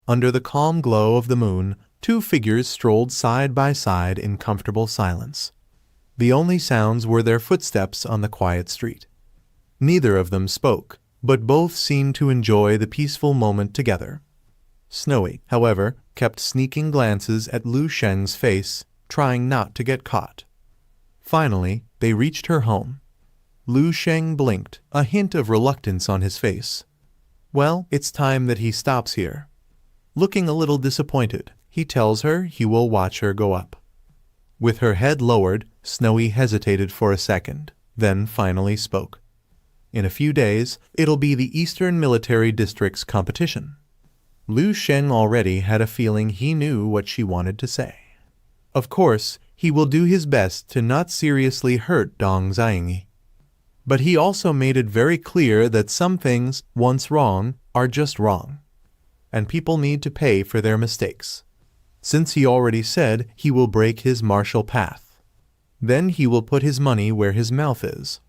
Under the calm glow of the moon, two figures strolled side by side in comfortable silence. The only sounds were their footsteps on the quiet street. Neither of them spoke, but both seemed to enjoy the peaceful moment together. Snowy, however, kept sneaking glances at Lu Sheng's face, trying not to get caught. Finally, they reached her home. Lu Sheng blinked, a hint of reluctance on his face. Well, it's time that he stops here. Looking a little disappointed, he tells her he will watch her go up. With her head lowered, Snowy hesitated for a second, then finally spoke. In a few days, it'll be the Eastern Military District's competition. Lu Sheng already had a feeling he knew what she wanted to say. Of course, he will do his best to not seriously hurt Dong Xiangyi. But he also made it very clear that some things, once wrong, are just wrong, and people need to pay for their mistakes. Since he already said he will break his martial path, then he will put his money where his mouth is.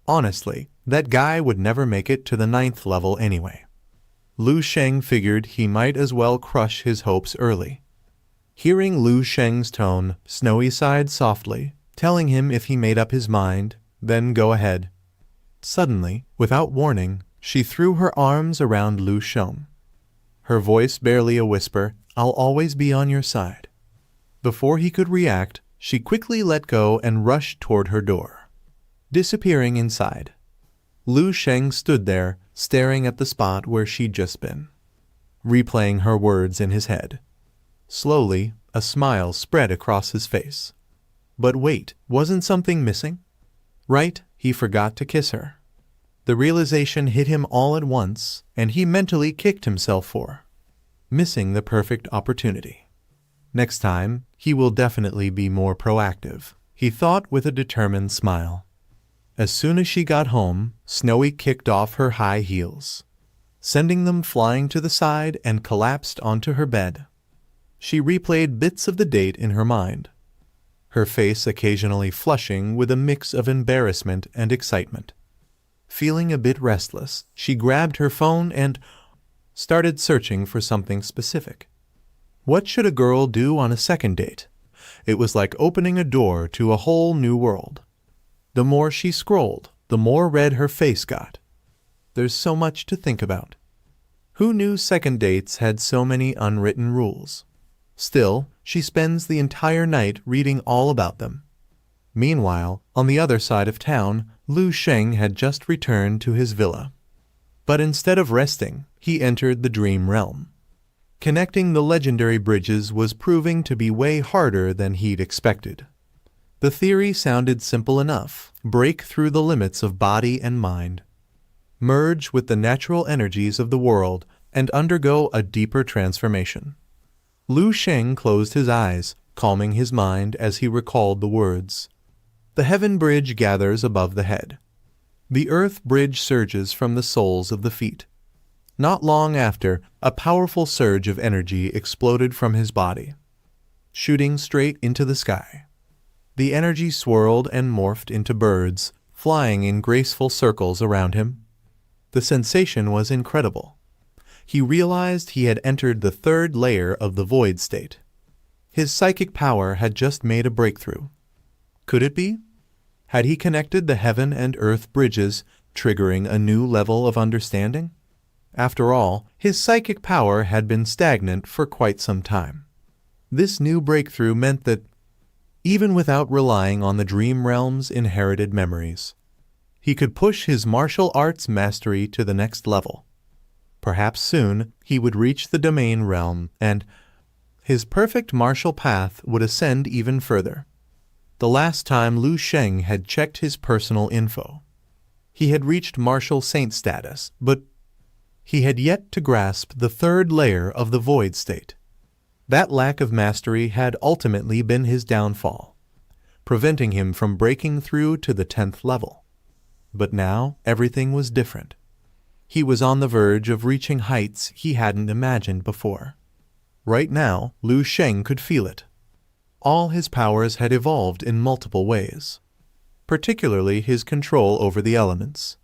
Honestly, that guy would never make it to the 9th level anyway. Lu Sheng figured he might as well crush his hopes early. Hearing Lu Sheng's tone, Snowy sighed softly, telling him if he made up his mind, then go ahead. Suddenly, without warning, she threw her arms around Lu Sheng. Her voice barely a whisper, "I'll always be on your side." Before he could react, she quickly let go and rushed toward her door, disappearing inside. Lu Sheng stood there, staring at the spot where she'd just been, replaying her words in his head. Slowly, a smile spread across his face. But wait, wasn't something missing? Right, he forgot to kiss her. The realization hit him all at once, and he mentally kicked himself for missing the perfect opportunity. Next time, he will definitely be more proactive, he thought with a determined smile. As soon as she got home, Snowy kicked off her high heels, sending them flying to the side and collapsed onto her bed. She replayed bits of the date in her mind, her face occasionally flushing with a mix of embarrassment and excitement. Feeling a bit restless, she grabbed her phone and started searching for something specific. What should a girl do on a second date? It was like opening a door to a whole new world. The more she scrolled, the more red her face got. There's so much to think about. Who knew second dates had so many unwritten rules? Still, she spends the entire night reading all about them. Meanwhile, on the other side of town, Lu Sheng had just returned to his villa. But instead of resting, he entered the dream realm. Connecting the legendary bridges was proving to be way harder than he'd expected. The theory sounded simple enough: break through the limits of body and mind, merge with the natural energies of the world, and undergo a deeper transformation. Lu Sheng closed his eyes, calming his mind as he recalled the words. The heaven bridge gathers above the head. The earth bridge surges from the soles of the feet. Not long after, a powerful surge of energy exploded from his body, shooting straight into the sky. The energy swirled and morphed into birds, flying in graceful circles around him. The sensation was incredible. He realized he had entered the 3rd layer of the void state. His psychic power had just made a breakthrough. Could it be? Had he connected the heaven and earth bridges, triggering a new level of understanding? After all, his psychic power had been stagnant for quite some time. This new breakthrough meant that, even without relying on the dream realm's inherited memories, he could push his martial arts mastery to the next level. Perhaps soon he would reach the domain realm, and his perfect martial path would ascend even further. The last time Lu Sheng had checked his personal info, he had reached martial saint status, but he had yet to grasp the 3rd layer of the void state. That lack of mastery had ultimately been his downfall, preventing him from breaking through to the 10th level. But now everything was different. He was on the verge of reaching heights he hadn't imagined before. Right now, Lu Sheng could feel it. All his powers had evolved in multiple ways, particularly his control over the elements.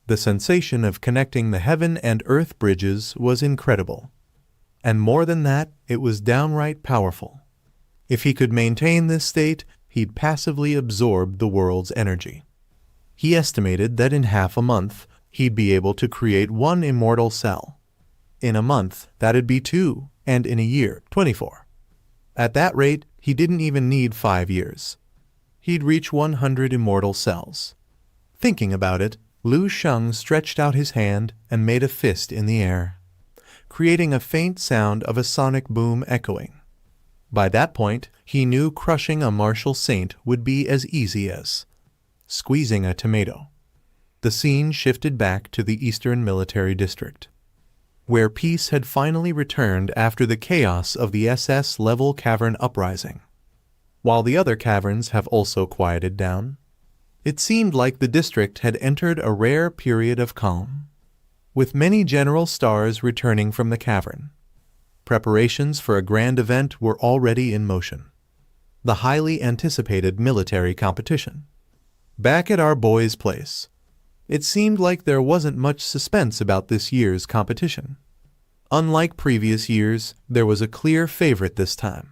The sensation of connecting the heaven and earth bridges was incredible. And more than that, it was downright powerful. If he could maintain this state, he'd passively absorb the world's energy. He estimated that in half a month, he'd be able to create 1 immortal cell. In a month, that'd be 2, and in a year, 24. At that rate, he didn't even need 5 years. He'd reach 100 immortal cells. Thinking about it, Lu Sheng stretched out his hand and made a fist in the air, creating a faint sound of a sonic boom echoing. By that point, he knew crushing a martial saint would be as easy as squeezing a tomato. The scene shifted back to the Eastern Military District, where peace had finally returned after the chaos of the SS-level cavern uprising. While the other caverns have also quieted down, it seemed like the district had entered a rare period of calm, with many general stars returning from the cavern. Preparations for a grand event were already in motion. The highly anticipated military competition. Back at our boys' place, it seemed like there wasn't much suspense about this year's competition. Unlike previous years, there was a clear favorite this time.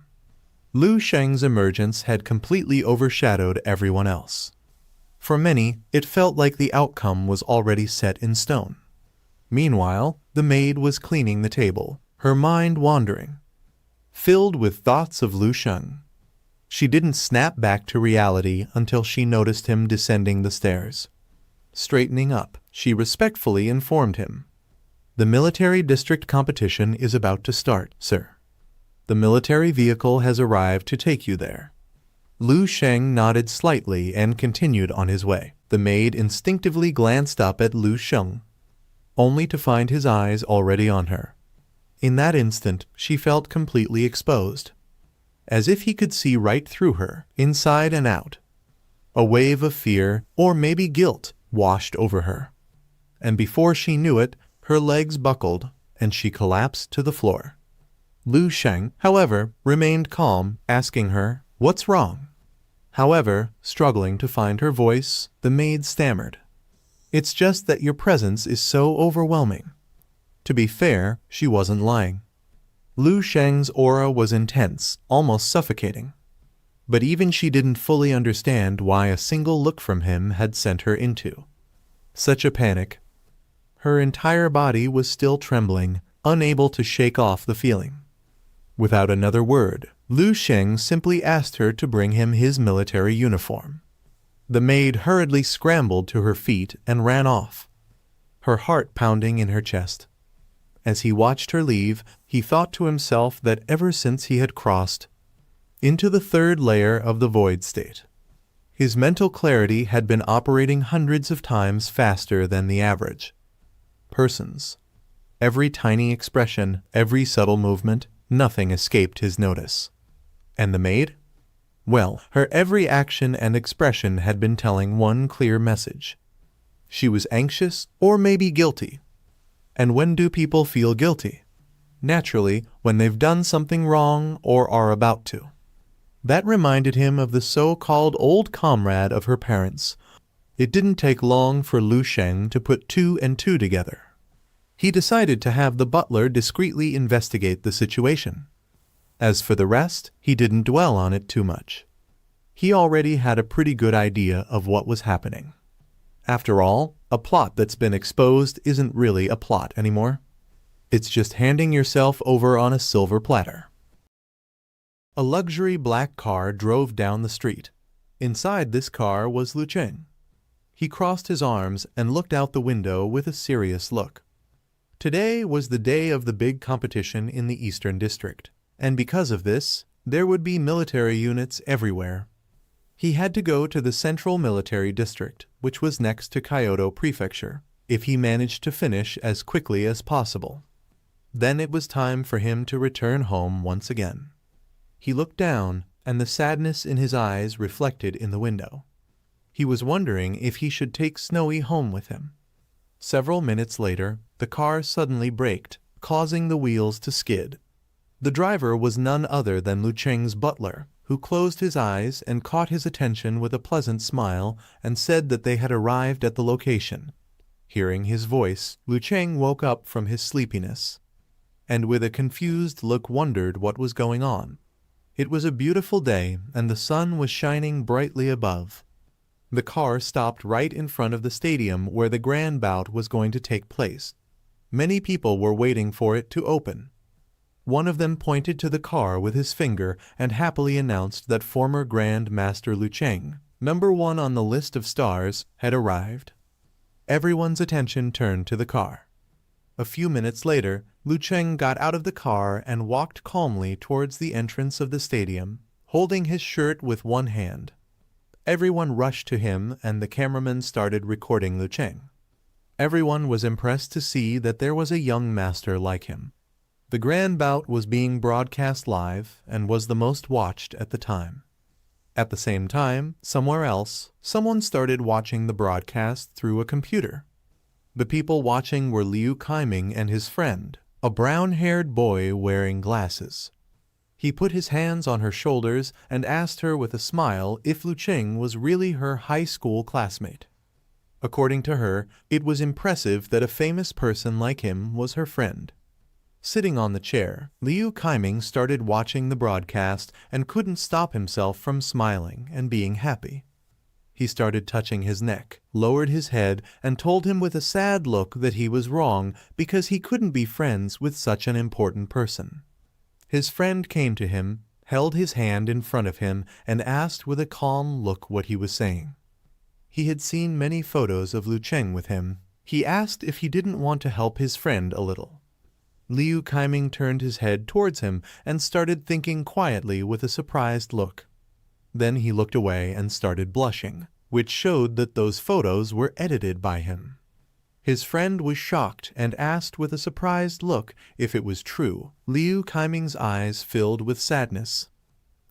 Lu Sheng's emergence had completely overshadowed everyone else. For many, it felt like the outcome was already set in stone. Meanwhile, the maid was cleaning the table, her mind wandering, filled with thoughts of Lu Sheng. She didn't snap back to reality until she noticed him descending the stairs. Straightening up, she respectfully informed him, "The military district competition is about to start, sir. The military vehicle has arrived to take you there." Lu Sheng nodded slightly and continued on his way. The maid instinctively glanced up at Lu Sheng, only to find his eyes already on her. In that instant, she felt completely exposed, as if he could see right through her, inside and out. A wave of fear, or maybe guilt, washed over her, and before she knew it, her legs buckled and she collapsed to the floor. Lu Sheng, however, remained calm, asking her, "What's wrong?" However, struggling to find her voice, the maid stammered, "It's just that your presence is so overwhelming." To be fair, she wasn't lying. Lu Sheng's aura was intense, almost suffocating. But even she didn't fully understand why a single look from him had sent her into such a panic. Her entire body was still trembling, unable to shake off the feeling. Without another word, Lu Sheng simply asked her to bring him his military uniform. The maid hurriedly scrambled to her feet and ran off, her heart pounding in her chest. As he watched her leave, he thought to himself that ever since he had crossed into the third layer of the void state, his mental clarity had been operating hundreds of times faster than the average person's. Every tiny expression, every subtle movement, nothing escaped his notice. And the maid? Well, her every action and expression had been telling one clear message. She was anxious, or maybe guilty. And when do people feel guilty? Naturally, when they've done something wrong or are about to. That reminded him of the so-called old comrade of her parents. It didn't take long for Lu Sheng to put 2 and 2 together. He decided to have the butler discreetly investigate the situation. As for the rest, he didn't dwell on it too much. He already had a pretty good idea of what was happening. After all, a plot that's been exposed isn't really a plot anymore. It's just handing yourself over on a silver platter. A luxury black car drove down the street. Inside this car was Lu Cheng. He crossed his arms and looked out the window with a serious look. Today was the day of the big competition in the Eastern District, and because of this, there would be military units everywhere. He had to go to the Central Military District, which was next to Kyoto Prefecture, if he managed to finish as quickly as possible. Then it was time for him to return home once again. He looked down, and the sadness in his eyes reflected in the window. He was wondering if he should take Snowy home with him. Several minutes later, the car suddenly braked, causing the wheels to skid. The driver was none other than Lu Cheng's butler, who closed his eyes and caught his attention with a pleasant smile and said that they had arrived at the location. Hearing his voice, Lu Cheng woke up from his sleepiness. and with a confused look wondered what was going on. It was a beautiful day, and the sun was shining brightly above. The car stopped right in front of the stadium where the grand bout was going to take place. Many people were waiting for it to open. One of them pointed to the car with his finger and happily announced that former Grand Master Lu Cheng, #1 on the list of stars, had arrived. Everyone's attention turned to the car. A few minutes later, Lu Cheng got out of the car and walked calmly towards the entrance of the stadium, holding his shirt with one hand. Everyone rushed to him and the cameraman started recording Lu Cheng. Everyone was impressed to see that there was a young master like him. The grand bout was being broadcast live and was the most watched at the time. At the same time, somewhere else, someone started watching the broadcast through a computer. The people watching were Liu Kaiming and his friend, a brown-haired boy wearing glasses. He put his hands on her shoulders and asked her with a smile if Lu Cheng was really her high school classmate. According to her, it was impressive that a famous person like him was her friend. Sitting on the chair, Liu Kaiming started watching the broadcast and couldn't stop himself from smiling and being happy. He started touching his neck, lowered his head, and told him with a sad look that he was wrong because he couldn't be friends with such an important person. His friend came to him, held his hand in front of him, and asked with a calm look what he was saying. He had seen many photos of Lu Cheng with him. He asked if he didn't want to help his friend a little. Liu Kaiming turned his head towards him and started thinking quietly with a surprised look. Then he looked away and started blushing, which showed that those photos were edited by him. His friend was shocked and asked with a surprised look if it was true. Liu Kaiming's eyes filled with sadness.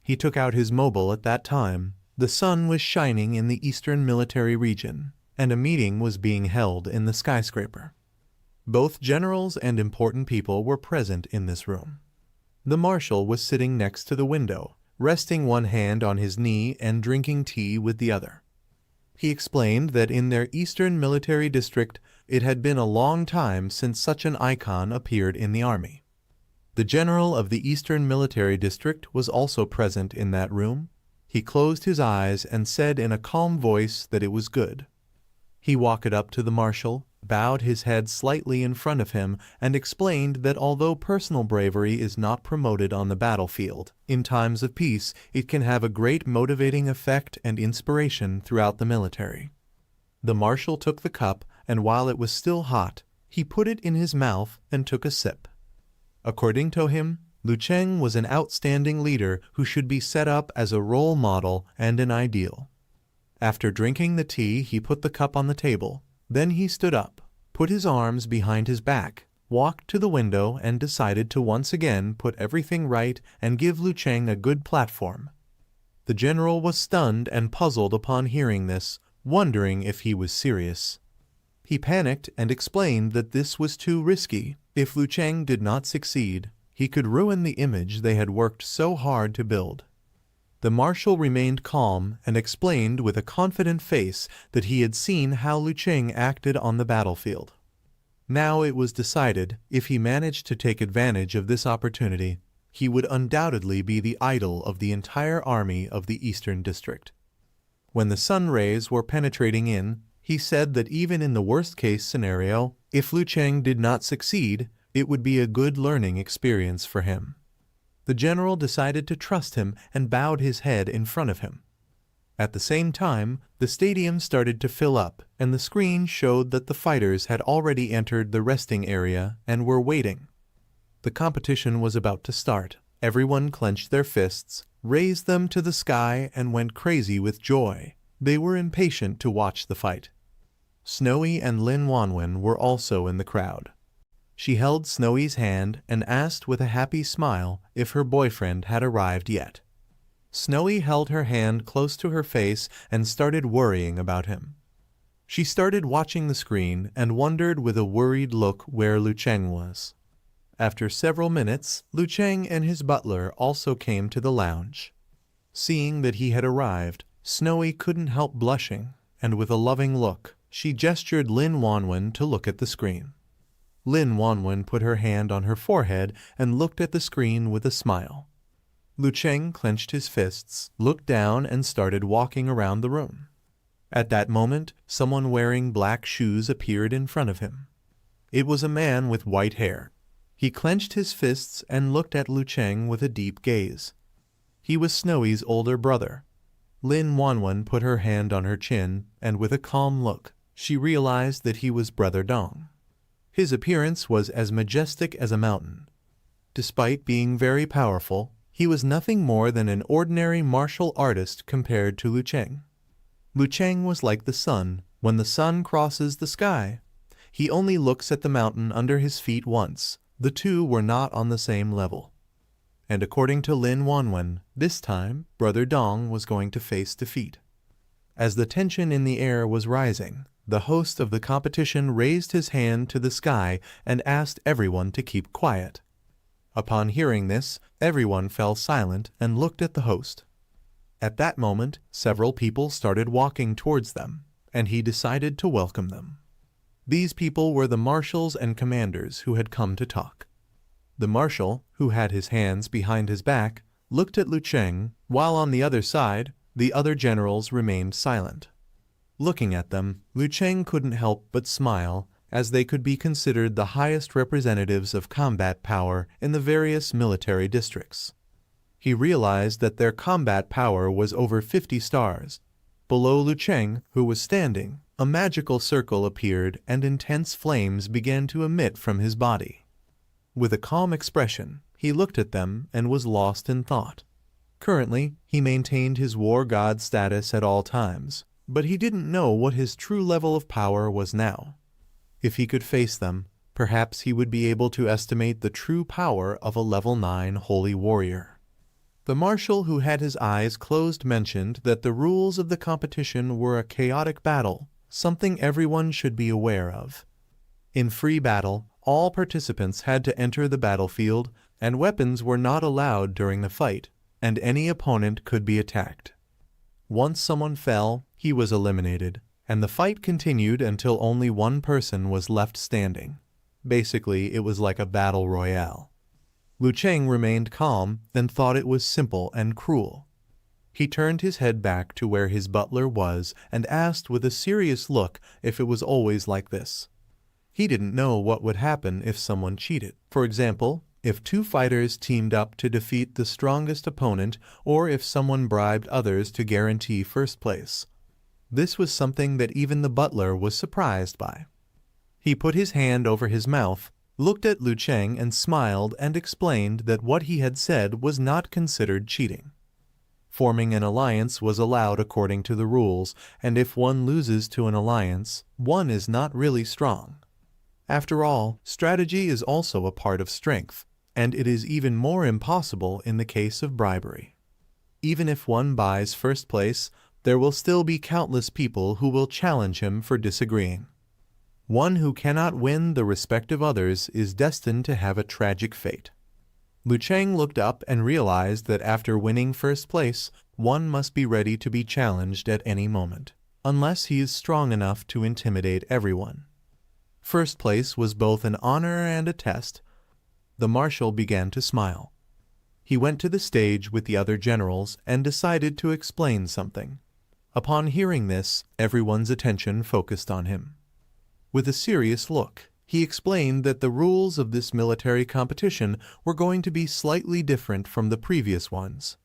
He took out his mobile at that time. The sun was shining in the eastern military region, and a meeting was being held in the skyscraper. Both generals and important people were present in this room. The marshal was sitting next to the window, resting one hand on his knee and drinking tea with the other. He explained that in their eastern military district, it had been a long time since such an icon appeared in the army. The general of the eastern military district was also present in that room. He closed his eyes and said in a calm voice that it was good. He walked up to the marshal, bowed his head slightly in front of him, and explained that although personal bravery is not promoted on the battlefield, in times of peace it can have a great motivating effect and inspiration throughout the military. The marshal took the cup, and while it was still hot, he put it in his mouth and took a sip. According to him, Lu Cheng was an outstanding leader who should be set up as a role model and an ideal. After drinking the tea, he put the cup on the table. Then he stood up, put his arms behind his back, walked to the window, and decided to once again put everything right and give Lu Cheng a good platform. The general was stunned and puzzled upon hearing this, wondering if he was serious. He panicked and explained that this was too risky. If Lu Cheng did not succeed, he could ruin the image they had worked so hard to build. The marshal remained calm and explained with a confident face that he had seen how Lu Cheng acted on the battlefield. Now it was decided, if he managed to take advantage of this opportunity, he would undoubtedly be the idol of the entire army of the Eastern District. When the sun rays were penetrating in, he said that even in the worst-case scenario, if Lu Cheng did not succeed, it would be a good learning experience for him. The general decided to trust him and bowed his head in front of him. At the same time, the stadium started to fill up, and the screen showed that the fighters had already entered the resting area and were waiting. The competition was about to start. Everyone clenched their fists, raised them to the sky, and went crazy with joy. They were impatient to watch the fight. Snowy and Lin Wanwen were also in the crowd. She held Snowy's hand and asked with a happy smile if her boyfriend had arrived yet. Snowy held her hand close to her face and started worrying about him. She started watching the screen and wondered with a worried look where Lu Cheng was. After several minutes, Lu Cheng and his butler also came to the lounge. Seeing that he had arrived, Snowy couldn't help blushing, and with a loving look, she gestured Lin Wanwen to look at the screen. Lin Wanwen put her hand on her forehead and looked at the screen with a smile. Lu Cheng clenched his fists, looked down, and started walking around the room. At that moment, someone wearing black shoes appeared in front of him. It was a man with white hair. He clenched his fists and looked at Lu Cheng with a deep gaze. He was Snowy's older brother. Lin Wanwen put her hand on her chin, and with a calm look, she realized that he was Brother Dong. His appearance was as majestic as a mountain. Despite being very powerful, he was nothing more than an ordinary martial artist compared to Lu Cheng. Lu Cheng was like the sun. When the sun crosses the sky, he only looks at the mountain under his feet once. The two were not on the same level. And according to Lin Wanwen, this time, Brother Dong was going to face defeat. As the tension in the air was rising, the host of the competition raised his hand to the sky and asked everyone to keep quiet. Upon hearing this, everyone fell silent and looked at the host. At that moment, several people started walking towards them, and he decided to welcome them. These people were the marshals and commanders who had come to talk. The marshal, who had his hands behind his back, looked at Lu Cheng, while on the other side, the other generals remained silent. Looking at them, Lu Cheng couldn't help but smile, as they could be considered the highest representatives of combat power in the various military districts. He realized that their combat power was over 50 stars. Below Lu Cheng, who was standing, a magical circle appeared and intense flames began to emit from his body. With a calm expression, he looked at them and was lost in thought. Currently, he maintained his war god status at all times, but he didn't know what his true level of power was now. If he could face them, perhaps he would be able to estimate the true power of a level 9 holy warrior. The marshal who had his eyes closed mentioned that the rules of the competition were a chaotic battle, something everyone should be aware of. In free battle, all participants had to enter the battlefield, and weapons were not allowed during the fight, and any opponent could be attacked. Once someone fell, he was eliminated, and the fight continued until only one person was left standing. Basically, it was like a battle royale. Lu Cheng remained calm and thought it was simple and cruel. He turned his head back to where his butler was and asked with a serious look if it was always like this. He didn't know what would happen if someone cheated. For example, if two fighters teamed up to defeat the strongest opponent, or if someone bribed others to guarantee first place. This was something that even the butler was surprised by. He put his hand over his mouth, looked at Lu Cheng and smiled and explained that what he had said was not considered cheating. Forming an alliance was allowed according to the rules, and if one loses to an alliance, one is not really strong. After all, strategy is also a part of strength, and it is even more impossible in the case of bribery. Even if one buys first place, there will still be countless people who will challenge him for disagreeing. One who cannot win the respect of others is destined to have a tragic fate. Lu Cheng looked up and realized that after winning first place, one must be ready to be challenged at any moment, unless he is strong enough to intimidate everyone. First place was both an honor and a test. The marshal began to smile. He went to the stage with the other generals and decided to explain something. Upon hearing this, everyone's attention focused on him. With a serious look, he explained that the rules of this military competition were going to be slightly different from the previous ones.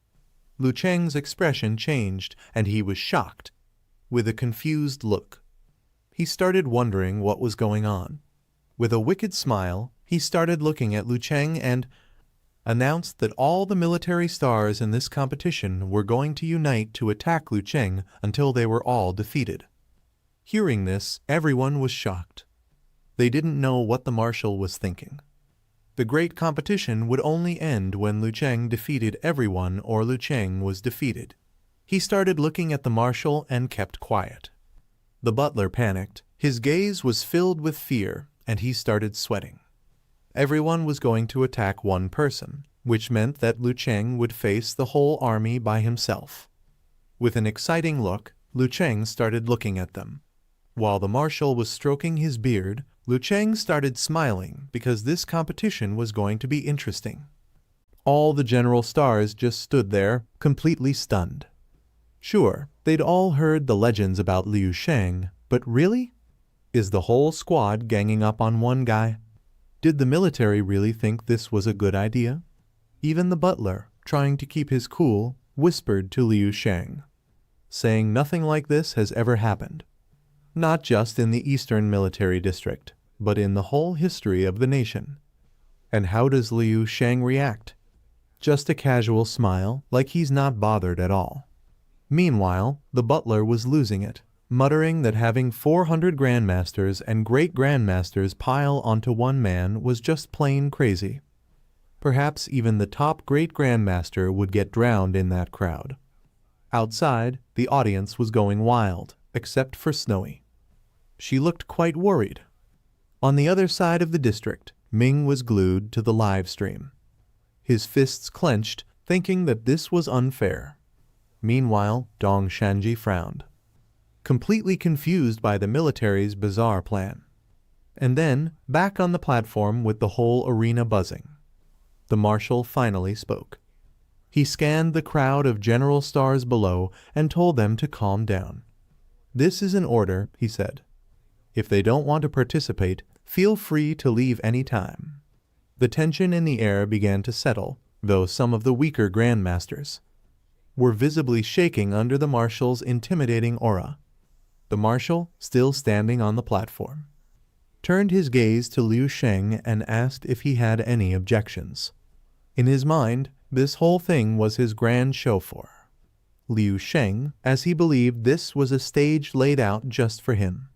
Lu Cheng's expression changed, and he was shocked, with a confused look. He started wondering what was going on. With a wicked smile, he started looking at Lu Cheng and announced that all the military stars in this competition were going to unite to attack Lu Cheng until they were all defeated. Hearing this, everyone was shocked. They didn't know what the marshal was thinking. The great competition would only end when Lu Cheng defeated everyone or Lu Cheng was defeated. He started looking at the marshal and kept quiet. The butler panicked. His gaze was filled with fear, and he started sweating. Everyone was going to attack one person, which meant that Lu Cheng would face the whole army by himself. With an exciting look, Lu Cheng started looking at them. While the marshal was stroking his beard, Liu Cheng started smiling because this competition was going to be interesting. All the general stars just stood there, completely stunned. Sure, they'd all heard the legends about Liu Sheng, but really? Is the whole squad ganging up on one guy? Did the military really think this was a good idea? Even the butler, trying to keep his cool, whispered to Liu Sheng, saying nothing like this has ever happened. Not just in the Eastern Military District, but in the whole history of the nation. And how does Liu Sheng react? Just a casual smile, like he's not bothered at all. Meanwhile, the butler was losing it, muttering that having 400 grandmasters and great grandmasters pile onto one man was just plain crazy. Perhaps even the top great grandmaster would get drowned in that crowd. Outside, the audience was going wild, except for Snowy. She looked quite worried. On the other side of the district, Ming was glued to the live stream. His fists clenched, thinking that this was unfair. Meanwhile, Dong Shanji frowned, completely confused by the military's bizarre plan. And then, back on the platform with the whole arena buzzing, the marshal finally spoke. He scanned the crowd of general stars below and told them to calm down. "This is an order," he said. "If they don't want to participate, feel free to leave any time." The tension in the air began to settle, though some of the weaker grandmasters were visibly shaking under the marshal's intimidating aura. The marshal, still standing on the platform, turned his gaze to Liu Sheng and asked if he had any objections. In his mind, this whole thing was his grand show for Liu Sheng, as he believed this was a stage laid out just for him.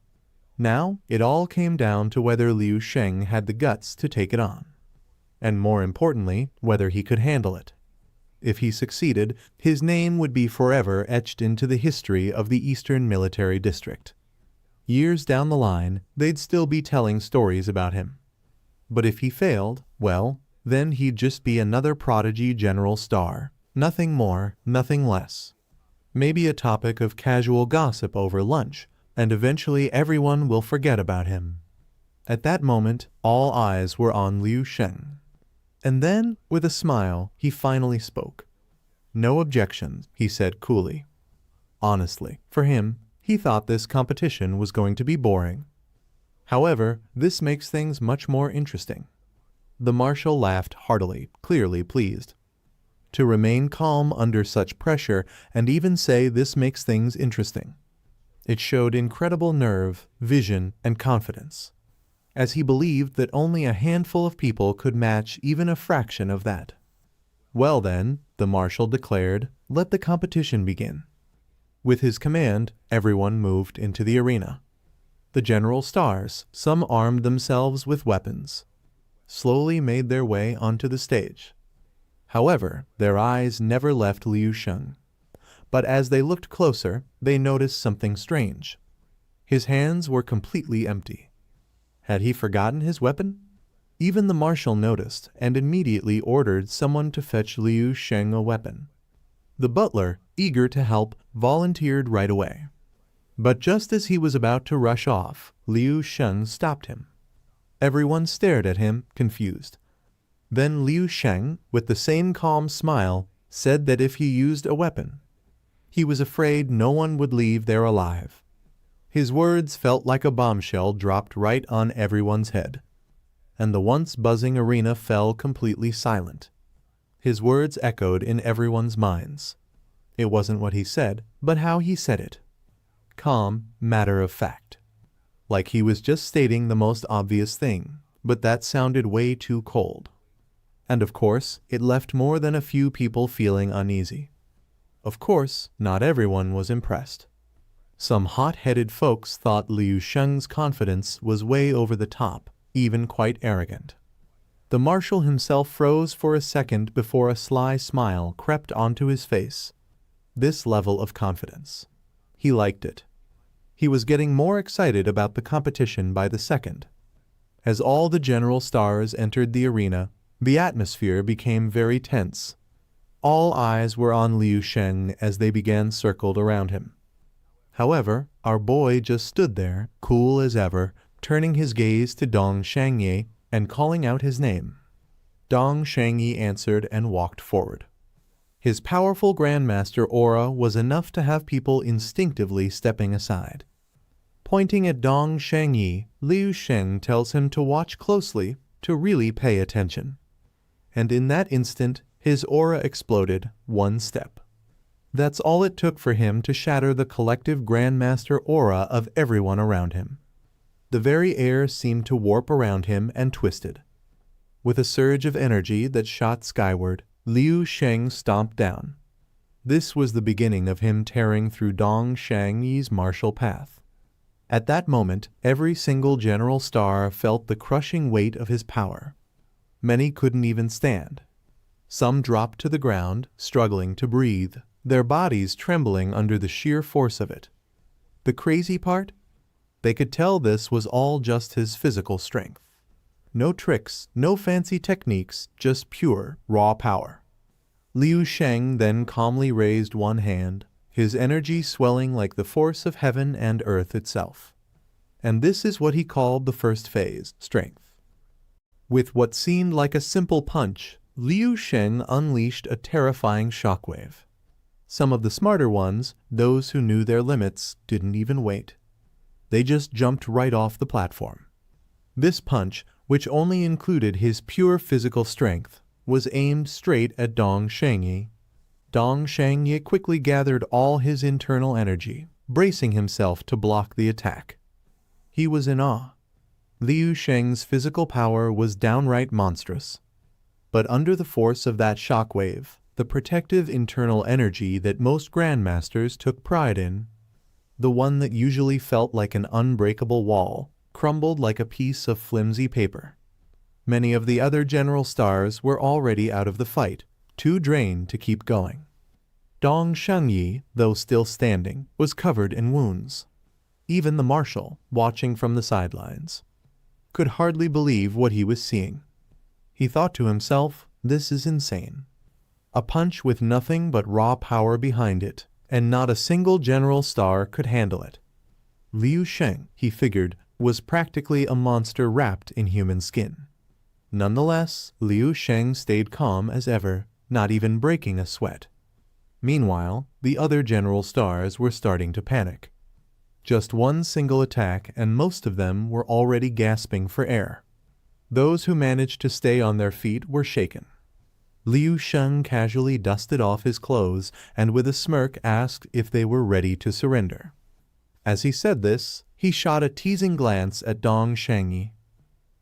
Now, it all came down to whether Liu Sheng had the guts to take it on, and more importantly, whether he could handle it. If he succeeded, his name would be forever etched into the history of the Eastern Military District. Years down the line, they'd still be telling stories about him. But if he failed, well, then he'd just be another prodigy general star. Nothing more, nothing less. Maybe a topic of casual gossip over lunch, and eventually everyone will forget about him. At that moment, all eyes were on Liu Sheng. And then, with a smile, he finally spoke. "No objections," he said coolly. Honestly, for him, he thought this competition was going to be boring. However, this makes things much more interesting. The marshal laughed heartily, clearly pleased. To remain calm under such pressure and even say this makes things interesting. It showed incredible nerve, vision, and confidence, as he believed that only a handful of people could match even a fraction of that. "Well then," the marshal declared, "let the competition begin." With his command, everyone moved into the arena. The general stars, some armed themselves with weapons, slowly made their way onto the stage. However, their eyes never left Liu Sheng. But as they looked closer, they noticed something strange. His hands were completely empty. Had he forgotten his weapon? Even the marshal noticed and immediately ordered someone to fetch Liu Sheng a weapon. The butler, eager to help, volunteered right away. But just as he was about to rush off, Liu Sheng stopped him. Everyone stared at him, confused. Then Liu Sheng, with the same calm smile, said that if he used a weapon, he was afraid no one would leave there alive. His words felt like a bombshell dropped right on everyone's head, and the once buzzing arena fell completely silent. His words echoed in everyone's minds. It wasn't what he said, but how he said it. Calm, matter of fact. Like he was just stating the most obvious thing, but that sounded way too cold. And of course, it left more than a few people feeling uneasy. Of course, not everyone was impressed. Some hot-headed folks thought Liu Sheng's confidence was way over the top, even quite arrogant. The marshal himself froze for a second before a sly smile crept onto his face. This level of confidence. He liked it. He was getting more excited about the competition by the second. As all the general stars entered the arena, the atmosphere became very tense. All eyes were on Liu Sheng as they began circled around him. However, our boy just stood there, cool as ever, turning his gaze to Dong Shangye and calling out his name. Dong Shangye answered and walked forward. His powerful Grandmaster aura was enough to have people instinctively stepping aside. Pointing at Dong Shangye, Liu Sheng tells him to watch closely, to really pay attention. And in that instant, his aura exploded one step. That's all it took for him to shatter the collective Grandmaster aura of everyone around him. The very air seemed to warp around him and twisted. With a surge of energy that shot skyward, Liu Sheng stomped down. This was the beginning of him tearing through Dong Shangye's martial path. At that moment, every single general star felt the crushing weight of his power. Many couldn't even stand. Some dropped to the ground, struggling to breathe, their bodies trembling under the sheer force of it. The crazy part? They could tell this was all just his physical strength. No tricks, no fancy techniques, just pure, raw power. Liu Sheng then calmly raised one hand, his energy swelling like the force of heaven and earth itself. And this is what he called the first phase, strength. With what seemed like a simple punch, Liu Sheng unleashed a terrifying shockwave. Some of the smarter ones, those who knew their limits, didn't even wait. They just jumped right off the platform. This punch, which only included his pure physical strength, was aimed straight at Dong Shangye. Dong Shangye quickly gathered all his internal energy, bracing himself to block the attack. He was in awe. Liu Sheng's physical power was downright monstrous. But under the force of that shockwave, the protective internal energy that most grandmasters took pride in, the one that usually felt like an unbreakable wall, crumbled like a piece of flimsy paper. Many of the other general stars were already out of the fight, too drained to keep going. Dong Shangye, though still standing, was covered in wounds. Even the marshal, watching from the sidelines, could hardly believe what he was seeing. He thought to himself, this is insane. A punch with nothing but raw power behind it, and not a single general star could handle it. Liu Sheng, he figured, was practically a monster wrapped in human skin. Nonetheless, Liu Sheng stayed calm as ever, not even breaking a sweat. Meanwhile, the other general stars were starting to panic. Just one single attack and most of them were already gasping for air. Those who managed to stay on their feet were shaken. Liu Sheng casually dusted off his clothes and with a smirk asked if they were ready to surrender. As he said this, he shot a teasing glance at Dong Shangye.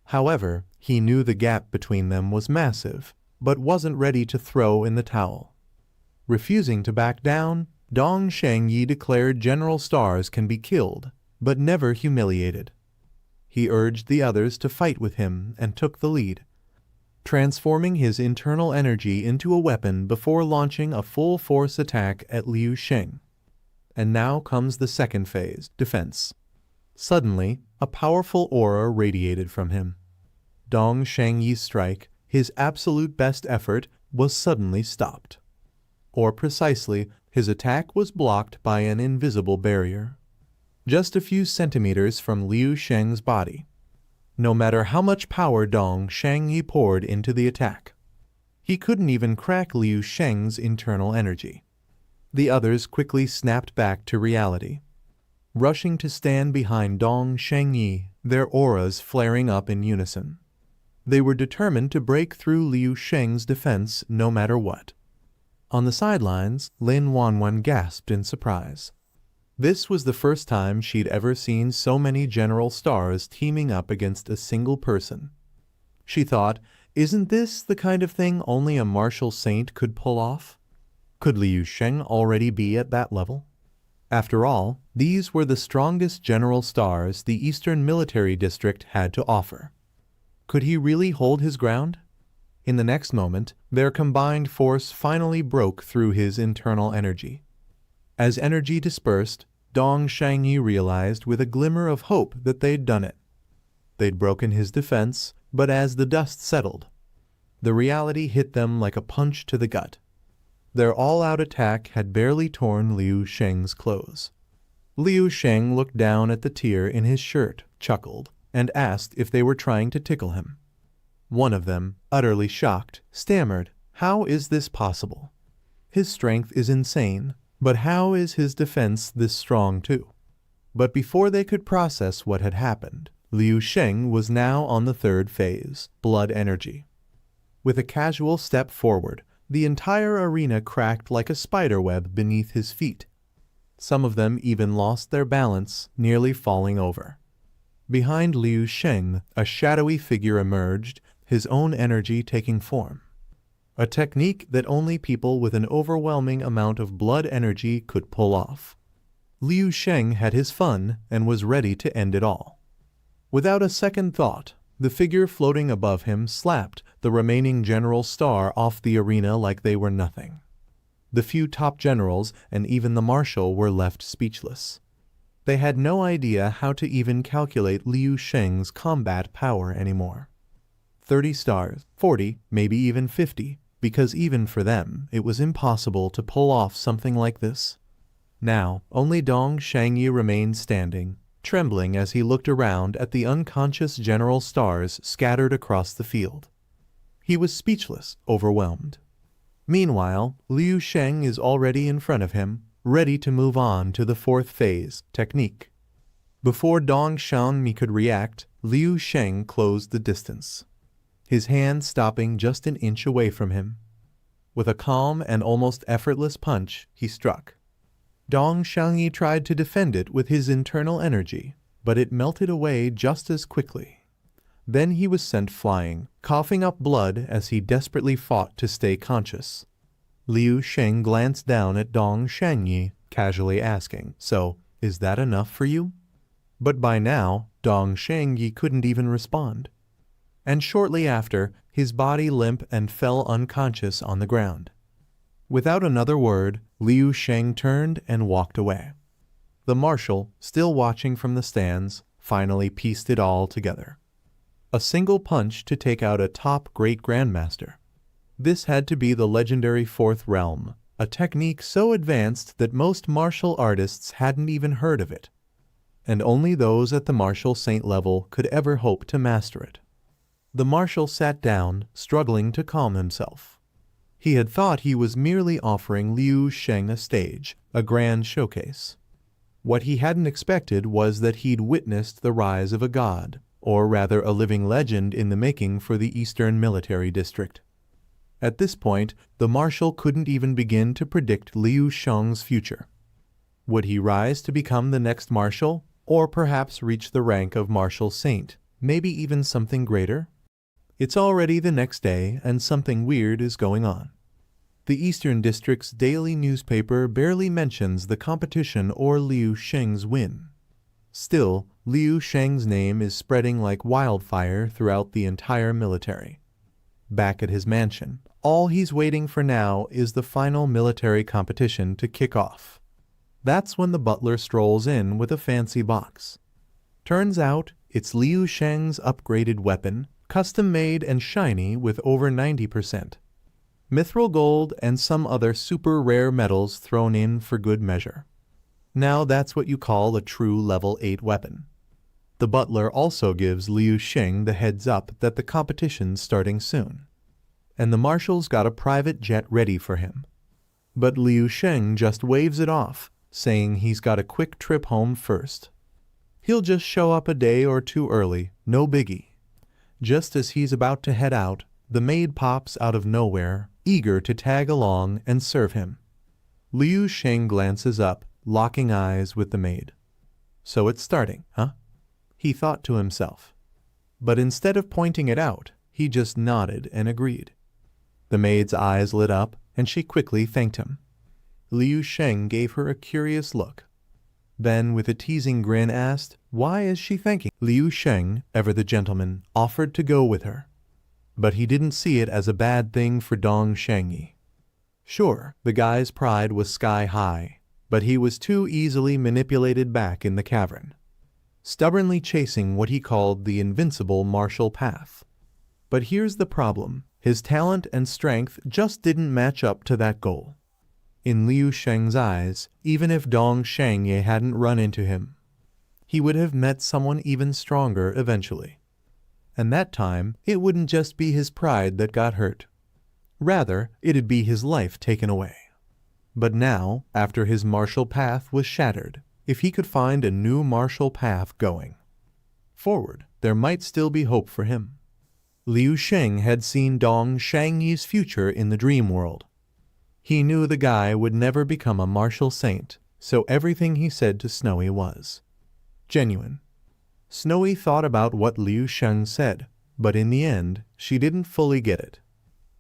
However, he knew the gap between them was massive, but wasn't ready to throw in the towel. Refusing to back down, Dong Shangye declared general stars can be killed, but never humiliated. He urged the others to fight with him and took the lead, transforming his internal energy into a weapon before launching a full-force attack at Liu Sheng. And now comes the second phase, defense. Suddenly, a powerful aura radiated from him. Dong Shangye's strike, his absolute best effort, was suddenly stopped. Or precisely, his attack was blocked by an invisible barrier, just a few centimeters from Liu Sheng's body. No matter how much power Dong Shangye poured into the attack, he couldn't even crack Liu Sheng's internal energy. The others quickly snapped back to reality, rushing to stand behind Dong Shangye, their auras flaring up in unison. They were determined to break through Liu Sheng's defense no matter what. On the sidelines, Lin Wanwen gasped in surprise. This was the first time she'd ever seen so many general stars teaming up against a single person. She thought, isn't this the kind of thing only a martial saint could pull off? Could Liu Sheng already be at that level? After all, these were the strongest general stars the Eastern Military District had to offer. Could he really hold his ground? In the next moment, their combined force finally broke through his internal energy. As energy dispersed, Dong Shangye realized with a glimmer of hope that they'd done it. They'd broken his defense, but as the dust settled, the reality hit them like a punch to the gut. Their all-out attack had barely torn Liu Sheng's clothes. Liu Sheng looked down at the tear in his shirt, chuckled, and asked if they were trying to tickle him. One of them, utterly shocked, stammered, "How is this possible? His strength is insane, but how is his defense this strong too?" But before they could process what had happened, Liu Sheng was now on the third phase, blood energy. With a casual step forward, the entire arena cracked like a spiderweb beneath his feet. Some of them even lost their balance, nearly falling over. Behind Liu Sheng, a shadowy figure emerged, his own energy taking form. A technique that only people with an overwhelming amount of blood energy could pull off. Liu Sheng had his fun and was ready to end it all. Without a second thought, the figure floating above him slapped the remaining general star off the arena like they were nothing. The few top generals and even the marshal were left speechless. They had no idea how to even calculate Liu Sheng's combat power anymore. 30 stars, 40, maybe even 50, because even for them, it was impossible to pull off something like this. Now, only Dong Shangyi remained standing, trembling as he looked around at the unconscious general stars scattered across the field. He was speechless, overwhelmed. Meanwhile, Liu Sheng is already in front of him, ready to move on to the fourth phase, technique. Before Dong Shanmi could react, Liu Sheng closed the distance, his hand stopping just an inch away from him. With a calm and almost effortless punch, he struck. Dong Shangyi tried to defend it with his internal energy, but it melted away just as quickly. Then he was sent flying, coughing up blood as he desperately fought to stay conscious. Liu Sheng glanced down at Dong Shangyi, casually asking, "So, is that enough for you?" But by now, Dong Shangyi couldn't even respond. And shortly after, his body limp and fell unconscious on the ground. Without another word, Liu Sheng turned and walked away. The marshal, still watching from the stands, finally pieced it all together. A single punch to take out a top great grandmaster. This had to be the legendary Fourth Realm, a technique so advanced that most martial artists hadn't even heard of it. And only those at the martial saint level could ever hope to master it. The marshal sat down, struggling to calm himself. He had thought he was merely offering Liu Sheng a stage, a grand showcase. What he hadn't expected was that he'd witnessed the rise of a god, or rather a living legend in the making for the Eastern Military District. At this point, the marshal couldn't even begin to predict Liu Sheng's future. Would he rise to become the next marshal, or perhaps reach the rank of martial saint, maybe even something greater? It's already the next day, and something weird is going on. The Eastern District's daily newspaper barely mentions the competition or Liu Sheng's win. Still, Liu Sheng's name is spreading like wildfire throughout the entire military. Back at his mansion, all he's waiting for now is the final military competition to kick off. That's when the butler strolls in with a fancy box. Turns out, it's Liu Sheng's upgraded weapon, custom-made and shiny with over 90%. Mithril gold and some other super rare metals thrown in for good measure. Now that's what you call a true level 8 weapon. The butler also gives Liu Sheng the heads up that the competition's starting soon. And the marshal's got a private jet ready for him. But Liu Sheng just waves it off, saying he's got a quick trip home first. He'll just show up a day or two early, no biggie. Just as he's about to head out, the maid pops out of nowhere, eager to tag along and serve him. Liu Sheng glances up, locking eyes with the maid. "So it's starting, huh?" he thought to himself. But instead of pointing it out, he just nodded and agreed. The maid's eyes lit up, and she quickly thanked him. Liu Sheng gave her a curious look. Then, with a teasing grin, asked, "Why is she thanking?" Liu Sheng, ever the gentleman, offered to go with her. But he didn't see it as a bad thing for Dong Shangyi. Sure, the guy's pride was sky high, but he was too easily manipulated back in the cavern, stubbornly chasing what he called the invincible martial path. But here's the problem. His talent and strength just didn't match up to that goal. In Liu Sheng's eyes, even if Dong Shangyi hadn't run into him, he would have met someone even stronger eventually. And that time, it wouldn't just be his pride that got hurt. Rather, it'd be his life taken away. But now, after his martial path was shattered, if he could find a new martial path going forward, there might still be hope for him. Liu Sheng had seen Dong Shangyi's future in the dream world. He knew the guy would never become a martial saint, so everything he said to Snowy was genuine. Snowy thought about what Liu Sheng said, but in the end, she didn't fully get it.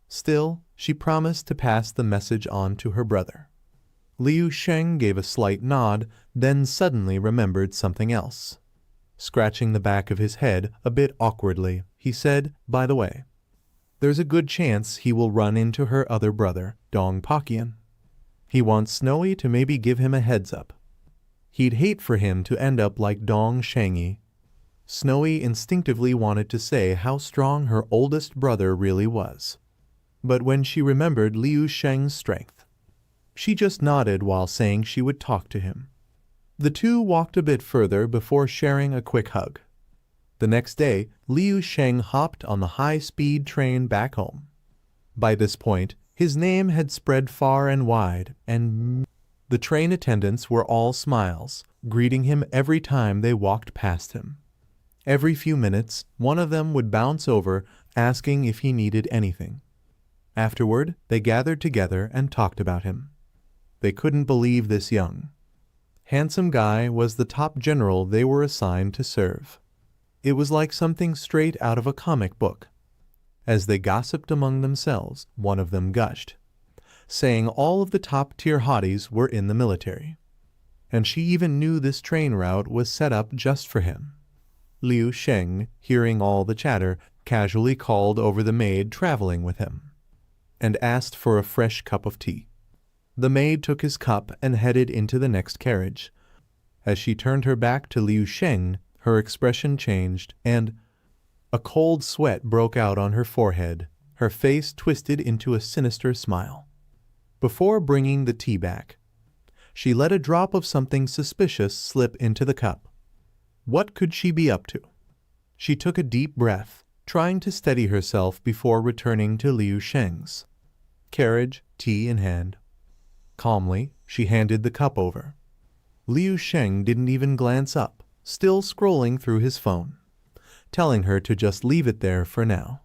Still, she promised to pass the message on to her brother. Liu Sheng gave a slight nod, then suddenly remembered something else. Scratching the back of his head a bit awkwardly, he said, "By the way, there's a good chance he will run into her other brother, Dong Pakian. He wants Snowy to maybe give him a heads up. He'd hate for him to end up like Dong Shangyi." Snowy instinctively wanted to say how strong her oldest brother really was. But when she remembered Liu Sheng's strength, she just nodded while saying she would talk to him. The two walked a bit further before sharing a quick hug. The next day, Liu Sheng hopped on the high-speed train back home. By this point, his name had spread far and wide, and the train attendants were all smiles, greeting him every time they walked past him. Every few minutes, one of them would bounce over, asking if he needed anything. Afterward, they gathered together and talked about him. They couldn't believe this young, handsome guy was the top general they were assigned to serve. It was like something straight out of a comic book. As they gossiped among themselves, one of them gushed, saying all of the top-tier hotties were in the military. And she even knew this train route was set up just for him. Liu Sheng, hearing all the chatter, casually called over the maid traveling with him and asked for a fresh cup of tea. The maid took his cup and headed into the next carriage. As she turned her back to Liu Sheng, her expression changed, and a cold sweat broke out on her forehead. Her face twisted into a sinister smile. Before bringing the tea back, she let a drop of something suspicious slip into the cup. What could she be up to? She took a deep breath, trying to steady herself before returning to Liu Sheng's carriage, tea in hand. Calmly, she handed the cup over. Liu Sheng didn't even glance up, still scrolling through his phone, telling her to just leave it there for now.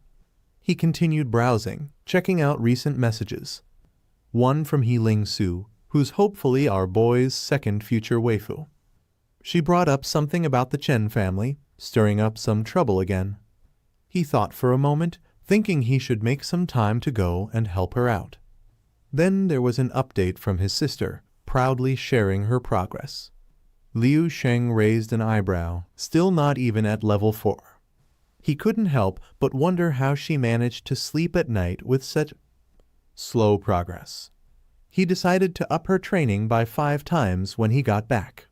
He continued browsing, checking out recent messages. One from He-Ling Su, who's hopefully our boy's second future waifu. She brought up something about the Chen family, stirring up some trouble again. He thought for a moment, thinking he should make some time to go and help her out. Then there was an update from his sister, proudly sharing her progress. Liu Sheng raised an eyebrow, still not even at level 4. He couldn't help but wonder how she managed to sleep at night with such slow progress. He decided to up her training by 5 times when he got back.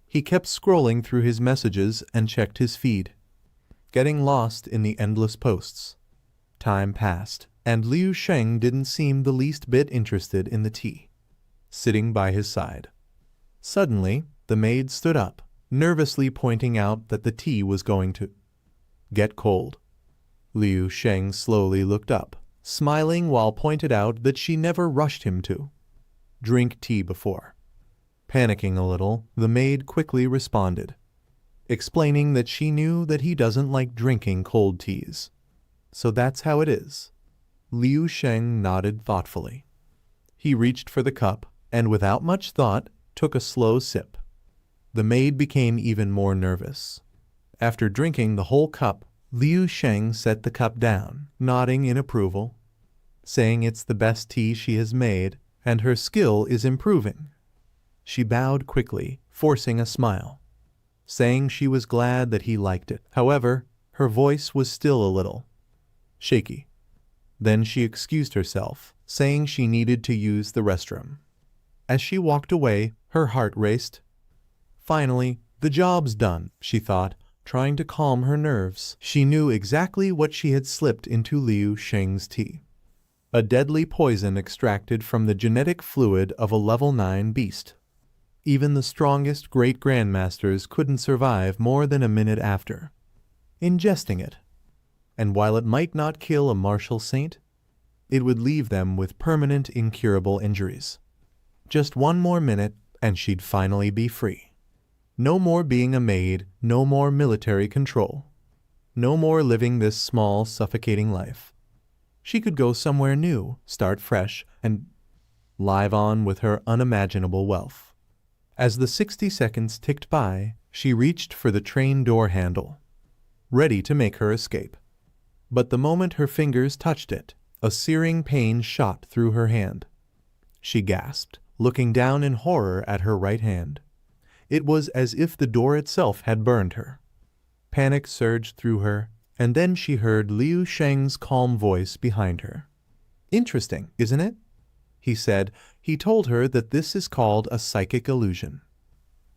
He kept scrolling through his messages and checked his feed, getting lost in the endless posts. Time passed, and Liu Sheng didn't seem the least bit interested in the tea, sitting by his side. Suddenly, the maid stood up, nervously pointing out that the tea was going to get cold. Liu Sheng slowly looked up, smiling while pointed out that she never rushed him to drink tea before. Panicking a little, the maid quickly responded, explaining that she knew that he doesn't like drinking cold teas. So that's how it is. Liu Sheng nodded thoughtfully. He reached for the cup, and without much thought, took a slow sip. The maid became even more nervous. After drinking the whole cup, Liu Sheng set the cup down, nodding in approval, saying it's the best tea she has made, and her skill is improving. She bowed quickly, forcing a smile, saying she was glad that he liked it. However, her voice was still a little shaky. Then she excused herself, saying she needed to use the restroom. As she walked away, her heart raced. Finally, the job's done, she thought, trying to calm her nerves. She knew exactly what she had slipped into Liu Sheng's tea. A deadly poison extracted from the genetic fluid of a level 9 beast. Even the strongest great grandmasters couldn't survive more than a minute after ingesting it. And while it might not kill a martial saint, it would leave them with permanent incurable injuries. Just one more minute and she'd finally be free. No more being a maid, no more military control. No more living this small, suffocating life. She could go somewhere new, start fresh, and live on with her unimaginable wealth. As the 60 seconds ticked by, she reached for the train door handle, ready to make her escape. But the moment her fingers touched it, a searing pain shot through her hand. She gasped, looking down in horror at her right hand. It was as if the door itself had burned her. Panic surged through her, and then she heard Liu Sheng's calm voice behind her. "Interesting, isn't it?" he said. He told her that this is called a psychic illusion.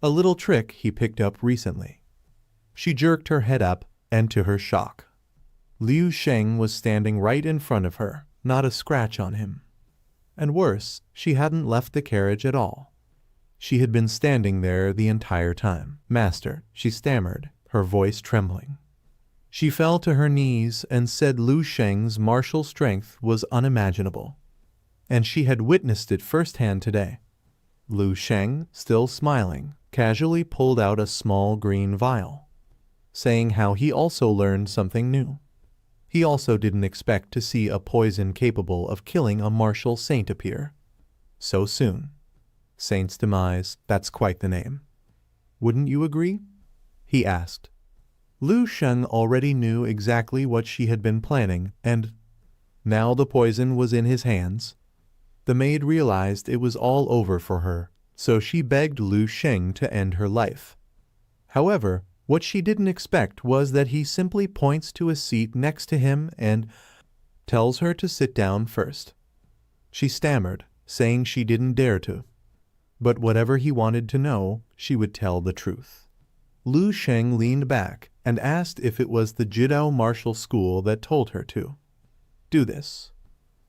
A little trick he picked up recently. She jerked her head up, and to her shock, Liu Sheng was standing right in front of her, not a scratch on him. And worse, she hadn't left the carriage at all. She had been standing there the entire time. "Master," she stammered, her voice trembling. She fell to her knees and said Liu Sheng's martial strength was unimaginable, and she had witnessed it firsthand today. Liu Sheng, still smiling, casually pulled out a small green vial, saying how he also learned something new. He also didn't expect to see a poison capable of killing a martial saint appear so soon. Saint's demise, that's quite the name. "Wouldn't you agree?" he asked. Liu Sheng already knew exactly what she had been planning, and now the poison was in his hands. The maid realized it was all over for her, so she begged Liu Sheng to end her life. However, what she didn't expect was that he simply points to a seat next to him and tells her to sit down first. She stammered, saying she didn't dare to. But whatever he wanted to know, she would tell the truth. Liu Sheng leaned back and asked if it was the Jidao martial school that told her to do this.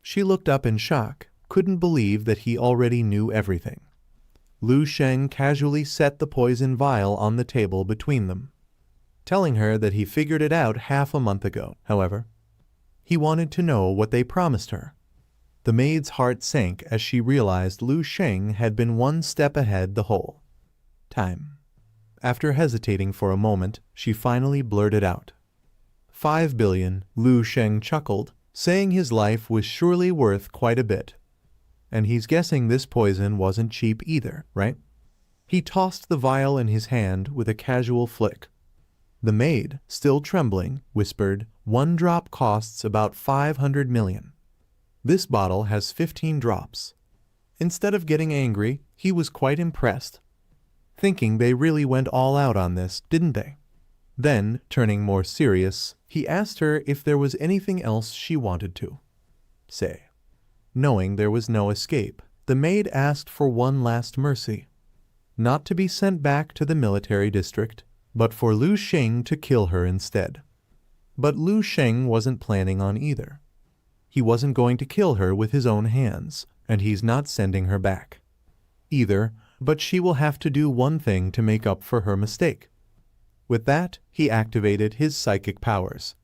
She looked up in shock, couldn't believe that he already knew everything. Liu Sheng casually set the poison vial on the table between them, telling her that he figured it out half a month ago. However, he wanted to know what they promised her. The maid's heart sank as she realized Liu Sheng had been one step ahead the whole time. After hesitating for a moment, she finally blurted out, 5 billion, Liu Sheng chuckled, saying his life was surely worth quite a bit. And he's guessing this poison wasn't cheap either, right? He tossed the vial in his hand with a casual flick. The maid, still trembling, whispered, "One drop costs about 500 million. This bottle has 15 drops. Instead of getting angry, he was quite impressed, thinking they really went all out on this, didn't they? Then, turning more serious, he asked her if there was anything else she wanted to say. Knowing there was no escape, the maid asked for one last mercy. Not to be sent back to the military district, but for Liu Sheng to kill her instead. But Liu Sheng wasn't planning on either. He wasn't going to kill her with his own hands, and he's not sending her back either, but she will have to do one thing to make up for her mistake. With that, he activated his psychic powers.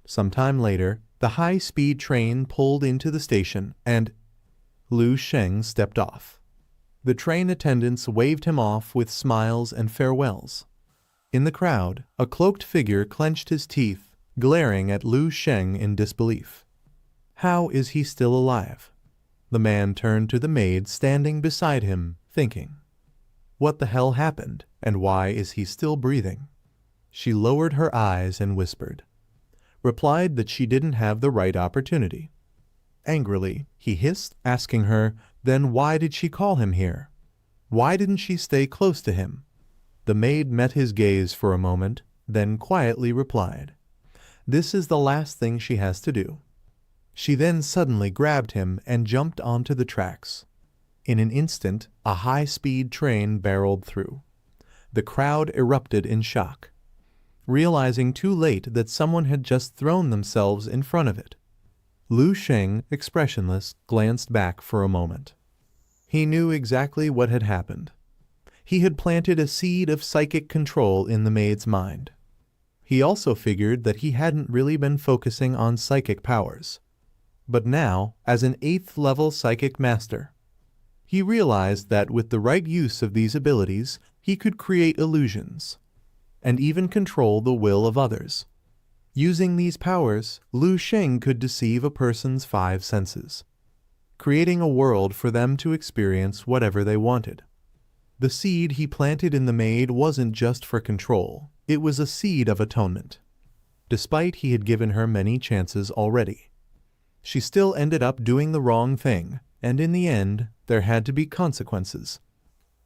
Sometime later, the high-speed train pulled into the station, and Liu Sheng stepped off. The train attendants waved him off with smiles and farewells. In the crowd, a cloaked figure clenched his teeth, glaring at Liu Sheng in disbelief. How is he still alive? The man turned to the maid standing beside him, thinking, what the hell happened, and why is he still breathing? She lowered her eyes and whispered, replied that she didn't have the right opportunity. Angrily, he hissed, asking her, then why did she call him here? Why didn't she stay close to him? The maid met his gaze for a moment, then quietly replied, this is the last thing she has to do. She then suddenly grabbed him and jumped onto the tracks. In an instant, a high-speed train barreled through. The crowd erupted in shock, realizing too late that someone had just thrown themselves in front of it. Liu Sheng, expressionless, glanced back for a moment. He knew exactly what had happened. he had planted a seed of psychic control in the maid's mind. He also figured that he hadn't really been focusing on psychic powers. But now, as an 8th-level psychic master, he realized that with the right use of these abilities, he could create illusions and even control the will of others. Using these powers, Lu Sheng could deceive a person's 5 senses, creating a world for them to experience whatever they wanted. The seed he planted in the maid wasn't just for control, it was a seed of atonement. Despite he had given her many chances already, she still ended up doing the wrong thing, and in the end, there had to be consequences.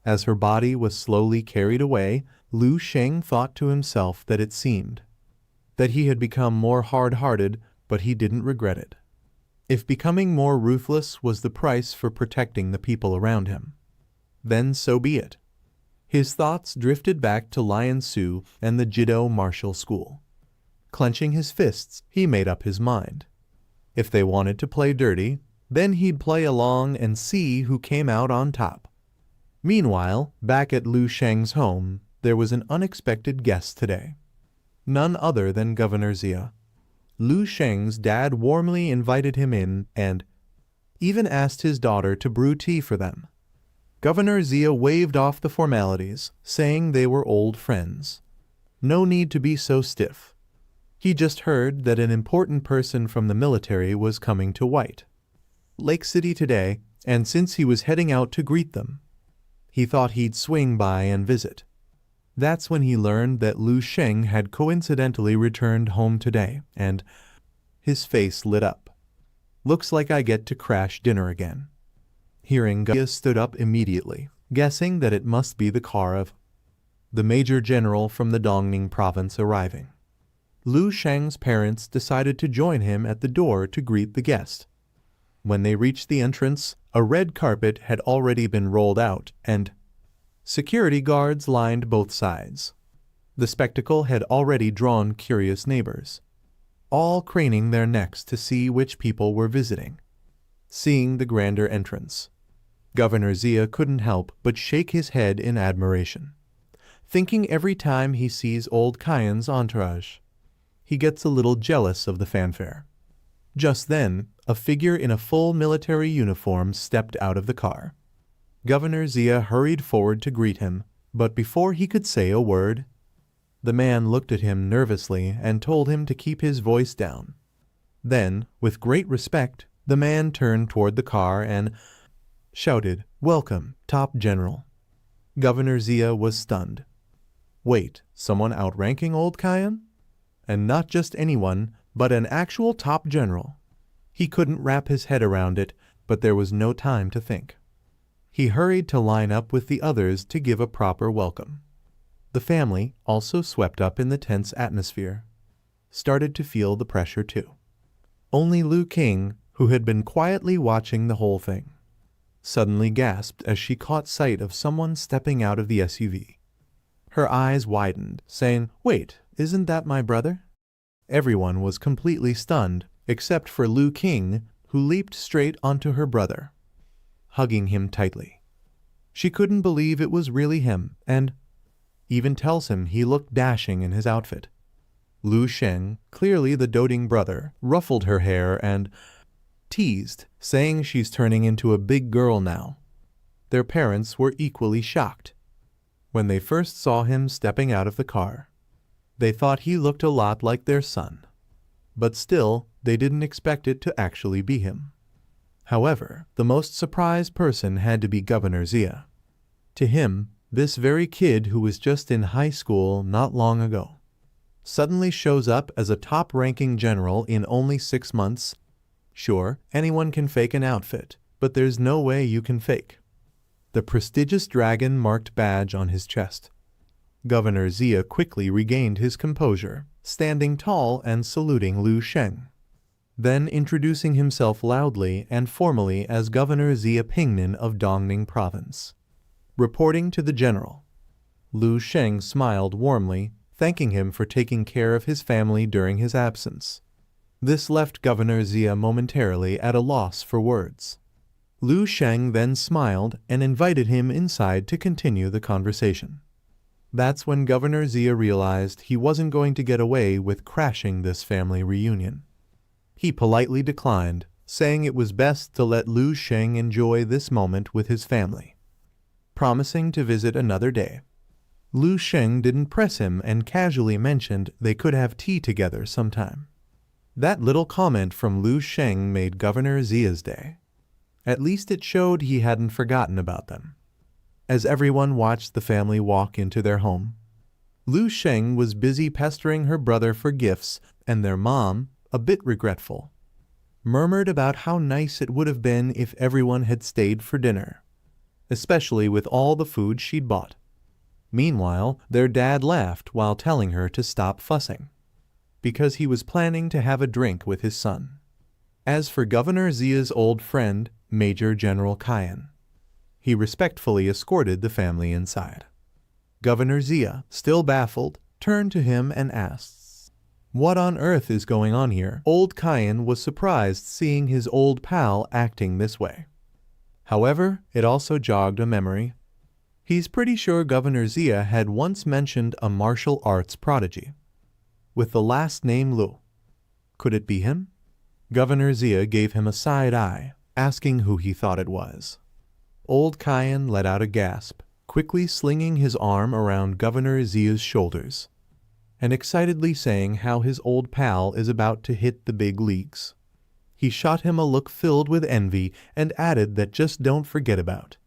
As her body was slowly carried away, Lu Sheng thought to himself that it seemed that he had become more hard-hearted, but he didn't regret it. If becoming more ruthless was the price for protecting the people around him, then so be it. His thoughts drifted back to Lion Su and the Jido martial school. Clenching his fists, he made up his mind. If they wanted to play dirty, then he'd play along and see who came out on top. Meanwhile, back at Lu Sheng's home, there was an unexpected guest today. None other than Governor Zia. Lu Sheng's dad warmly invited him in and even asked his daughter to brew tea for them. Governor Zia waved off the formalities, saying they were old friends. No need to be so stiff. He just heard that an important person from the military was coming to White Lake City today, and since he was heading out to greet them, he thought he'd swing by and visit. That's when he learned that Lu Sheng had coincidentally returned home today, and his face lit up. Looks like I get to crash dinner again. Hearing Zia stood up immediately, guessing that it must be the car of the Major General from the Dongning province arriving. Lu Sheng's parents decided to join him at the door to greet the guest. When they reached the entrance, a red carpet had already been rolled out, and security guards lined both sides. The spectacle had already drawn curious neighbors, all craning their necks to see which people were visiting. Seeing the grander entrance, Governor Zia couldn't help but shake his head in admiration, thinking every time he sees old Kayan's entourage, he gets a little jealous of the fanfare. Just then, a figure in a full military uniform stepped out of the car. Governor Zia hurried forward to greet him, but before he could say a word, the man looked at him nervously and told him to keep his voice down. Then, with great respect, the man turned toward the car and shouted, "Welcome, Top General." Governor Zia was stunned. Wait, someone outranking old Kayan? And not just anyone, but an actual top general. He couldn't wrap his head around it, but there was no time to think. He hurried to line up with the others to give a proper welcome. The family, also swept up in the tense atmosphere, started to feel the pressure too. Only Lu King, who had been quietly watching the whole thing, suddenly gasped as she caught sight of someone stepping out of the SUV. Her eyes widened, saying, "Wait, isn't that my brother?" Everyone was completely stunned, except for Lu King, who leaped straight onto her brother, hugging him tightly. She couldn't believe it was really him, and even tells him he looked dashing in his outfit. Lu Sheng, clearly the doting brother, ruffled her hair and teased, saying she's turning into a big girl now. Their parents were equally shocked. When they first saw him stepping out of the car, they thought he looked a lot like their son. But still, they didn't expect it to actually be him. However, the most surprised person had to be Governor Zia. To him, this very kid who was just in high school not long ago suddenly shows up as a top-ranking general in only 6 months. Sure, anyone can fake an outfit, but there's no way you can fake the prestigious dragon-marked badge on his chest. Governor Zia quickly regained his composure, standing tall and saluting Lu Sheng, then introducing himself loudly and formally as Governor Zia Pingnan of Dongning Province. Reporting to the general, Lu Sheng smiled warmly, thanking him for taking care of his family during his absence. This left Governor Zia momentarily at a loss for words. Lu Sheng then smiled and invited him inside to continue the conversation. That's when Governor Zia realized he wasn't going to get away with crashing this family reunion. He politely declined, saying it was best to let Lu Sheng enjoy this moment with his family, promising to visit another day. Lu Sheng didn't press him and casually mentioned they could have tea together sometime. That little comment from Lu Sheng made Governor Zia's day. At least it showed he hadn't forgotten about them. As everyone watched the family walk into their home, Lu Sheng was busy pestering her brother for gifts, and their mom, a bit regretful, murmured about how nice it would have been if everyone had stayed for dinner, especially with all the food she'd bought. Meanwhile, their dad laughed while telling her to stop fussing, because he was planning to have a drink with his son. As for Governor Zia's old friend, Major General Kayan, he respectfully escorted the family inside. Governor Zia, still baffled, turned to him and asked, "What on earth is going on here?" Old Kayan was surprised seeing his old pal acting this way. However, it also jogged a memory. He's pretty sure Governor Zia had once mentioned a martial arts prodigy with the last name Lu. Could it be him? Governor Zia gave him a side eye, asking who he thought it was. Old Kayan let out a gasp, quickly slinging his arm around Governor Zia's shoulders, and excitedly saying how his old pal is about to hit the big leagues. He shot him a look filled with envy and added that just don't forget about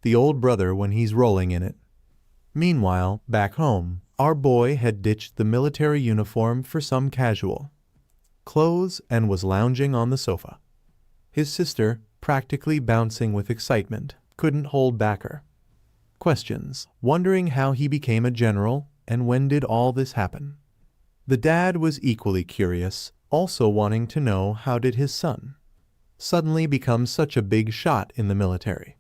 the old brother when he's rolling in it. Meanwhile, back home, our boy had ditched the military uniform for some casual clothes and was lounging on the sofa. His sister, practically bouncing with excitement, couldn't hold back her questions, wondering how he became a general and when did all this happen. The dad was equally curious, also wanting to know how did his son suddenly become such a big shot in the military.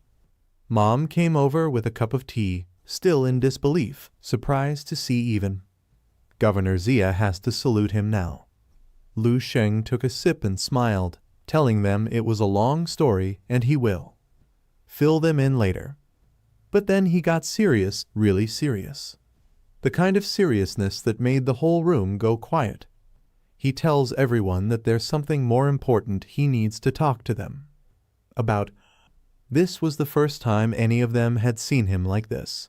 Mom came over with a cup of tea, still in disbelief, surprised to see even Governor Zia has to salute him now. Lu Sheng took a sip and smiled, telling them it was a long story and he will fill them in later. But then he got serious, really serious. The kind of seriousness that made the whole room go quiet. He tells everyone that there's something more important he needs to talk to them about. This was the first time any of them had seen him like this.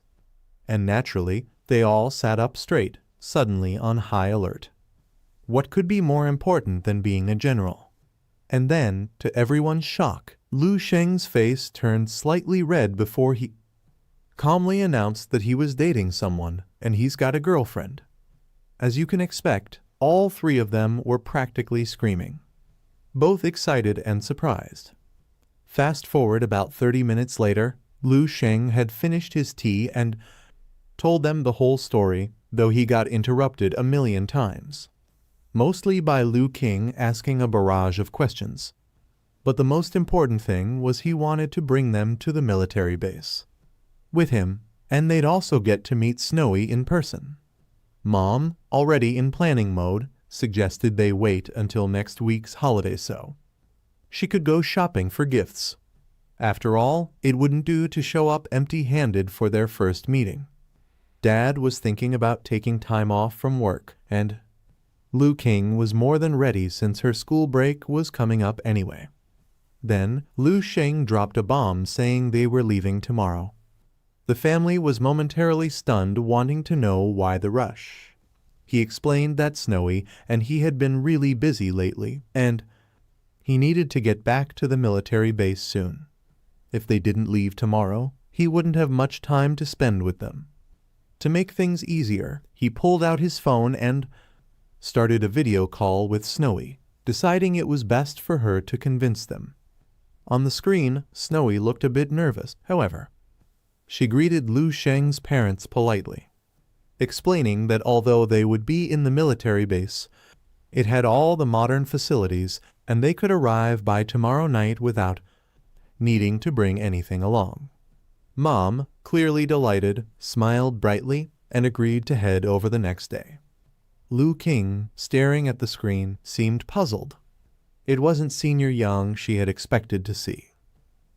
And naturally, they all sat up straight, suddenly on high alert. What could be more important than being a general? And then, to everyone's shock, Lu Sheng's face turned slightly red before he calmly announced that he was dating someone and he's got a girlfriend. As you can expect, all three of them were practically screaming, both excited and surprised. Fast forward about 30 minutes later, Lu Sheng had finished his tea and told them the whole story, though he got interrupted a million times, mostly by Lu King asking a barrage of questions. But the most important thing was he wanted to bring them to the military base with him, and they'd also get to meet Snowy in person. Mom, already in planning mode, suggested they wait until next week's holiday so she could go shopping for gifts. After all, it wouldn't do to show up empty-handed for their first meeting. Dad was thinking about taking time off from work, and Lu King was more than ready since her school break was coming up anyway. Then, Lu Sheng dropped a bomb saying they were leaving tomorrow. The family was momentarily stunned, wanting to know why the rush. He explained that Snowy and he had been really busy lately, and he needed to get back to the military base soon. If they didn't leave tomorrow, he wouldn't have much time to spend with them. To make things easier, he pulled out his phone and started a video call with Snowy, deciding it was best for her to convince them. On the screen, Snowy looked a bit nervous, however. She greeted Lu Sheng's parents politely, explaining that although they would be in the military base, it had all the modern facilities and they could arrive by tomorrow night without needing to bring anything along. Mom, clearly delighted, smiled brightly and agreed to head over the next day. Lu King, staring at the screen, seemed puzzled. It wasn't Senior Yang she had expected to see.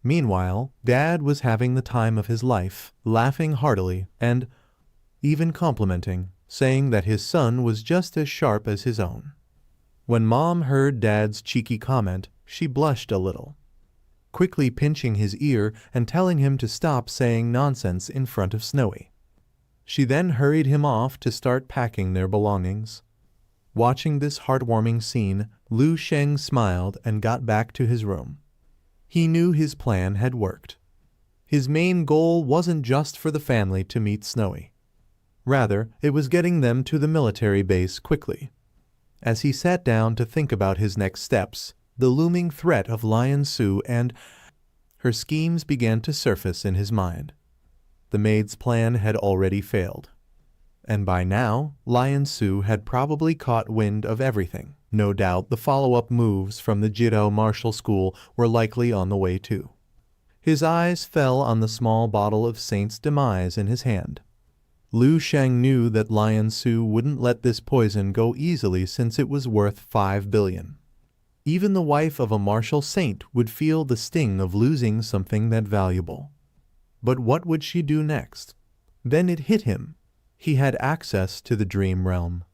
Meanwhile, Dad was having the time of his life, laughing heartily and even complimenting, saying that his son was just as sharp as his own. When Mom heard Dad's cheeky comment, she blushed a little, quickly pinching his ear and telling him to stop saying nonsense in front of Snowy. She then hurried him off to start packing their belongings. Watching this heartwarming scene, Lu Sheng smiled and got back to his room. He knew his plan had worked. His main goal wasn't just for the family to meet Snowy. Rather, it was getting them to the military base quickly. As he sat down to think about his next steps, the looming threat of Lion Su and her schemes began to surface in his mind. The maid's plan had already failed. And by now, Lion Su had probably caught wind of everything. No doubt the follow-up moves from the Jidao Martial School were likely on the way too. His eyes fell on the small bottle of Saint's Demise in his hand. Lu Sheng knew that Lion Su wouldn't let this poison go easily since it was worth 5 billion. Even the wife of a martial saint would feel the sting of losing something that valuable. But what would she do next? Then it hit him. He had access to the dream realm.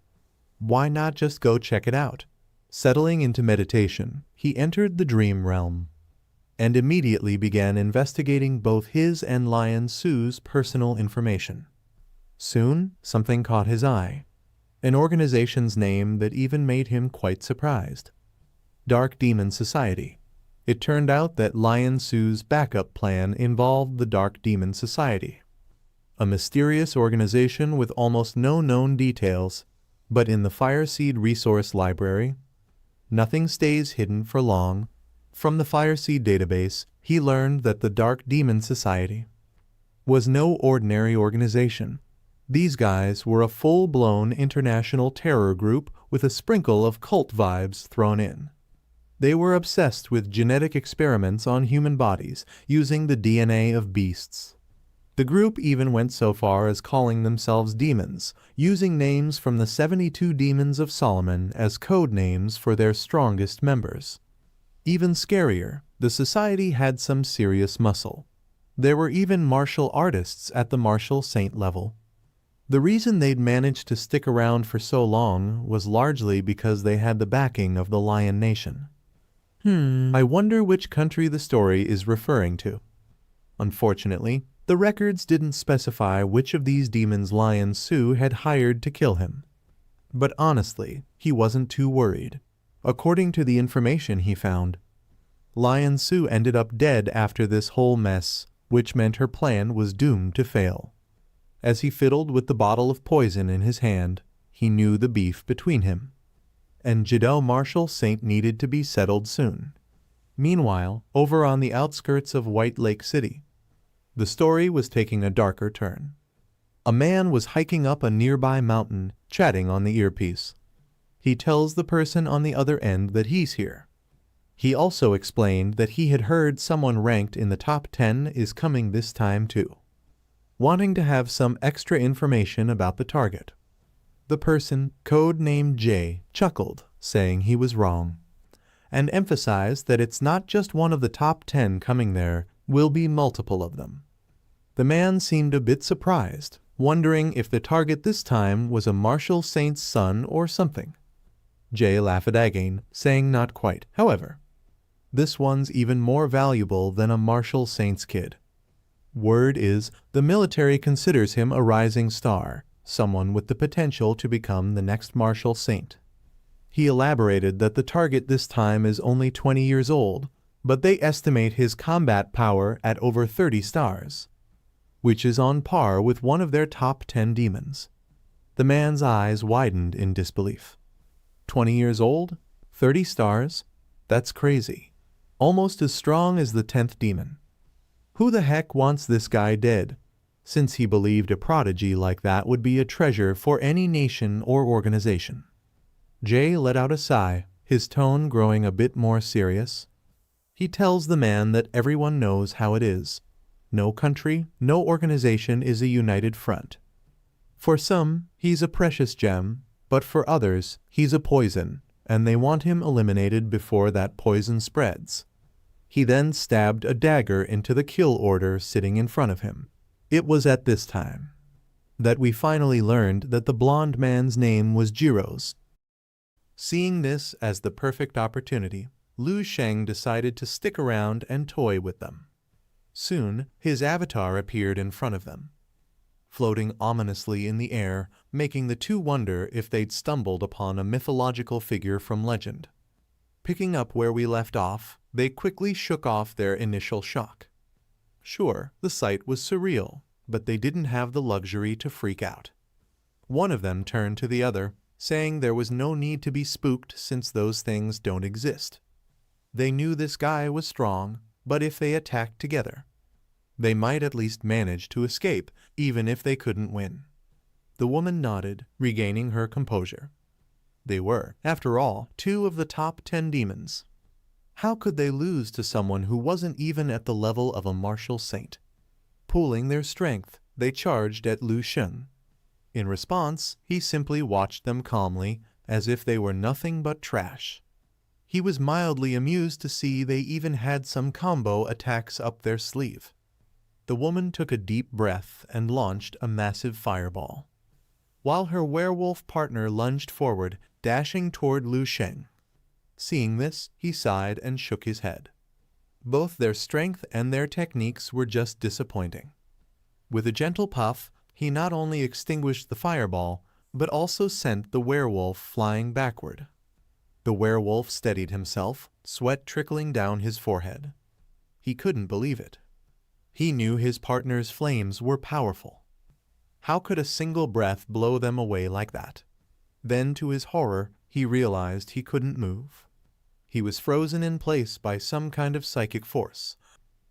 Why not just go check it out? Settling into meditation, he entered the dream realm and immediately began investigating both his and Lion Su's personal information. Soon, something caught his eye, an organization's name that even made him quite surprised. Dark Demon Society. It turned out that Lion Su's backup plan involved the Dark Demon Society, a mysterious organization with almost no known details, but in the Fireseed Resource Library, nothing stays hidden for long. From the Fireseed database, he learned that the Dark Demon Society was no ordinary organization. These guys were a full-blown international terror group with a sprinkle of cult vibes thrown in. They were obsessed with genetic experiments on human bodies using the DNA of beasts. The group even went so far as calling themselves demons, using names from the 72 demons of Solomon as code names for their strongest members. Even scarier, the society had some serious muscle. There were even martial artists at the martial saint level. The reason they'd managed to stick around for so long was largely because they had the backing of the Lion Nation. I wonder which country the story is referring to. Unfortunately, the records didn't specify which of these demons Lion Su had hired to kill him. But honestly, he wasn't too worried. According to the information he found, Lion Su ended up dead after this whole mess, which meant her plan was doomed to fail. As he fiddled with the bottle of poison in his hand, he knew the beef between him and Jidao Martial Saint needed to be settled soon. Meanwhile, over on the outskirts of White Lake City, the story was taking a darker turn. A man was hiking up a nearby mountain, chatting on the earpiece. He tells the person on the other end that he's here. He also explained that he had heard someone ranked in the top 10 is coming this time too, wanting to have some extra information about the target. The person, code-named Jay, chuckled, saying he was wrong, and emphasized that it's not just one of the top 10 coming there, will be multiple of them. The man seemed a bit surprised, wondering if the target this time was a martial saint's son or something. Jay laughed again, saying not quite. However, this one's even more valuable than a martial saint's kid. Word is, the military considers him a rising star, someone with the potential to become the next martial saint. He elaborated that the target this time is only 20 years old, but they estimate his combat power at over 30 stars, which is on par with one of their top 10 demons. The man's eyes widened in disbelief. 20 years old? 30 stars? That's crazy. Almost as strong as the 10th demon. Who the heck wants this guy dead? Since he believed a prodigy like that would be a treasure for any nation or organization. Jay let out a sigh, his tone growing a bit more serious. He tells the man that everyone knows how it is. No country, no organization is a united front. For some, he's a precious gem, but for others, he's a poison, and they want him eliminated before that poison spreads. He then stabbed a dagger into the kill order sitting in front of him. It was at this time that we finally learned that the blond man's name was Jiro's. Seeing this as the perfect opportunity, Lu Sheng decided to stick around and toy with them. Soon, his avatar appeared in front of them, floating ominously in the air, making the two wonder if they'd stumbled upon a mythological figure from legend. Picking up where we left off, they quickly shook off their initial shock. Sure, the sight was surreal, but they didn't have the luxury to freak out. One of them turned to the other, saying there was no need to be spooked since those things don't exist. They knew this guy was strong, but if they attacked together, they might at least manage to escape, even if they couldn't win. The woman nodded, regaining her composure. They were, after all, 2 of the top 10 demons. How could they lose to someone who wasn't even at the level of a martial saint? Pooling their strength, they charged at Lu Sheng. In response, he simply watched them calmly, as if they were nothing but trash. He was mildly amused to see they even had some combo attacks up their sleeve. The woman took a deep breath and launched a massive fireball, while her werewolf partner lunged forward, dashing toward Lu Sheng. Seeing this, he sighed and shook his head. Both their strength and their techniques were just disappointing. With a gentle puff, he not only extinguished the fireball, but also sent the werewolf flying backward. The werewolf steadied himself, sweat trickling down his forehead. He couldn't believe it. He knew his partner's flames were powerful. How could a single breath blow them away like that? Then, to his horror, he realized he couldn't move. He was frozen in place by some kind of psychic force.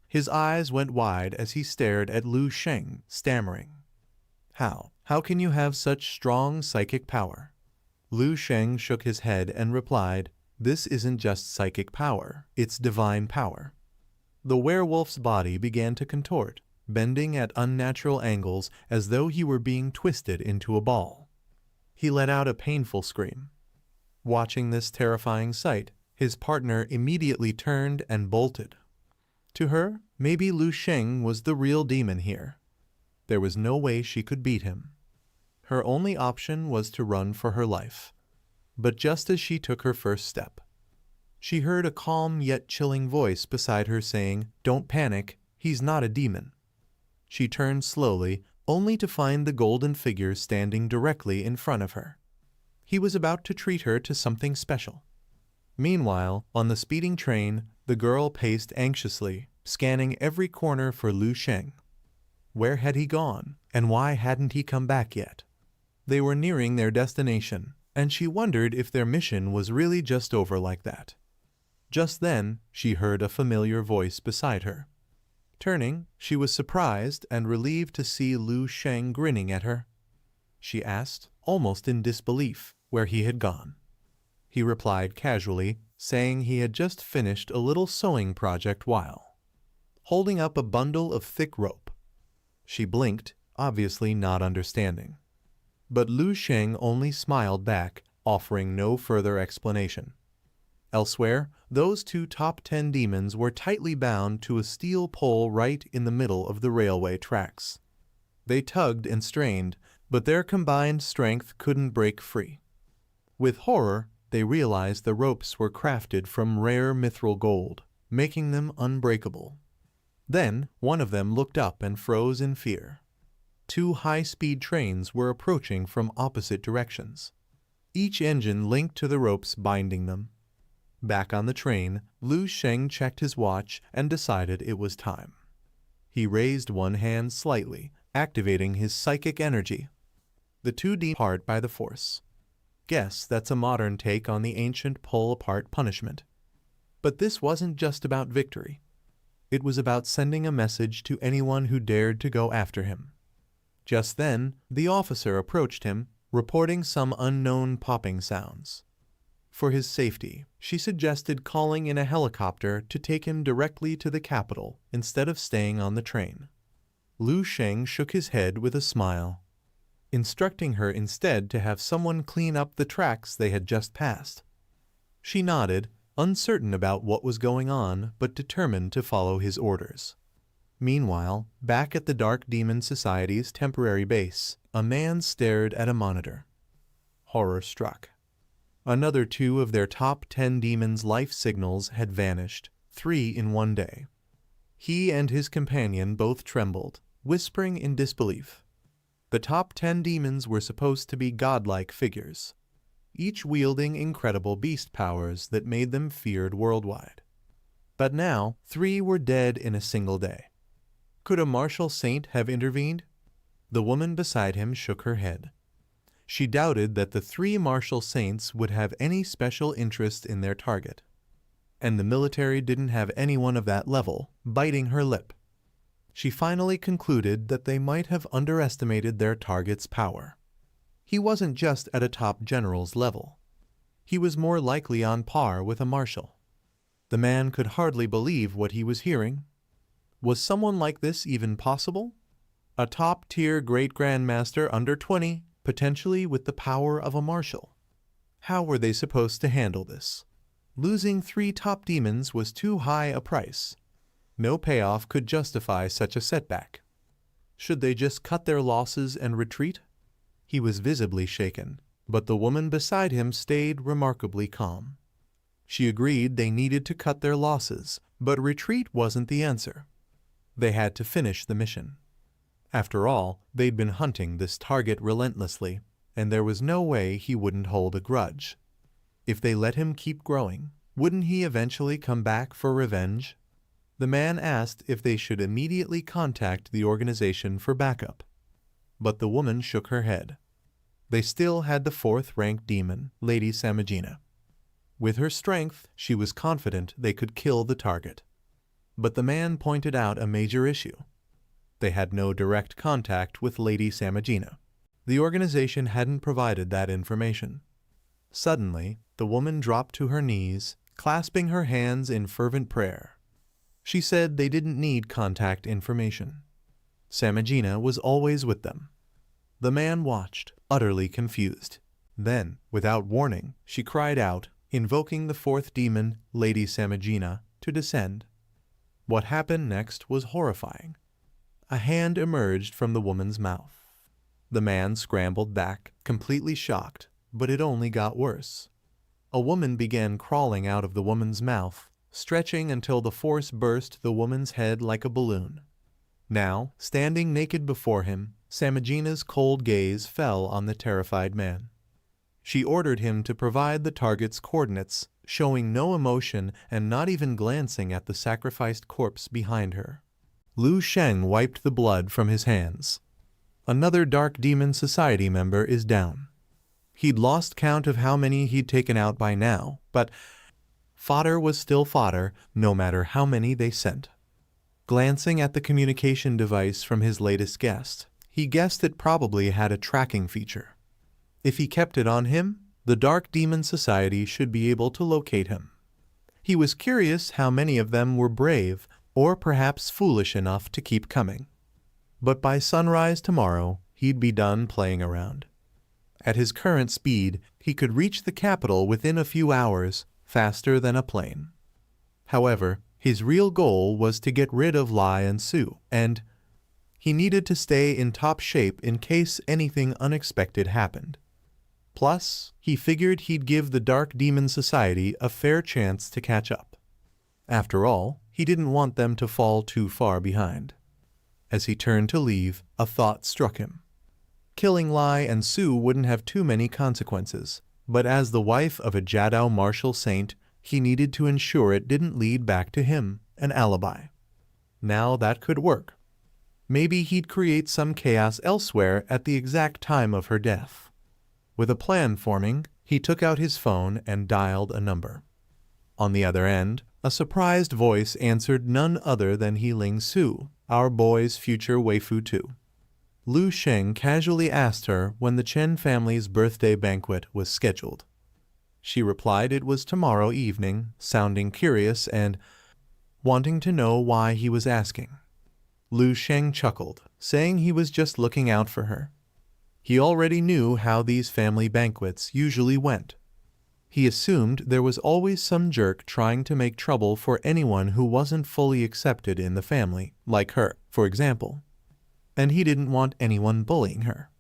His eyes went wide as he stared at Lu Sheng, stammering. How can you have such strong psychic power? Lu Sheng shook his head and replied, "This isn't just psychic power, it's divine power." The werewolf's body began to contort, bending at unnatural angles as though he were being twisted into a ball. He let out a painful scream. Watching this terrifying sight, his partner immediately turned and bolted. To her, maybe Lu Sheng was the real demon here. There was no way she could beat him. Her only option was to run for her life. But just as she took her first step, she heard a calm yet chilling voice beside her saying, "Don't panic, he's not a demon." She turned slowly, only to find the golden figure standing directly in front of her. He was about to treat her to something special. Meanwhile, on the speeding train, the girl paced anxiously, scanning every corner for Lu Sheng. Where had he gone, and why hadn't he come back yet? They were nearing their destination, and she wondered if their mission was really just over like that. Just then, she heard a familiar voice beside her. Turning, she was surprised and relieved to see Lu Sheng grinning at her. She asked, almost in disbelief, where he had gone. He replied casually, saying he had just finished a little sewing project while holding up a bundle of thick rope. She blinked, obviously not understanding. But Lu Sheng only smiled back, offering no further explanation. Elsewhere, those 2 top 10 demons were tightly bound to a steel pole right in the middle of the railway tracks. They tugged and strained, but their combined strength couldn't break free. With horror, they realized the ropes were crafted from rare mithril gold, making them unbreakable. Then, one of them looked up and froze in fear. 2 high-speed trains were approaching from opposite directions, each engine linked to the ropes binding them. Back on the train, Lu Sheng checked his watch and decided it was time. He raised one hand slightly, activating his psychic energy. The 2 depart by the force. Guess that's a modern take on the ancient pull-apart punishment. But this wasn't just about victory. It was about sending a message to anyone who dared to go after him. Just then, the officer approached him, reporting some unknown popping sounds. For his safety, she suggested calling in a helicopter to take him directly to the capital instead of staying on the train. Lu Sheng shook his head with a smile, instructing her instead to have someone clean up the tracks they had just passed. She nodded, uncertain about what was going on but determined to follow his orders. Meanwhile, back at the Dark Demon Society's temporary base, a man stared at a monitor. Horror struck. Another 2 of their top 10 demons' life signals had vanished, 3 in one day. He and his companion both trembled, whispering in disbelief. The top 10 demons were supposed to be godlike figures, each wielding incredible beast powers that made them feared worldwide. But now, 3 were dead in a single day. Could a martial saint have intervened? The woman beside him shook her head. She doubted that the 3 martial saints would have any special interest in their target. And the military didn't have anyone of that level, biting her lip. She finally concluded that they might have underestimated their target's power. He wasn't just at a top general's level. He was more likely on par with a marshal. The man could hardly believe what he was hearing. Was someone like this even possible? A top-tier great-grandmaster under 20, potentially with the power of a marshal. How were they supposed to handle this? Losing 3 top demons was too high a price. No payoff could justify such a setback. Should they just cut their losses and retreat? He was visibly shaken, but the woman beside him stayed remarkably calm. She agreed they needed to cut their losses, but retreat wasn't the answer. They had to finish the mission. After all, they'd been hunting this target relentlessly, and there was no way he wouldn't hold a grudge. If they let him keep growing, wouldn't he eventually come back for revenge? The man asked if they should immediately contact the organization for backup. But the woman shook her head. They still had the 4th-ranked demon, Lady Samajina. With her strength, she was confident they could kill the target. But the man pointed out a major issue. They had no direct contact with Lady Samajina. The organization hadn't provided that information. Suddenly, the woman dropped to her knees, clasping her hands in fervent prayer. She said they didn't need contact information. Samajina was always with them. The man watched, utterly confused. Then, without warning, she cried out, invoking the 4th demon, Lady Samajina, to descend. What happened next was horrifying. A hand emerged from the woman's mouth. The man scrambled back, completely shocked, but it only got worse. A woman began crawling out of the woman's mouth, stretching until the force burst the woman's head like a balloon. Now, standing naked before him, Samajina's cold gaze fell on the terrified man. She ordered him to provide the target's coordinates, showing no emotion and not even glancing at the sacrificed corpse behind her. Lu Sheng wiped the blood from his hands. Another Dark Demon Society member is down. He'd lost count of how many he'd taken out by now, but fodder was still fodder, no matter how many they sent. Glancing at the communication device from his latest guest, he guessed it probably had a tracking feature. If he kept it on him, the Dark Demon Society should be able to locate him. He was curious how many of them were brave, or perhaps foolish enough to keep coming. But by sunrise tomorrow, he'd be done playing around. At his current speed, he could reach the capital within a few hours, faster than a plane. However, his real goal was to get rid of Lai and Su, and he needed to stay in top shape in case anything unexpected happened. Plus, he figured he'd give the Dark Demon Society a fair chance to catch up. After all, he didn't want them to fall too far behind. As he turned to leave, a thought struck him. Killing Lai and Su wouldn't have too many consequences, but as the wife of a Jadao martial saint, he needed to ensure it didn't lead back to him, an alibi. Now that could work. Maybe he'd create some chaos elsewhere at the exact time of her death. With a plan forming, he took out his phone and dialed a number. On the other end, a surprised voice answered none other than Healing Su, our boy's future waifu too. Lu Sheng casually asked her when the Chen family's birthday banquet was scheduled. She replied it was tomorrow evening, sounding curious and wanting to know why he was asking. Lu Sheng chuckled, saying he was just looking out for her. He already knew how these family banquets usually went. He assumed there was always some jerk trying to make trouble for anyone who wasn't fully accepted in the family, like her, for example. And he didn't want anyone bullying her.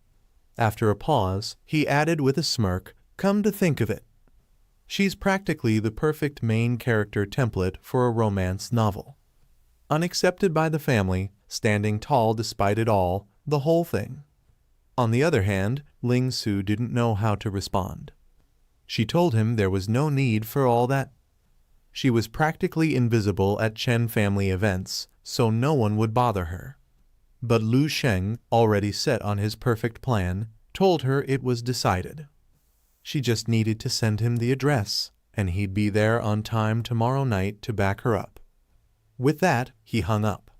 After a pause, he added with a smirk, "Come to think of it, she's practically the perfect main character template for a romance novel. Unaccepted by the family, standing tall despite it all, the whole thing." On the other hand, Ling Su didn't know how to respond. She told him there was no need for all that. She was practically invisible at Chen family events, so no one would bother her. But Lu Sheng, already set on his perfect plan, told her it was decided. She just needed to send him the address, and he'd be there on time tomorrow night to back her up. With that, he hung up.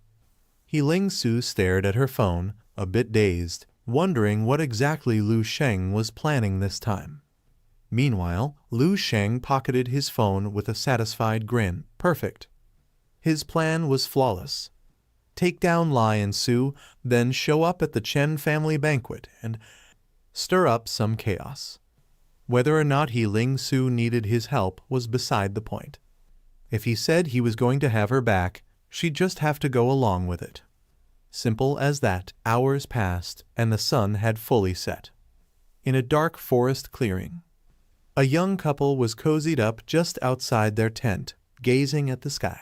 Ling Su stared at her phone, a bit dazed, wondering what exactly Lu Sheng was planning this time. Meanwhile, Lu Sheng pocketed his phone with a satisfied grin. Perfect. His plan was flawless. Take down Lai and Su, then show up at the Chen family banquet and stir up some chaos. Whether or not Ling Su needed his help was beside the point. If he said he was going to have her back, she'd just have to go along with it. Simple as that. Hours passed, and the sun had fully set. In a dark forest clearing, a young couple was cozied up just outside their tent, gazing at the sky.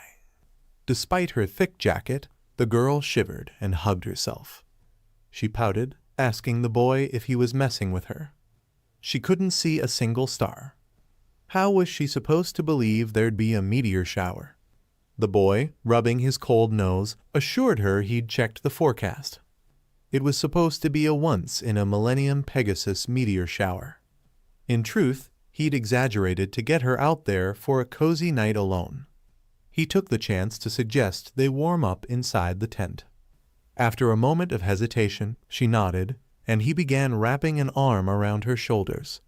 Despite her thick jacket, the girl shivered and hugged herself. She pouted, asking the boy if he was messing with her. She couldn't see a single star. How was she supposed to believe there'd be a meteor shower? The boy, rubbing his cold nose, assured her he'd checked the forecast. It was supposed to be a once-in-a-millennium Pegasus meteor shower. In truth, he'd exaggerated to get her out there for a cozy night alone. He took the chance to suggest they warm up inside the tent. After a moment of hesitation, she nodded, and he began wrapping an arm around her shoulders.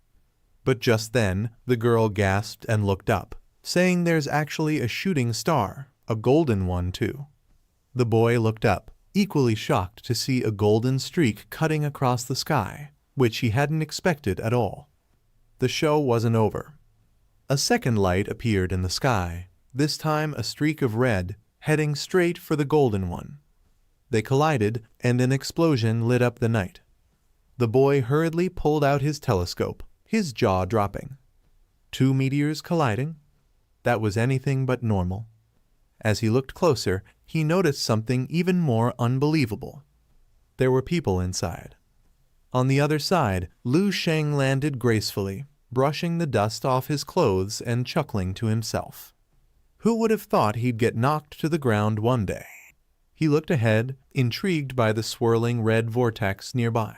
But just then, the girl gasped and looked up, saying there's actually a shooting star, a golden one too. The boy looked up, equally shocked to see a golden streak cutting across the sky, which he hadn't expected at all. The show wasn't over. A second light appeared in the sky, this time a streak of red, heading straight for the golden one. They collided, and an explosion lit up the night. The boy hurriedly pulled out his telescope, his jaw dropping. 2 meteors colliding? That was anything but normal. As he looked closer, he noticed something even more unbelievable. There were people inside. On the other side, Lu Sheng landed gracefully, brushing the dust off his clothes and chuckling to himself. Who would have thought he'd get knocked to the ground one day? He looked ahead, intrigued by the swirling red vortex nearby.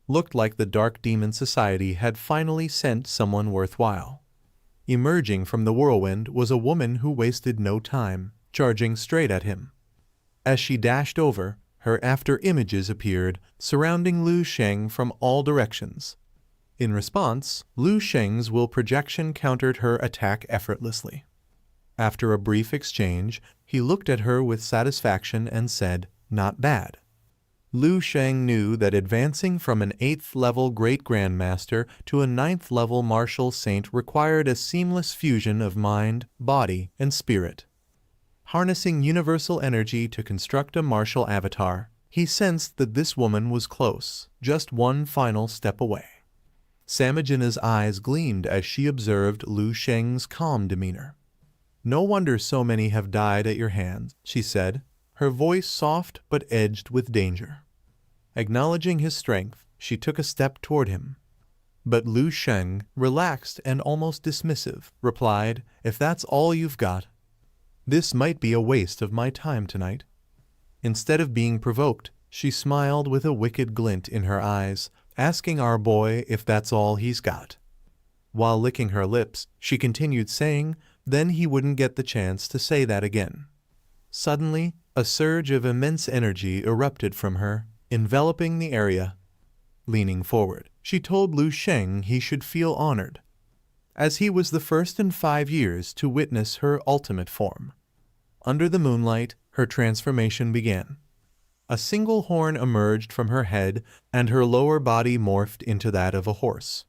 Looked like the Dark Demon Society had finally sent someone worthwhile. Emerging from the whirlwind was a woman who wasted no time, charging straight at him. As she dashed over, her after images appeared, surrounding Lu Sheng from all directions. In response, Lu Sheng's will projection countered her attack effortlessly. After a brief exchange, he looked at her with satisfaction and said, "Not bad." Lu Sheng knew that advancing from an 8th-level Great Grandmaster to a 9th-level Martial Saint required a seamless fusion of mind, body, and spirit. Harnessing universal energy to construct a martial avatar, he sensed that this woman was close, just one final step away. Samajina's eyes gleamed as she observed Lu Sheng's calm demeanor. "No wonder so many have died at your hands," she said, her voice soft but edged with danger. Acknowledging his strength, she took a step toward him. But Lu Sheng, relaxed and almost dismissive, replied, "If that's all you've got, this might be a waste of my time tonight." Instead of being provoked, she smiled with a wicked glint in her eyes, asking our boy if that's all he's got. While licking her lips, she continued saying, then he wouldn't get the chance to say that again. Suddenly, a surge of immense energy erupted from her, enveloping the area. Leaning forward, she told Lu Sheng he should feel honored, as he was the first in 5 years to witness her ultimate form. Under the moonlight, her transformation began. A single horn emerged from her head, and her lower body morphed into that of a horse.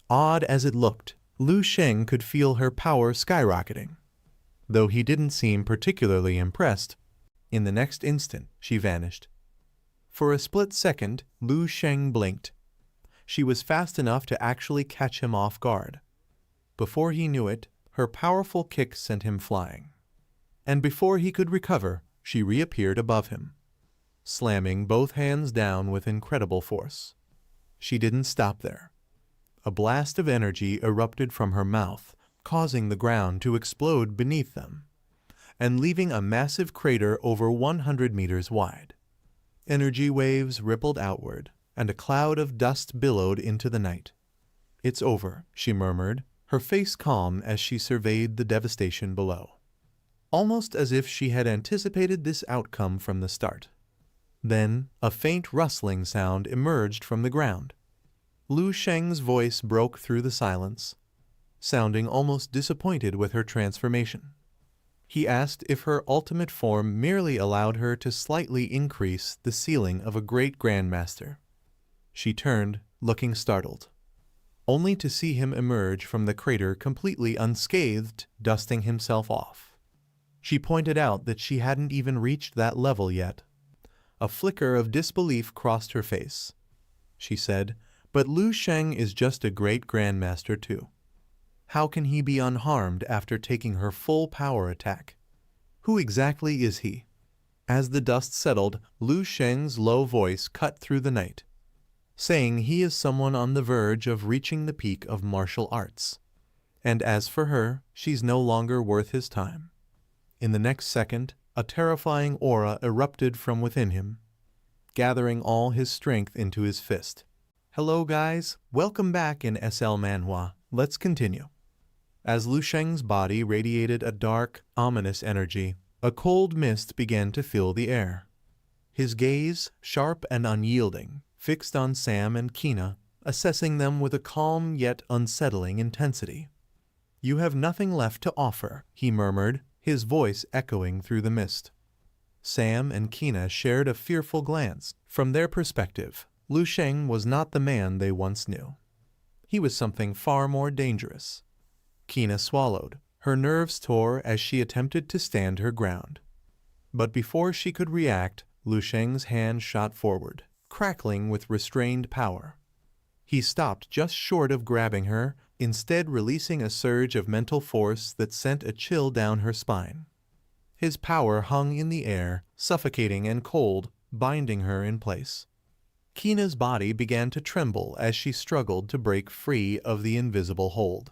Odd as it looked, Lu Sheng could feel her power skyrocketing. Though he didn't seem particularly impressed, in the next instant she vanished. For a split second, Lu Sheng blinked. She was fast enough to actually catch him off guard. Before he knew it, her powerful kick sent him flying. And before he could recover, she reappeared above him, slamming both hands down with incredible force. She didn't stop there. A blast of energy erupted from her mouth, causing the ground to explode beneath them, and leaving a massive crater over 100 meters wide. Energy waves rippled outward, and a cloud of dust billowed into the night. "It's over," she murmured, her face calm as she surveyed the devastation below, almost as if she had anticipated this outcome from the start. Then a faint rustling sound emerged from the ground. Lu Sheng's voice broke through the silence, sounding almost disappointed with her transformation. He asked if her ultimate form merely allowed her to slightly increase the ceiling of a great grandmaster. She turned, looking startled, only to see him emerge from the crater completely unscathed, dusting himself off. She pointed out that she hadn't even reached that level yet. A flicker of disbelief crossed her face. She said, "But Lu Sheng is just a great grandmaster too. How can he be unharmed after taking her full power attack? Who exactly is he?" As the dust settled, Lu Sheng's low voice cut through the night, saying he is someone on the verge of reaching the peak of martial arts. And as for her, she's no longer worth his time. In the next second, a terrifying aura erupted from within him, gathering all his strength into his fist. Hello guys, welcome back in SL Manhwa. Let's continue. As Lu Sheng's body radiated a dark, ominous energy, a cold mist began to fill the air. His gaze, sharp and unyielding, fixed on Sam and Kina, assessing them with a calm yet unsettling intensity. "You have nothing left to offer," he murmured, his voice echoing through the mist. Sam and Kina shared a fearful glance. From their perspective, Lu Sheng was not the man they once knew. He was something far more dangerous. Kina swallowed. Her nerves tore as she attempted to stand her ground. But before she could react, Lu Sheng's hand shot forward, crackling with restrained power. He stopped just short of grabbing her, instead releasing a surge of mental force that sent a chill down her spine. His power hung in the air, suffocating and cold, binding her in place. Kina's body began to tremble as she struggled to break free of the invisible hold.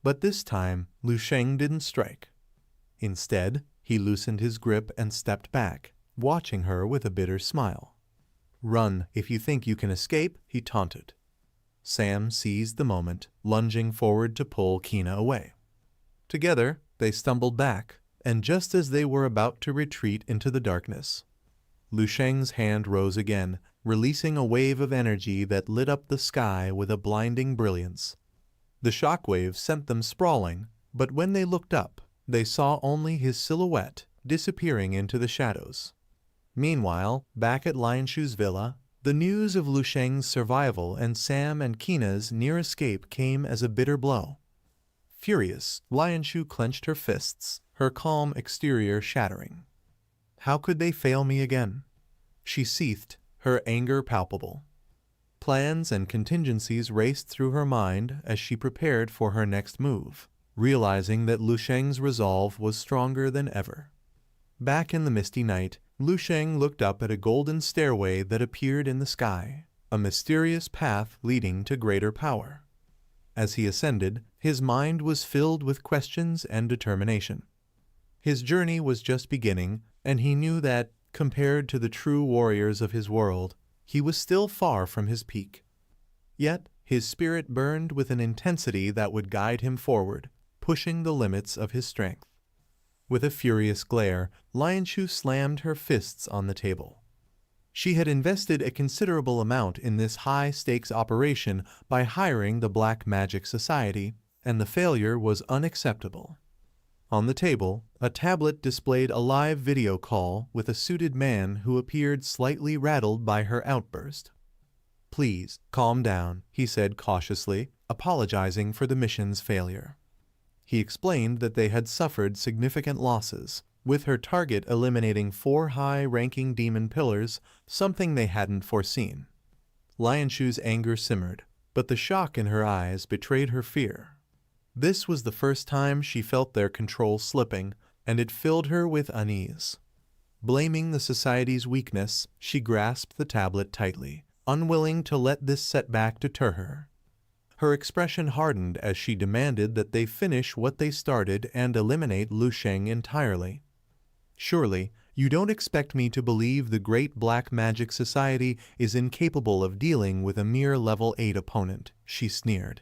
But this time, Lu Sheng didn't strike. Instead, he loosened his grip and stepped back, watching her with a bitter smile. "Run if you think you can escape," he taunted. Sam seized the moment, lunging forward to pull Kina away. Together, they stumbled back, and just as they were about to retreat into the darkness, Lu Sheng's hand rose again, releasing a wave of energy that lit up the sky with a blinding brilliance. The shockwaves sent them sprawling, but when they looked up, they saw only his silhouette disappearing into the shadows. Meanwhile, back at Lianshu's villa, the news of Lu Sheng's survival and Sam and Kina's near escape came as a bitter blow. Furious, Lianshu clenched her fists, her calm exterior shattering. How could they fail me again? She seethed, her anger palpable. Plans and contingencies raced through her mind as she prepared for her next move, realizing that Lu Sheng's resolve was stronger than ever. Back in the misty night, Lu Sheng looked up at a golden stairway that appeared in the sky, a mysterious path leading to greater power. As he ascended, his mind was filled with questions and determination. His journey was just beginning, and he knew that, compared to the true warriors of his world, he was still far from his peak. Yet, his spirit burned with an intensity that would guide him forward, pushing the limits of his strength. With a furious glare, Lianshu slammed her fists on the table. She had invested a considerable amount in this high-stakes operation by hiring the Black Magic Society, and the failure was unacceptable. On the table, a tablet displayed a live video call with a suited man who appeared slightly rattled by her outburst. "Please, calm down," he said cautiously, apologizing for the mission's failure. He explained that they had suffered significant losses, with her target eliminating 4 high-ranking demon pillars, something they hadn't foreseen. Lianshu's anger simmered, but the shock in her eyes betrayed her fear. This was the first time she felt their control slipping, and it filled her with unease. Blaming the society's weakness, she grasped the tablet tightly, unwilling to let this setback deter her. Her expression hardened as she demanded that they finish what they started and eliminate Lu Sheng entirely. "Surely, you don't expect me to believe the Great Black Magic Society is incapable of dealing with a mere level 8 opponent," she sneered.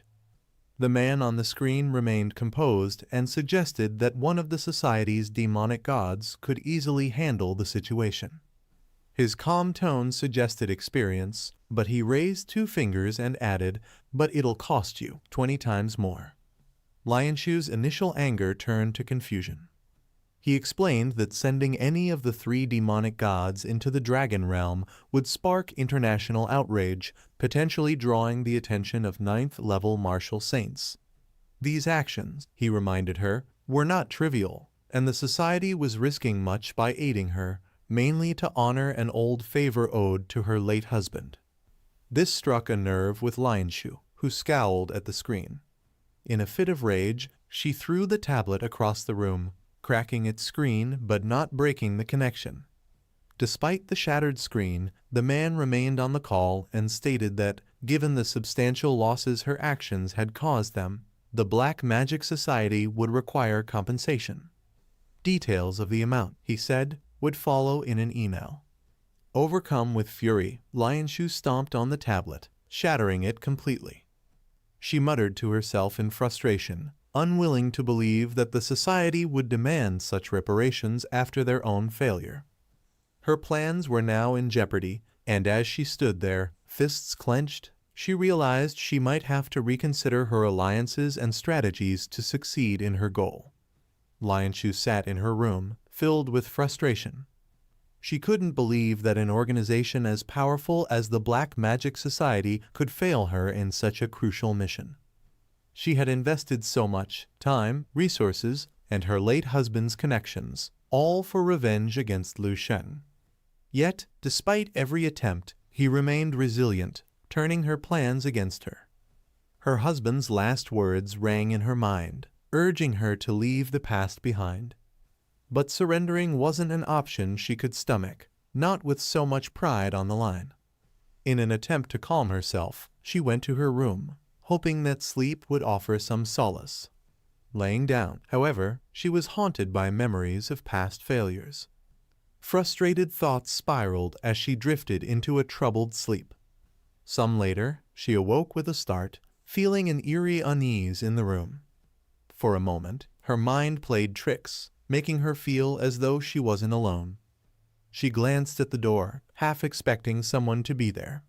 The man on the screen remained composed and suggested that one of the society's demonic gods could easily handle the situation. His calm tone suggested experience, but he raised 2 fingers and added, "But it'll cost you 20 times more." Lianshu's initial anger turned to confusion. He explained that sending any of the 3 demonic gods into the dragon realm would spark international outrage, potentially drawing the attention of 9th-level martial saints. These actions, he reminded her, were not trivial, and the society was risking much by aiding her, mainly to honor an old favor owed to her late husband. This struck a nerve with Lianshu, who scowled at the screen. In a fit of rage, she threw the tablet across the room, cracking its screen but not breaking the connection. Despite the shattered screen, the man remained on the call and stated that, given the substantial losses her actions had caused them, the Black Magic Society would require compensation. Details of the amount, he said, would follow in an email. Overcome with fury, Lianshu stomped on the tablet, shattering it completely. She muttered to herself in frustration, unwilling to believe that the society would demand such reparations after their own failure. Her plans were now in jeopardy, and as she stood there, fists clenched, she realized she might have to reconsider her alliances and strategies to succeed in her goal. Lianshu sat in her room, filled with frustration. She couldn't believe that an organization as powerful as the Black Magic Society could fail her in such a crucial mission. She had invested so much time, resources, and her late husband's connections, all for revenge against Lu Sheng. Yet, despite every attempt, he remained resilient, turning her plans against her. Her husband's last words rang in her mind, urging her to leave the past behind. But surrendering wasn't an option she could stomach, not with so much pride on the line. In an attempt to calm herself, she went to her room, hoping that sleep would offer some solace. Laying down, however, she was haunted by memories of past failures. Frustrated thoughts spiraled as she drifted into a troubled sleep. Some later, she awoke with a start, feeling an eerie unease in the room. For a moment, her mind played tricks, making her feel as though she wasn't alone. She glanced at the door, half expecting someone to be there.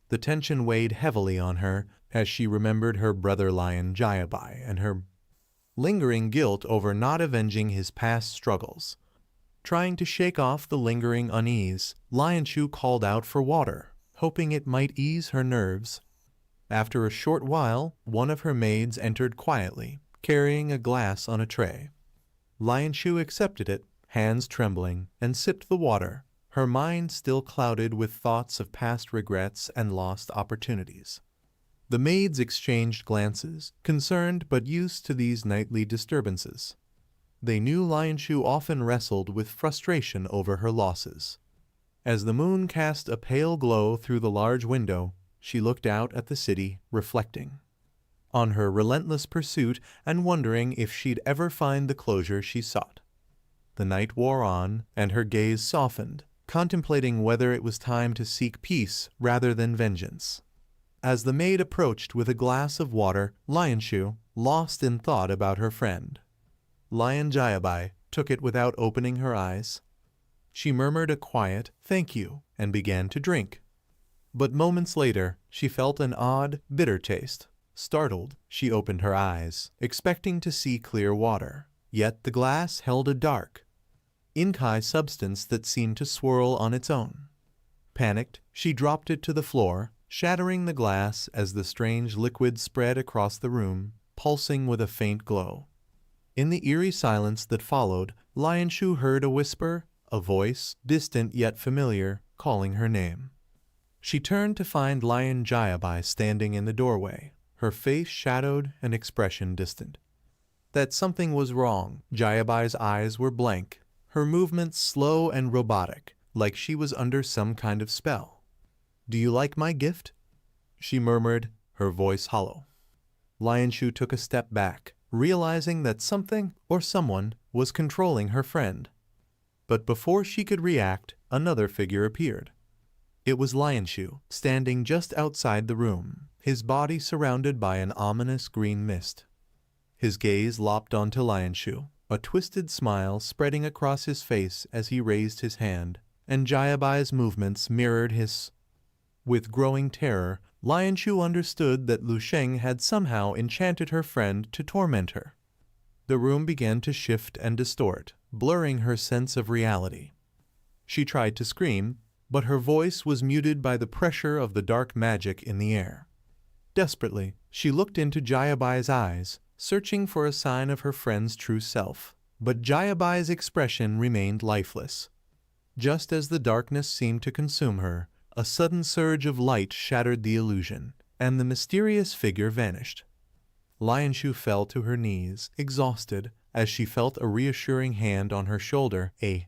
The tension weighed heavily on her as she remembered her brother lion Jayabai and her lingering guilt over not avenging his past struggles. Trying to shake off the lingering unease, Lianshu called out for water, hoping it might ease her nerves. After a short while, one of her maids entered quietly, carrying a glass on a tray. Lianshu accepted it, hands trembling, and sipped the water, her mind still clouded with thoughts of past regrets and lost opportunities. The maids exchanged glances, concerned but used to these nightly disturbances. They knew Lianshu often wrestled with frustration over her losses. As the moon cast a pale glow through the large window, she looked out at the city, reflecting on her relentless pursuit and wondering if she'd ever find the closure she sought. The night wore on, and her gaze softened, contemplating whether it was time to seek peace rather than vengeance. As the maid approached with a glass of water, Lianshu, lost in thought about her friend, Lion Jayabai, took it without opening her eyes. She murmured a quiet, "Thank you," and began to drink. But moments later, she felt an odd, bitter taste. Startled, she opened her eyes, expecting to see clear water. Yet the glass held a dark, inky substance that seemed to swirl on its own. Panicked, she dropped it to the floor, shattering the glass as the strange liquid spread across the room, pulsing with a faint glow. In the eerie silence that followed, Lion Shu heard a whisper, a voice, distant yet familiar, calling her name. She turned to find Lion Jayabai standing in the doorway, her face shadowed and expression distant. That something was wrong. Jayabai's eyes were blank, her movements slow and robotic, like she was under some kind of spell. "Do you like my gift?" she murmured, her voice hollow. Lion Shu took a step back, realizing that something or someone was controlling her friend. But before she could react, another figure appeared. It was Lion Shu, standing just outside the room, his body surrounded by an ominous green mist. His gaze locked onto Lion Shu, a twisted smile spreading across his face as he raised his hand, and Jayabai's movements mirrored his. With growing terror, Lion Shu understood that Lu Sheng had somehow enchanted her friend to torment her. The room began to shift and distort, blurring her sense of reality. She tried to scream, but her voice was muted by the pressure of the dark magic in the air. Desperately, she looked into Jayabai's eyes, searching for a sign of her friend's true self, but Jayabai's expression remained lifeless. Just as the darkness seemed to consume her, a sudden surge of light shattered the illusion, and the mysterious figure vanished. Lion Shu fell to her knees, exhausted, as she felt a reassuring hand on her shoulder, a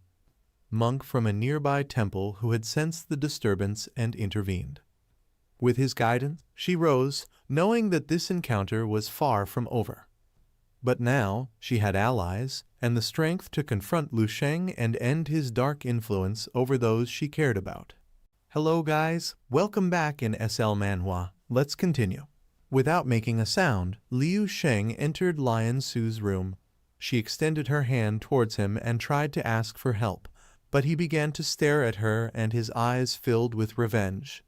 monk from a nearby temple who had sensed the disturbance and intervened. With his guidance, she rose, knowing that this encounter was far from over. But now she had allies and the strength to confront Lu Sheng and end his dark influence over those she cared about. Hello guys, welcome back in SL Manhwa. Let's continue. Without making a sound, Liu Sheng entered Lion Su's room. She extended her hand towards him and tried to ask for help, but he began to stare at her and his eyes filled with revenge.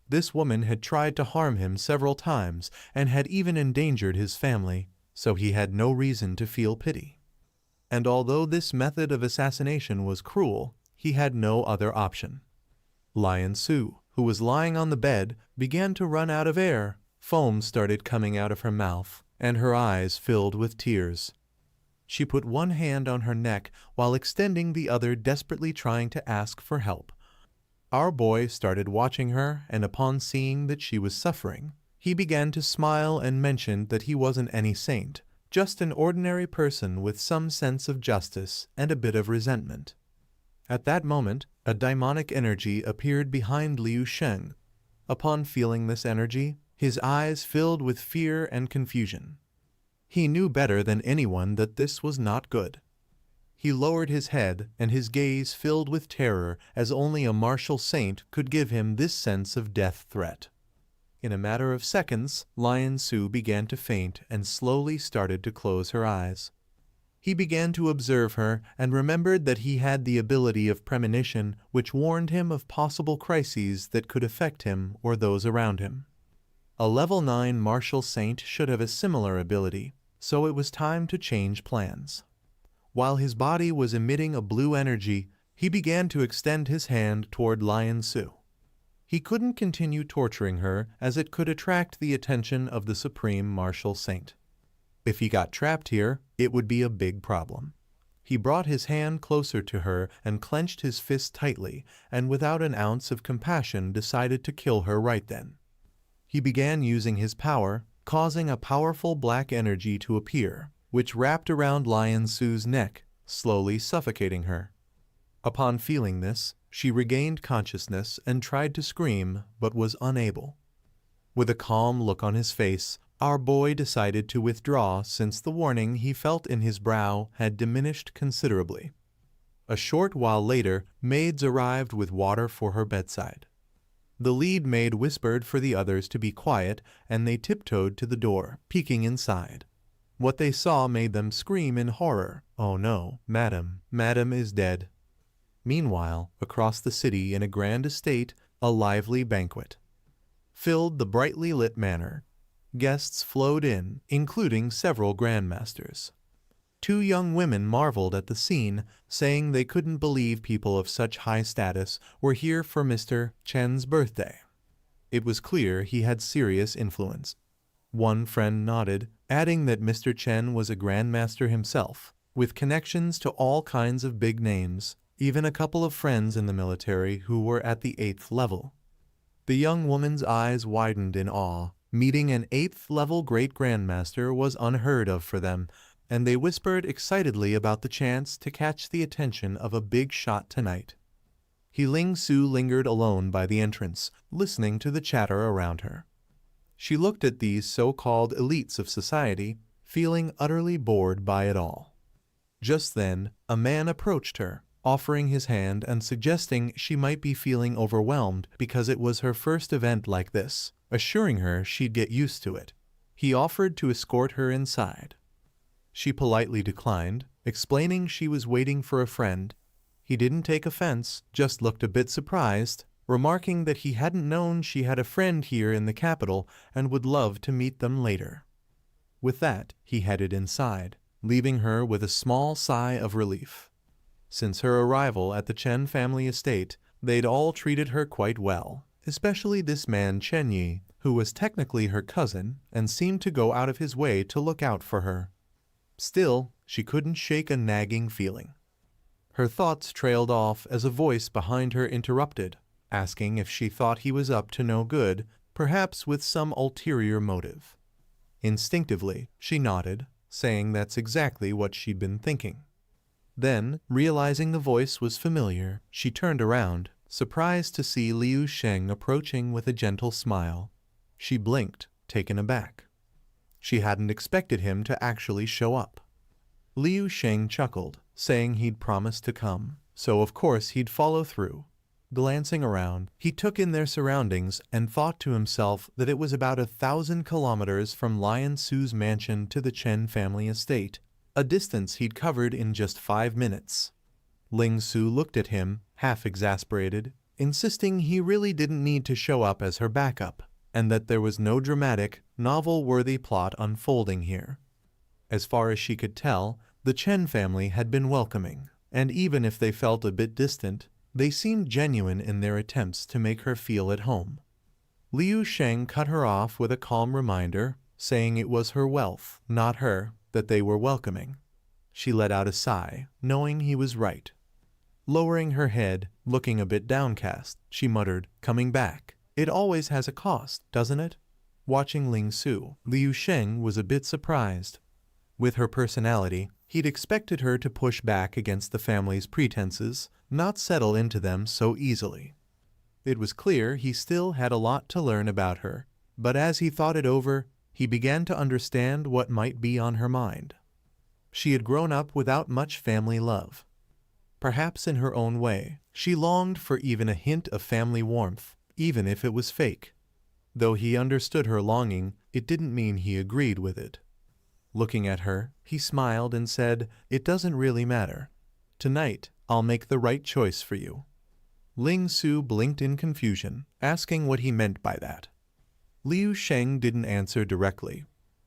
This woman had tried to harm him several times and had even endangered his family, so he had no reason to feel pity. And although this method of assassination was cruel, he had no other option. Lion Su, who was lying on the bed, began to run out of air. Foam started coming out of her mouth, and her eyes filled with tears. She put one hand on her neck while extending the other, desperately trying to ask for help. Our boy started watching her, and upon seeing that she was suffering, he began to smile and mentioned that he wasn't any saint, just an ordinary person with some sense of justice and a bit of resentment. At that moment, a demonic energy appeared behind Liu Sheng. Upon feeling this energy, his eyes filled with fear and confusion. He knew better than anyone that this was not good. He lowered his head, and his gaze filled with terror, as only a martial saint could give him this sense of death threat. In a matter of seconds, Lion Su began to faint and slowly started to close her eyes. He began to observe her and remembered that he had the ability of premonition, which warned him of possible crises that could affect him or those around him. A level 9 martial saint should have a similar ability, so it was time to change plans. While his body was emitting a blue energy, he began to extend his hand toward Lion Su. He couldn't continue torturing her, as it could attract the attention of the Supreme Martial Saint. If he got trapped here, it would be a big problem. He brought his hand closer to her and clenched his fist tightly, and without an ounce of compassion decided to kill her right then. He began using his power, causing a powerful black energy to appear, which wrapped around Lion Su's neck, slowly suffocating her. Upon feeling this, she regained consciousness and tried to scream, but was unable. With a calm look on his face, our boy decided to withdraw since the warning he felt in his brow had diminished considerably. A short while later, maids arrived with water for her bedside. The lead maid whispered for the others to be quiet, and they tiptoed to the door, peeking inside. What they saw made them scream in horror. "Oh no, madam is dead." Meanwhile, across the city in a grand estate, a lively banquet filled the brightly lit manor. Guests flowed in, including several grandmasters. 2 young women marveled at the scene, saying they couldn't believe people of such high status were here for Mr. Chen's birthday. It was clear he had serious influence. One friend nodded, adding that Mr. Chen was a grandmaster himself, with connections to all kinds of big names, even a couple of friends in the military who were at the 8th level. The young woman's eyes widened in awe. Meeting an 8th level great grandmaster was unheard of for them, and they whispered excitedly about the chance to catch the attention of a big shot tonight. Ling Su lingered alone by the entrance, listening to the chatter around her. She looked at these so-called elites of society, feeling utterly bored by it all. Just then, a man approached her, offering his hand and suggesting she might be feeling overwhelmed because it was her first event like this, assuring her she'd get used to it. He offered to escort her inside. She politely declined, explaining she was waiting for a friend. He didn't take offense, just looked a bit surprised, remarking that he hadn't known she had a friend here in the capital and would love to meet them later. With that, he headed inside, leaving her with a small sigh of relief. Since her arrival at the Chen family estate, they'd all treated her quite well, especially this man Chen Yi, who was technically her cousin and seemed to go out of his way to look out for her. Still, she couldn't shake a nagging feeling. Her thoughts trailed off as a voice behind her interrupted, asking if she thought he was up to no good, perhaps with some ulterior motive. Instinctively, she nodded, saying that's exactly what she'd been thinking. Then, realizing the voice was familiar, she turned around, surprised to see Liu Sheng approaching with a gentle smile. She blinked, taken aback. She hadn't expected him to actually show up. Liu Sheng chuckled, saying he'd promised to come, so of course he'd follow through. Glancing around, he took in their surroundings and thought to himself that it was about 1,000 kilometers from Lion Su's mansion to the Chen family estate, a distance he'd covered in just 5 minutes. Ling Su looked at him, half exasperated, insisting he really didn't need to show up as her backup, and that there was no dramatic, novel-worthy plot unfolding here. As far as she could tell, the Chen family had been welcoming, and even if they felt a bit distant, they seemed genuine in their attempts to make her feel at home. Liu Sheng cut her off with a calm reminder, saying it was her wealth, not her, that they were welcoming. She let out a sigh, knowing he was right. Lowering her head, looking a bit downcast, she muttered, "Coming back. It always has a cost, doesn't it?" Watching Ling Su, Liu Sheng was a bit surprised. With her personality, he'd expected her to push back against the family's pretenses, not settle into them so easily. It was clear he still had a lot to learn about her, but as he thought it over, he began to understand what might be on her mind. She had grown up without much family love. Perhaps in her own way, she longed for even a hint of family warmth, even if it was fake. Though he understood her longing, it didn't mean he agreed with it. Looking at her, he smiled and said, "It doesn't really matter. Tonight, I'll make the right choice for you." Ling Su blinked in confusion, asking what he meant by that. Liu Sheng didn't answer directly.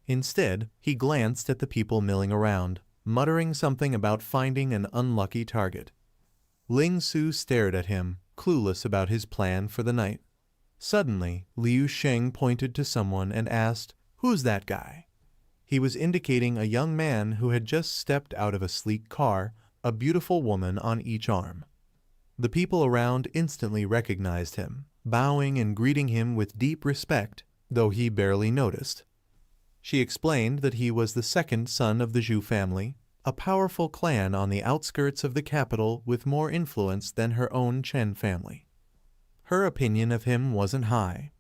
Instead, he glanced at the people milling around, muttering something about finding an unlucky target. Ling Su stared at him, clueless about his plan for the night. Suddenly, Liu Sheng pointed to someone and asked, "Who's that guy?" He was indicating a young man who had just stepped out of a sleek car, a beautiful woman on each arm. The people around instantly recognized him, bowing and greeting him with deep respect, though he barely noticed. She explained that he was the second son of the Zhu family, a powerful clan on the outskirts of the capital with more influence than her own Chen family. Her opinion of him wasn't high.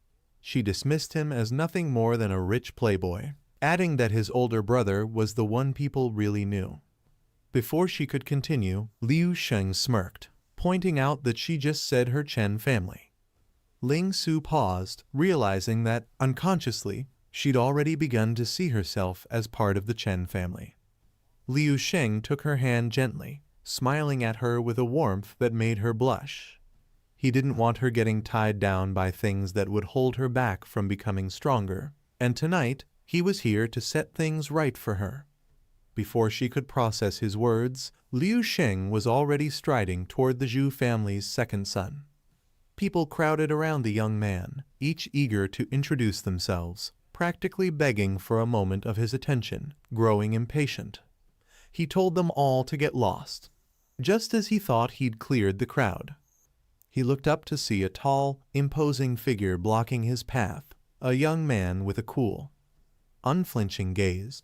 She dismissed him as nothing more than a rich playboy, adding that his older brother was the one people really knew. Before she could continue, Liu Sheng smirked, pointing out that she just said her Chen family. Ling Su paused, realizing that, unconsciously, she'd already begun to see herself as part of the Chen family. Liu Sheng took her hand gently, smiling at her with a warmth that made her blush. He didn't want her getting tied down by things that would hold her back from becoming stronger, and tonight, he was here to set things right for her. Before she could process his words, Liu Sheng was already striding toward the Zhu family's second son. People crowded around the young man, each eager to introduce themselves, practically begging for a moment of his attention, growing impatient. He told them all to get lost, just as he thought he'd cleared the crowd. He looked up to see a tall, imposing figure blocking his path, a young man with a cool, unflinching gaze.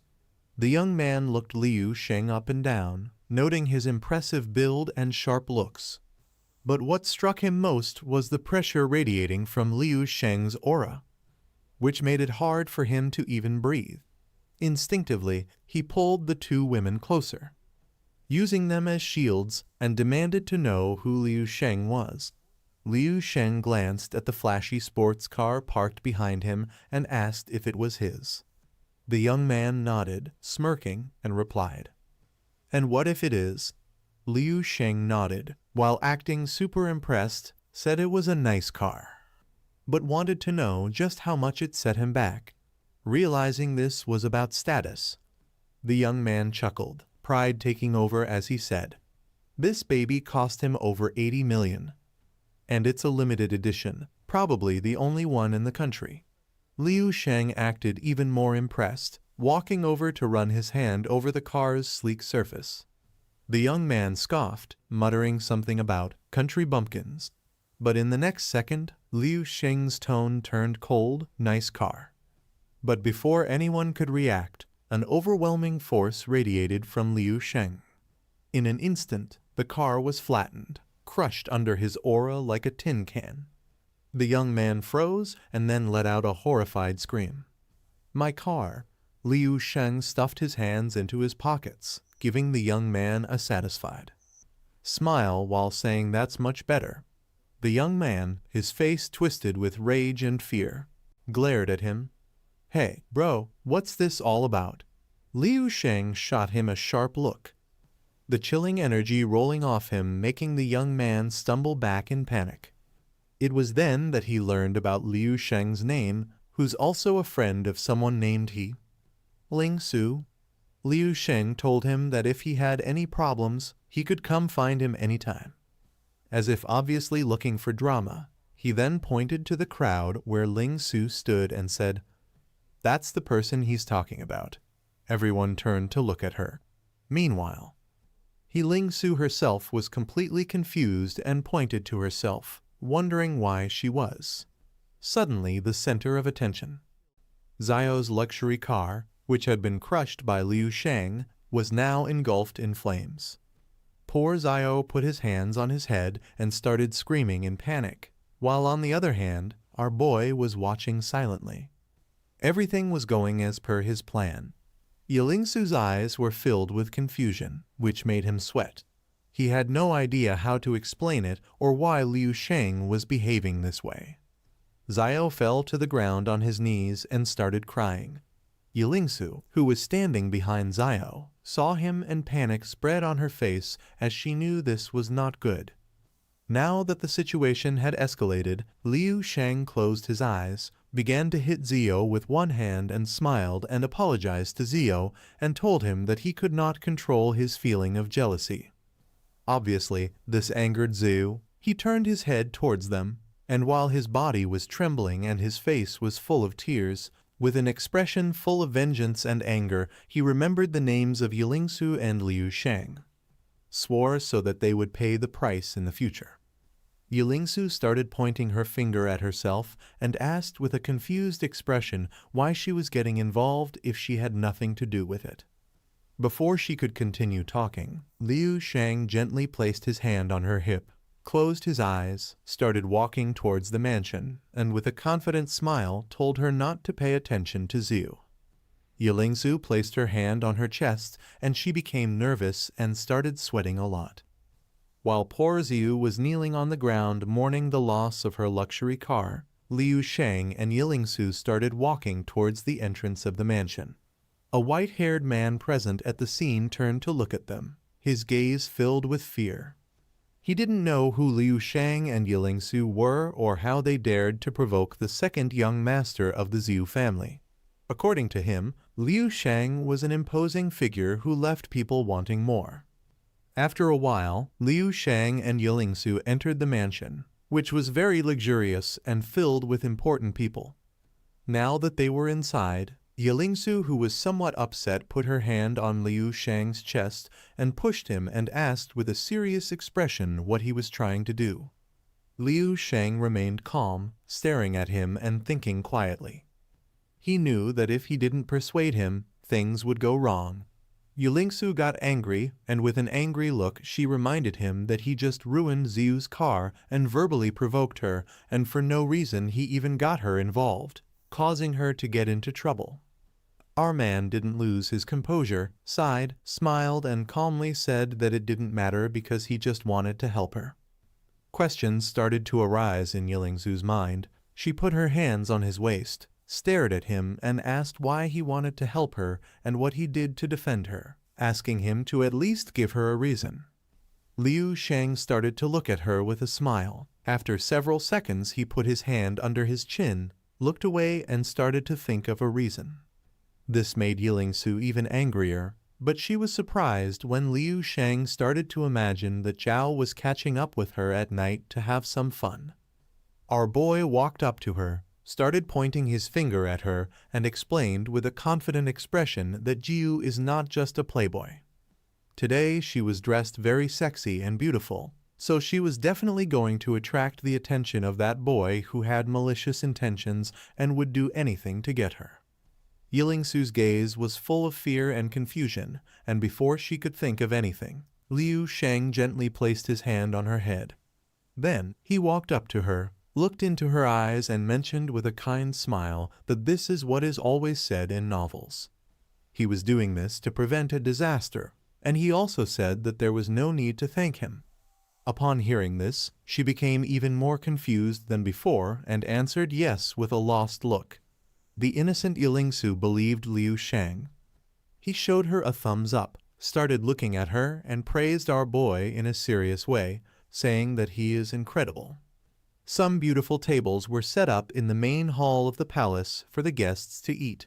The young man looked Liu Sheng up and down, noting his impressive build and sharp looks. But what struck him most was the pressure radiating from Liu Sheng's aura, which made it hard for him to even breathe. Instinctively, he pulled the two women closer, using them as shields, and demanded to know who Liu Sheng was. Liu Sheng glanced at the flashy sports car parked behind him and asked if it was his. The young man nodded, smirking, and replied, "And what if it is?" Liu Sheng nodded, while acting super impressed, said it was a nice car, but wanted to know just how much it set him back, realizing this was about status. The young man chuckled, pride taking over as he said, "This baby cost him over 80 million. And it's a limited edition, probably the only one in the country." Liu Sheng acted even more impressed, walking over to run his hand over the car's sleek surface. The young man scoffed, muttering something about country bumpkins. But in the next second, Liu Sheng's tone turned cold, "Nice car." But before anyone could react, an overwhelming force radiated from Liu Sheng. In an instant, the car was flattened, crushed under his aura like a tin can. The young man froze and then let out a horrified scream. "My car!" Liu Sheng stuffed his hands into his pockets, giving the young man a satisfied smile while saying, "That's much better." The young man, his face twisted with rage and fear, glared at him. "Hey, bro, what's this all about?" Liu Sheng shot him a sharp look, the chilling energy rolling off him, making the young man stumble back in panic. It was then that he learned about Liu Sheng's name, who's also a friend of someone named Ling Su. Liu Sheng told him that if he had any problems, he could come find him anytime. As if obviously looking for drama, he then pointed to the crowd where Ling Su stood and said, "That's the person he's talking about." Everyone turned to look at her. Meanwhile, Ling Su herself was completely confused and pointed to herself, wondering why she was suddenly the center of attention. Zio's luxury car, which had been crushed by Liu Sheng, was now engulfed in flames. Poor Zio put his hands on his head and started screaming in panic, while on the other hand, our boy was watching silently. Everything was going as per his plan. Yilingsu's eyes were filled with confusion, which made him sweat. He had no idea how to explain it or why Liu Sheng was behaving this way. Zio fell to the ground on his knees and started crying. Yilingsu, who was standing behind Zio, saw him and panic spread on her face as she knew this was not good. Now that the situation had escalated, Liu Sheng closed his eyes, began to hit Zio with one hand and smiled and apologized to Zio and told him that he could not control his feeling of jealousy. Obviously, this angered Zio. He turned his head towards them, and while his body was trembling and his face was full of tears, with an expression full of vengeance and anger, he remembered the names of Yilingsu and Liu Sheng, swore so that they would pay the price in the future. Yilingsu started pointing her finger at herself and asked with a confused expression why she was getting involved if she had nothing to do with it. Before she could continue talking, Liu Sheng gently placed his hand on her hip, closed his eyes, started walking towards the mansion, and with a confident smile told her not to pay attention to Zhu. Yilingsu placed her hand on her chest and she became nervous and started sweating a lot. While poor Zhu was kneeling on the ground mourning the loss of her luxury car, Liu Sheng and Yilingsu started walking towards the entrance of the mansion. A white-haired man present at the scene turned to look at them, his gaze filled with fear. He didn't know who Liu Sheng and Yilingsu were or how they dared to provoke the second young master of the Zhu family. According to him, Liu Sheng was an imposing figure who left people wanting more. After a while, Liu Sheng and Yilingsu entered the mansion. which was very luxurious and filled with important people. Now that they were inside, Yelingsu, who was somewhat upset, put her hand on Liu Shang's chest and pushed him and asked with a serious expression what he was trying to do. Liu Shang remained calm, staring at him and thinking quietly. He knew that if he didn't persuade him, things would go wrong. Yelingsu got angry, and with an angry look she reminded him that he just ruined Xiu's car and verbally provoked her, and for no reason he even got her involved, causing her to get into trouble. Our man didn't lose his composure, sighed, smiled, and calmly said that it didn't matter because he just wanted to help her. Questions started to arise in Yelingsu's mind. She put her hands on his waist, stared at him, and asked why he wanted to help her and what he did to defend her, asking him to at least give her a reason. Liu Shang started to look at her with a smile. After several seconds he put his hand under his chin, looked away, and started to think of a reason. This made Yelingsu even angrier, but she was surprised when Liu Shang started to imagine that Zhao was catching up with her at night to have some fun. Our boy walked up to her, started pointing his finger at her, and explained with a confident expression that Jiu is not just a playboy. Today she was dressed very sexy and beautiful, so she was definitely going to attract the attention of that boy who had malicious intentions and would do anything to get her. Yelingsu's gaze was full of fear and confusion, and before she could think of anything, Liu Shang gently placed his hand on her head. Then he walked up to her, looked into her eyes, and mentioned with a kind smile that this is what is always said in novels. He was doing this to prevent a disaster, and he also said that there was no need to thank him. Upon hearing this, she became even more confused than before and answered yes with a lost look. The innocent Yelingsu believed Liu Shang. He showed her a thumbs up, started looking at her, and praised our boy in a serious way, saying that he is incredible. Some beautiful tables were set up in the main hall of the palace for the guests to eat.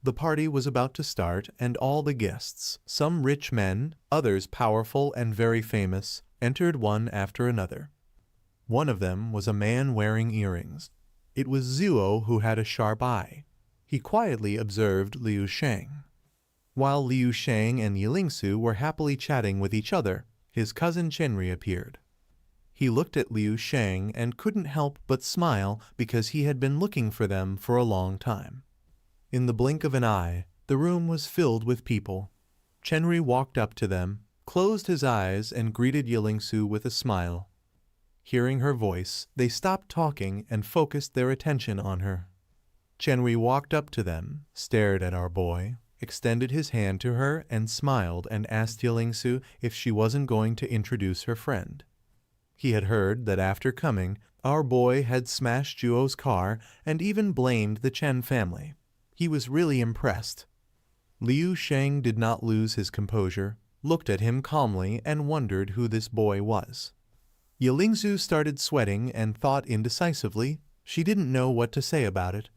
The party was about to start, and all the guests, some rich men, others powerful and very famous, entered one after another. One of them was a man wearing earrings. It was Zuo, who had a sharp eye. He quietly observed Liu Shang. While Liu Shang and Yelingsu were happily chatting with each other, his cousin Chenri appeared. He looked at Liu Shang and couldn't help but smile because he had been looking for them for a long time. In the blink of an eye, the room was filled with people. Chenri walked up to them, closed his eyes, and greeted Yelingsu with a smile. Hearing her voice, they stopped talking and focused their attention on her. Chenri walked up to them, stared at our boy, extended his hand to her, and smiled and asked Yelingsu if she wasn't going to introduce her friend. He had heard that after coming, our boy had smashed Zhuo's car and even blamed the Chen family. He was really impressed. Liu Shang did not lose his composure, looked at him calmly, and wondered who this boy was. Yelingsu started sweating and thought indecisively. She didn't know what to say about it.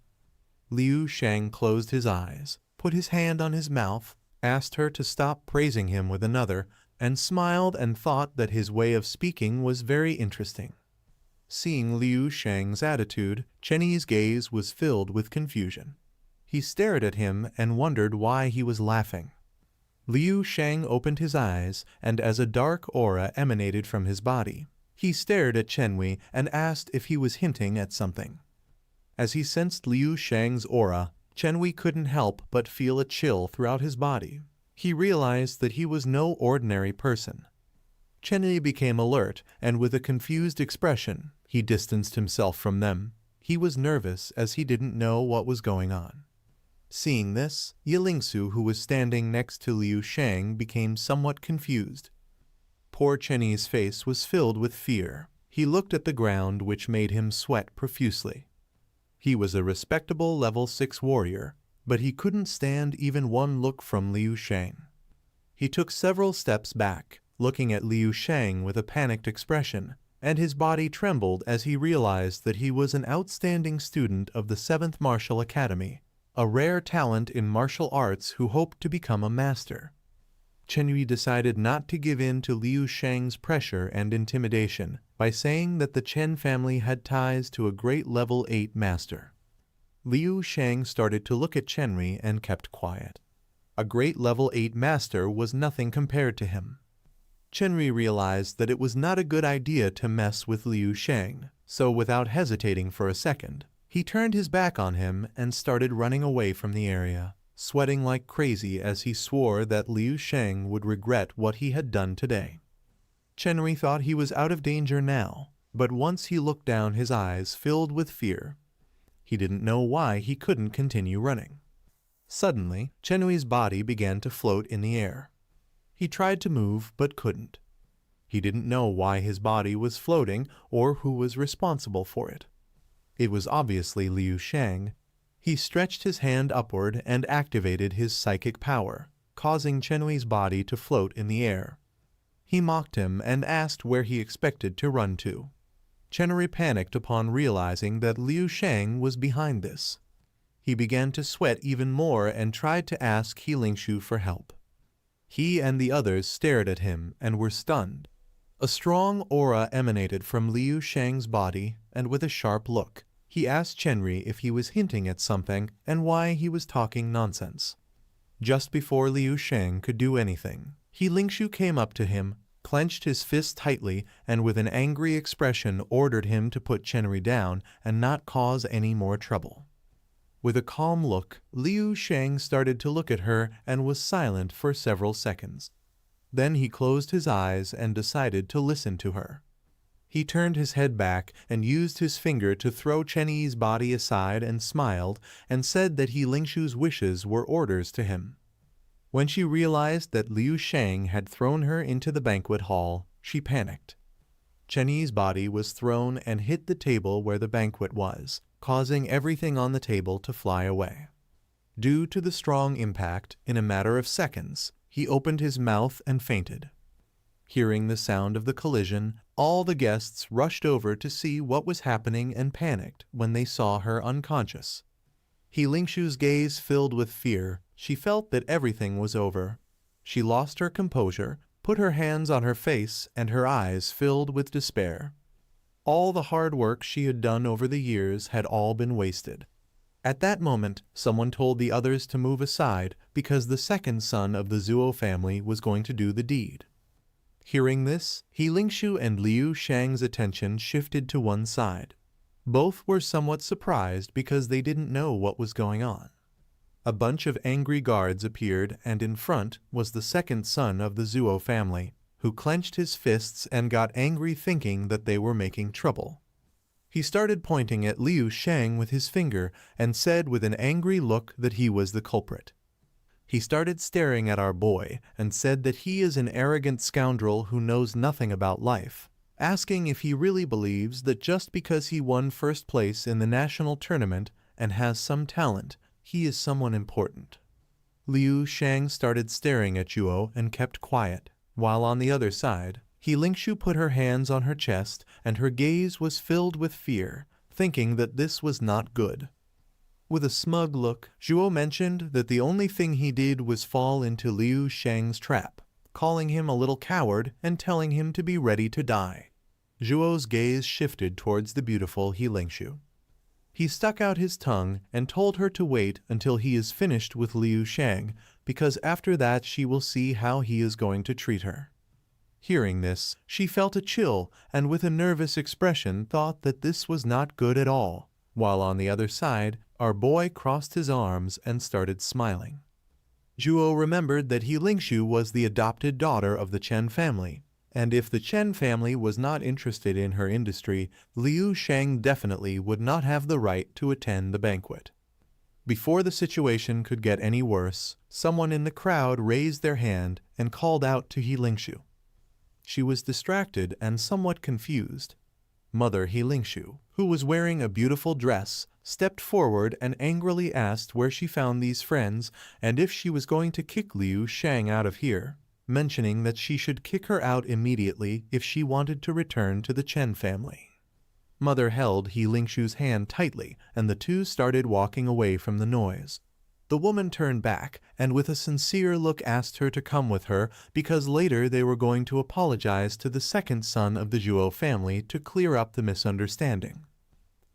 Liu Shang closed his eyes, put his hand on his mouth, asked her to stop praising him with another, and smiled and thought that his way of speaking was very interesting. Seeing Liu Shang's attitude, Chenyi's gaze was filled with confusion. He stared at him and wondered why he was laughing. Liu Shang opened his eyes, and as a dark aura emanated from his body, he stared at Chenyi and asked if he was hinting at something. As he sensed Liu Shang's aura, Chenyi couldn't help but feel a chill throughout his body. He realized that he was no ordinary person. Chenyi became alert, and with a confused expression, he distanced himself from them. He was nervous as he didn't know what was going on. Seeing this, Yelingsu, who was standing next to Liu Shang, became somewhat confused. Poor Chenyi's face was filled with fear. He looked at the ground, which made him sweat profusely. He was a respectable level 6 warrior, but he couldn't stand even one look from Liu Shang. He took several steps back, looking at Liu Shang with a panicked expression, and his body trembled as he realized that he was an outstanding student of the 7th Martial Academy, a rare talent in martial arts who hoped to become a master. Chen Yui decided not to give in to Liu Shang's pressure and intimidation by saying that the Chen family had ties to a great level 8 master. Liu Shang started to look at Chen Yui and kept quiet. A great level 8 master was nothing compared to him. Chen Yui realized that it was not a good idea to mess with Liu Shang, so without hesitating for a second, he turned his back on him and started running away from the area, sweating like crazy as he swore that Liu Shang would regret what he had done today. Chen Yui thought he was out of danger now, but once he looked down, his eyes filled with fear. He didn't know why he couldn't continue running. Suddenly, Chen Yui's body began to float in the air. He tried to move but couldn't. He didn't know why his body was floating or who was responsible for it. It was obviously Liu Shang. He stretched his hand upward and activated his psychic power, causing Chen Yui's body to float in the air. He mocked him and asked where he expected to run to. Chen Yui panicked upon realizing that Liu Shang was behind this. He began to sweat even more and tried to ask He Lingshu for help. He and the others stared at him and were stunned. A strong aura emanated from Liu Shang's body, and with a sharp look, he asked Chen Yui if he was hinting at something and why he was talking nonsense. Just before Liu Shang could do anything, He Lingshu came up to him, clenched his fist tightly, and with an angry expression ordered him to put Chen Yui down and not cause any more trouble. With a calm look, Liu Shang started to look at her and was silent for several seconds. Then he closed his eyes and decided to listen to her. He turned his head back and used his finger to throw Chen Yi's body aside and smiled and said that He Lingshu's wishes were orders to him. When she realized that Liu Shang had thrown her into the banquet hall, she panicked. Chen Yi's body was thrown and hit the table where the banquet was, causing everything on the table to fly away. Due to the strong impact, in a matter of seconds, he opened his mouth and fainted. Hearing the sound of the collision, all the guests rushed over to see what was happening and panicked when they saw her unconscious. He Lingshu's gaze filled with fear. She felt that everything was over. She lost her composure, put her hands on her face, and her eyes filled with despair. All the hard work she had done over the years had all been wasted. At that moment, someone told the others to move aside because the second son of the Zuo family was going to do the deed. Hearing this, He Lingshu and Liu Shang's attention shifted to one side. Both were somewhat surprised because they didn't know what was going on. A bunch of angry guards appeared, and in front was the second son of the Zuo family, who clenched his fists and got angry thinking that they were making trouble. He started pointing at Liu Shang with his finger and said with an angry look that he was the culprit. He started staring at our boy and said that he is an arrogant scoundrel who knows nothing about life, asking if he really believes that just because he won first place in the national tournament and has some talent, he is someone important. Liu Shang started staring at Zhuo and kept quiet, while on the other side, He Lingshu put her hands on her chest and her gaze was filled with fear, thinking that this was not good. With a smug look, Zhuo mentioned that the only thing he did was fall into Liu Shang's trap, calling him a little coward and telling him to be ready to die. Zhuo's gaze shifted towards the beautiful He Lingshu. He stuck out his tongue and told her to wait until he is finished with Liu Shang, because after that she will see how he is going to treat her. Hearing this, she felt a chill and with a nervous expression thought that this was not good at all, while on the other side, our boy crossed his arms and started smiling. Zhuo remembered that He Lingshu was the adopted daughter of the Chen family, and if the Chen family was not interested in her industry, Liu Shang definitely would not have the right to attend the banquet. Before the situation could get any worse, someone in the crowd raised their hand and called out to He Lingshu. She was distracted and somewhat confused. Mother He Lingshu, who was wearing a beautiful dress, stepped forward and angrily asked where she found these friends and if she was going to kick Liu Shang out of here, mentioning that she should kick her out immediately if she wanted to return to the Chen family. Mother held He Lingshu's hand tightly and the two started walking away from the noise. The The woman turned back and with a sincere look asked her to come with her because later they were going to apologize to the second son of the Zhuo family to clear up the misunderstanding.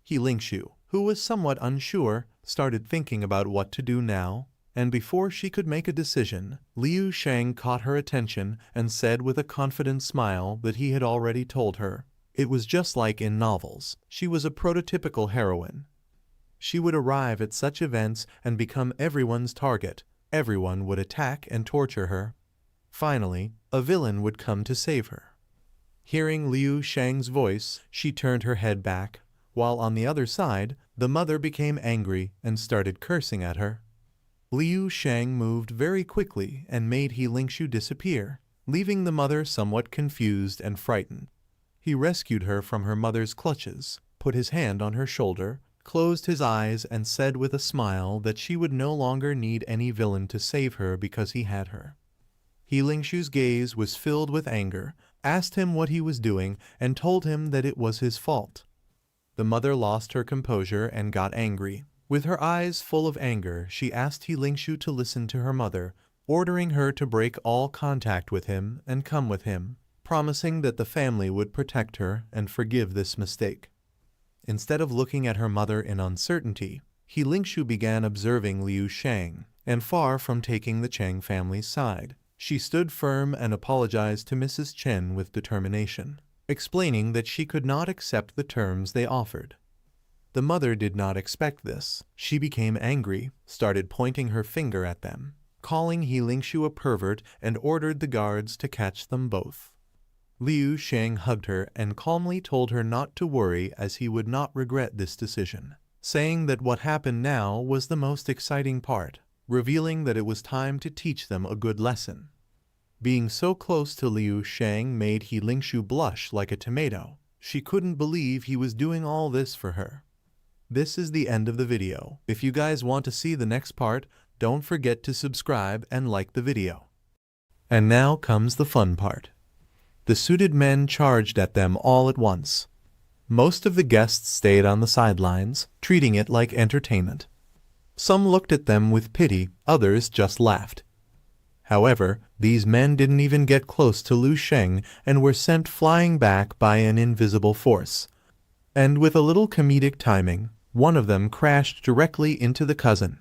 He Lingshu, who was somewhat unsure, started thinking about what to do now, and before she could make a decision, Liu Shang caught her attention and said with a confident smile that he had already told her. It was just like in novels. She was a prototypical heroine. She would arrive at such events and become everyone's target. Everyone would attack and torture her. Finally, a villain would come to save her. Hearing Liu Shang's voice, she turned her head back, while on the other side, the mother became angry and started cursing at her. Liu Shang moved very quickly and made He Lingshu disappear, leaving the mother somewhat confused and frightened. He rescued her from her mother's clutches, put his hand on her shoulder, closed his eyes and said with a smile that she would no longer need any villain to save her because he had her. He Lingshu's gaze was filled with anger, asked him what he was doing, and told him that it was his fault. The mother lost her composure and got angry. With her eyes full of anger, she asked He Lingshu to listen to her mother, ordering her to break all contact with him and come with him, promising that the family would protect her and forgive this mistake. Instead of looking at her mother in uncertainty, He Lingshu began observing Liu Shang, and far from taking the Chang family's side, she stood firm and apologized to Mrs. Chen with determination, explaining that she could not accept the terms they offered. The mother did not expect this. She became angry, started pointing her finger at them, calling He Lingshu a pervert, and ordered the guards to catch them both. Liu Shang hugged her and calmly told her not to worry as he would not regret this decision, saying that what happened now was the most exciting part, revealing that it was time to teach them a good lesson. Being so close to Liu Shang made He Lingshu blush like a tomato. She couldn't believe he was doing all this for her. This is the end of the video. If you guys want to see the next part, don't forget to subscribe and like the video. And now comes the fun part. The suited men charged at them all at once. Most of the guests stayed on the sidelines, treating it like entertainment. Some looked at them with pity, others just laughed. However, these men didn't even get close to Liu Shang and were sent flying back by an invisible force. And with a little comedic timing, one of them crashed directly into the cousin,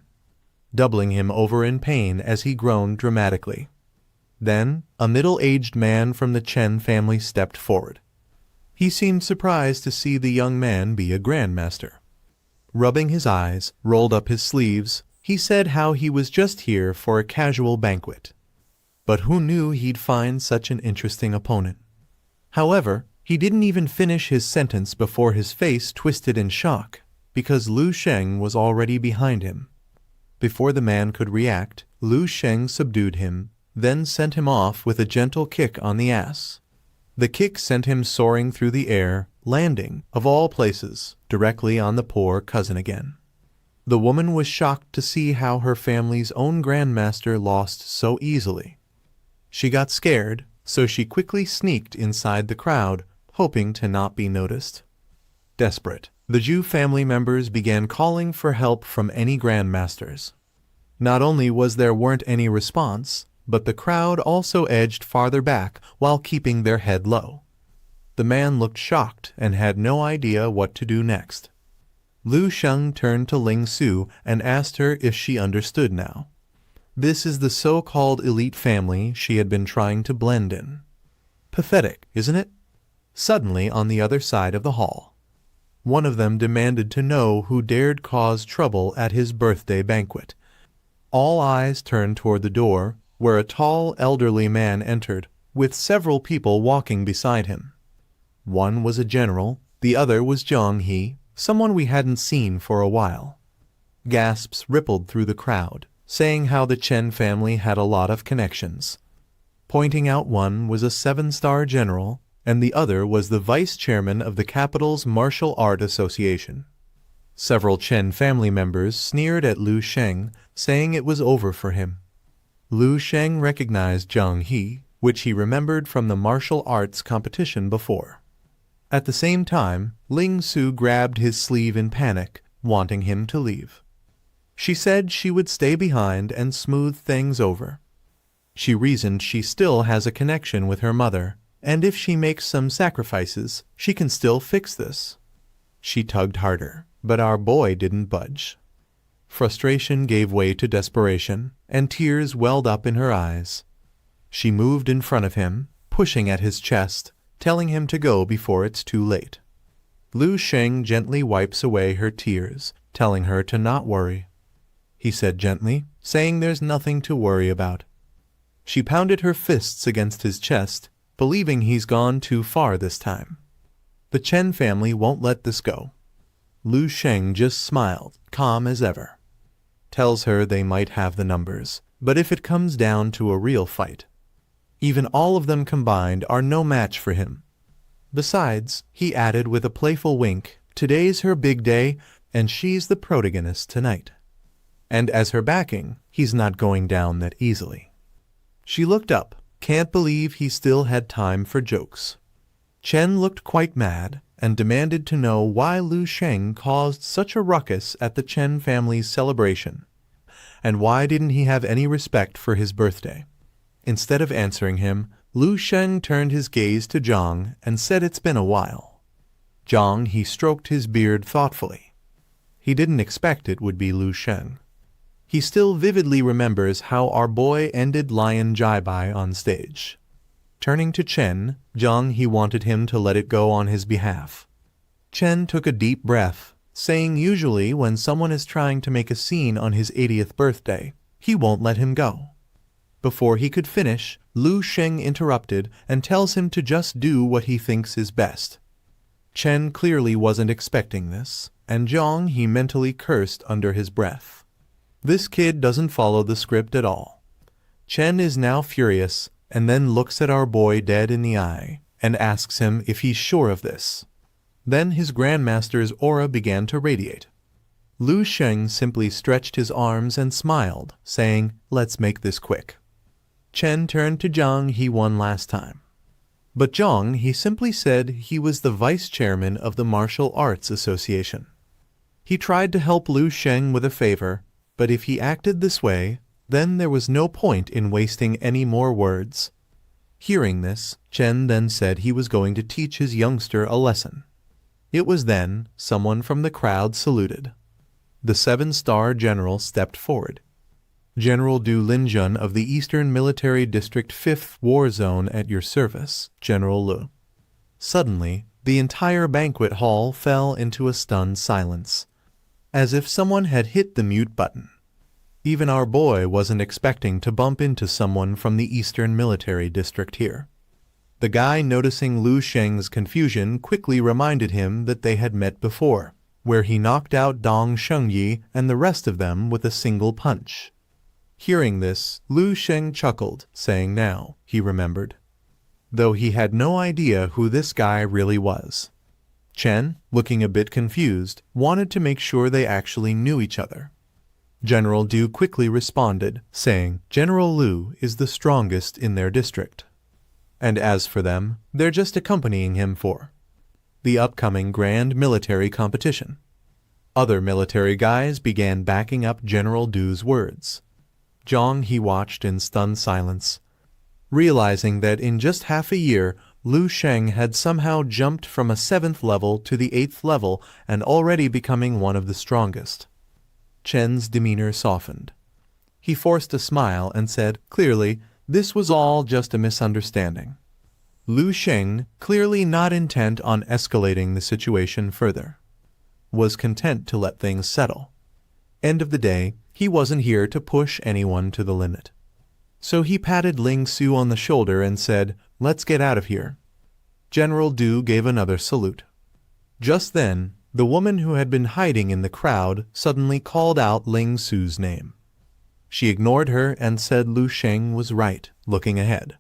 doubling him over in pain as he groaned dramatically. Then, a middle-aged man from the Chen family stepped forward. He seemed surprised to see the young man be a grandmaster. Rubbing his eyes, rolled up his sleeves, he said how he was just here for a casual banquet. But who knew he'd find such an interesting opponent? However, he didn't even finish his sentence before his face twisted in shock, because Liu Shang was already behind him. Before the man could react, Liu Shang subdued him, then sent him off with a gentle kick on the ass. The kick sent him soaring through the air, landing, of all places, directly on the poor cousin again. The woman was shocked to see how her family's own grandmaster lost so easily. She got scared, so she quickly sneaked inside the crowd, hoping to not be noticed. Desperate, the Zhu family members began calling for help from any grandmasters. Not only weren't any response, but the crowd also edged farther back while keeping their head low. The man looked shocked and had no idea what to do next. Liu Sheng turned to Ling Su and asked her if she understood now. This is the so-called elite family she had been trying to blend in. Pathetic, isn't it? Suddenly, on the other side of the hall, one of them demanded to know who dared cause trouble at his birthday banquet. All eyes turned toward the door, where a tall, elderly man entered, with several people walking beside him. One was a general, the other was Zhang He, someone we hadn't seen for a while. Gasps rippled through the crowd, saying how the Chen family had a lot of connections. Pointing out one was a 7-star general, and the other was the vice chairman of the capital's Martial Art Association. Several Chen family members sneered at Liu Sheng, saying it was over for him. Liu Sheng recognized Zhang He, which he remembered from the martial arts competition before. At the same time, Ling Su grabbed his sleeve in panic, wanting him to leave. She said she would stay behind and smooth things over. She reasoned she still has a connection with her mother, and if she makes some sacrifices, she can still fix this. She tugged harder, but our boy didn't budge. Frustration gave way to desperation, and tears welled up in her eyes. She moved in front of him, pushing at his chest, telling him to go before it's too late. Lu Sheng gently wipes away her tears, telling her to not worry. He said gently, saying there's nothing to worry about. She pounded her fists against his chest, believing he's gone too far this time. The Chen family won't let this go. Lu Sheng just smiled, calm as ever. Tells her they might have the numbers, but if it comes down to a real fight, even all of them combined are no match for him. Besides, he added with a playful wink, today's her big day, and she's the protagonist tonight. And as her backing, he's not going down that easily. She looked up, can't believe he still had time for jokes. Chen looked quite mad and demanded to know why Lu Sheng caused such a ruckus at the Chen family's celebration, and why didn't he have any respect for his birthday. Instead of answering him, Lu Sheng turned his gaze to Zhang and said it's been a while. Zhang, he stroked his beard thoughtfully. He didn't expect it would be Lu Sheng. He still vividly remembers how our boy ended Lion Jaibai on stage. Turning to Chen, Zhang, he wanted him to let it go on his behalf. Chen took a deep breath, saying usually when someone is trying to make a scene on his 80th birthday, he won't let him go. Before he could finish, Lu Sheng interrupted and tells him to just do what he thinks is best. Chen clearly wasn't expecting this, and Zhang, he mentally cursed under his breath. This kid doesn't follow the script at all. Chen is now furious, and then looks at our boy dead in the eye, and asks him if he's sure of this. Then his grandmaster's aura began to radiate. Lu Sheng simply stretched his arms and smiled, saying, let's make this quick. Chen turned to Zhang, he won last time. But Zhang, he simply said he was the vice chairman of the Martial Arts Association. He tried to help Lu Sheng with a favor, but if he acted this way, then there was no point in wasting any more words. Hearing this, Chen then said he was going to teach his youngster a lesson. It was then someone from the crowd saluted. The 7-star general stepped forward. General Du Linjun of the Eastern Military District 5th War Zone at your service, General Lu. Suddenly, the entire banquet hall fell into a stunned silence, as if someone had hit the mute button. Even our boy wasn't expecting to bump into someone from the Eastern Military District here. The guy, noticing Lu Sheng's confusion, quickly reminded him that they had met before, where he knocked out Dong Shengyi and the rest of them with a single punch. Hearing this, Lu Sheng chuckled, saying now he remembered, though he had no idea who this guy really was. Chen, looking a bit confused, wanted to make sure they actually knew each other. General Du quickly responded, saying, General Lu is the strongest in their district. And as for them, they're just accompanying him for the upcoming grand military competition. Other military guys began backing up General Du's words. Zhang, he watched in stunned silence, realizing that in just half a year, Lu Sheng had somehow jumped from a 7th level to the 8th level and already becoming one of the strongest. Chen's demeanor softened. He forced a smile and said, clearly, this was all just a misunderstanding. Lu Sheng, clearly not intent on escalating the situation further, was content to let things settle. End of the day, he wasn't here to push anyone to the limit. So he patted Ling Su on the shoulder and said, let's get out of here. General Du gave another salute. Just then, the woman who had been hiding in the crowd suddenly called out Ling Su's name. She ignored her and said Lu Sheng was right, looking ahead.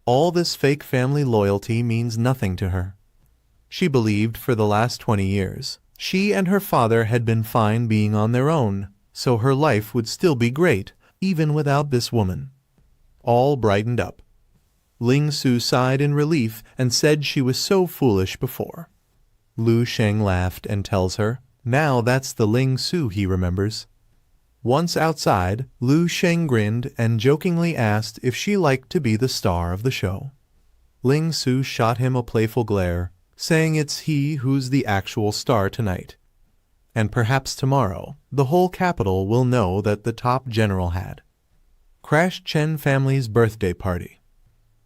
All this fake family loyalty means nothing to her. She believed for the last 20 years, she and her father had been fine being on their own, so her life would still be great, even without this woman. All brightened up. Ling Su sighed in relief and said she was so foolish before. Lu Sheng laughed and tells her, now that's the Ling Su he remembers. Once outside, Lu Sheng grinned and jokingly asked if she liked to be the star of the show. Ling Su shot him a playful glare, saying it's he who's the actual star tonight. And perhaps tomorrow, the whole capital will know that the top general had crashed Chen family's birthday party.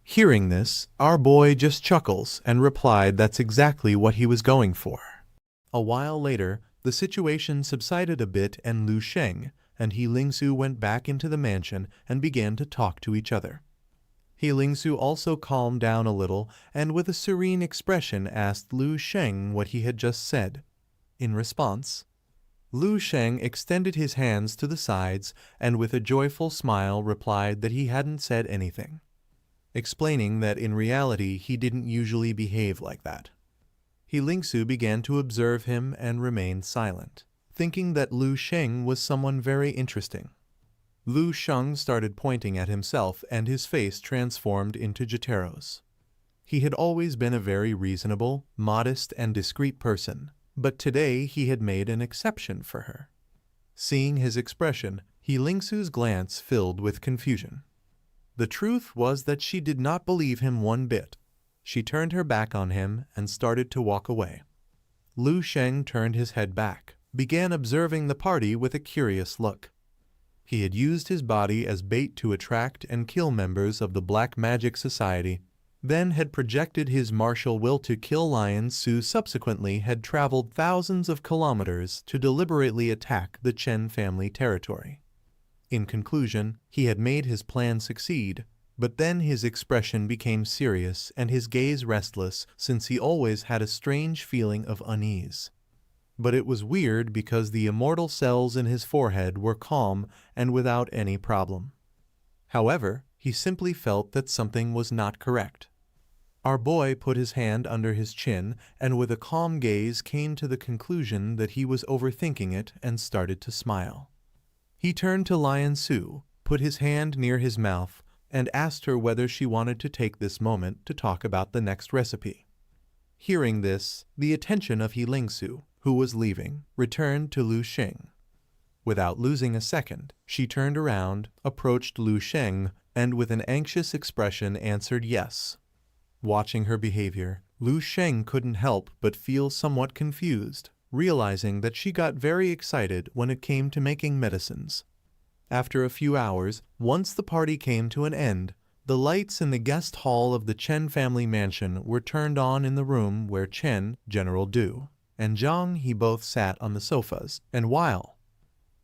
Hearing this, our boy just chuckles and replied that's exactly what he was going for. A while later, the situation subsided a bit and Lu Sheng and He Lingsu went back into the mansion and began to talk to each other. He Lingsu also calmed down a little and with a serene expression asked Lu Sheng what he had just said. In response, Lu Sheng extended his hands to the sides and with a joyful smile replied that he hadn't said anything, explaining that in reality he didn't usually behave like that. He Lingsu began to observe him and remained silent, thinking that Lu Sheng was someone very interesting. Lu Sheng started pointing at himself and his face transformed into Jotaro's. He had always been a very reasonable, modest, and discreet person, but today he had made an exception for her. Seeing his expression, He Lingsu's glance filled with confusion. The truth was that she did not believe him one bit. She turned her back on him and started to walk away. Lu Sheng turned his head back, began observing the party with a curious look. He had used his body as bait to attract and kill members of the Black Magic Society, then had projected his martial will to kill lions who subsequently had traveled thousands of kilometers to deliberately attack the Chen family territory. In conclusion, he had made his plan succeed, but then his expression became serious and his gaze restless since he always had a strange feeling of unease. But it was weird because the immortal cells in his forehead were calm and without any problem. However, he simply felt that something was not correct. Our boy put his hand under his chin and with a calm gaze came to the conclusion that he was overthinking it and started to smile. He turned to Lion Su, put his hand near his mouth, and asked her whether she wanted to take this moment to talk about the next recipe. Hearing this, the attention of He Lingsu, who was leaving, returned to Lu Sheng. Without losing a second, she turned around, approached Lu Sheng, and with an anxious expression answered yes. Watching her behavior, Lu Sheng couldn't help but feel somewhat confused, realizing that she got very excited when it came to making medicines. After a few hours, once the party came to an end, the lights in the guest hall of the Chen family mansion were turned on in the room where Chen, General Du, and Zhang He both sat on the sofas, and while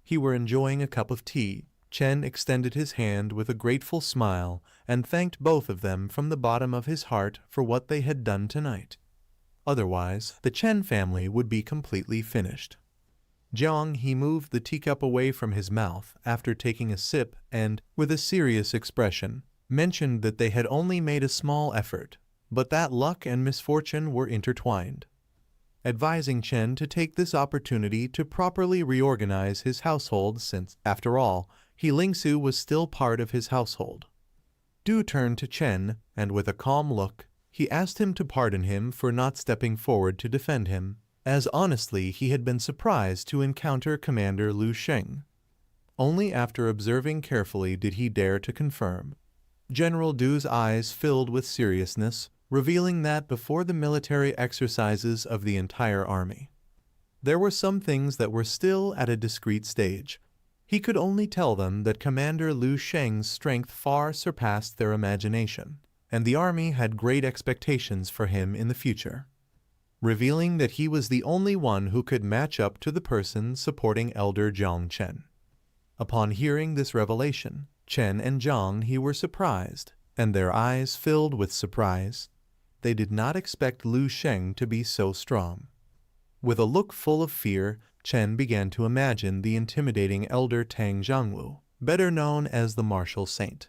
he were enjoying a cup of tea, Chen extended his hand with a grateful smile and thanked both of them from the bottom of his heart for what they had done tonight. Otherwise, the Chen family would be completely finished. Jiang He moved the teacup away from his mouth after taking a sip and, with a serious expression, mentioned that they had only made a small effort, but that luck and misfortune were intertwined, advising Chen to take this opportunity to properly reorganize his household since, after all, He Lingsu was still part of his household. Du turned to Chen, and with a calm look, he asked him to pardon him for not stepping forward to defend him, as honestly he had been surprised to encounter Commander Lu Sheng. Only after observing carefully did he dare to confirm. General Du's eyes filled with seriousness, revealing that before the military exercises of the entire army, there were some things that were still at a discrete stage. He could only tell them that Commander Lu Sheng's strength far surpassed their imagination, and the army had great expectations for him in the future, revealing that he was the only one who could match up to the person supporting Elder Zhang Chen. Upon hearing this revelation, Chen and Zhang He were surprised, and their eyes filled with surprise. They did not expect Lu Sheng to be so strong. With a look full of fear, Chen began to imagine the intimidating Elder Tang Zhangwu, better known as the Martial Saint.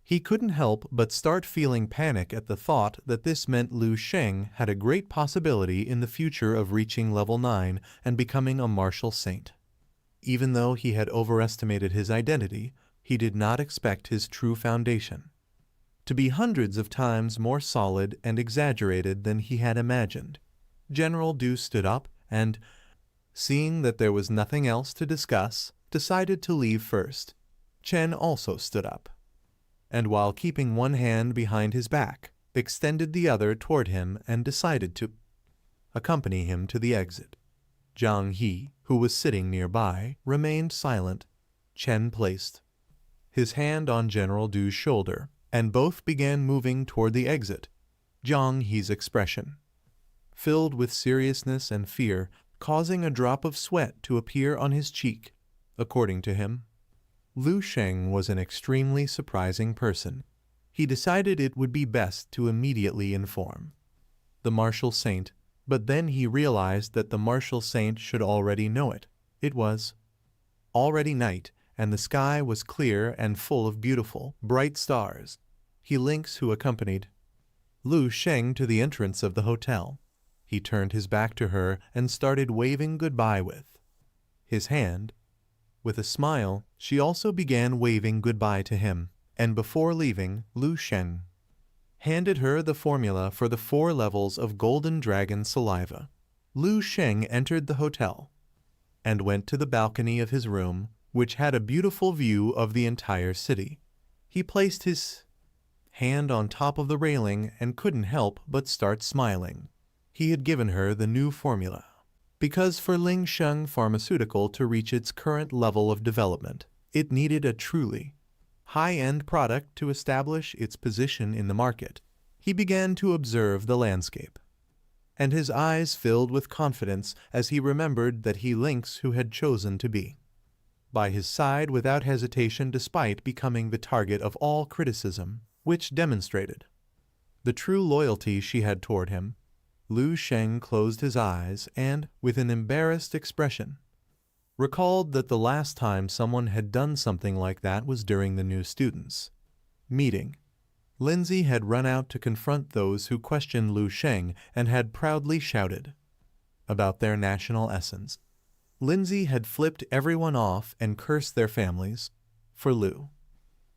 He couldn't help but start feeling panic at the thought that this meant Lu Sheng had a great possibility in the future of reaching level 9 and becoming a Martial Saint. Even though he had overestimated his identity, he did not expect his true foundation to be hundreds of times more solid and exaggerated than he had imagined. General Du stood up and, seeing that there was nothing else to discuss, decided to leave first. Chen also stood up, and while keeping one hand behind his back, extended the other toward him and decided to accompany him to the exit. Zhang He, who was sitting nearby, remained silent. Chen placed his hand on General Du's shoulder, and both began moving toward the exit. Zhang He's expression filled with seriousness and fear, causing a drop of sweat to appear on his cheek. According to him, Lu Sheng was an extremely surprising person. He decided it would be best to immediately inform the martial saint, but then he realized that the martial saint should already know it. It was already night, and the sky was clear and full of beautiful, bright stars. He Lynx, who accompanied Lu Sheng to the entrance of the hotel. He turned his back to her and started waving goodbye with his hand. With a smile, she also began waving goodbye to him, and before leaving, Lu Sheng handed her the formula for the 4 levels of Golden Dragon saliva. Lu Sheng entered the hotel and went to the balcony of his room, which had a beautiful view of the entire city. He placed his hand on top of the railing and couldn't help but start smiling. He had given her the new formula because for Ling Sheng Pharmaceutical to reach its current level of development, it needed a truly high-end product to establish its position in the market. He began to observe the landscape, and his eyes filled with confidence as he remembered that he Lynx who had chosen to be by his side without hesitation despite becoming the target of all criticism, which demonstrated the true loyalty she had toward him. Lu Sheng closed his eyes and, with an embarrassed expression, recalled that the last time someone had done something like that was during the new students' meeting. Lindsay had run out to confront those who questioned Lu Sheng and had proudly shouted about their national essence. Lindsay had flipped everyone off and cursed their families. For Lu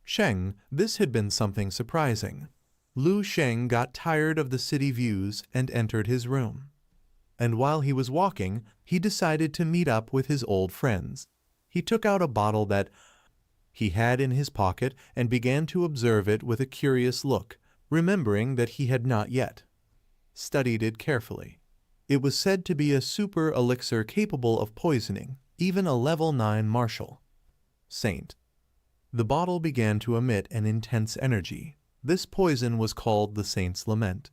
Sheng, this had been something surprising. Lu Sheng got tired of the city views and entered his room. And while he was walking, he decided to meet up with his old friends. He took out a bottle that he had in his pocket and began to observe it with a curious look, remembering that he had not yet studied it carefully. It was said to be a super elixir capable of poisoning even a level 9 martial saint. The bottle began to emit an intense energy. This poison was called the Saint's Lament.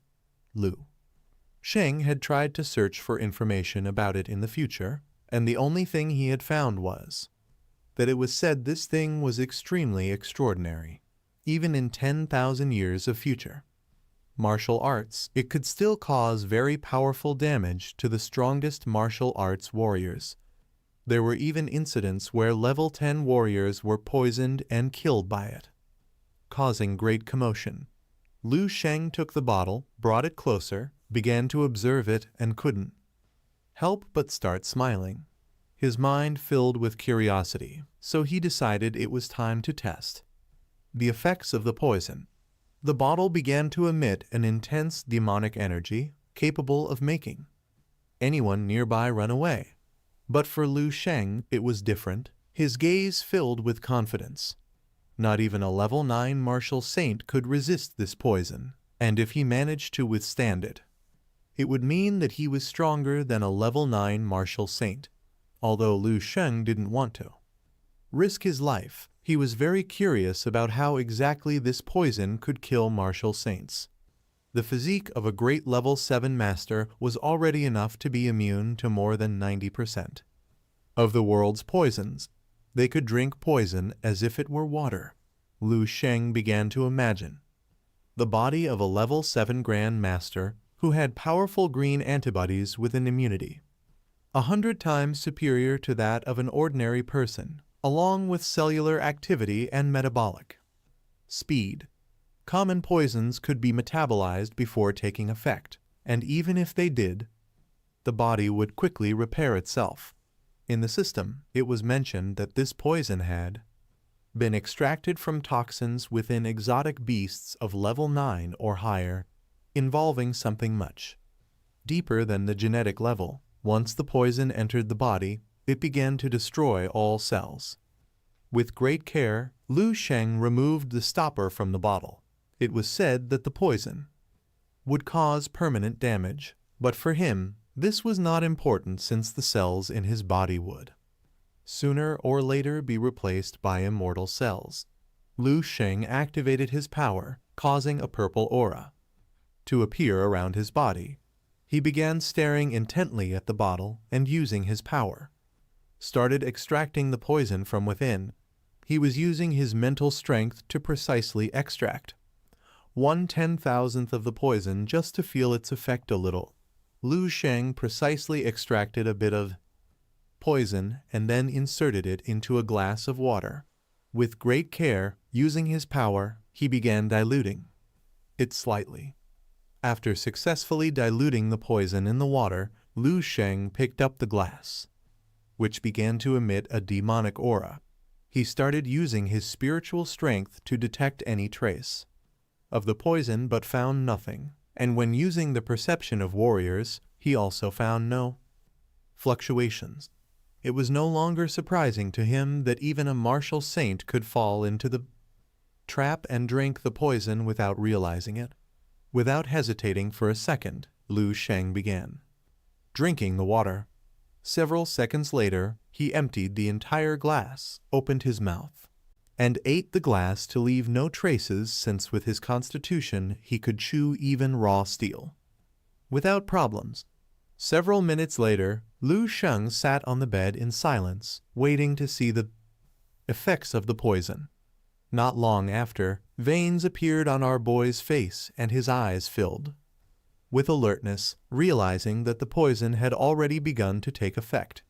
Lu Sheng had tried to search for information about it in the future, and the only thing he had found was that it was said this thing was extremely extraordinary. Even in 10,000 years of future martial arts, it could still cause very powerful damage to the strongest martial arts warriors. There were even incidents where level 10 warriors were poisoned and killed by it, causing great commotion. Lu Sheng took the bottle, brought it closer, began to observe it, and couldn't help but start smiling. His mind filled with curiosity, so he decided it was time to test the effects of the poison. The bottle began to emit an intense demonic energy capable of making anyone nearby run away. But for Lu Sheng, it was different. His gaze filled with confidence. Not even a level 9 martial saint could resist this poison, and if he managed to withstand it, it would mean that he was stronger than a level 9 martial saint. Although Lu Sheng didn't want to risk his life, he was very curious about how exactly this poison could kill martial saints. The physique of a great level 7 master was already enough to be immune to more than 90% of the world's poisons. They could drink poison as if it were water. Lu Sheng began to imagine the body of a level 7 Grand Master who had powerful green antibodies with an immunity 100 times superior to that of an ordinary person, along with cellular activity and metabolic speed. Common poisons could be metabolized before taking effect, and even if they did, the body would quickly repair itself. In the system, it was mentioned that this poison had been extracted from toxins within exotic beasts of level 9 or higher, involving something much deeper than the genetic level. Once the poison entered the body, it began to destroy all cells. With great care, Lu Sheng removed the stopper from the bottle. It was said that the poison would cause permanent damage, but for him, this was not important since the cells in his body would sooner or later be replaced by immortal cells. Lu Sheng activated his power, causing a purple aura to appear around his body. He began staring intently at the bottle and using his power started extracting the poison from within. He was using his mental strength to precisely extract 1/10,000th of the poison just to feel its effect a little. Lu Sheng precisely extracted a bit of poison and then inserted it into a glass of water. With great care, using his power, he began diluting it slightly. After successfully diluting the poison in the water, Lu Sheng picked up the glass, which began to emit a demonic aura. He started using his spiritual strength to detect any trace of the poison but found nothing, and when using the perception of warriors, he also found no fluctuations. It was no longer surprising to him that even a martial saint could fall into the trap and drink the poison without realizing it. Without hesitating for a second, Lu Sheng began drinking the water. Several seconds later, he emptied the entire glass, opened his mouth, and ate the glass to leave no traces since with his constitution he could chew even raw steel without problems. Several minutes later, Lu Sheng sat on the bed in silence, waiting to see the effects of the poison. Not long after, veins appeared on our boy's face and his eyes filled with alertness, realizing that the poison had already begun to take effect.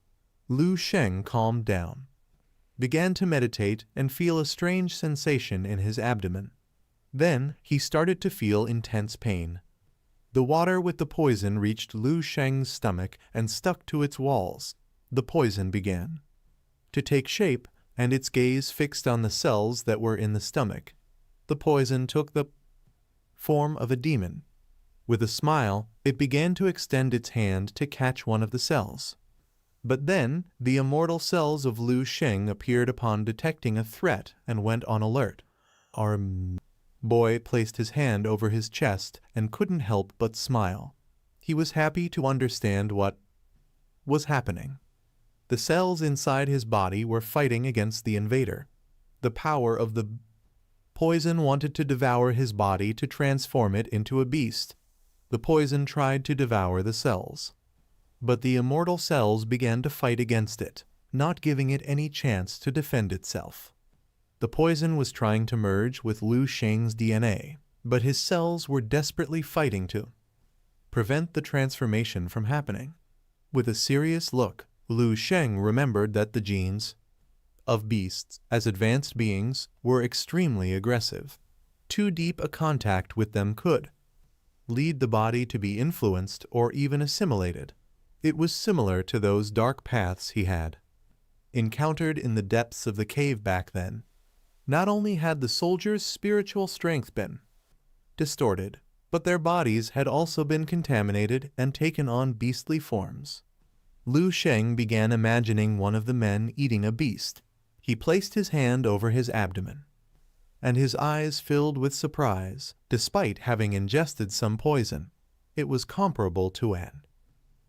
Lu Sheng calmed down, began to meditate and feel a strange sensation in his abdomen. Then he started to feel intense pain. The water with the poison reached Lu Sheng's stomach and stuck to its walls. The poison began to take shape, and its gaze fixed on the cells that were in the stomach. The poison took the form of a demon. With a smile, it began to extend its hand to catch one of the cells. But then, the immortal cells of Lu Sheng appeared upon detecting a threat and went on alert. Our boy placed his hand over his chest and couldn't help but smile. He was happy to understand what was happening. The cells inside his body were fighting against the invader. The power of the poison wanted to devour his body to transform it into a beast. The poison tried to devour the cells, but the immortal cells began to fight against it, not giving it any chance to defend itself. The poison was trying to merge with Lu Sheng's DNA, but his cells were desperately fighting to prevent the transformation from happening. With a serious look, Lu Sheng remembered that the genes of beasts, as advanced beings, were extremely aggressive. Too deep a contact with them could lead the body to be influenced or even assimilated. It was similar to those dark paths he had encountered in the depths of the cave back then. Not only had the soldiers' spiritual strength been distorted, but their bodies had also been contaminated and taken on beastly forms. Lu Sheng began imagining one of the men eating a beast. He placed his hand over his abdomen, and his eyes filled with surprise. Despite having ingested some poison, it was comparable to an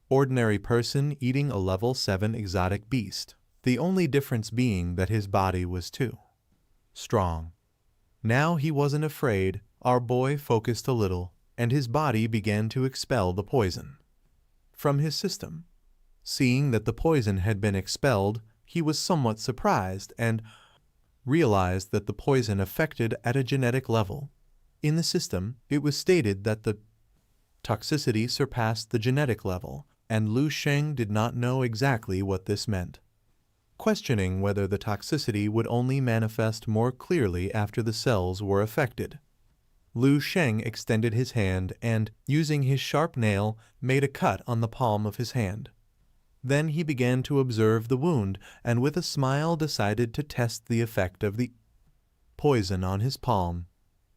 ordinary person eating a level 7 exotic beast, the only difference being that his body was too strong. Now he wasn't afraid. Our boy focused a little, and his body began to expel the poison from his system. Seeing that the poison had been expelled, he was somewhat surprised and realized that the poison affected at a genetic level. In the system, it was stated that the toxicity surpassed the genetic level, and Lu Sheng did not know exactly what this meant, questioning whether the toxicity would only manifest more clearly after the cells were affected. Lu Sheng extended his hand and, using his sharp nail, made a cut on the palm of his hand. Then he began to observe the wound and with a smile decided to test the effect of the poison on his palm.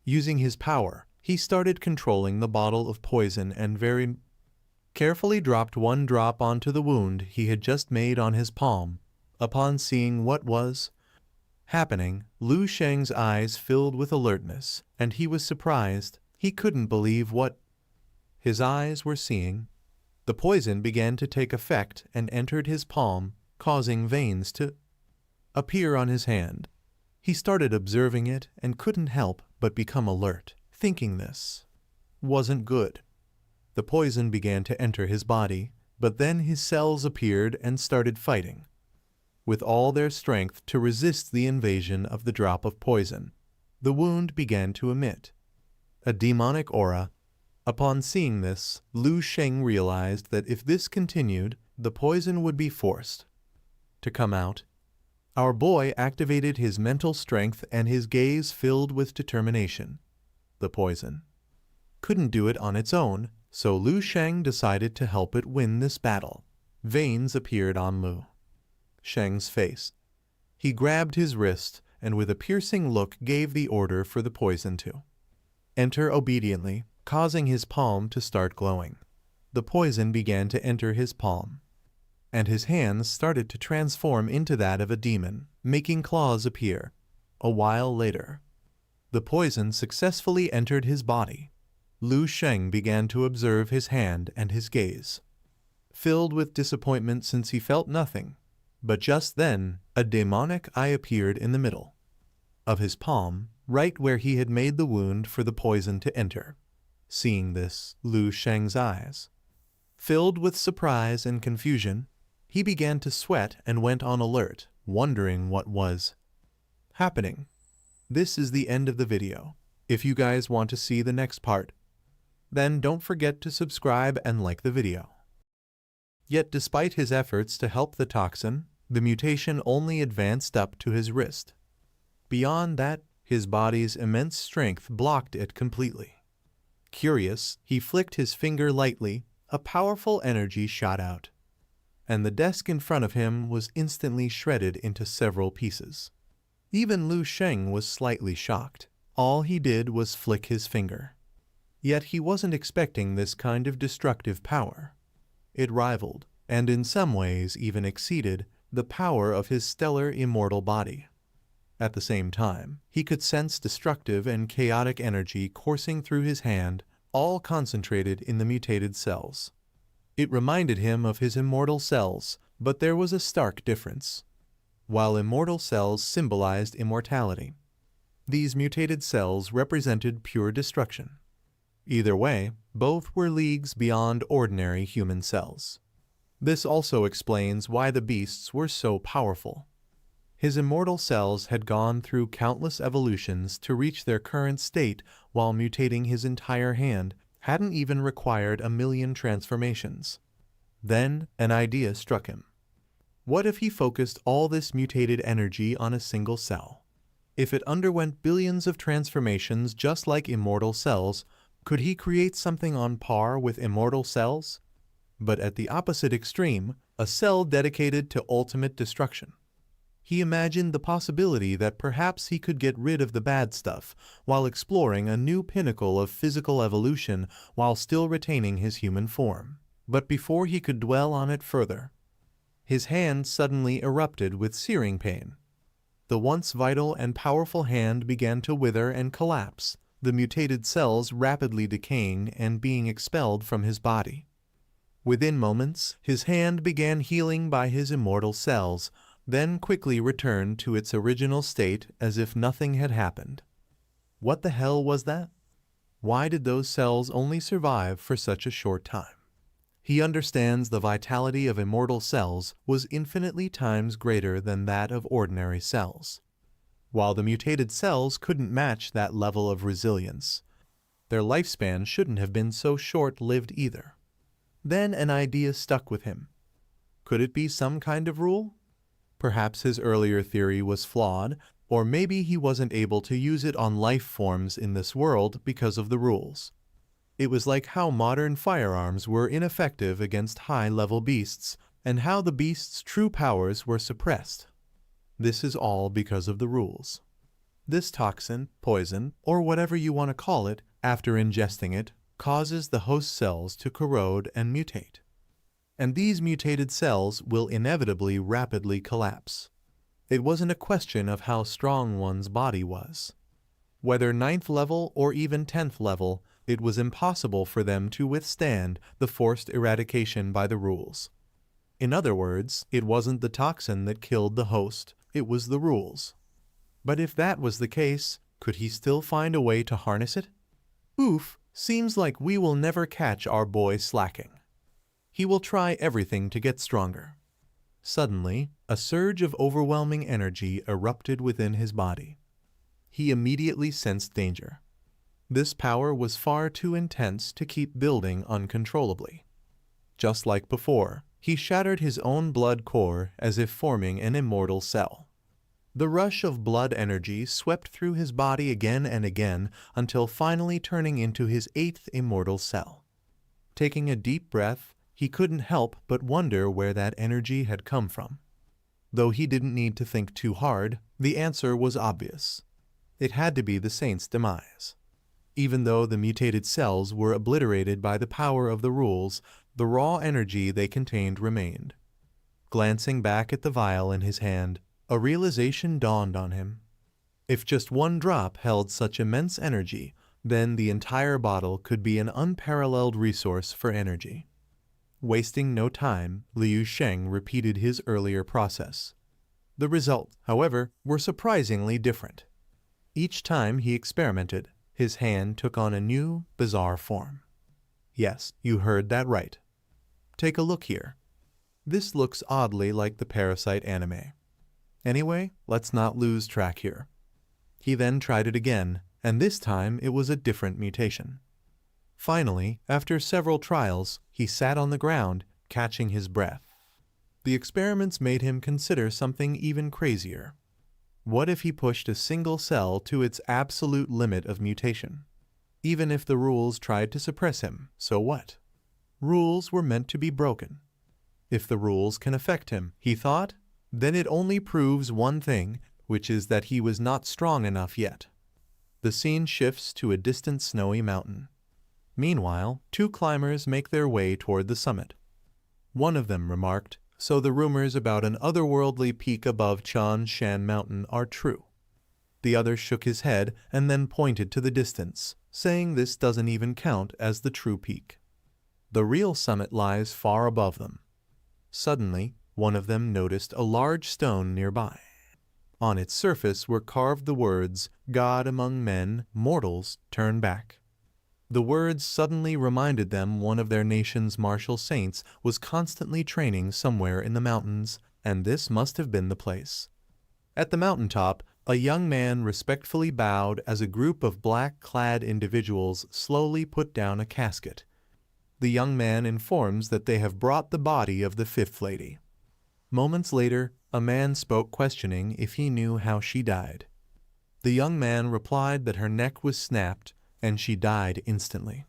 Using his power, he started controlling the bottle of poison and very carefully dropped one drop onto the wound he had just made on his palm. Upon seeing what was happening, Lu Sheng's eyes filled with alertness, and he was surprised. He couldn't believe what his eyes were seeing. The poison began to take effect and entered his palm, causing veins to appear on his hand. He started observing it and couldn't help but become alert, thinking this wasn't good. The poison began to enter his body, but then his cells appeared and started fighting with all their strength to resist the invasion of the drop of poison. The wound began to emit a demonic aura. Upon seeing this, Lu Sheng realized that if this continued, the poison would be forced to come out. Our boy activated his mental strength and his gaze filled with determination. The poison couldn't do it on its own, so Lu Sheng decided to help it win this battle. Veins appeared on Lu Sheng's face. He grabbed his wrist and with a piercing look gave the order for the poison to enter obediently, causing his palm to start glowing. The poison began to enter his palm, and his hands started to transform into that of a demon, making claws appear. A while later, the poison successfully entered his body. Lu Sheng began to observe his hand and his gaze filled with disappointment since he felt nothing. But just then, a demonic eye appeared in the middle of his palm, right where he had made the wound for the poison to enter. Seeing this, Lu Sheng's eyes filled with surprise and confusion. He began to sweat and went on alert, wondering what was happening. This is the end of the video. If you guys want to see the next part, then don't forget to subscribe and like the video. Yet despite his efforts to help the toxin, the mutation only advanced up to his wrist. Beyond that, his body's immense strength blocked it completely. Curious, he flicked his finger lightly. A powerful energy shot out, and the desk in front of him was instantly shredded into several pieces. Even Lu Sheng was slightly shocked. All he did was flick his finger. Yet he wasn't expecting this kind of destructive power. It rivaled, and in some ways even exceeded, the power of his stellar immortal body. At the same time, he could sense destructive and chaotic energy coursing through his hand, all concentrated in the mutated cells. It reminded him of his immortal cells, but there was a stark difference. While immortal cells symbolized immortality, these mutated cells represented pure destruction. Either way, both were leagues beyond ordinary human cells. This also explains why the beasts were so powerful. His immortal cells had gone through countless evolutions to reach their current state, while mutating his entire hand hadn't even required 1,000,000 transformations. Then an idea struck him. What if he focused all this mutated energy on a single cell? If it underwent billions of transformations just like immortal cells, could he create something on par with immortal cells? But at the opposite extreme, a cell dedicated to ultimate destruction. He imagined the possibility that perhaps he could get rid of the bad stuff while exploring a new pinnacle of physical evolution while still retaining his human form. But before he could dwell on it further, his hand suddenly erupted with searing pain. The once vital and powerful hand began to wither and collapse, the mutated cells rapidly decaying and being expelled from his body. Within moments, his hand began healing by his immortal cells, then quickly returned to its original state as if nothing had happened. What the hell was that? Why did those cells only survive for such a short time? He understands the vitality of immortal cells was infinitely times greater than that of ordinary cells. While the mutated cells couldn't match that level of resilience, their lifespan shouldn't have been so short-lived either. Then an idea stuck with him. Could it be some kind of rule? Perhaps his earlier theory was flawed, or maybe he wasn't able to use it on life forms in this world because of the rules. It was like how modern firearms were ineffective against high-level beasts, and how the beasts' true powers were suppressed. This is all because of the rules. This toxin, poison, or whatever you want to call it, after ingesting it, causes the host cells to corrode and mutate. And these mutated cells will inevitably rapidly collapse. It wasn't a question of how strong one's body was. Whether 9th level or even 10th level, it was impossible for them to withstand the forced eradication by the rules. In other words, it wasn't the toxin that killed the host, it was the rules. But if that was the case, could he still find a way to harness it? Oof, seems like we will never catch our boy slacking. He will try everything to get stronger. Suddenly, a surge of overwhelming energy erupted within his body. He immediately sensed danger. This power was far too intense to keep building uncontrollably. Just like before, he shattered his own blood core as if forming an immortal cell. The rush of blood energy swept through his body again and again until finally turning into his 8th immortal cell. Taking a deep breath, he couldn't help but wonder where that energy had come from. Though he didn't need to think too hard, the answer was obvious. It had to be the saint's demise. Even though the mutated cells were obliterated by the power of the rules, the raw energy they contained remained. Glancing back at the vial in his hand, a realization dawned on him. If just one drop held such immense energy, then the entire bottle could be an unparalleled resource for energy. Wasting no time, Liu Sheng repeated his earlier process. The results, however, were surprisingly different. Each time he experimented, his hand took on a new, bizarre form. Yes, you heard that right. Take a look here. This looks oddly like the Parasite anime. Anyway, let's not lose track here. He then tried it again, and this time it was a different mutation. Finally, after several trials, he sat on the ground, catching his breath. The experiments made him consider something even crazier. What if he pushed a single cell to its absolute limit of mutation? Even if the rules tried to suppress him, so what? Rules were meant to be broken. If the rules can affect him, he thought, then it only proves one thing, which is that he was not strong enough yet. The scene shifts to a distant snowy mountain. Meanwhile, two climbers make their way toward the summit. One of them remarked, "So the rumors about an otherworldly peak above Chan Shan Mountain are true." The other shook his head and then pointed to the distance, saying this doesn't even count as the true peak. The real summit lies far above them. Suddenly, one of them noticed a large stone nearby. On its surface were carved the words, "God among men, mortals, turn back." The words suddenly reminded them one of their nation's martial saints was constantly training somewhere in the mountains, and this must have been the place. At the mountaintop, a young man respectfully bowed as a group of black-clad individuals slowly put down a casket. The young man informs that they have brought the body of the fifth lady. Moments later, a man spoke questioning if he knew how she died. The young man replied that her neck was snapped and she died instantly.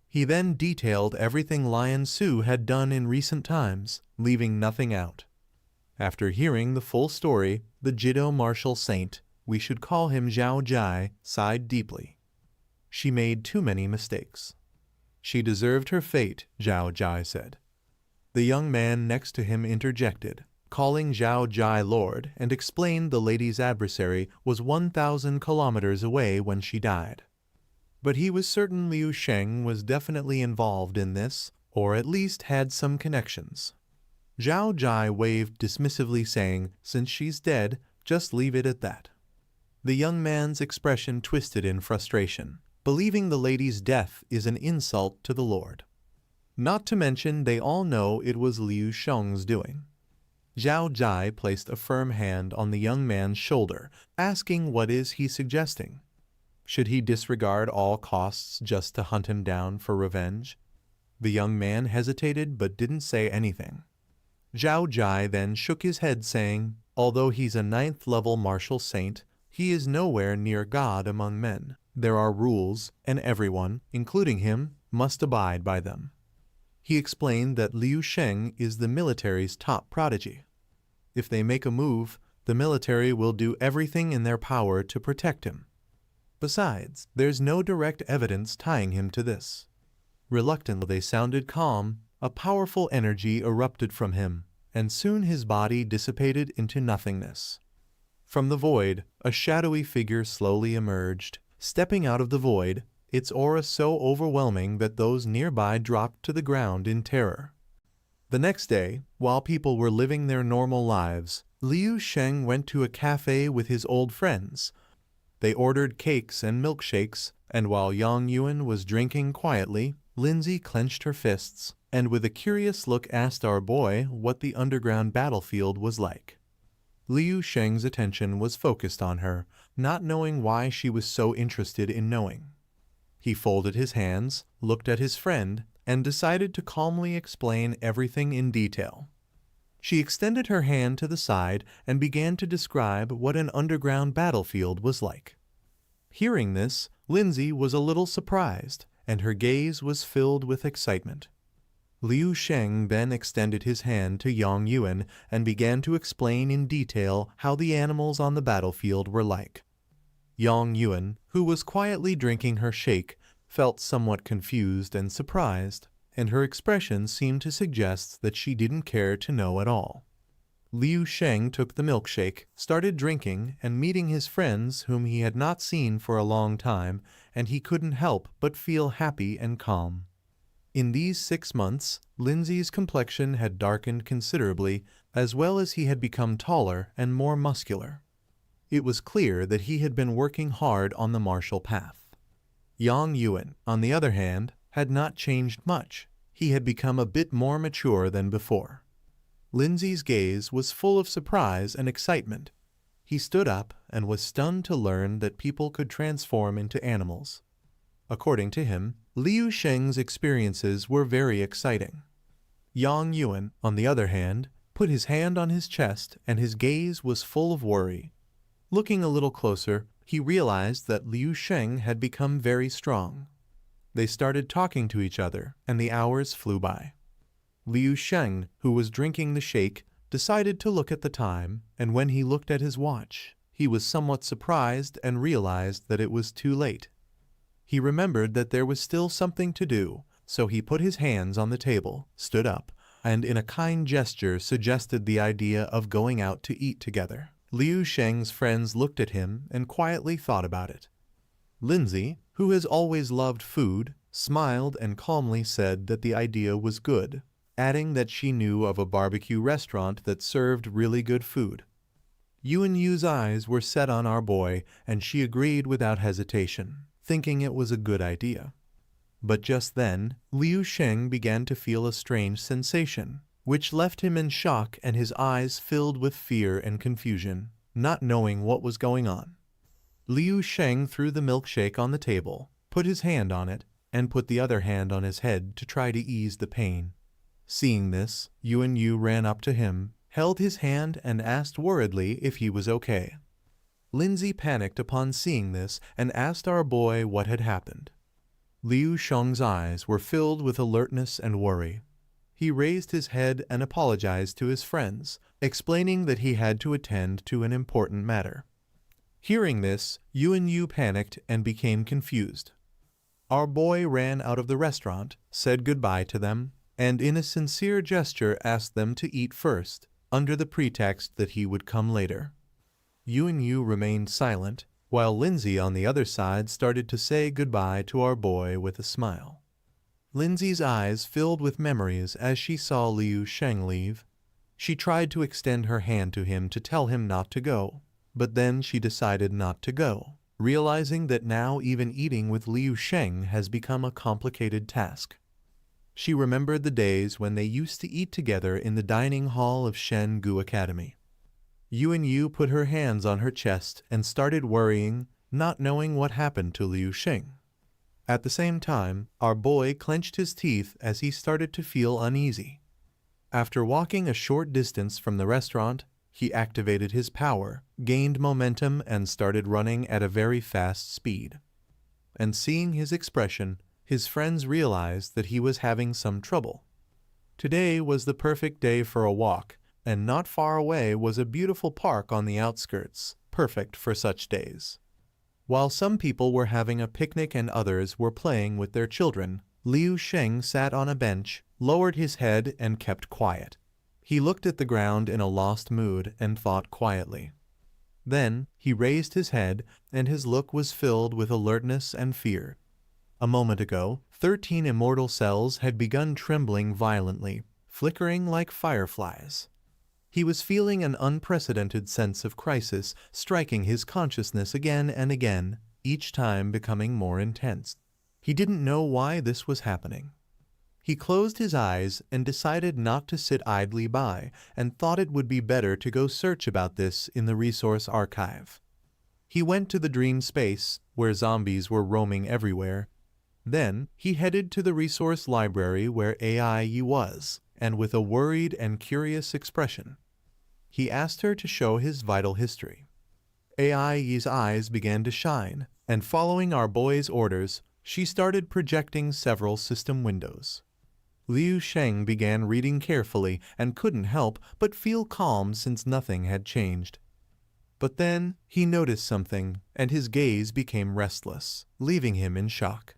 He then detailed everything Lion Su had done in recent times, leaving nothing out. After hearing the full story, the Jiddo martial saint, we should call him Zhao Jai, sighed deeply. She made too many mistakes. She deserved her fate, Zhao Jai said. The young man next to him interjected, calling Zhao Jai Lord, and explained the lady's adversary was 1,000 kilometers away when she died. But he was certain Liu Sheng was definitely involved in this, or at least had some connections. Zhao Jai waved dismissively, saying, "Since she's dead, just leave it at that." The young man's expression twisted in frustration, believing the lady's death is an insult to the Lord. Not to mention they all know it was Liu Sheng's doing. Zhao Jai placed a firm hand on the young man's shoulder, asking what is he suggesting. Should he disregard all costs just to hunt him down for revenge? The young man hesitated but didn't say anything. Zhao Jai then shook his head, saying, "Although he's a 9th level martial saint, he is nowhere near God among men. There are rules, and everyone, including him, must abide by them." He explained that Liu Sheng is the military's top prodigy. If they make a move, the military will do everything in their power to protect him. Besides, there's no direct evidence tying him to this. Reluctantly they sounded calm, a powerful energy erupted from him, and soon his body dissipated into nothingness. From the void, a shadowy figure slowly emerged. Stepping out of the void, its aura so overwhelming that those nearby dropped to the ground in terror. The next day, while people were living their normal lives, Liu Sheng went to a cafe with his old friends. They ordered cakes and milkshakes, and while Yang Yuan was drinking quietly, Lindsay clenched her fists, and with a curious look asked our boy what the underground battlefield was like. Liu Sheng's attention was focused on her, not knowing why she was so interested in knowing. He folded his hands, looked at his friend, and decided to calmly explain everything in detail. She extended her hand to the side and began to describe what an underground battlefield was like. Hearing this, Lindsay was a little surprised, and her gaze was filled with excitement. Liu Sheng then extended his hand to Yang Yuan and began to explain in detail how the animals on the battlefield were like. Yang Yuan, who was quietly drinking her shake, felt somewhat confused and surprised, and her expression seemed to suggest that she didn't care to know at all. Liu Sheng took the milkshake, started drinking, and meeting his friends whom he had not seen for a long time, and he couldn't help but feel happy and calm. In these 6 months, Lindsay's complexion had darkened considerably, as well as he had become taller and more muscular. It was clear that he had been working hard on the martial path. Yang Yuan, on the other hand, had not changed much. He had become a bit more mature than before. Lindsay's gaze was full of surprise and excitement. He stood up and was stunned to learn that people could transform into animals. According to him, Liu Sheng's experiences were very exciting. Yang Yuan, on the other hand, put his hand on his chest and his gaze was full of worry. Looking a little closer, he realized that Liu Sheng had become very strong. They started talking to each other, and the hours flew by. Liu Sheng, who was drinking the shake, decided to look at the time, and when he looked at his watch, he was somewhat surprised and realized that it was too late. He remembered that there was still something to do, so he put his hands on the table, stood up, and in a kind gesture suggested the idea of going out to eat together. Liu Sheng's friends looked at him and quietly thought about it. Lindsay, who has always loved food, smiled and calmly said that the idea was good, adding that she knew of a barbecue restaurant that served really good food. Yuan Yu's eyes were set on our boy, and she agreed without hesitation, thinking it was a good idea. But just then, Liu Sheng began to feel a strange sensation, which left him in shock and his eyes filled with fear and confusion, not knowing what was going on. Liu Sheng threw the milkshake on the table, put his hand on it, and put the other hand on his head to try to ease the pain. Seeing this, Yuan Yu ran up to him, held his hand and asked worriedly if he was okay. Lindsay panicked upon seeing this and asked our boy what had happened. Liu Sheng's eyes were filled with alertness and worry. He raised his head and apologized to his friends, explaining that he had to attend to an important matter. Hearing this, Yuan Yu panicked and became confused. Our boy ran out of the restaurant, said goodbye to them, and in a sincere gesture asked them to eat first, under the pretext that he would come later. Yuan Yu remained silent, while Lindsay on the other side started to say goodbye to our boy with a smile. Lindsay's eyes filled with memories as she saw Liu Sheng leave. She tried to extend her hand to him to tell him not to go, but then she decided not to go, realizing that now even eating with Liu Sheng has become a complicated task. She remembered the days when they used to eat together in the dining hall of Shen Gu Academy. Yuan Yu put her hands on her chest and started worrying, not knowing what happened to Liu Sheng. At the same time, our boy clenched his teeth as he started to feel uneasy. After walking a short distance from the restaurant, he activated his power, gained momentum, and started running at a very fast speed. And seeing his expression, his friends realized that he was having some trouble. Today was the perfect day for a walk, and not far away was a beautiful park on the outskirts, perfect for such days. While some people were having a picnic and others were playing with their children, Liu Sheng sat on a bench, lowered his head, and kept quiet. He looked at the ground in a lost mood and thought quietly. Then he raised his head, and his look was filled with alertness and fear. A moment ago, 13 immortal cells had begun trembling violently, flickering like fireflies. He was feeling an unprecedented sense of crisis striking his consciousness again and again, each time becoming more intense. He didn't know why this was happening. He closed his eyes and decided not to sit idly by, and thought it would be better to go search about this in the resource archive. He went to the dream space, where zombies were roaming everywhere. Then he headed to the resource library where AI was, and with a worried and curious expression, he asked her to show his vital history. AI's eyes began to shine, and following our boy's orders, she started projecting several system windows. Liu Sheng began reading carefully and couldn't help but feel calm since nothing had changed. But then he noticed something, and his gaze became restless, leaving him in shock.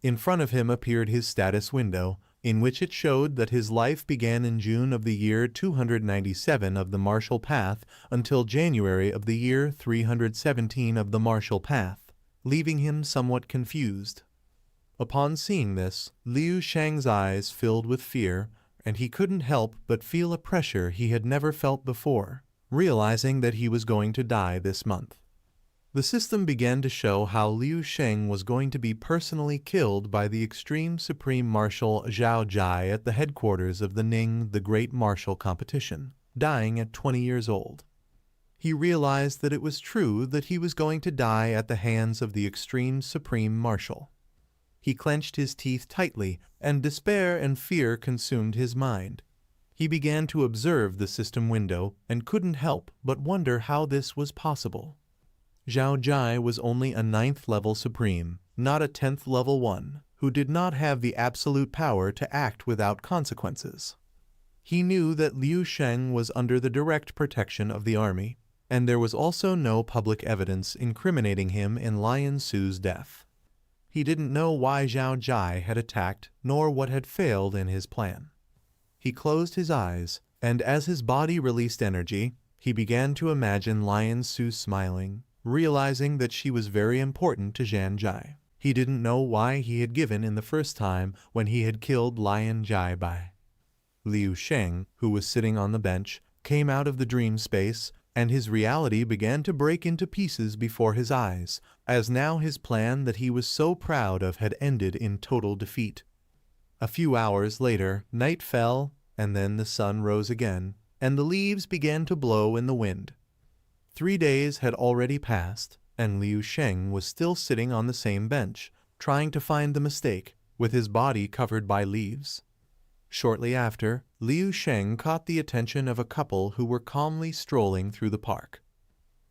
In front of him appeared his status window, in which it showed that his life began in June of the year 297 of the Martial Path until January of the year 317 of the Martial Path, leaving him somewhat confused. Upon seeing this, Liu Sheng's eyes filled with fear, and he couldn't help but feel a pressure he had never felt before, realizing that he was going to die this month. The system began to show how Liu Sheng was going to be personally killed by the extreme supreme marshal Zhao Jai at the headquarters of the Ning the Great Martial Competition, dying at 20 years old. He realized that it was true that he was going to die at the hands of the extreme supreme marshal. He clenched his teeth tightly, and despair and fear consumed his mind. He began to observe the system window and couldn't help but wonder how this was possible. Zhao Jai was only a 9th level supreme, not a 10th level one, who did not have the absolute power to act without consequences. He knew that Liu Sheng was under the direct protection of the army, and there was also no public evidence incriminating him in Lion Su's death. He didn't know why Zhao Jai had attacked nor what had failed in his plan. He closed his eyes, and as his body released energy, he began to imagine Lion Su smiling, realizing that she was very important to Zhao Jai. He didn't know why he had given in the first time when he had killed Lion Jai Bai. Liu Sheng, who was sitting on the bench, came out of the dream space, and his reality began to break into pieces before his eyes, as now his plan that he was so proud of had ended in total defeat. A few hours later, night fell, and then the sun rose again, and the leaves began to blow in the wind. 3 days had already passed, and Liu Sheng was still sitting on the same bench, trying to find the mistake, with his body covered by leaves. Shortly after, Liu Sheng caught the attention of a couple who were calmly strolling through the park.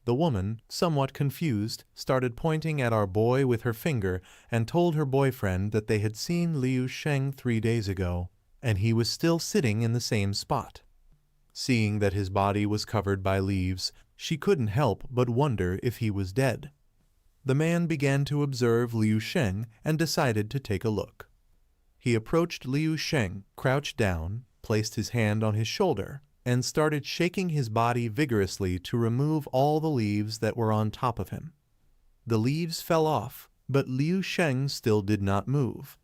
The woman, somewhat confused, started pointing at our boy with her finger and told her boyfriend that they had seen Liu Sheng 3 days ago, and he was still sitting in the same spot. Seeing that his body was covered by leaves, she couldn't help but wonder if he was dead. The man began to observe Liu Sheng and decided to take a look. He approached Liu Sheng, crouched down, placed his hand on his shoulder, and started shaking his body vigorously to remove all the leaves that were on top of him. The leaves fell off, but Liu Sheng still did not move.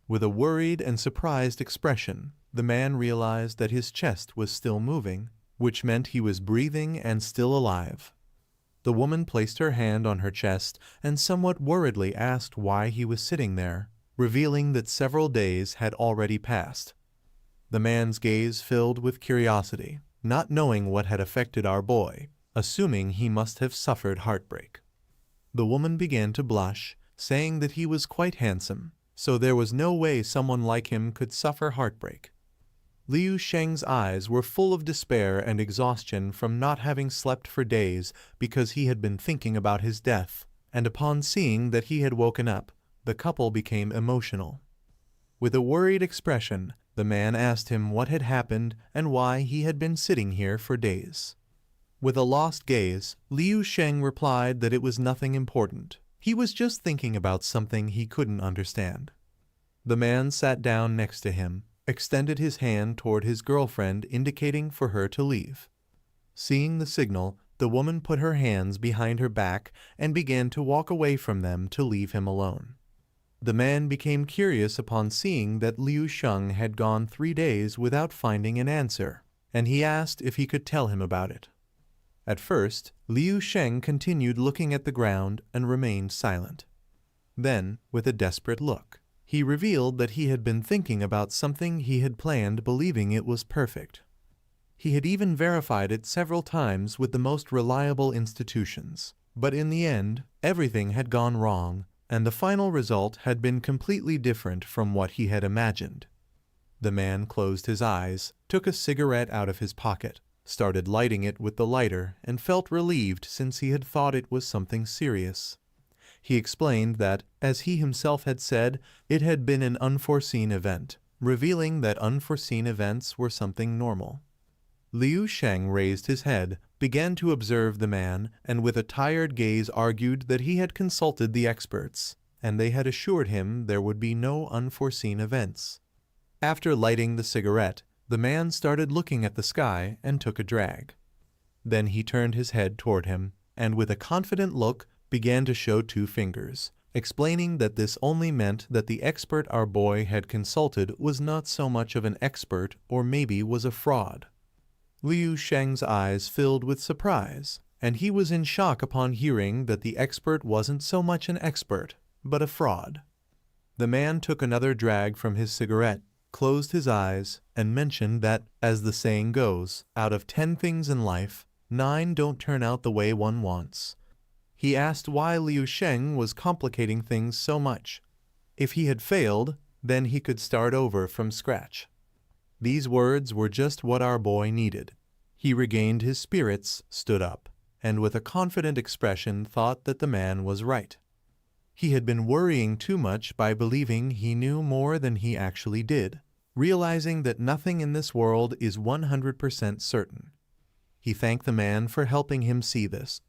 With a worried and surprised expression, the man realized that his chest was still moving, which meant he was breathing and still alive. The woman placed her hand on her chest and somewhat worriedly asked why he was sitting there, revealing that several days had already passed. The man's gaze filled with curiosity, not knowing what had affected our boy, assuming he must have suffered heartbreak. The woman began to blush, saying that he was quite handsome, so there was no way someone like him could suffer heartbreak. Liu Sheng's eyes were full of despair and exhaustion from not having slept for days because he had been thinking about his death, and upon seeing that he had woken up, the couple became emotional. With a worried expression, the man asked him what had happened and why he had been sitting here for days. With a lost gaze, Liu Sheng replied that it was nothing important. He was just thinking about something he couldn't understand. The man sat down next to him, extended his hand toward his girlfriend, indicating for her to leave. Seeing the signal, the woman put her hands behind her back and began to walk away from them to leave him alone. The man became curious upon seeing that Liu Sheng had gone 3 days without finding an answer, and he asked if he could tell him about it. At first, Liu Sheng continued looking at the ground and remained silent. Then, with a desperate look, he revealed that he had been thinking about something he had planned, believing it was perfect. He had even verified it several times with the most reliable institutions, but in the end, everything had gone wrong, and the final result had been completely different from what he had imagined. The man closed his eyes, took a cigarette out of his pocket, started lighting it with the lighter, and felt relieved since he had thought it was something serious. He explained that, as he himself had said, it had been an unforeseen event, revealing that unforeseen events were something normal. Liu Sheng raised his head, began to observe the man, and with a tired gaze argued that he had consulted the experts, and they had assured him there would be no unforeseen events. After lighting the cigarette, the man started looking at the sky and took a drag. Then he turned his head toward him, and with a confident look began to show 2 fingers, explaining that this only meant that the expert our boy had consulted was not so much of an expert, or maybe was a fraud. Liu Sheng's eyes filled with surprise, and he was in shock upon hearing that the expert wasn't so much an expert, but a fraud. The man took another drag from his cigarette, closed his eyes, and mentioned that, as the saying goes, out of 10 things in life, 9 don't turn out the way one wants. He asked why Liu Sheng was complicating things so much. If he had failed, then he could start over from scratch. These words were just what our boy needed. He regained his spirits, stood up, and with a confident expression thought that the man was right. He had been worrying too much by believing he knew more than he actually did, realizing that nothing in this world is 100% certain. He thanked the man for helping him see this.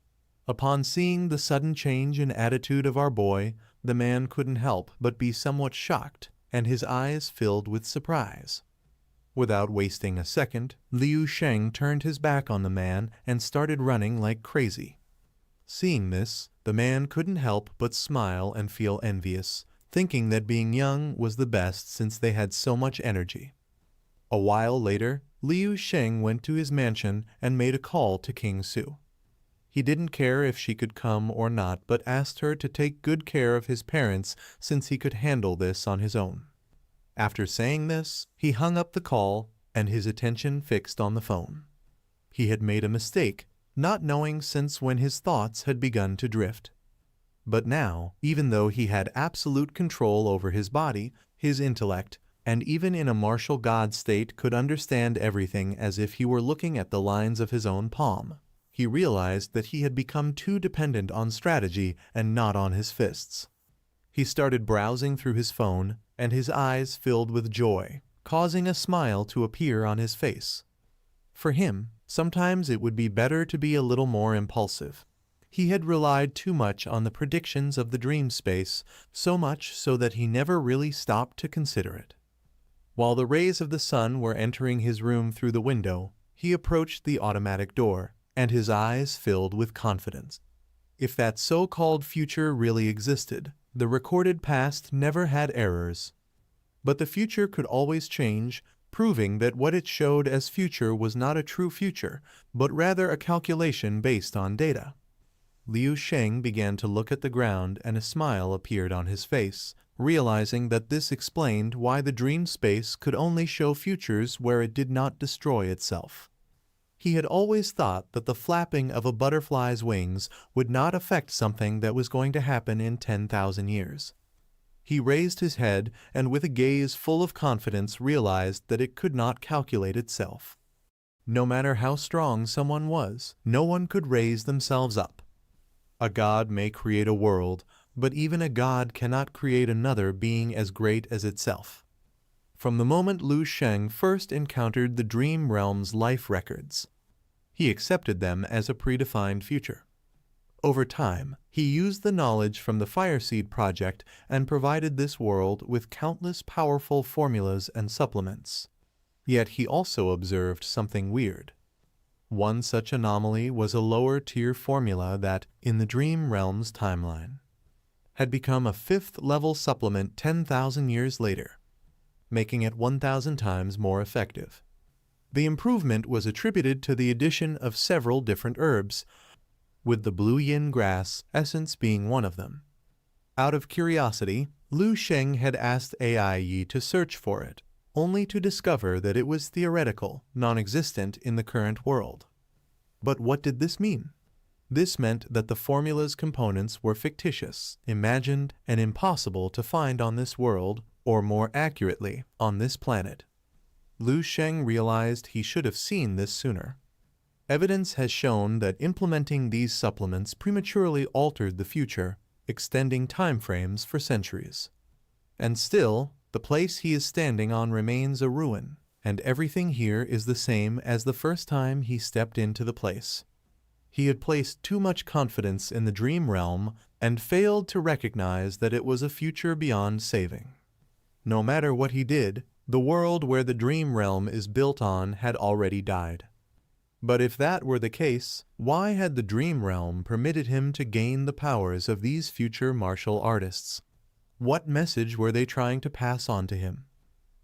Upon seeing the sudden change in attitude of our boy, the man couldn't help but be somewhat shocked, and his eyes filled with surprise. Without wasting a second, Liu Sheng turned his back on the man and started running like crazy. Seeing this, the man couldn't help but smile and feel envious, thinking that being young was the best since they had so much energy. A while later, Liu Sheng went to his mansion and made a call to King Su. He didn't care if she could come or not, but asked her to take good care of his parents since he could handle this on his own. After saying this, he hung up the call and his attention fixed on the phone. He had made a mistake, not knowing since when his thoughts had begun to drift. But now, even though he had absolute control over his body, his intellect, and even in a martial god state could understand everything as if he were looking at the lines of his own palm, he realized that he had become too dependent on strategy and not on his fists. He started browsing through his phone, and his eyes filled with joy, causing a smile to appear on his face. For him, sometimes it would be better to be a little more impulsive. He had relied too much on the predictions of the dream space, so much so that he never really stopped to consider it. While the rays of the sun were entering his room through the window, he approached the automatic door, and his eyes filled with confidence. If that so-called future really existed, the recorded past never had errors. But the future could always change, proving that what it showed as future was not a true future, but rather a calculation based on data. Liu Sheng began to look at the ground and a smile appeared on his face, realizing that this explained why the dream space could only show futures where it did not destroy itself. He had always thought that the flapping of a butterfly's wings would not affect something that was going to happen in 10,000 years. He raised his head and with a gaze full of confidence realized that it could not calculate itself. No matter how strong someone was, no one could raise themselves up. A god may create a world, but even a god cannot create another being as great as itself. From the moment Liu Sheng first encountered the dream realm's life records, he accepted them as a predefined future. Over time, he used the knowledge from the Fireseed project and provided this world with countless powerful formulas and supplements. Yet he also observed something weird. One such anomaly was a lower-tier formula that, in the Dream Realm's timeline, had become a fifth-level supplement 10,000 years later, making it 1,000 times more effective. The improvement was attributed to the addition of several different herbs, with the blue yin grass essence being one of them. Out of curiosity, Lu Sheng had asked AI Yi to search for it, only to discover that it was theoretical, non-existent in the current world. But what did this mean? This meant that the formula's components were fictitious, imagined, and impossible to find on this world, or more accurately, on this planet. Lu Sheng realized he should have seen this sooner. Evidence has shown that implementing these supplements prematurely altered the future, extending time frames for centuries. And still, the place he is standing on remains a ruin, and everything here is the same as the first time he stepped into the place. He had placed too much confidence in the dream realm and failed to recognize that it was a future beyond saving. No matter what he did, the world where the dream realm is built on had already died. But if that were the case, why had the dream realm permitted him to gain the powers of these future martial artists? What message were they trying to pass on to him?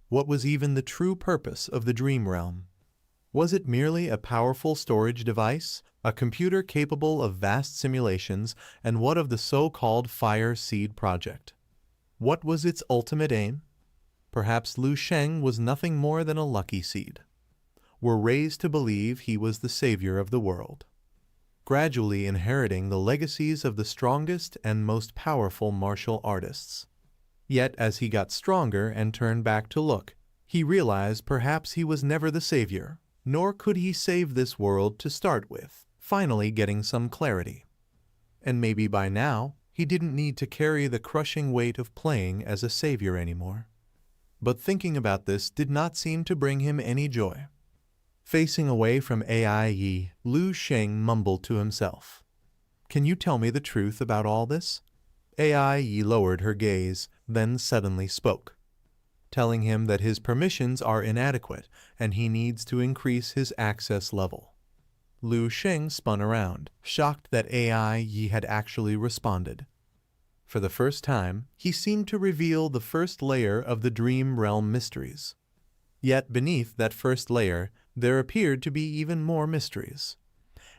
What was even the true purpose of the dream realm? Was it merely a powerful storage device, a computer capable of vast simulations, and what of the so-called Fire Seed project? What was its ultimate aim? Perhaps Lu Sheng was nothing more than a lucky seed. Were raised to believe he was the savior of the world, gradually inheriting the legacies of the strongest and most powerful martial artists. Yet as he got stronger and turned back to look, he realized perhaps he was never the savior, nor could he save this world to start with, finally getting some clarity. And maybe by now, he didn't need to carry the crushing weight of playing as a savior anymore. But thinking about this did not seem to bring him any joy. Facing away from AI Yi, Lu Sheng mumbled to himself. "Can you tell me the truth about all this?" AI Yi lowered her gaze, then suddenly spoke, telling him that his permissions are inadequate and he needs to increase his access level. Lu Sheng spun around, shocked that AI Yi had actually responded. For the first time, he seemed to reveal the first layer of the Dream Realm mysteries. Yet beneath that first layer, there appeared to be even more mysteries,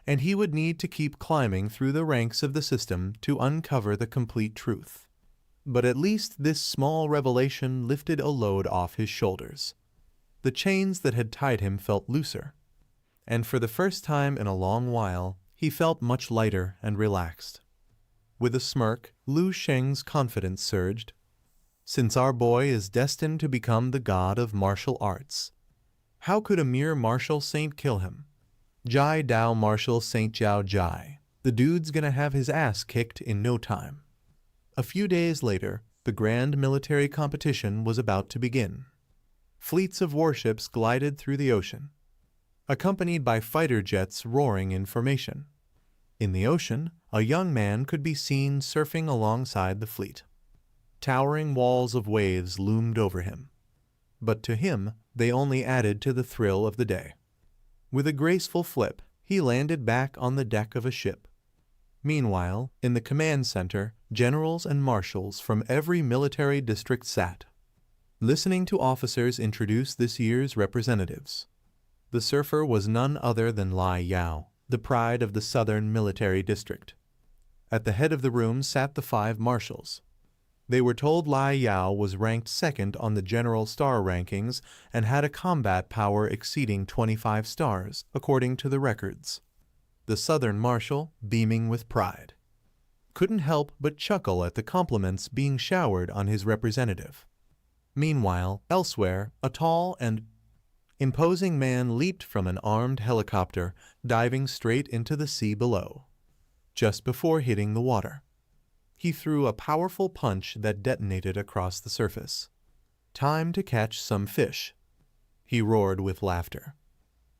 and he would need to keep climbing through the ranks of the system to uncover the complete truth. But at least this small revelation lifted a load off his shoulders. The chains that had tied him felt looser, and for the first time in a long while, he felt much lighter and relaxed. With a smirk, Lu Sheng's confidence surged. "Since our boy is destined to become the god of martial arts, how could a mere martial saint kill him? Jai Dao Martial Saint Jiao Jai. The dude's gonna have his ass kicked in no time." A few days later, the grand military competition was about to begin. Fleets of warships glided through the ocean, accompanied by fighter jets roaring in formation. In the ocean, a young man could be seen surfing alongside the fleet. Towering walls of waves loomed over him, but to him they only added to the thrill of the day. With a graceful flip, he landed back on the deck of a ship. Meanwhile, in the command center, generals and marshals from every military district sat, listening to officers introduce this year's representatives. The surfer was none other than Lai Yao, the pride of the Southern Military District. At the head of the room sat the 5 marshals. They were told Lai Yao was ranked second on the general star rankings and had a combat power exceeding 25 stars, according to the records. The Southern Marshal, beaming with pride, couldn't help but chuckle at the compliments being showered on his representative. Meanwhile, elsewhere, a tall and imposing man leaped from an armed helicopter, diving straight into the sea below. Just before hitting the water, he threw a powerful punch that detonated across the surface. "Time to catch some fish," he roared with laughter.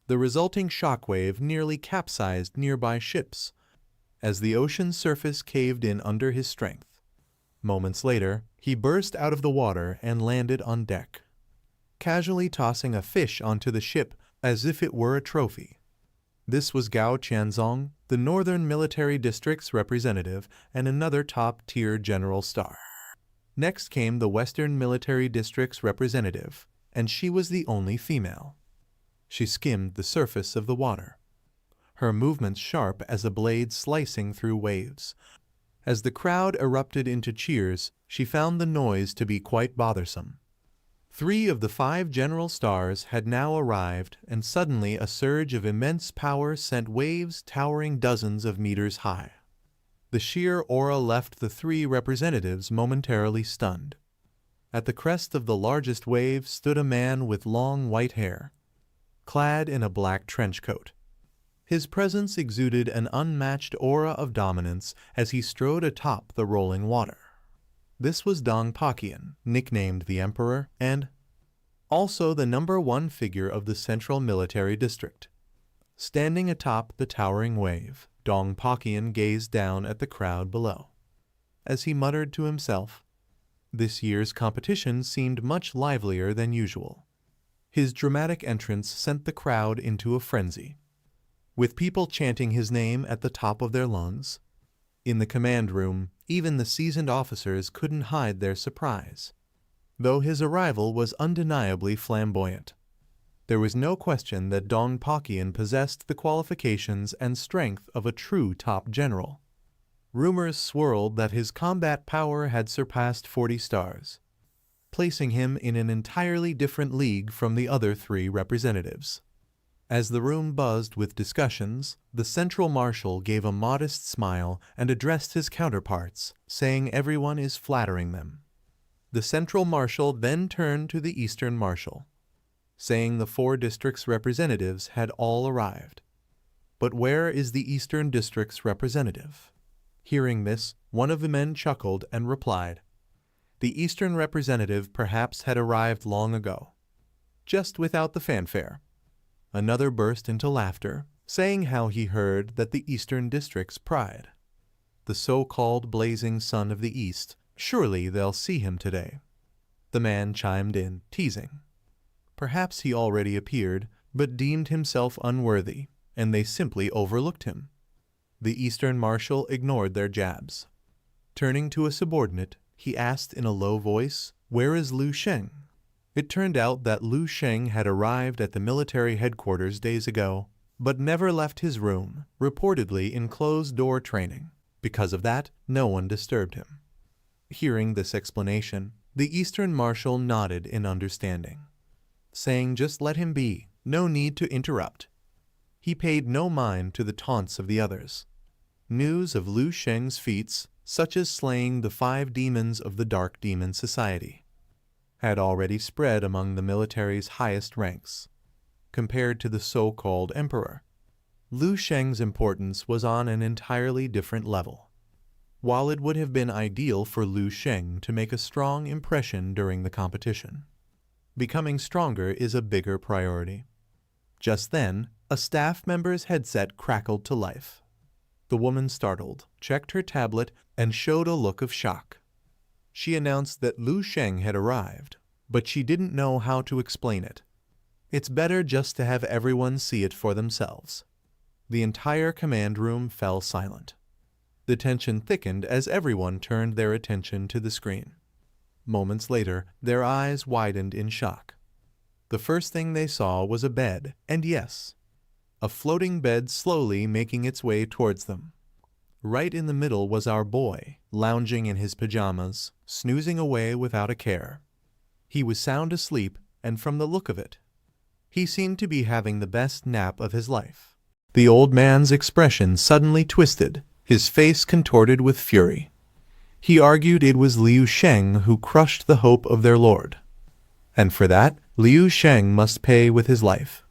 The resulting shockwave nearly capsized nearby ships, as the ocean's surface caved in under his strength. Moments later, he burst out of the water and landed on deck, casually tossing a fish onto the ship as if it were a trophy. This was Gao Qianzong, the Northern Military District's representative and another top-tier general star. Next came the Western Military District's representative, and she was the only female. She skimmed the surface of the water, her movements sharp as a blade slicing through waves. As the crowd erupted into cheers, she found the noise to be quite bothersome. 3 of the 5 general stars had now arrived, and suddenly a surge of immense power sent waves towering dozens of meters high. The sheer aura left the 3 representatives momentarily stunned. At the crest of the largest wave stood a man with long white hair, clad in a black trench coat. His presence exuded an unmatched aura of dominance as he strode atop the rolling water. This was Dong Pakian, nicknamed the Emperor, and also the #1 figure of the Central Military District. Standing atop the towering wave, Dong Pakian gazed down at the crowd below. As he muttered to himself, this year's competition seemed much livelier than usual. His dramatic entrance sent the crowd into a frenzy, with people chanting his name at the top of their lungs. In the command room, even the seasoned officers couldn't hide their surprise, though his arrival was undeniably flamboyant. There was no question that Dong Pakian possessed the qualifications and strength of a true top general. Rumors swirled that his combat power had surpassed 40 stars, placing him in an entirely different league from the other 3 representatives. As the room buzzed with discussions, the Central Marshal gave a modest smile and addressed his counterparts, saying everyone is flattering them. The Central Marshal then turned to the Eastern Marshal, saying the 4 districts' representatives had all arrived. But where is the Eastern District's representative? Hearing this, one of the men chuckled and replied, the Eastern representative perhaps had arrived long ago, just without the fanfare. Another burst into laughter, saying how he heard that the Eastern District's pride, the so-called blazing sun of the East, surely they'll see him today. The man chimed in, teasing. Perhaps he already appeared, but deemed himself unworthy, and they simply overlooked him. The Eastern Marshal ignored their jabs. Turning to a subordinate, he asked in a low voice, "Where is Lu Sheng?" It turned out that Lu Sheng had arrived at the military headquarters days ago, but never left his room, reportedly in closed-door training. Because of that, no one disturbed him. Hearing this explanation, the Eastern Marshal nodded in understanding, saying just let him be, no need to interrupt. He paid no mind to the taunts of the others. News of Lu Sheng's feats, such as slaying the 5 demons of the Dark Demon Society, had already spread among the military's highest ranks. Compared to the so-called emperor, Lu Sheng's importance was on an entirely different level. While it would have been ideal for Lu Sheng to make a strong impression during the competition, becoming stronger is a bigger priority. Just then, a staff member's headset crackled to life. The woman startled, checked her tablet, and showed a look of shock. She announced that Lu Sheng had arrived, but she didn't know how to explain it. It's better just to have everyone see it for themselves. The entire command room fell silent. The tension thickened as everyone turned their attention to the screen. Moments later, their eyes widened in shock. The first thing they saw was a bed, and yes, a floating bed slowly making its way towards them. Right in the middle was our boy, lounging in his pajamas, snoozing away without a care. He was sound asleep, and from the look of it, he seemed to be having the best nap of his life. The old man's expression suddenly twisted, his face contorted with fury. He argued it was Liu Sheng who crushed the hope of their lord, and for that, Liu Sheng must pay with his life.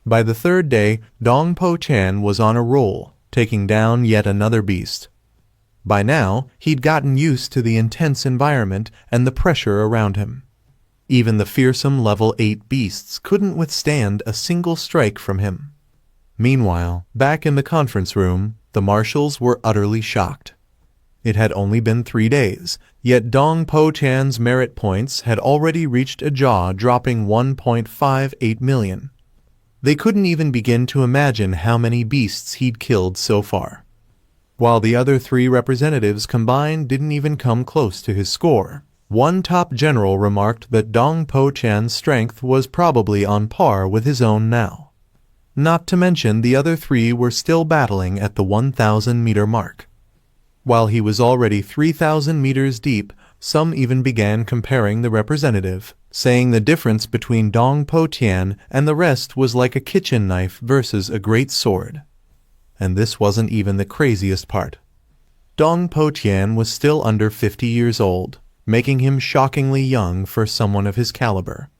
By the 3rd day, Dong Po Chan was on a roll, taking down yet another beast. By now, he'd gotten used to the intense environment and the pressure around him. Even the fearsome level 8 beasts couldn't withstand a single strike from him. Meanwhile, back in the conference room, The marshals were utterly shocked. It had only been 3 days, yet Dong Po Tian's merit points had already reached a jaw-dropping 1.58 million. They couldn't even begin to imagine how many beasts he'd killed so far. While the other 3 representatives combined didn't even come close to his score, one top general remarked that Dong Po Tian's strength was probably on par with his own now. Not to mention the other 3 were still battling at the 1,000-meter mark. While he was already 3,000 meters deep, some even began comparing the representative, saying the difference between Dong Po Tian and the rest was like a kitchen knife versus a great sword. And this wasn't even the craziest part. Dong Po Tian was still under 50 years old, making him shockingly young for someone of his caliber.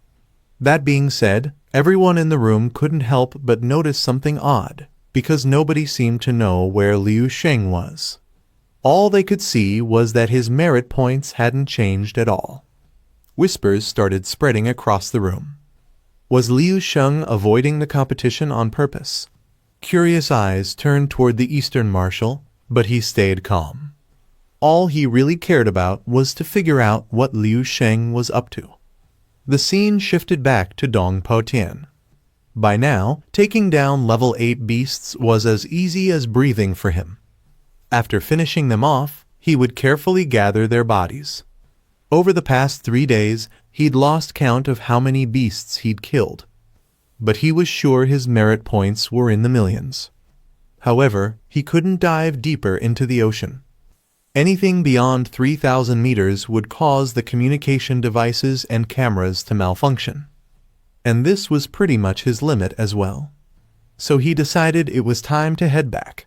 That being said, everyone in the room couldn't help but notice something odd, because nobody seemed to know where Liu Sheng was. All they could see was that his merit points hadn't changed at all. Whispers started spreading across the room. Was Liu Sheng avoiding the competition on purpose? Curious eyes turned toward the Eastern Marshal, but he stayed calm. All he really cared about was to figure out what Liu Sheng was up to. The scene shifted back to Dong Po Tian. By now, taking down level 8 beasts was as easy as breathing for him. After finishing them off, he would carefully gather their bodies. Over the past 3 days, he'd lost count of how many beasts he'd killed, but he was sure his merit points were in the millions. However, he couldn't dive deeper into the ocean. Anything beyond 3,000 meters would cause the communication devices and cameras to malfunction. And this was pretty much his limit as well. So he decided it was time to head back.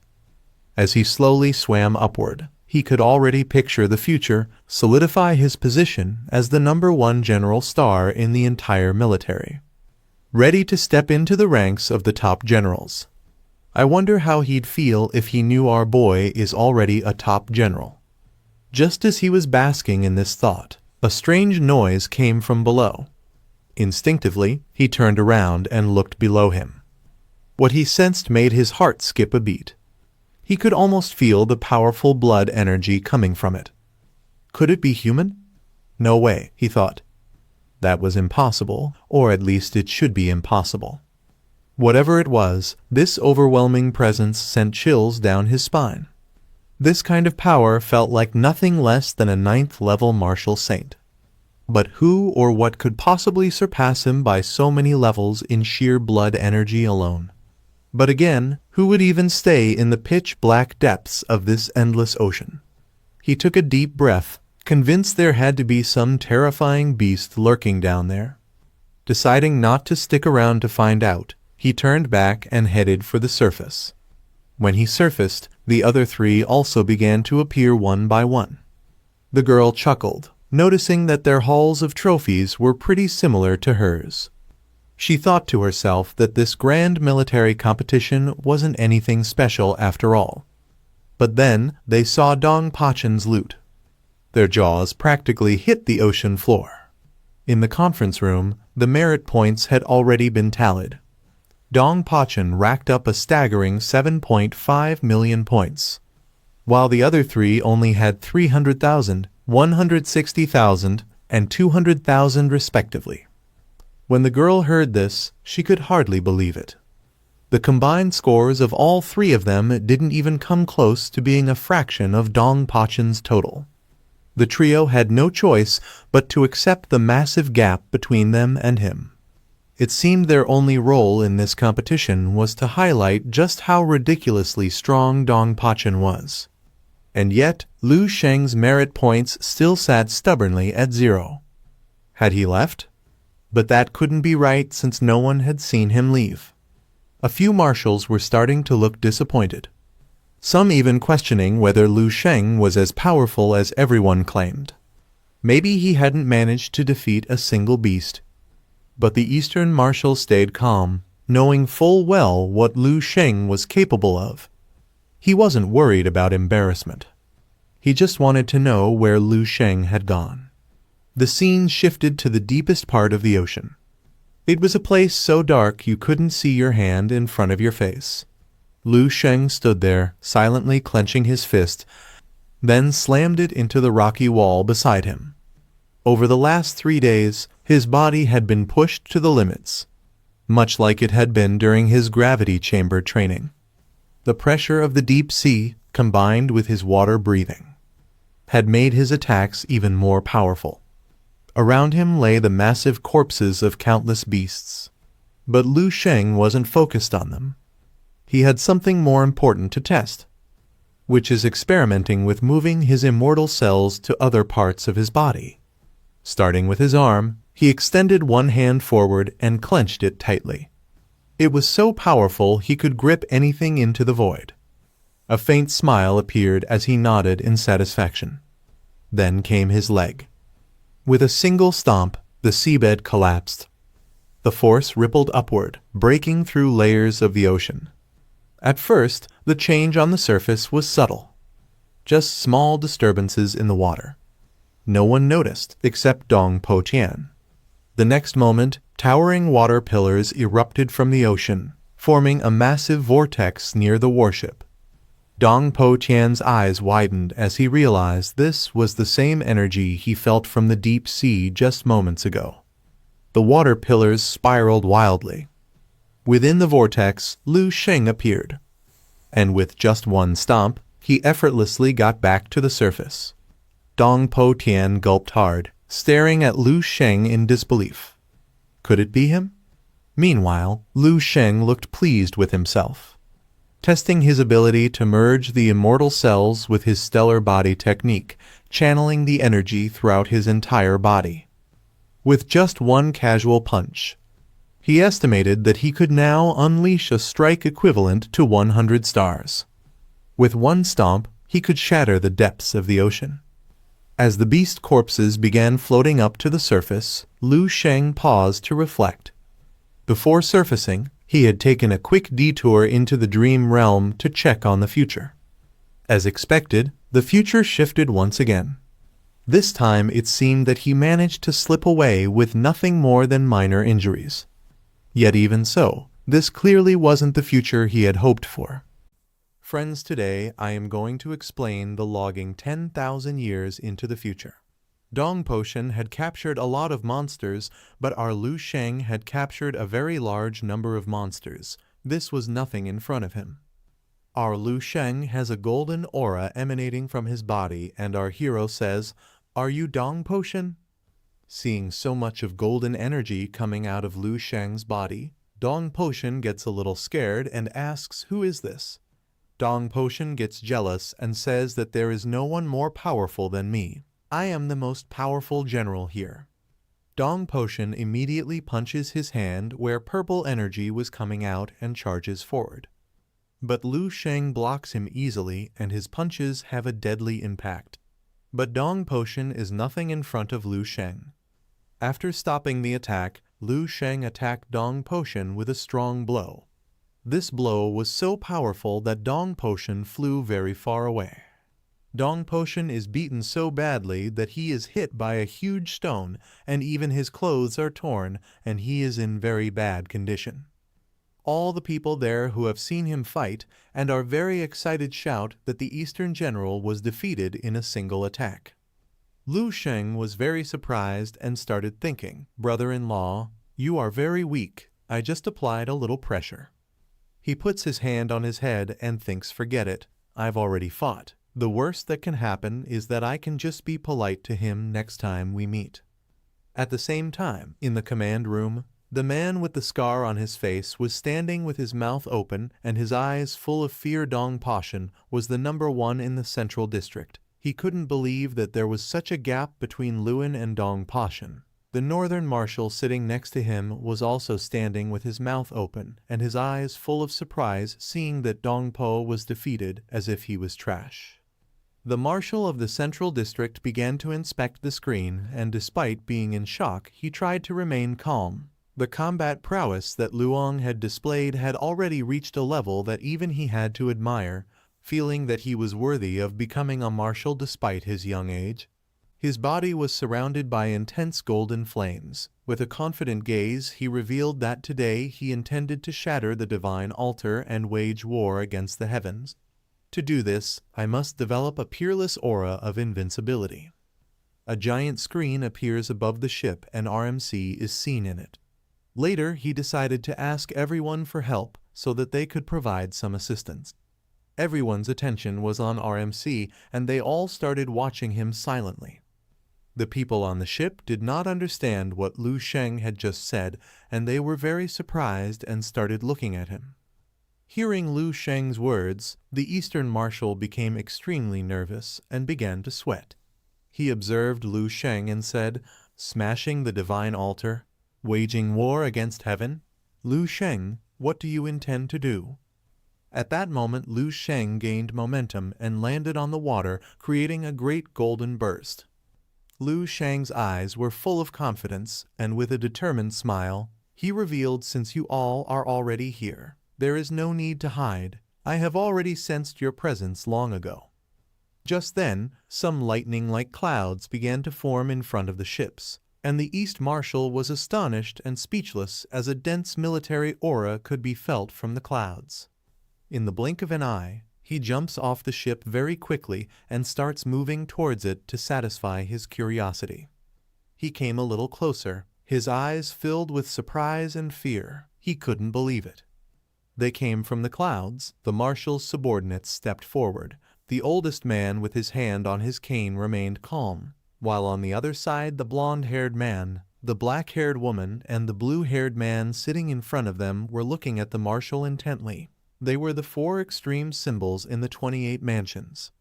As he slowly swam upward, he could already picture the future, solidify his position as the #1 general star in the entire military. Ready to step into the ranks of the top generals. I wonder how he'd feel if he knew our boy is already a top general. Just as he was basking in this thought, a strange noise came from below. Instinctively, he turned around and looked below him. What he sensed made his heart skip a beat. He could almost feel the powerful blood energy coming from it. Could it be human? No way, he thought. That was impossible, or at least it should be impossible. Whatever it was, this overwhelming presence sent chills down his spine. This kind of power felt like nothing less than a 9th-level martial saint. But who or what could possibly surpass him by so many levels in sheer blood energy alone? But again, who would even stay in the pitch-black depths of this endless ocean? He took a deep breath, convinced there had to be some terrifying beast lurking down there. Deciding not to stick around to find out, he turned back and headed for the surface. When he surfaced, the other 3 also began to appear one by one. The girl chuckled, noticing that their hauls of trophies were pretty similar to hers. She thought to herself that this grand military competition wasn't anything special after all. But then they saw Dong Pachen's loot. Their jaws practically hit the ocean floor. In the conference room, the merit points had already been tallied. Dong Pachen racked up a staggering 7.5 million points, while the other 3 only had 300,000, 160,000, and 200,000 respectively. When the girl heard this, she could hardly believe it. The combined scores of all 3 of them didn't even come close to being a fraction of Dong Pachen's total. The trio had no choice but to accept the massive gap between them and him. It seemed their only role in this competition was to highlight just how ridiculously strong Dong Pachen was. And yet, Liu Sheng's merit points still sat stubbornly at 0. Had he left? But that couldn't be right since no one had seen him leave. A few marshals were starting to look disappointed, some even questioning whether Liu Sheng was as powerful as everyone claimed. Maybe he hadn't managed to defeat a single beast. But the Eastern Marshal stayed calm, knowing full well what Liu Sheng was capable of. He wasn't worried about embarrassment. He just wanted to know where Liu Sheng had gone. The scene shifted to the deepest part of the ocean. It was a place so dark you couldn't see your hand in front of your face. Lu Sheng stood there, silently clenching his fist, then slammed it into the rocky wall beside him. Over the last 3 days, his body had been pushed to the limits, much like it had been during his gravity chamber training. The pressure of the deep sea, combined with his water breathing, had made his attacks even more powerful. Around him lay the massive corpses of countless beasts. But Lu Sheng wasn't focused on them. He had something more important to test, which is experimenting with moving his immortal cells to other parts of his body. Starting with his arm, he extended one hand forward and clenched it tightly. It was so powerful he could grip anything into the void. A faint smile appeared as he nodded in satisfaction. Then came his leg. With a single stomp, the seabed collapsed. The force rippled upward, breaking through layers of the ocean. At first, the change on the surface was subtle. Just small disturbances in the water. No one noticed except Dong Po Tian. The next moment, towering water pillars erupted from the ocean, forming a massive vortex near the warship. Dong Po Tian's eyes widened as he realized this was the same energy he felt from the deep sea just moments ago. The water pillars spiraled wildly. Within the vortex, Lu Sheng appeared, and with just one stomp, he effortlessly got back to the surface. Dong Po Tian gulped hard, staring at Lu Sheng in disbelief. Could it be him? Meanwhile, Lu Sheng looked pleased with himself. Testing his ability to merge the immortal cells with his stellar body technique, channeling the energy throughout his entire body. With just one casual punch, he estimated that he could now unleash a strike equivalent to 100 stars. With one stomp, he could shatter the depths of the ocean. As the beast corpses began floating up to the surface, Lu Sheng paused to reflect. Before surfacing, he had taken a quick detour into the dream realm to check on the future. As expected, the future shifted once again. This time it seemed that he managed to slip away with nothing more than minor injuries. Yet even so, this clearly wasn't the future he had hoped for. Friends, today I am going to explain the logging 10,000 years into the future. Dong Potion had captured a lot of monsters, but our Lu Sheng had captured a very large number of monsters. This was nothing in front of him. Our Lu Sheng has a golden aura emanating from his body, and our hero says, "Are you Dong Potion?" Seeing so much of golden energy coming out of Lu Sheng's body, Dong Potion gets a little scared and asks, "Who is this?" Dong Potion gets jealous and says that there is no one more powerful than me. I am the most powerful general here. Dong Potion immediately punches his hand where purple energy was coming out and charges forward. But Lu Sheng blocks him easily and his punches have a deadly impact. But Dong Potion is nothing in front of Lu Sheng. After stopping the attack, Lu Sheng attacked Dong Potion with a strong blow. This blow was so powerful that Dong Potion flew very far away. Dong Potion is beaten so badly that he is hit by a huge stone, and even his clothes are torn, and he is in very bad condition. All the people there who have seen him fight and are very excited shout that the Eastern General was defeated in a single attack. Lu Sheng was very surprised and started thinking, "Brother-in-law, you are very weak. I just applied a little pressure." He puts his hand on his head and thinks, "Forget it. I've already fought. The worst that can happen is that I can just be polite to him next time we meet." At the same time, in the command room, the man with the scar on his face was standing with his mouth open and his eyes full of fear. Dong Potion was the #1 in the central district. He couldn't believe that there was such a gap between Lewin and Dong Potion. The northern marshal sitting next to him was also standing with his mouth open and his eyes full of surprise, seeing that Dong Po was defeated as if he was trash. The marshal of the central district began to inspect the screen, and despite being in shock, he tried to remain calm. The combat prowess that Luong had displayed had already reached a level that even he had to admire, feeling that he was worthy of becoming a marshal despite his young age. His body was surrounded by intense golden flames. With a confident gaze, he revealed that today he intended to shatter the divine altar and wage war against the heavens. To do this, I must develop a peerless aura of invincibility. A giant screen appears above the ship and RMC is seen in it. Later, he decided to ask everyone for help so that they could provide some assistance. Everyone's attention was on RMC and they all started watching him silently. The people on the ship did not understand what Lu Sheng had just said, and they were very surprised and started looking at him. Hearing Lu Sheng's words, the Eastern Marshal became extremely nervous and began to sweat. He observed Lu Sheng and said, "Smashing the divine altar? Waging war against heaven? Lu Sheng, what do you intend to do?" At that moment, Lu Sheng gained momentum and landed on the water, creating a great golden burst. Lu Sheng's eyes were full of confidence, and with a determined smile, he revealed, "Since you all are already here, there is no need to hide. I have already sensed your presence long ago." Just then, some lightning-like clouds began to form in front of the ships, and the East Marshal was astonished and speechless as a dense military aura could be felt from the clouds. In the blink of an eye, he jumps off the ship very quickly and starts moving towards it to satisfy his curiosity. He came a little closer, his eyes filled with surprise and fear. He couldn't believe it. They came from the clouds. The marshal's subordinates stepped forward. The oldest man with his hand on his cane remained calm, while on the other side the blonde-haired man, the black-haired woman, and the blue-haired man sitting in front of them were looking at the marshal intently. They were the 4 extreme symbols in the 28 mansions.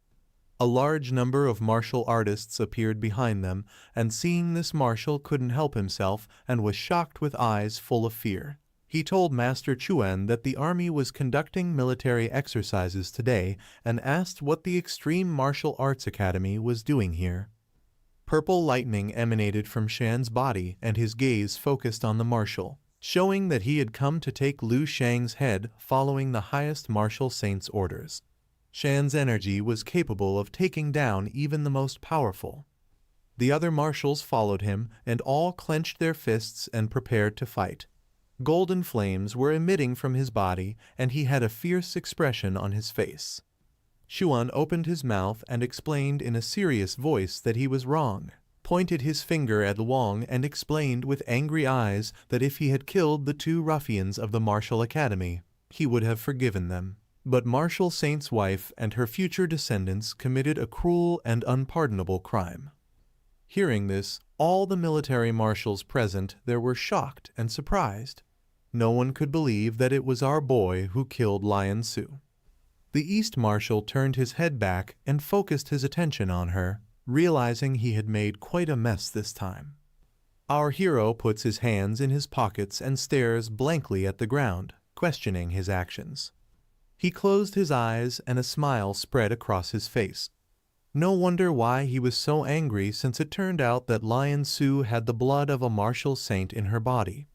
A large number of martial artists appeared behind them, and seeing this, marshal couldn't help himself and was shocked with eyes full of fear. He told Master Chuan that the army was conducting military exercises today and asked what the Extreme Martial Arts Academy was doing here. Purple lightning emanated from Shan's body and his gaze focused on the marshal, showing that he had come to take Lu Sheng's head following the highest martial saint's orders. Shan's energy was capable of taking down even the most powerful. The other marshals followed him, and all clenched their fists and prepared to fight. Golden flames were emitting from his body, and he had a fierce expression on his face. Xuan opened his mouth and explained in a serious voice that he was wrong, pointed his finger at Luong and explained with angry eyes that if he had killed the 2 ruffians of the Martial Academy, he would have forgiven them. But Martial Saint's wife and her future descendants committed a cruel and unpardonable crime. Hearing this, all the military marshals present there were shocked and surprised. No one could believe that it was our boy who killed Lion Su. The East Marshal turned his head back and focused his attention on her, realizing he had made quite a mess this time. Our hero puts his hands in his pockets and stares blankly at the ground, questioning his actions. He closed his eyes and a smile spread across his face. No wonder why he was so angry, since it turned out that Lion Su had the blood of a martial saint in her body.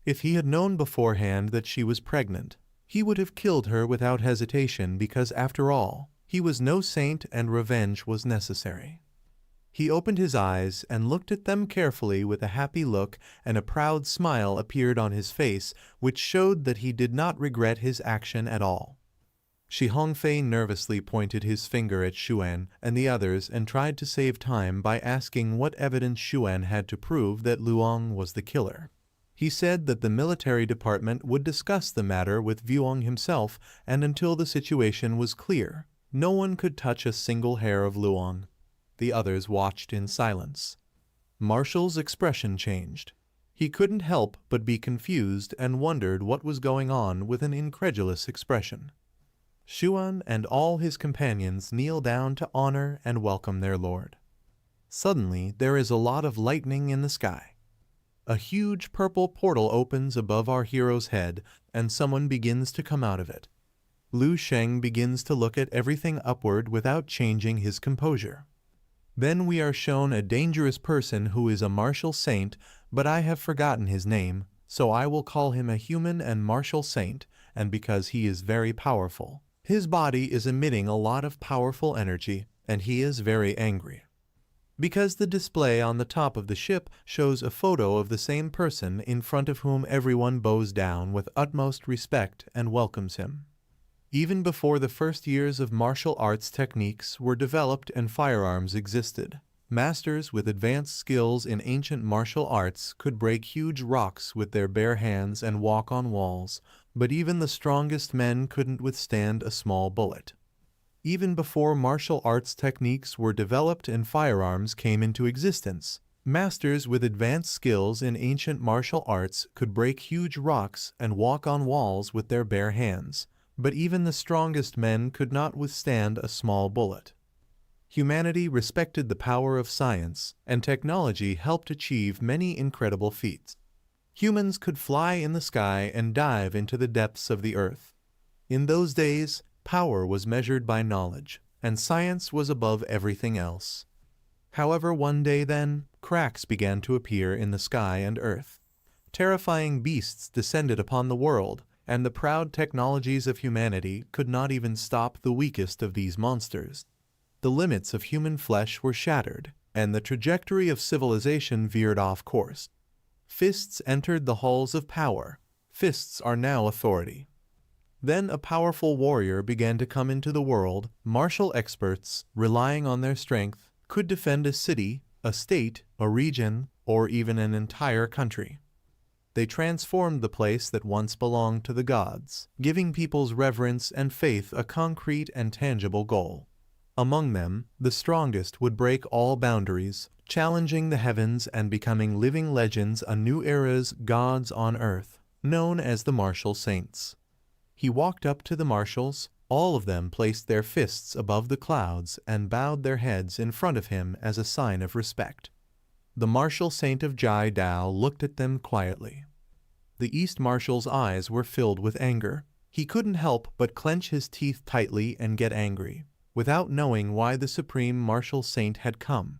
If he had known beforehand that she was pregnant, he would have killed her without hesitation, because after all, he was no saint and revenge was necessary. He opened his eyes and looked at them carefully with a happy look, and a proud smile appeared on his face, which showed that he did not regret his action at all. Shi Hongfei nervously pointed his finger at Xuan and the others and tried to save time by asking what evidence Xuan had to prove that Luong was the killer. He said that the military department would discuss the matter with Vuong himself, and until the situation was clear, no one could touch a single hair of Luong. The others watched in silence. Marshall's expression changed. He couldn't help but be confused and wondered what was going on with an incredulous expression. Xuan and all his companions kneel down to honor and welcome their lord. Suddenly, there is a lot of lightning in the sky. A huge purple portal opens above our hero's head, and someone begins to come out of it. Lu Sheng begins to look at everything upward without changing his composure. Then we are shown a dangerous person who is a martial saint, but I have forgotten his name, so I will call him a human and martial saint, and because he is very powerful. His body is emitting a lot of powerful energy, and he is very angry. because the display on the top of the ship shows a photo of the same person in front of whom everyone bows down with utmost respect and welcomes him. Even before the first years of martial arts techniques were developed and firearms existed, masters with advanced skills in ancient martial arts could break huge rocks with their bare hands and walk on walls, but even the strongest men couldn't withstand a small bullet. Even before martial arts techniques were developed and firearms came into existence, masters with advanced skills in ancient martial arts could break huge rocks and walk on walls with their bare hands, but even the strongest men could not withstand a small bullet. Humanity respected the power of science, and technology helped achieve many incredible feats. Humans could fly in the sky and dive into the depths of the earth. In those days, power was measured by knowledge, and science was above everything else. However, one day then, cracks began to appear in the sky and earth. Terrifying beasts descended upon the world, and the proud technologies of humanity could not even stop the weakest of these monsters. The limits of human flesh were shattered, and the trajectory of civilization veered off course. Fists entered the halls of power. Fists are now authority. Then a powerful warrior began to come into the world. Martial experts, relying on their strength, could defend a city, a state, a region, or even an entire country. They transformed the place that once belonged to the gods, giving people's reverence and faith a concrete and tangible goal. Among them, the strongest would break all boundaries, challenging the heavens and becoming living legends, a new era's gods on earth, known as the martial saints. He walked up to the marshals. All of them placed their fists above the clouds and bowed their heads in front of him as a sign of respect. The martial saint of Jai Dao looked at them quietly. The East Marshal's eyes were filled with anger. He couldn't help but clench his teeth tightly and get angry, without knowing why the Supreme Martial Saint had come.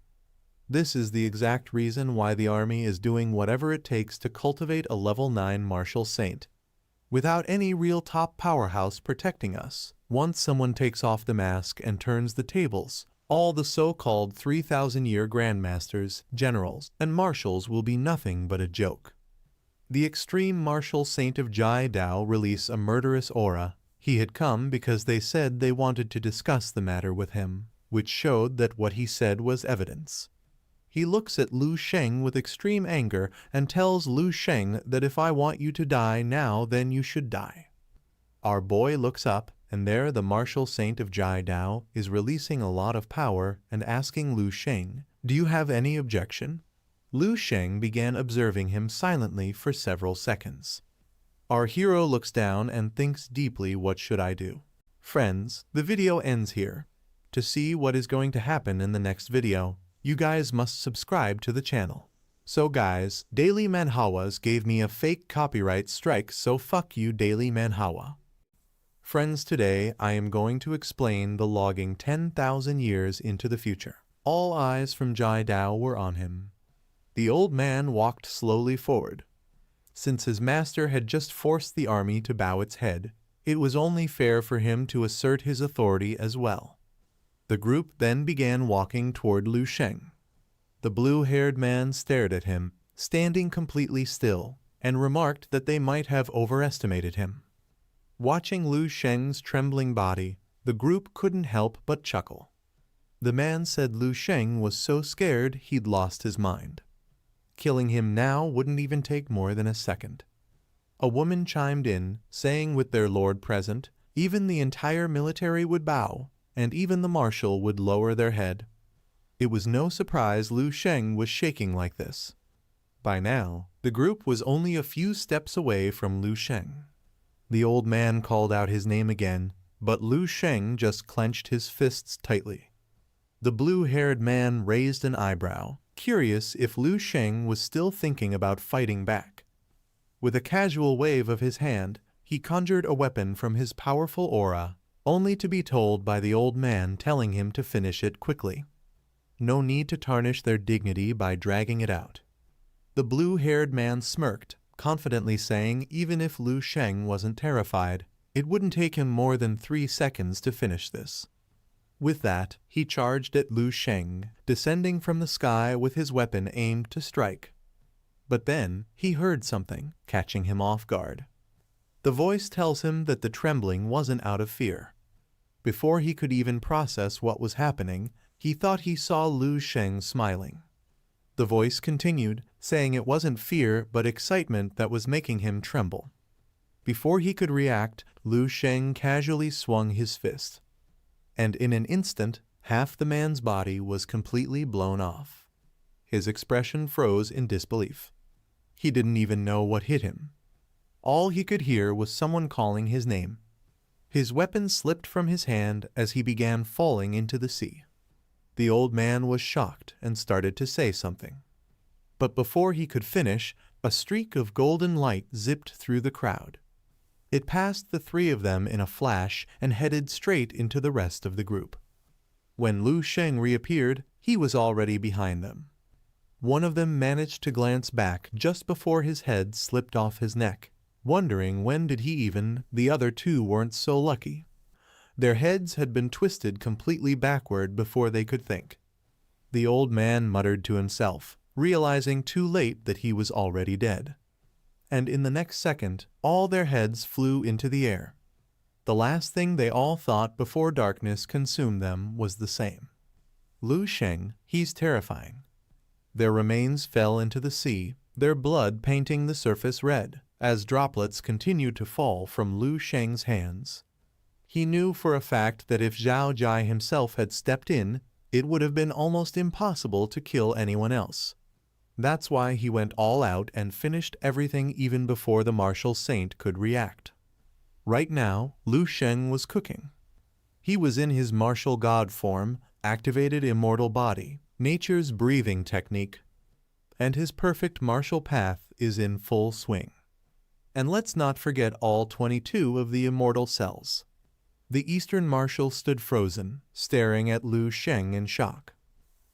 This is the exact reason why the army is doing whatever it takes to cultivate a level 9 Martial Saint. Without any real top powerhouse protecting us, once someone takes off the mask and turns the tables, all the so-called 3,000-year grandmasters, generals, and marshals will be nothing but a joke. The extreme martial saint of Jai Dao released a murderous aura. He had come because they said they wanted to discuss the matter with him, which showed that what he said was evidence. He looks at Lu Sheng with extreme anger and tells Lu Sheng that if I want you to die now, then you should die. Our boy looks up, and there the martial saint of Jai Dao is releasing a lot of power and asking Lu Sheng, "Do you have any objection?" Lu Sheng began observing him silently for several seconds. Our hero looks down and thinks deeply, what should I do? Friends, the video ends here. To see what is going to happen in the next video, you guys must subscribe to the channel. So guys, Daily Manhwas gave me a fake copyright strike, so fuck you Daily Manhwa. Friends, today I am going to explain the logging 10,000 years into the future. All eyes from Jai Dao were on him. The old man walked slowly forward. Since his master had just forced the army to bow its head, it was only fair for him to assert his authority as well. The group then began walking toward Lu Sheng. The blue-haired man stared at him, standing completely still, and remarked that they might have overestimated him. Watching Lu Sheng's trembling body, the group couldn't help but chuckle. The man said Lu Sheng was so scared he'd lost his mind. Killing him now wouldn't even take more than a second. A woman chimed in, saying with their lord present, even the entire military would bow, and even the marshal would lower their head. It was no surprise Lu Sheng was shaking like this. By now, the group was only a few steps away from Lu Sheng. The old man called out his name again, but Lu Sheng just clenched his fists tightly. The blue-haired man raised an eyebrow, curious if Lu Sheng was still thinking about fighting back. With a casual wave of his hand, he conjured a weapon from his powerful aura, only to be told by the old man telling him to finish it quickly. No need to tarnish their dignity by dragging it out. The blue-haired man smirked, confidently saying even if Lu Sheng wasn't terrified, it wouldn't take him more than 3 seconds to finish this. With that, he charged at Lu Sheng, descending from the sky with his weapon aimed to strike. But then he heard something, catching him off guard. The voice tells him that the trembling wasn't out of fear. Before he could even process what was happening, he thought he saw Lu Sheng smiling. The voice continued, saying it wasn't fear but excitement that was making him tremble. Before he could react, Lu Sheng casually swung his fist. And in an instant, half the man's body was completely blown off. His expression froze in disbelief. He didn't even know what hit him. All he could hear was someone calling his name. His weapon slipped from his hand as he began falling into the sea. The old man was shocked and started to say something. But before he could finish, a streak of golden light zipped through the crowd. It passed the three of them in a flash and headed straight into the rest of the group. When Lu Sheng reappeared, he was already behind them. One of them managed to glance back just before his head slipped off his neck, wondering when did he even, the other two weren't so lucky. Their heads had been twisted completely backward before they could think. The old man muttered to himself, realizing too late that he was already dead. And in the next second, all their heads flew into the air. The last thing they all thought before darkness consumed them was the same. Lu Sheng, he's terrifying. Their remains fell into the sea, their blood painting the surface red, as droplets continued to fall from Lu Sheng's hands. He knew for a fact that if Zhao Jai himself had stepped in, it would have been almost impossible to kill anyone else. That's why he went all out and finished everything even before the martial saint could react. Right now, Lu Sheng was cooking. He was in his martial god form, activated immortal body, nature's breathing technique, and his perfect martial path is in full swing. And let's not forget all 22 of the immortal cells. The Eastern marshal stood frozen, staring at Lu Sheng in shock.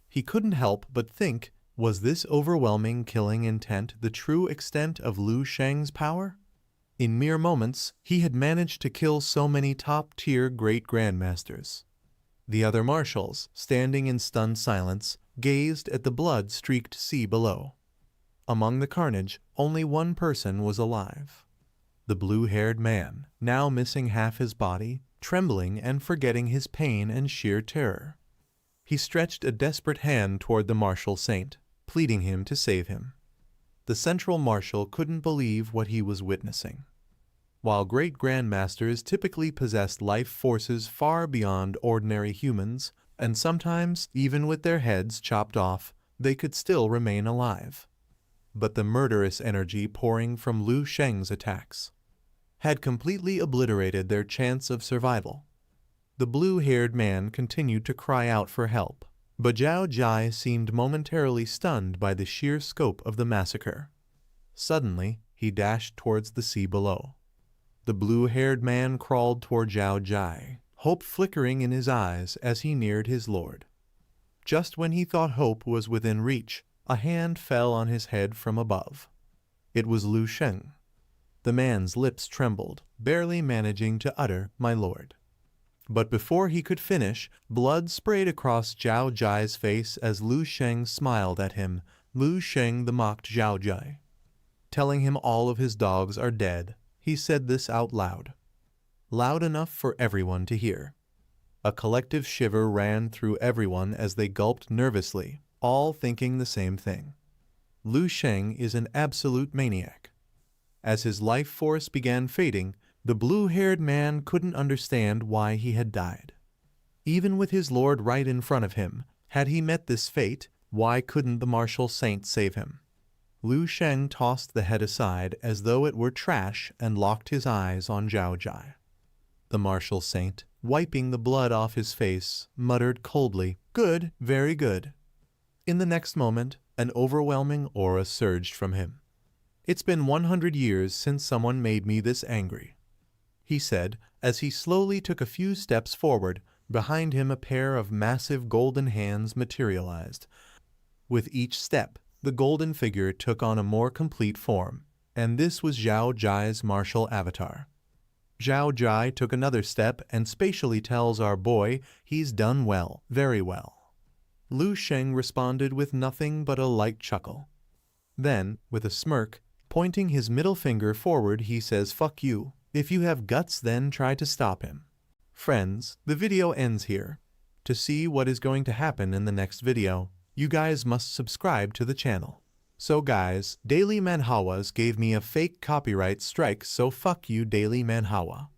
He couldn't help but think, was this overwhelming killing intent the true extent of Lu Sheng's power? In mere moments, he had managed to kill so many top-tier great grandmasters. The other marshals, standing in stunned silence, gazed at the blood-streaked sea below. Among the carnage, only one person was alive. The blue-haired man, now missing half his body, trembling and forgetting his pain and sheer terror. He stretched a desperate hand toward the martial saint, pleading him to save him. The central marshal couldn't believe what he was witnessing. While great grandmasters typically possessed life forces far beyond ordinary humans, and sometimes, even with their heads chopped off, they could still remain alive. But the murderous energy pouring from Lu Sheng's attacks had completely obliterated their chance of survival. The blue-haired man continued to cry out for help, but Zhao Jai seemed momentarily stunned by the sheer scope of the massacre. Suddenly, he dashed towards the sea below. The blue-haired man crawled toward Zhao Jai, hope flickering in his eyes as he neared his lord. Just when he thought hope was within reach, a hand fell on his head from above. It was Lu Sheng. The man's lips trembled, barely managing to utter, "My lord." But before he could finish, blood sprayed across Zhao Jai's face as Lu Sheng smiled at him, Lu Sheng the mocked Zhao Jai. Telling him all of his dogs are dead, he said this out loud. Loud enough for everyone to hear. A collective shiver ran through everyone as they gulped nervously, all thinking the same thing. Lu Sheng is an absolute maniac. As his life force began fading, the blue-haired man couldn't understand why he had died. Even with his lord right in front of him, had he met this fate, why couldn't the martial saint save him? Lu Sheng tossed the head aside as though it were trash and locked his eyes on Zhao Jai. The martial saint, wiping the blood off his face, muttered coldly, "Good, very good." In the next moment, an overwhelming aura surged from him. "It's been 100 years since someone made me this angry," he said, as he slowly took a few steps forward. Behind him a pair of massive golden hands materialized. With each step, the golden figure took on a more complete form, and this was Zhao Jai's martial avatar. Zhao Jai took another step and spatially tells our boy he's done well, very well. Lu Sheng responded with nothing but a light chuckle. Then, with a smirk, pointing his middle finger forward, he says, "Fuck you. If you have guts, then try to stop him." Friends, the video ends here. To see what is going to happen in the next video, you guys must subscribe to the channel. So guys, Daily Manhwas gave me a fake copyright strike, so fuck you, Daily Manhwa.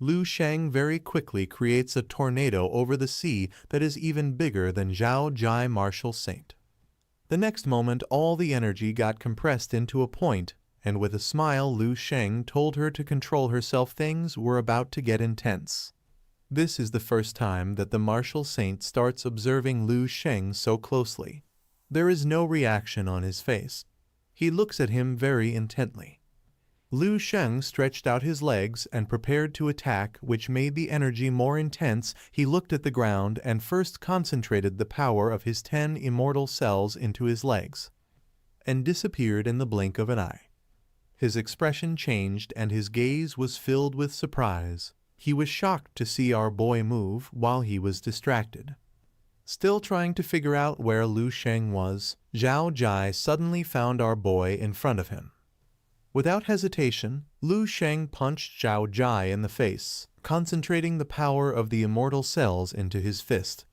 Lu Sheng very quickly creates a tornado over the sea that is even bigger than Zhao Jai Martial Saint. The next moment all the energy got compressed into a point, and with a smile Lu Sheng told her to control herself. Things were about to get intense. This is the first time that the Martial Saint starts observing Lu Sheng so closely. There is no reaction on his face. He looks at him very intently. Lu Sheng stretched out his legs and prepared to attack, which made the energy more intense. He looked at the ground and first concentrated the power of his 10 immortal cells into his legs, and disappeared in the blink of an eye. His expression changed and his gaze was filled with surprise. He was shocked to see our boy move while he was distracted. Still trying to figure out where Lu Sheng was, Zhao Jai suddenly found our boy in front of him. Without hesitation, Lu Sheng punched Zhao Jai in the face, concentrating the power of the immortal cells into his fist,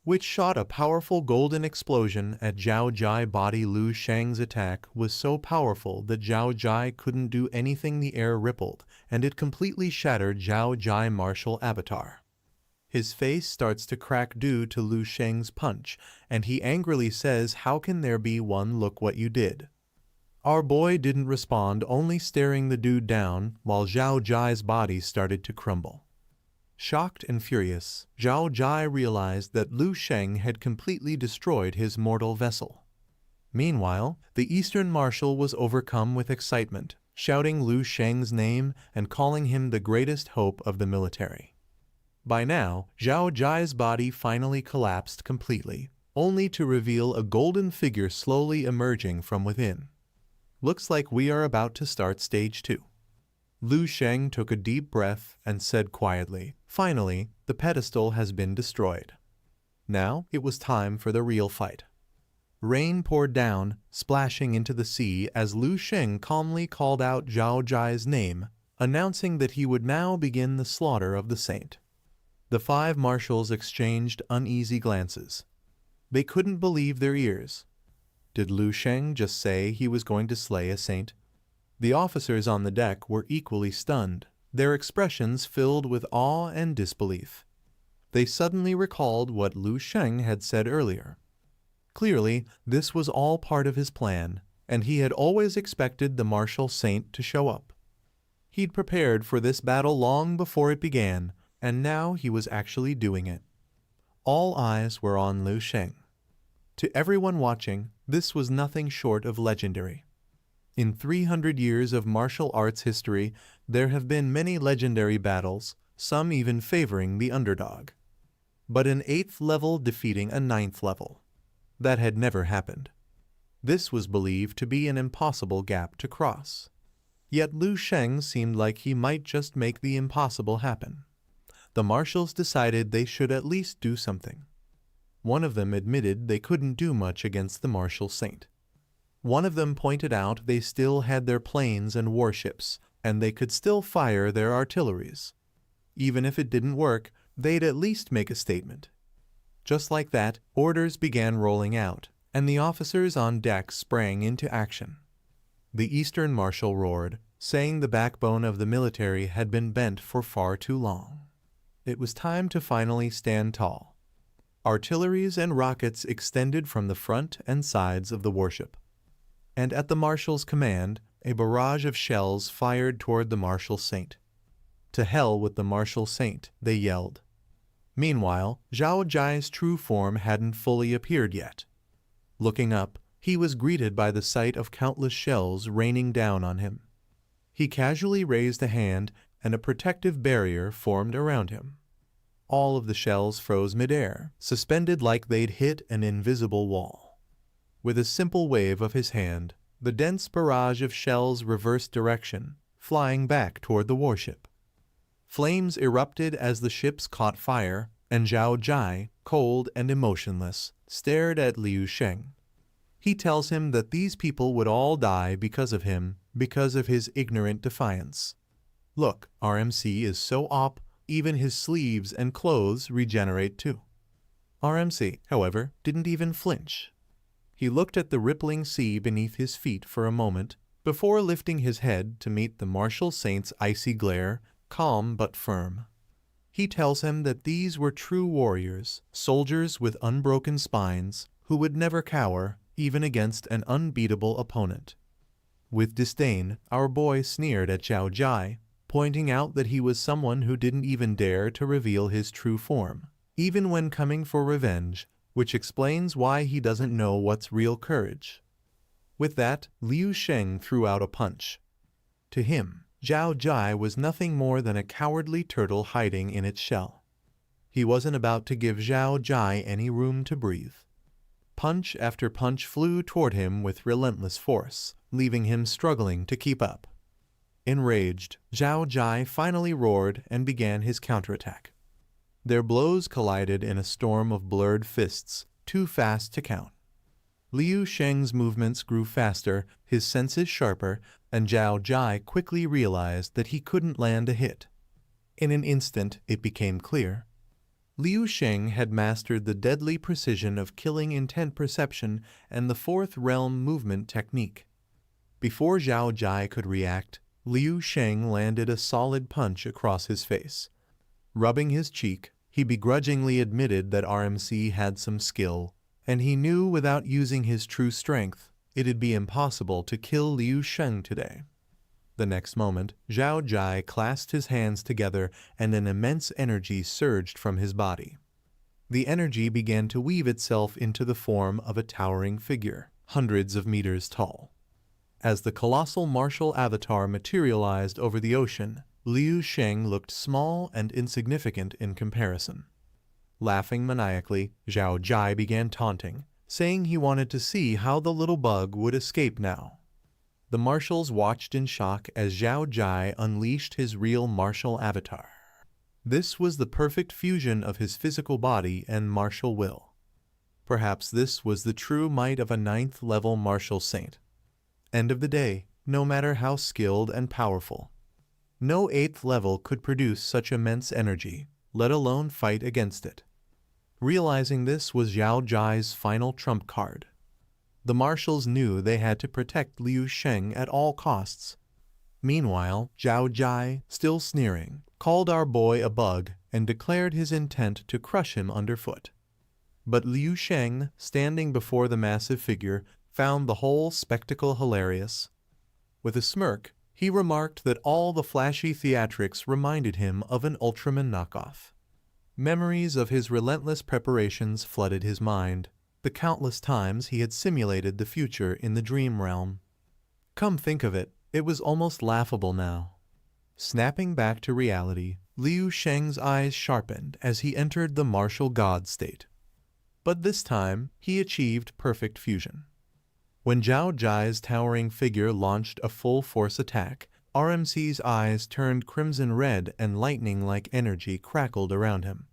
which shot a powerful golden explosion at Zhao Jai body. Lu Sheng's attack was so powerful that Zhao Jai couldn't do anything. The air rippled, and it completely shattered Zhao Jai martial avatar. His face starts to crack due to Lu Sheng's punch, and he angrily says, "How can there be one? Look what you did." Our boy didn't respond, only staring the dude down, while Zhao Jai's body started to crumble. Shocked and furious, Zhao Jai realized that Lu Sheng had completely destroyed his mortal vessel. Meanwhile, the Eastern Marshal was overcome with excitement, shouting Lu Sheng's name and calling him the greatest hope of the military. By now, Zhao Jai's body finally collapsed completely, only to reveal a golden figure slowly emerging from within. Looks like we are about to start stage 2. Lu Sheng took a deep breath and said quietly, "Finally, the pedestal has been destroyed. Now it was time for the real fight." Rain poured down, splashing into the sea as Lu Sheng calmly called out Zhao Jai's name, announcing that he would now begin the slaughter of the saint. The 5 marshals exchanged uneasy glances. They couldn't believe their ears. Did Lu Sheng just say he was going to slay a saint? The officers on the deck were equally stunned, their expressions filled with awe and disbelief. They suddenly recalled what Lu Sheng had said earlier. Clearly, this was all part of his plan, and he had always expected the martial saint to show up. He'd prepared for this battle long before it began, and now he was actually doing it. All eyes were on Lu Sheng. To everyone watching, this was nothing short of legendary. In 300 years of martial arts history, there have been many legendary battles, some even favoring the underdog. But an 8th level defeating a 9th level. That had never happened. This was believed to be an impossible gap to cross. Yet Lu Sheng seemed like he might just make the impossible happen. The marshals decided they should at least do something. One of them admitted they couldn't do much against the martial saint. One of them pointed out they still had their planes and warships, and they could still fire their artilleries. Even if it didn't work, they'd at least make a statement. Just like that, orders began rolling out, and the officers on deck sprang into action. The Eastern Marshal roared, saying the backbone of the military had been bent for far too long. It was time to finally stand tall. Artilleries and rockets extended from the front and sides of the warship. And at the Marshal's command, a barrage of shells fired toward the Marshal Saint. To hell with the Marshal Saint, they yelled. Meanwhile, Zhao Jai's true form hadn't fully appeared yet. Looking up, he was greeted by the sight of countless shells raining down on him. He casually raised a hand, and a protective barrier formed around him. All of the shells froze midair, suspended like they'd hit an invisible wall. With a simple wave of his hand, the dense barrage of shells reversed direction, flying back toward the warship. Flames erupted as the ships caught fire, and Zhao Jai, cold and emotionless, stared at Liu Sheng. He tells him that these people would all die because of him, because of his ignorant defiance. Look, RMC is so op, even his sleeves and clothes regenerate too. RMC, however, didn't even flinch. He looked at the rippling sea beneath his feet for a moment, before lifting his head to meet the Marshal Saint's icy glare, calm but firm. He tells him that these were true warriors, soldiers with unbroken spines, who would never cower, even against an unbeatable opponent. With disdain, our boy sneered at Zhao Jai, pointing out that he was someone who didn't even dare to reveal his true form, even when coming for revenge, which explains why he doesn't know what's real courage. With that, Liu Sheng threw out a punch. To him, Zhao Jai was nothing more than a cowardly turtle hiding in its shell. He wasn't about to give Zhao Jai any room to breathe. Punch after punch flew toward him with relentless force, leaving him struggling to keep up. Enraged, Zhao Jai finally roared and began his counterattack. Their blows collided in a storm of blurred fists, too fast to count. Liu Sheng's movements grew faster, his senses sharper, and Zhao Jai quickly realized that he couldn't land a hit. In an instant, it became clear. Liu Sheng had mastered the deadly precision of killing intent perception and the fourth realm movement technique. Before Zhao Jai could react, Liu Sheng landed a solid punch across his face. Rubbing his cheek, he begrudgingly admitted that RMC had some skill, and he knew without using his true strength, it'd be impossible to kill Liu Sheng today. The next moment, Zhao Jai clasped his hands together and an immense energy surged from his body. The energy began to weave itself into the form of a towering figure, hundreds of meters tall. As the colossal martial avatar materialized over the ocean, Liu Sheng looked small and insignificant in comparison. Laughing maniacally, Zhao Jai began taunting, saying he wanted to see how the little bug would escape now. The marshals watched in shock as Zhao Jai unleashed his real martial avatar. This was the perfect fusion of his physical body and martial will. Perhaps this was the true might of a 9th-level martial saint. End of the day, no matter how skilled and powerful, no 8th level could produce such immense energy, let alone fight against it. Realizing this was Zhao Jai's final trump card. The marshals knew they had to protect Liu Sheng at all costs. Meanwhile, Zhao Jai, still sneering, called our boy a bug and declared his intent to crush him underfoot. But Liu Sheng, standing before the massive figure, found the whole spectacle hilarious. With a smirk, he remarked that all the flashy theatrics reminded him of an Ultraman knockoff. Memories of his relentless preparations flooded his mind, the countless times he had simulated the future in the dream realm. Come think of it, it was almost laughable now. Snapping back to reality, Liu Sheng's eyes sharpened as he entered the martial god state. But this time, he achieved perfect fusion. When Zhao Jai's towering figure launched a full-force attack, RMC's eyes turned crimson red and lightning-like energy crackled around him.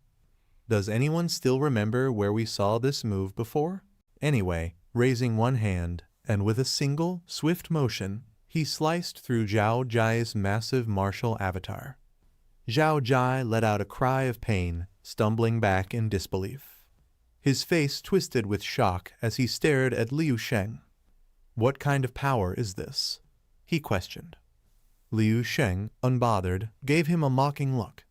Does anyone still remember where we saw this move before? Anyway, raising one hand, and with a single, swift motion, he sliced through Zhao Jai's massive martial avatar. Zhao Jai let out a cry of pain, stumbling back in disbelief. His face twisted with shock as he stared at Liu Sheng. "What kind of power is this?" he questioned. Liu Sheng, unbothered, gave him a mocking look.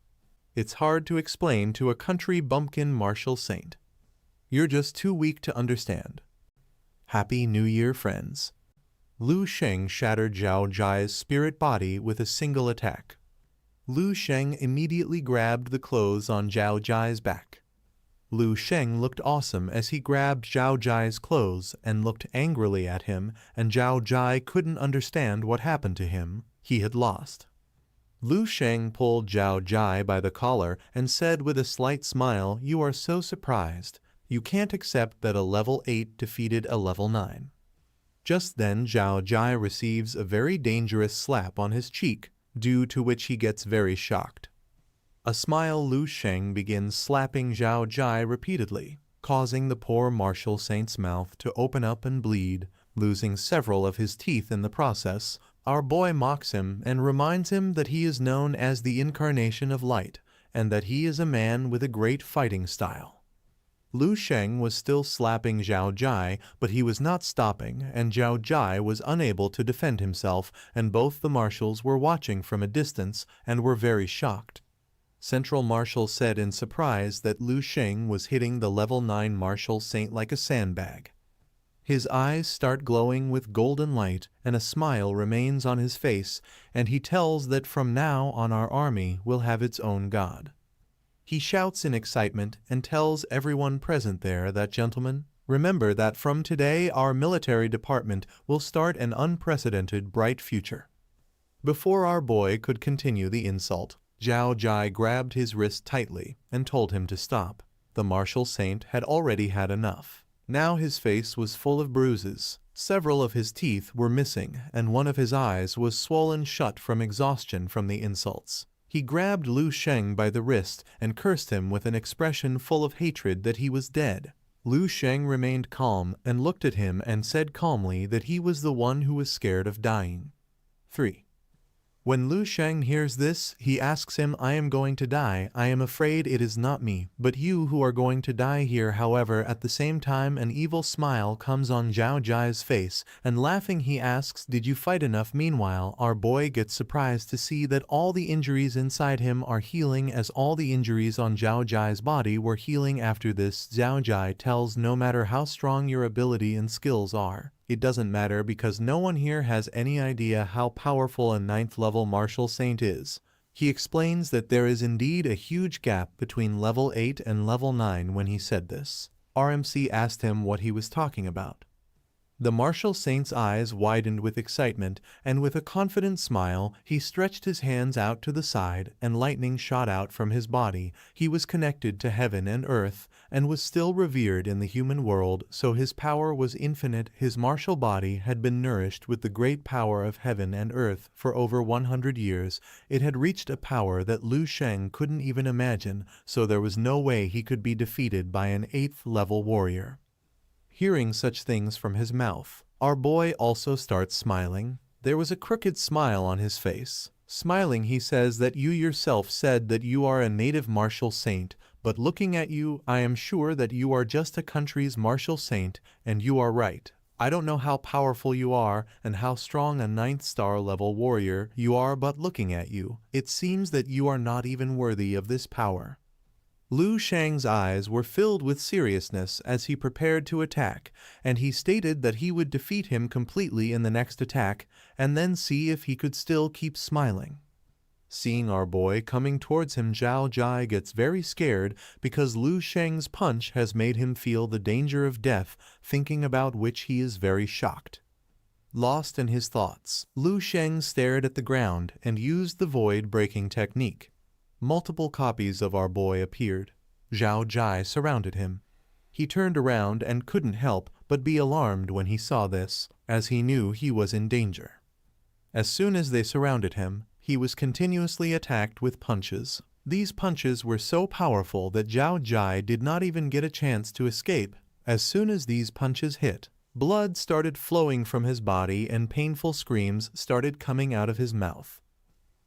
"It's hard to explain to a country bumpkin martial saint. You're just too weak to understand. Happy New Year, friends." Liu Sheng shattered Zhao Jai's spirit body with a single attack. Liu Sheng immediately grabbed the clothes on Zhao Jai's back. Liu Sheng looked awesome as he grabbed Zhao Jai's clothes and looked angrily at him, and Zhao Jai couldn't understand what happened to him. He had lost. Liu Sheng pulled Zhao Jai by the collar and said with a slight smile, "You are so surprised. You can't accept that a level 8 defeated a level 9. Just then Zhao Jai receives a very dangerous slap on his cheek, due to which he gets very shocked. A smile, Liu Sheng begins slapping Zhao Jai repeatedly, causing the poor martial saint's mouth to open up and bleed, losing several of his teeth in the process. Our boy mocks him and reminds him that he is known as the incarnation of light, and that he is a man with a great fighting style. Liu Sheng was still slapping Zhao Jai, but he was not stopping, and Zhao Jai was unable to defend himself, and both the marshals were watching from a distance and were very shocked. Central Marshal said in surprise that Liu Sheng was hitting the level 9 martial saint like a sandbag. His eyes start glowing with golden light, and a smile remains on his face, and he tells that from now on our army will have its own god. He shouts in excitement and tells everyone present there that, "Gentlemen, remember that from today our military department will start an unprecedented bright future." Before our boy could continue the insult, Zhao Jai grabbed his wrist tightly and told him to stop. The martial saint had already had enough. Now his face was full of bruises, several of his teeth were missing, and one of his eyes was swollen shut from exhaustion from the insults. He grabbed Liu Sheng by the wrist and cursed him with an expression full of hatred that he was dead. Liu Sheng remained calm and looked at him and said calmly that he was the one who was scared of dying. 3. When Liu Sheng hears this, he asks him, "I am going to die. I am afraid it is not me, but you who are going to die here." However, at the same time an evil smile comes on Zhao Jai's face, and laughing he asks, "Did you fight enough?" Meanwhile, our boy gets surprised to see that all the injuries inside him are healing, as all the injuries on Zhao Jai's body were healing. After this, Zhao Jai tells, "No matter how strong your ability and skills are, it doesn't matter, because no one here has any idea how powerful a 9th level martial saint is." He explains that there is indeed a huge gap between level 8 and level 9. When he said this, RMC asked him what he was talking about. The martial saint's eyes widened with excitement, and with a confident smile, he stretched his hands out to the side, and lightning shot out from his body. He was connected to heaven and earth, and was still revered in the human world, so his power was infinite. His martial body had been nourished with the great power of heaven and earth for over 100 years. It had reached a power that Liu Sheng couldn't even imagine, so there was no way he could be defeated by an 8th level warrior. Hearing such things from his mouth, our boy also starts smiling. There was a crooked smile on his face. Smiling, he says that you yourself said that you are a native martial saint, but looking at you, I am sure that you are just a country's martial saint, and you are right. I don't know how powerful you are and how strong a 9th star level warrior you are, but looking at you, it seems that you are not even worthy of this power. Liu Sheng's eyes were filled with seriousness as he prepared to attack, and he stated that he would defeat him completely in the next attack, and then see if he could still keep smiling. Seeing our boy coming towards him, Zhao Jai gets very scared because Liu Sheng's punch has made him feel the danger of death, thinking about which he is very shocked. Lost in his thoughts, Liu Sheng stared at the ground and used the void-breaking technique. Multiple copies of our boy appeared. Zhao Jai surrounded him. He turned around and couldn't help but be alarmed when he saw this, as he knew he was in danger. As soon as they surrounded him, he was continuously attacked with punches. These punches were so powerful that Zhao Jai did not even get a chance to escape. As soon as these punches hit, Blood started flowing from his body and painful screams started coming out of his mouth.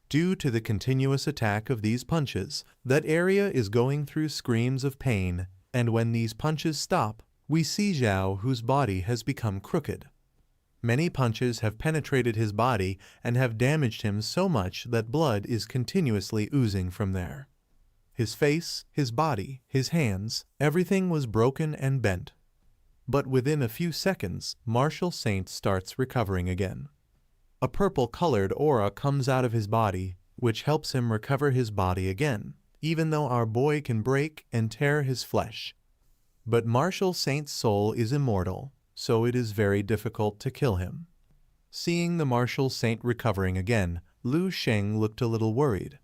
Due to the continuous attack of these punches, that area is going through screams of pain, and when these punches stop, we see Zhao whose body has become crooked. Many punches have penetrated his body and have damaged him so much that blood is continuously oozing from there. His face, his body, his hands, everything was broken and bent. But within a few seconds, Martial Saint starts recovering again. A purple-colored aura comes out of his body, which helps him recover his body again, even though our boy can break and tear his flesh. But Martial Saint's soul is immortal, so it is very difficult to kill him. Seeing the Martial Saint recovering again, Lu Sheng looked a little worried.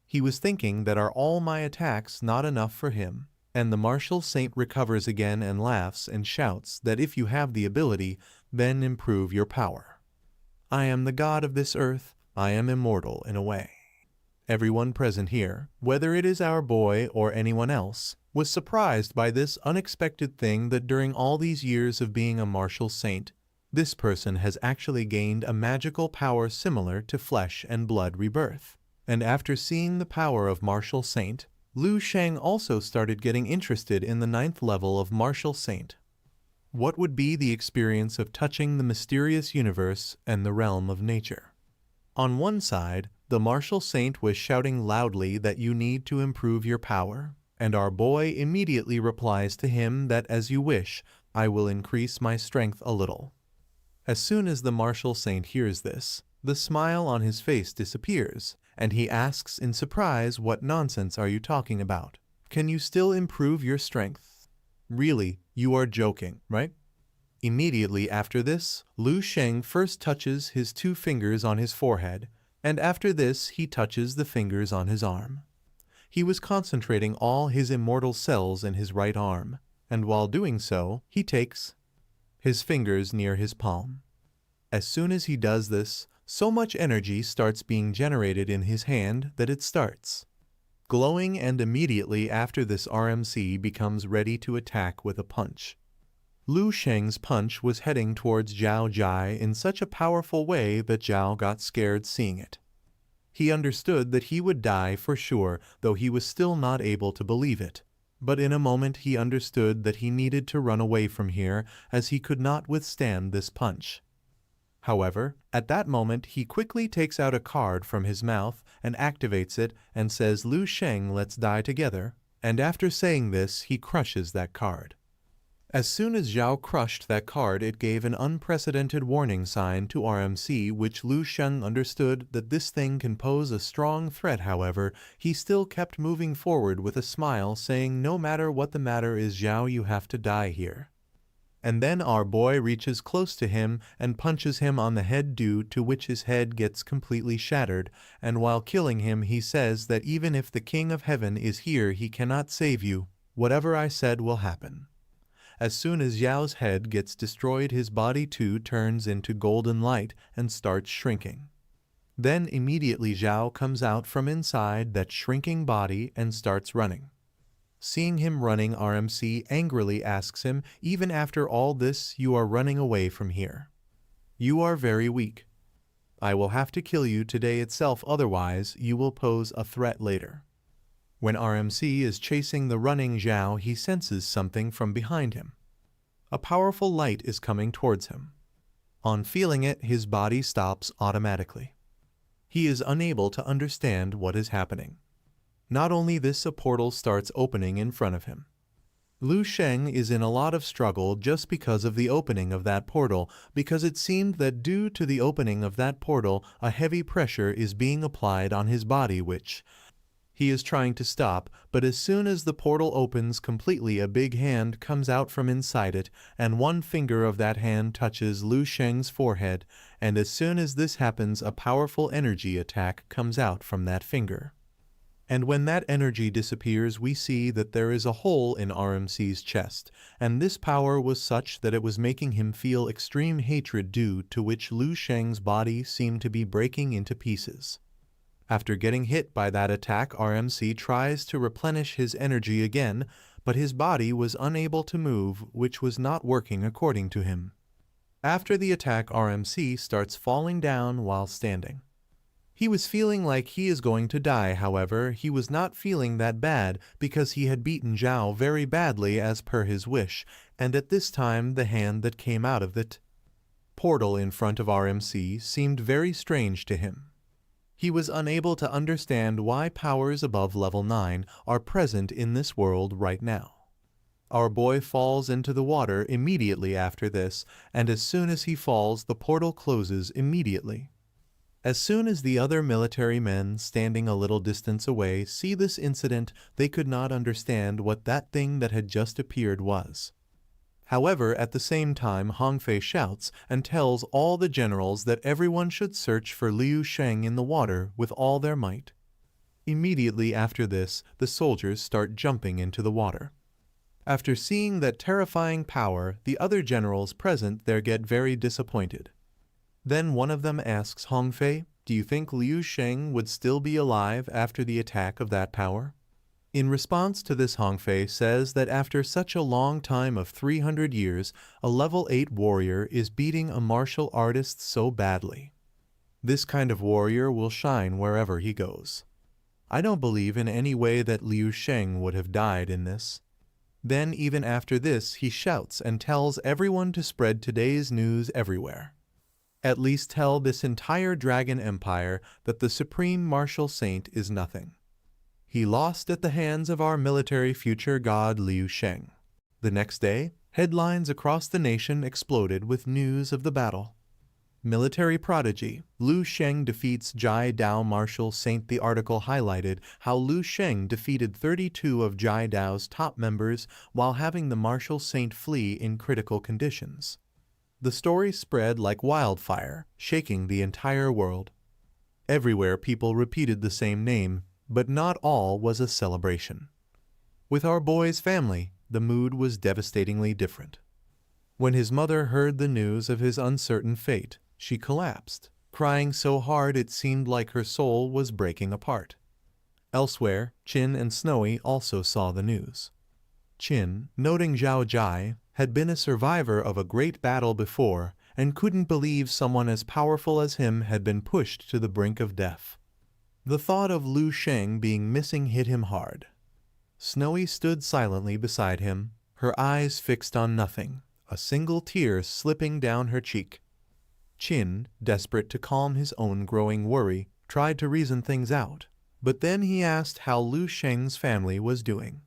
He was thinking that are all my attacks not enough for him? And the Martial Saint recovers again and laughs and shouts that if you have the ability, then improve your power. I am the god of this earth, I am immortal in a way. Everyone present here, whether it is our boy or anyone else, was surprised by this unexpected thing that during all these years of being a Martial Saint, this person has actually gained a magical power similar to flesh and blood rebirth. And after seeing the power of Martial Saint, Lu Sheng also started getting interested in the 9th level of Martial Saint. What would be the experience of touching the mysterious universe and the realm of nature? On one side, the Martial Saint was shouting loudly that you need to improve your power, and our boy immediately replies to him that as you wish, I will increase my strength a little. As soon as the Martial Saint hears this, the smile on his face disappears, and he asks in surprise, what nonsense are you talking about? Can you still improve your strength? Really, you are joking, right? Immediately after this, Lu Sheng first touches his 2 fingers on his forehead, and after this he touches the fingers on his arm. He was concentrating all his immortal cells in his right arm, and while doing so, he takes his fingers near his palm. As soon as he does this, so much energy starts being generated in his hand that it starts glowing, and immediately after this RMC becomes ready to attack with a punch. Lu Sheng's punch was heading towards Zhao Jai in such a powerful way that Zhao got scared seeing it. He understood that he would die for sure, though he was still not able to believe it. But in a moment he understood that he needed to run away from here as he could not withstand this punch. However, at that moment he quickly takes out a card from his mouth and activates it and says, Lu Sheng, let's die together, and after saying this he crushes that card. As soon as Zhao crushed that card, it gave an unprecedented warning sign to RMC, which Lu Sheng understood that this thing can pose a strong threat. However, he still kept moving forward with a smile, saying, no matter what the matter is, Zhao, you have to die here. And then our boy reaches close to him and punches him on the head, due to which his head gets completely shattered, and while killing him he says that even if the King of Heaven is here, he cannot save you. Whatever I said will happen. As soon as Zhao's head gets destroyed, his body too turns into golden light and starts shrinking. Then immediately Zhao comes out from inside that shrinking body and starts running. Seeing him running, RMC angrily asks him, even after all this, you are running away from here. You are very weak. I will have to kill you today itself, otherwise you will pose a threat later. When RMC is chasing the running Zhao, he senses something from behind him. A powerful light is coming towards him. On feeling it, his body stops automatically. He is unable to understand what is happening. Not only this, a portal starts opening in front of him. Lu Sheng is in a lot of struggle just because of the opening of that portal, because it seemed that due to the opening of that portal, a heavy pressure is being applied on his body, which he is trying to stop, but as soon as the portal opens completely, a big hand comes out from inside it, and one finger of that hand touches Lu Sheng's forehead, and as soon as this happens, a powerful energy attack comes out from that finger. And when that energy disappears, we see that there is a hole in RMC's chest, and this power was such that it was making him feel extreme hatred, due to which Lu Sheng's body seemed to be breaking into pieces. After getting hit by that attack, RMC tries to replenish his energy again, but his body was unable to move, which was not working according to him. After the attack, RMC starts falling down while standing. He was feeling like he is going to die. However, he was not feeling that bad because he had beaten Zhao very badly as per his wish, and at this time the hand that came out of the portal in front of RMC seemed very strange to him. He was unable to understand why powers above level 9 are present in this world right now. Our boy falls into the water immediately after this, and as soon as he falls, the portal closes immediately. As soon as the other military men standing a little distance away see this incident, they could not understand what that thing that had just appeared was. However, at the same time, Hongfei shouts and tells all the generals that everyone should search for Liu Sheng in the water with all their might. Immediately after this, the soldiers start jumping into the water. After seeing that terrifying power, the other generals present there get very disappointed. Then one of them asks Hongfei, "Do you think Liu Sheng would still be alive after the attack of that power?" In response to this, Hongfei says that after such a long time of 300 years, a level 8 warrior is beating a martial artist so badly. This kind of warrior will shine wherever he goes. I don't believe in any way that Liu Sheng would have died in this. Then even after this, he shouts and tells everyone to spread today's news everywhere. At least tell this entire Dragon Empire that the Supreme Martial Saint is nothing. He lost at the hands of our military future god Liu Sheng. The next day, headlines across the nation exploded with news of the battle. Military prodigy, Liu Sheng defeats Jai Dao Martial Saint. The article highlighted how Liu Sheng defeated 32 of Jai Dao's top members while having the Martial Saint flee in critical conditions. The story spread like wildfire, shaking the entire world. Everywhere people repeated the same name, but not all was a celebration. With our boy's family, the mood was devastatingly different. When his mother heard the news of his uncertain fate, she collapsed, crying so hard it seemed like her soul was breaking apart. Elsewhere, Qin and Snowy also saw the news. Qin, noting Zhao Jai, had been a survivor of a great battle before and couldn't believe someone as powerful as him had been pushed to the brink of death. The thought of Liu Sheng being missing hit him hard. Snowy stood silently beside him, her eyes fixed on nothing, a single tear slipping down her cheek. Qin, desperate to calm his own growing worry, tried to reason things out, but then he asked how Liu Sheng's family was doing.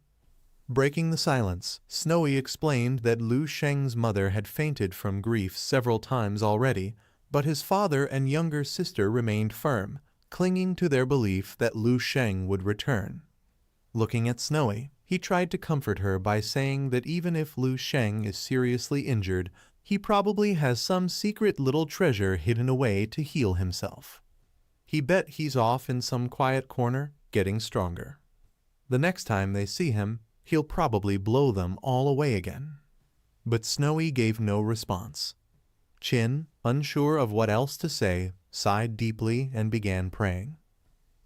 Breaking the silence, Snowy explained that Liu Sheng's mother had fainted from grief several times already, but his father and younger sister remained firm, clinging to their belief that Liu Sheng would return. Looking at Snowy, he tried to comfort her by saying that even if Liu Sheng is seriously injured, he probably has some secret little treasure hidden away to heal himself. He bet he's off in some quiet corner, getting stronger. The next time they see him, he'll probably blow them all away again. But Snowy gave no response. Qin, unsure of what else to say, sighed deeply and began praying.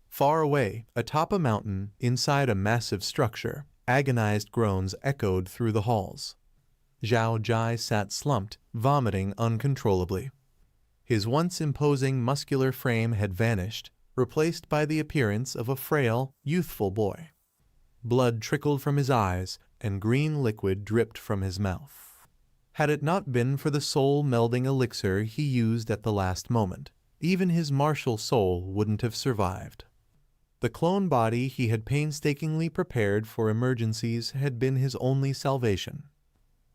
Far away, atop a mountain, inside a massive structure, agonized groans echoed through the halls. Zhao Jai sat slumped, vomiting uncontrollably. His once imposing muscular frame had vanished, replaced by the appearance of a frail, youthful boy. Blood trickled from his eyes, and green liquid dripped from his mouth. Had it not been for the soul-melding elixir he used at the last moment, even his martial soul wouldn't have survived. The clone body he had painstakingly prepared for emergencies had been his only salvation.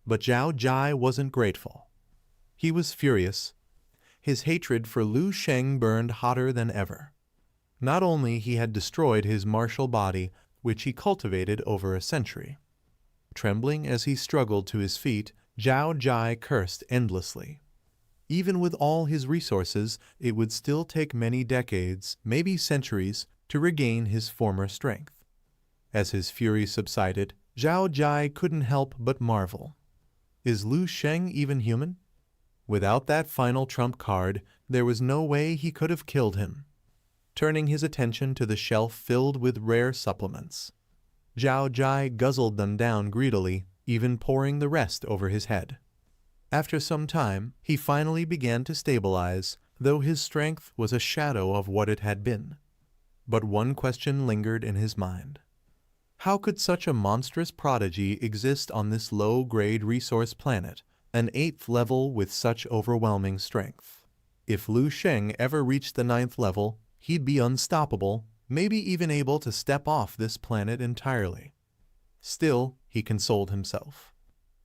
But Zhao Jai wasn't grateful. He was furious. His hatred for Liu Sheng burned hotter than ever. Not only he had destroyed his martial body, which he cultivated over a century. Trembling as he struggled to his feet, Zhao Jai cursed endlessly. Even with all his resources, it would still take many decades, maybe centuries, to regain his former strength. As his fury subsided, Zhao Jai couldn't help but marvel. Is Liu Sheng even human? Without that final trump card, there was no way he could have killed him. turning his attention to the shelf filled with rare supplements. Zhao Jai guzzled them down greedily, even pouring the rest over his head. After some time, he finally began to stabilize, though his strength was a shadow of what it had been. But one question lingered in his mind. How could such a monstrous prodigy exist on this low-grade resource planet, an 8th level with such overwhelming strength? If Lu Sheng ever reached the 9th level, he'd be unstoppable, maybe even able to step off this planet entirely. Still, he consoled himself.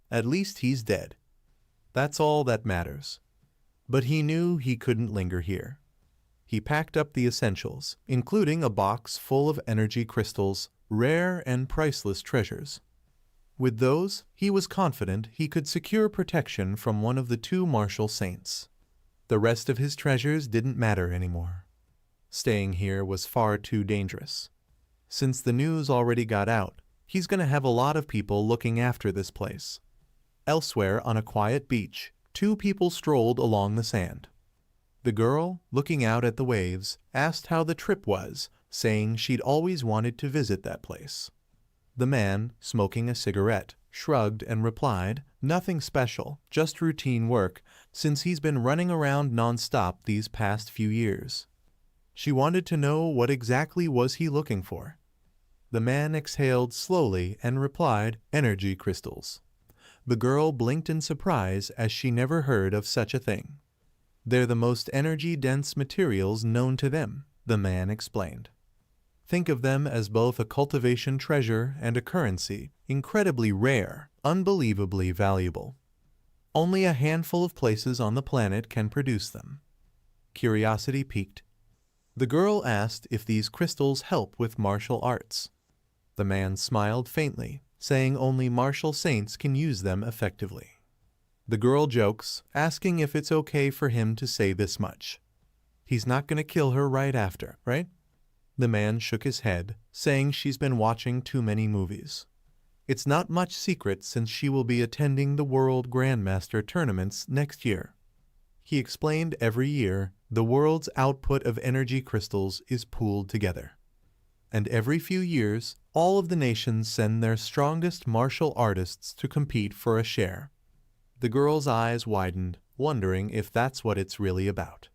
At least he's dead. That's all that matters. But he knew he couldn't linger here. He packed up the essentials, including a box full of energy crystals, rare and priceless treasures. With those, he was confident he could secure protection from one of the 2 martial saints. The rest of his treasures didn't matter anymore. Staying here was far too dangerous. Since the news already got out, he's going to have a lot of people looking after this place. Elsewhere on a quiet beach, 2 people strolled along the sand. The girl, looking out at the waves, asked how the trip was, saying she'd always wanted to visit that place. The man, smoking a cigarette, shrugged and replied, "Nothing special, just routine work, since he's been running around non-stop these past few years." She wanted to know what exactly was he looking for. The man exhaled slowly and replied, "Energy crystals." The girl blinked in surprise as she never heard of such a thing. "They're the most energy-dense materials known to them," the man explained. "Think of them as both a cultivation treasure and a currency, incredibly rare, unbelievably valuable. Only a handful of places on the planet can produce them." Curiosity piqued. The girl asked if these crystals help with martial arts. The man smiled faintly, saying only martial saints can use them effectively. The girl jokes, asking if it's okay for him to say this much. He's not going to kill her right after, right? The man shook his head, saying she's been watching too many movies. It's not much secret since she will be attending the World Grandmaster tournaments next year. He explained every year, the world's output of energy crystals is pooled together. And every few years, all of the nations send their strongest martial artists to compete for a share. The girl's eyes widened, wondering if that's what it's really about.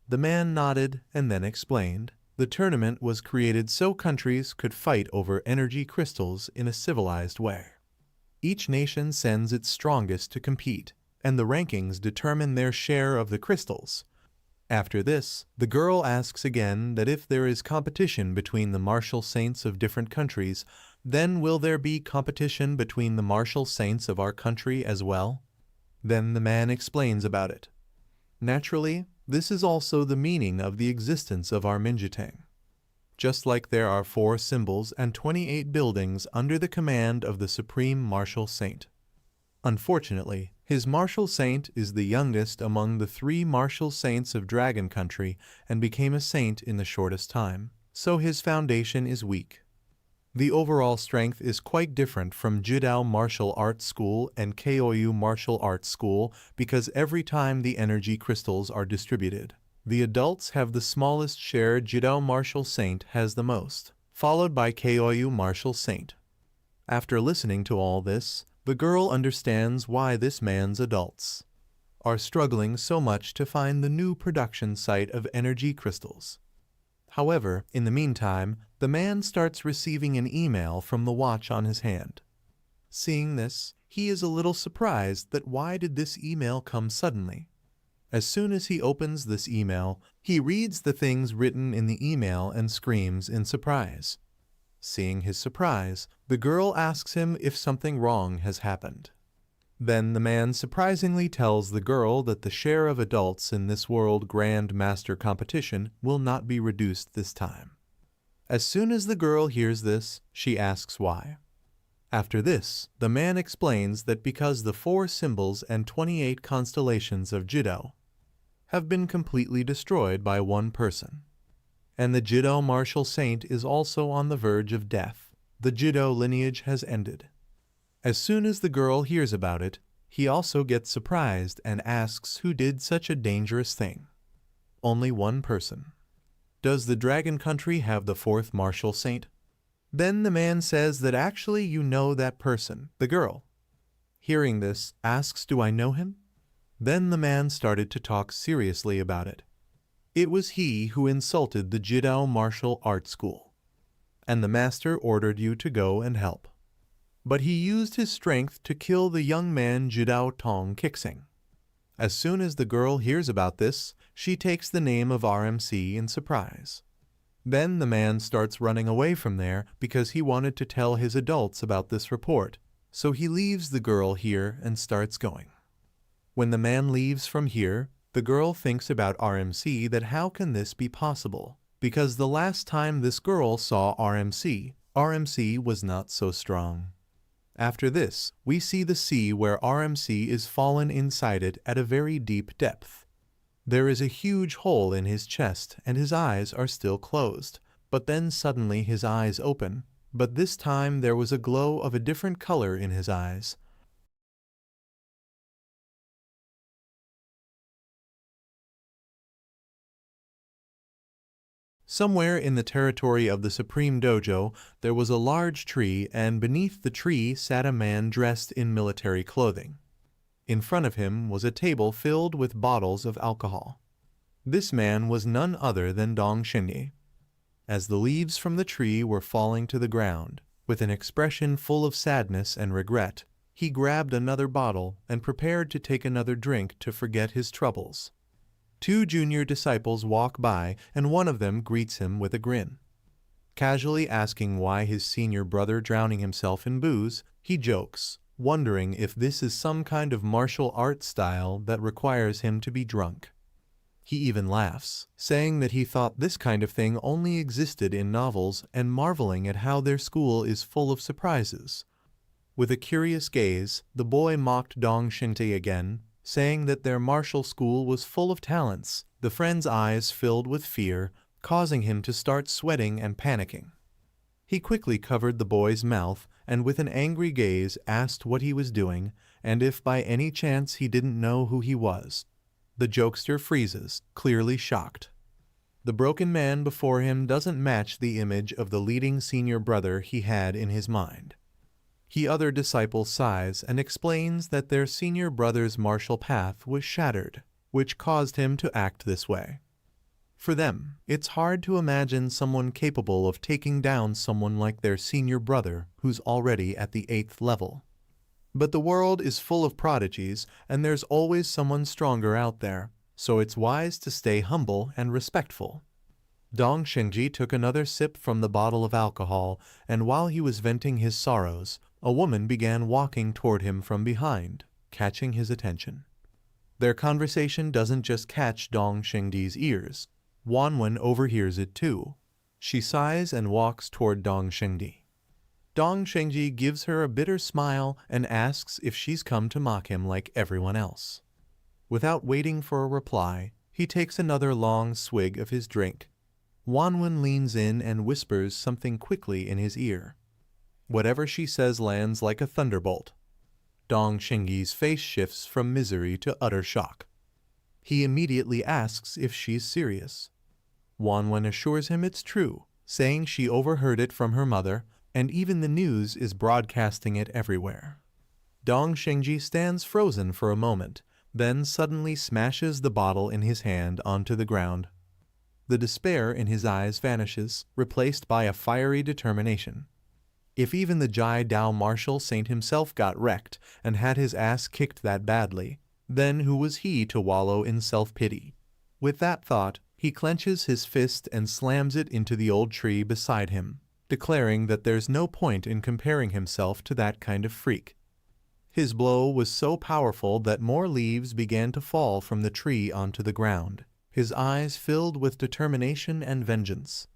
The man nodded and then explained, the tournament was created so countries could fight over energy crystals in a civilized way. Each nation sends its strongest to compete, and the rankings determine their share of the crystals. After this, the girl asks again that if there is competition between the martial saints of different countries, then will there be competition between the martial saints of our country as well? Then the man explains about it. Naturally, this is also the meaning of the existence of our Minjitang. Just like there are 4 symbols and 28 buildings under the command of the Supreme Martial Saint. Unfortunately, his martial saint is the youngest among the 3 martial saints of Dragon Country and became a saint in the shortest time, so his foundation is weak. The overall strength is quite different from Jidao Martial Arts School and Koyu Martial Arts School because every time the energy crystals are distributed, the adults have the smallest share. Jidao Martial Saint has the most, followed by Koyu Martial Saint. After listening to all this, the girl understands why this man's adults are struggling so much to find the new production site of energy crystals. However, in the meantime, the man starts receiving an email from the watch on his hand. Seeing this, he is a little surprised that why did this email come suddenly? As soon as he opens this email, he reads the things written in the email and screams in surprise. Seeing his surprise, the girl asks him if something wrong has happened. Then the man surprisingly tells the girl that the share of adults in this World Grand Master competition will not be reduced this time. As soon as the girl hears this, she asks why. After this, the man explains that because the 4 symbols and 28 constellations of Jidao have been completely destroyed by one person, and the Jidao Martial Saint is also on the verge of death, the Jidao lineage has ended. As soon as the girl hears about it, he also gets surprised and asks who did such a dangerous thing. Only one person. Does the Dragon Country have the fourth martial saint? Then the man says that actually you know that person, the girl. Hearing this, asks, do I know him? Then the man started to talk seriously about it. It was he who insulted the Jidao Martial Arts School, and the master ordered you to go and help. But he used his strength to kill the young man Jidao Tong Kixing. As soon as the girl hears about this, she takes the name of RMC in surprise. Then the man starts running away from there because he wanted to tell his adults about this report, so he leaves the girl here and starts going. When the man leaves from here, the girl thinks about RMC that how can this be possible? Because the last time this girl saw RMC was not so strong. After this, we see the sea where RMC is fallen inside it at a very deep depth. There is a huge hole in his chest and his eyes are still closed, but then suddenly his eyes open, but this time there was a glow of a different color in his eyes. Somewhere in the territory of the Supreme Dojo, there was a large tree, and beneath the tree sat a man dressed in military clothing. In front of him was a table filled with bottles of alcohol. This man was none other than Dong Xinyi. As the leaves from the tree were falling to the ground, with an expression full of sadness and regret, he grabbed another bottle and prepared to take another drink to forget his troubles. Two junior disciples walk by, and one of them greets him with a grin. Casually asking why his senior brother drowning himself in booze, he jokes, wondering if this is some kind of martial art style that requires him to be drunk. He even laughs, saying that he thought this kind of thing only existed in novels and marveling at how their school is full of surprises. With a curious gaze, the boy mocked Dong Xinyi again, saying that their martial school was full of talents. The friend's eyes filled with fear, causing him to start sweating and panicking. He quickly covered the boy's mouth and with an angry gaze asked what he was doing and if by any chance he didn't know who he was. The jokester freezes, clearly shocked. The broken man before him doesn't match the image of the leading senior brother he had in his mind. The other disciple sighs and explains that their senior brother's martial path was shattered, which caused him to act this way. For them, it's hard to imagine someone capable of taking down someone like their senior brother who's already at the 8th level. But the world is full of prodigies, and there's always someone stronger out there, so it's wise to stay humble and respectful. Dong Xinyi took another sip from the bottle of alcohol, and while he was venting his sorrows, a woman began walking toward him from behind, catching his attention. Their conversation doesn't just catch Dong Xinyi's ears. Wanwen overhears it too. She sighs and walks toward Dong Xinyi. Dong Xinyi gives her a bitter smile and asks if she's come to mock him like everyone else. Without waiting for a reply, he takes another long swig of his drink. Wanwen leans in and whispers something quickly in his ear. Whatever she says lands like a thunderbolt. Dong Xinyi's face shifts from misery to utter shock. He immediately asks if she's serious. Wanwen assures him it's true, saying she overheard it from her mother, and even the news is broadcasting it everywhere. Dong Xinyi stands frozen for a moment, then suddenly smashes the bottle in his hand onto the ground. The despair in his eyes vanishes, replaced by a fiery determination. If even the Jai Dao martial saint himself got wrecked and had his ass kicked that badly, then who was he to wallow in self-pity? With that thought, he clenches his fist and slams it into the old tree beside him, declaring that there's no point in comparing himself to that kind of freak. His blow was so powerful that more leaves began to fall from the tree onto the ground, his eyes filled with determination and vengeance.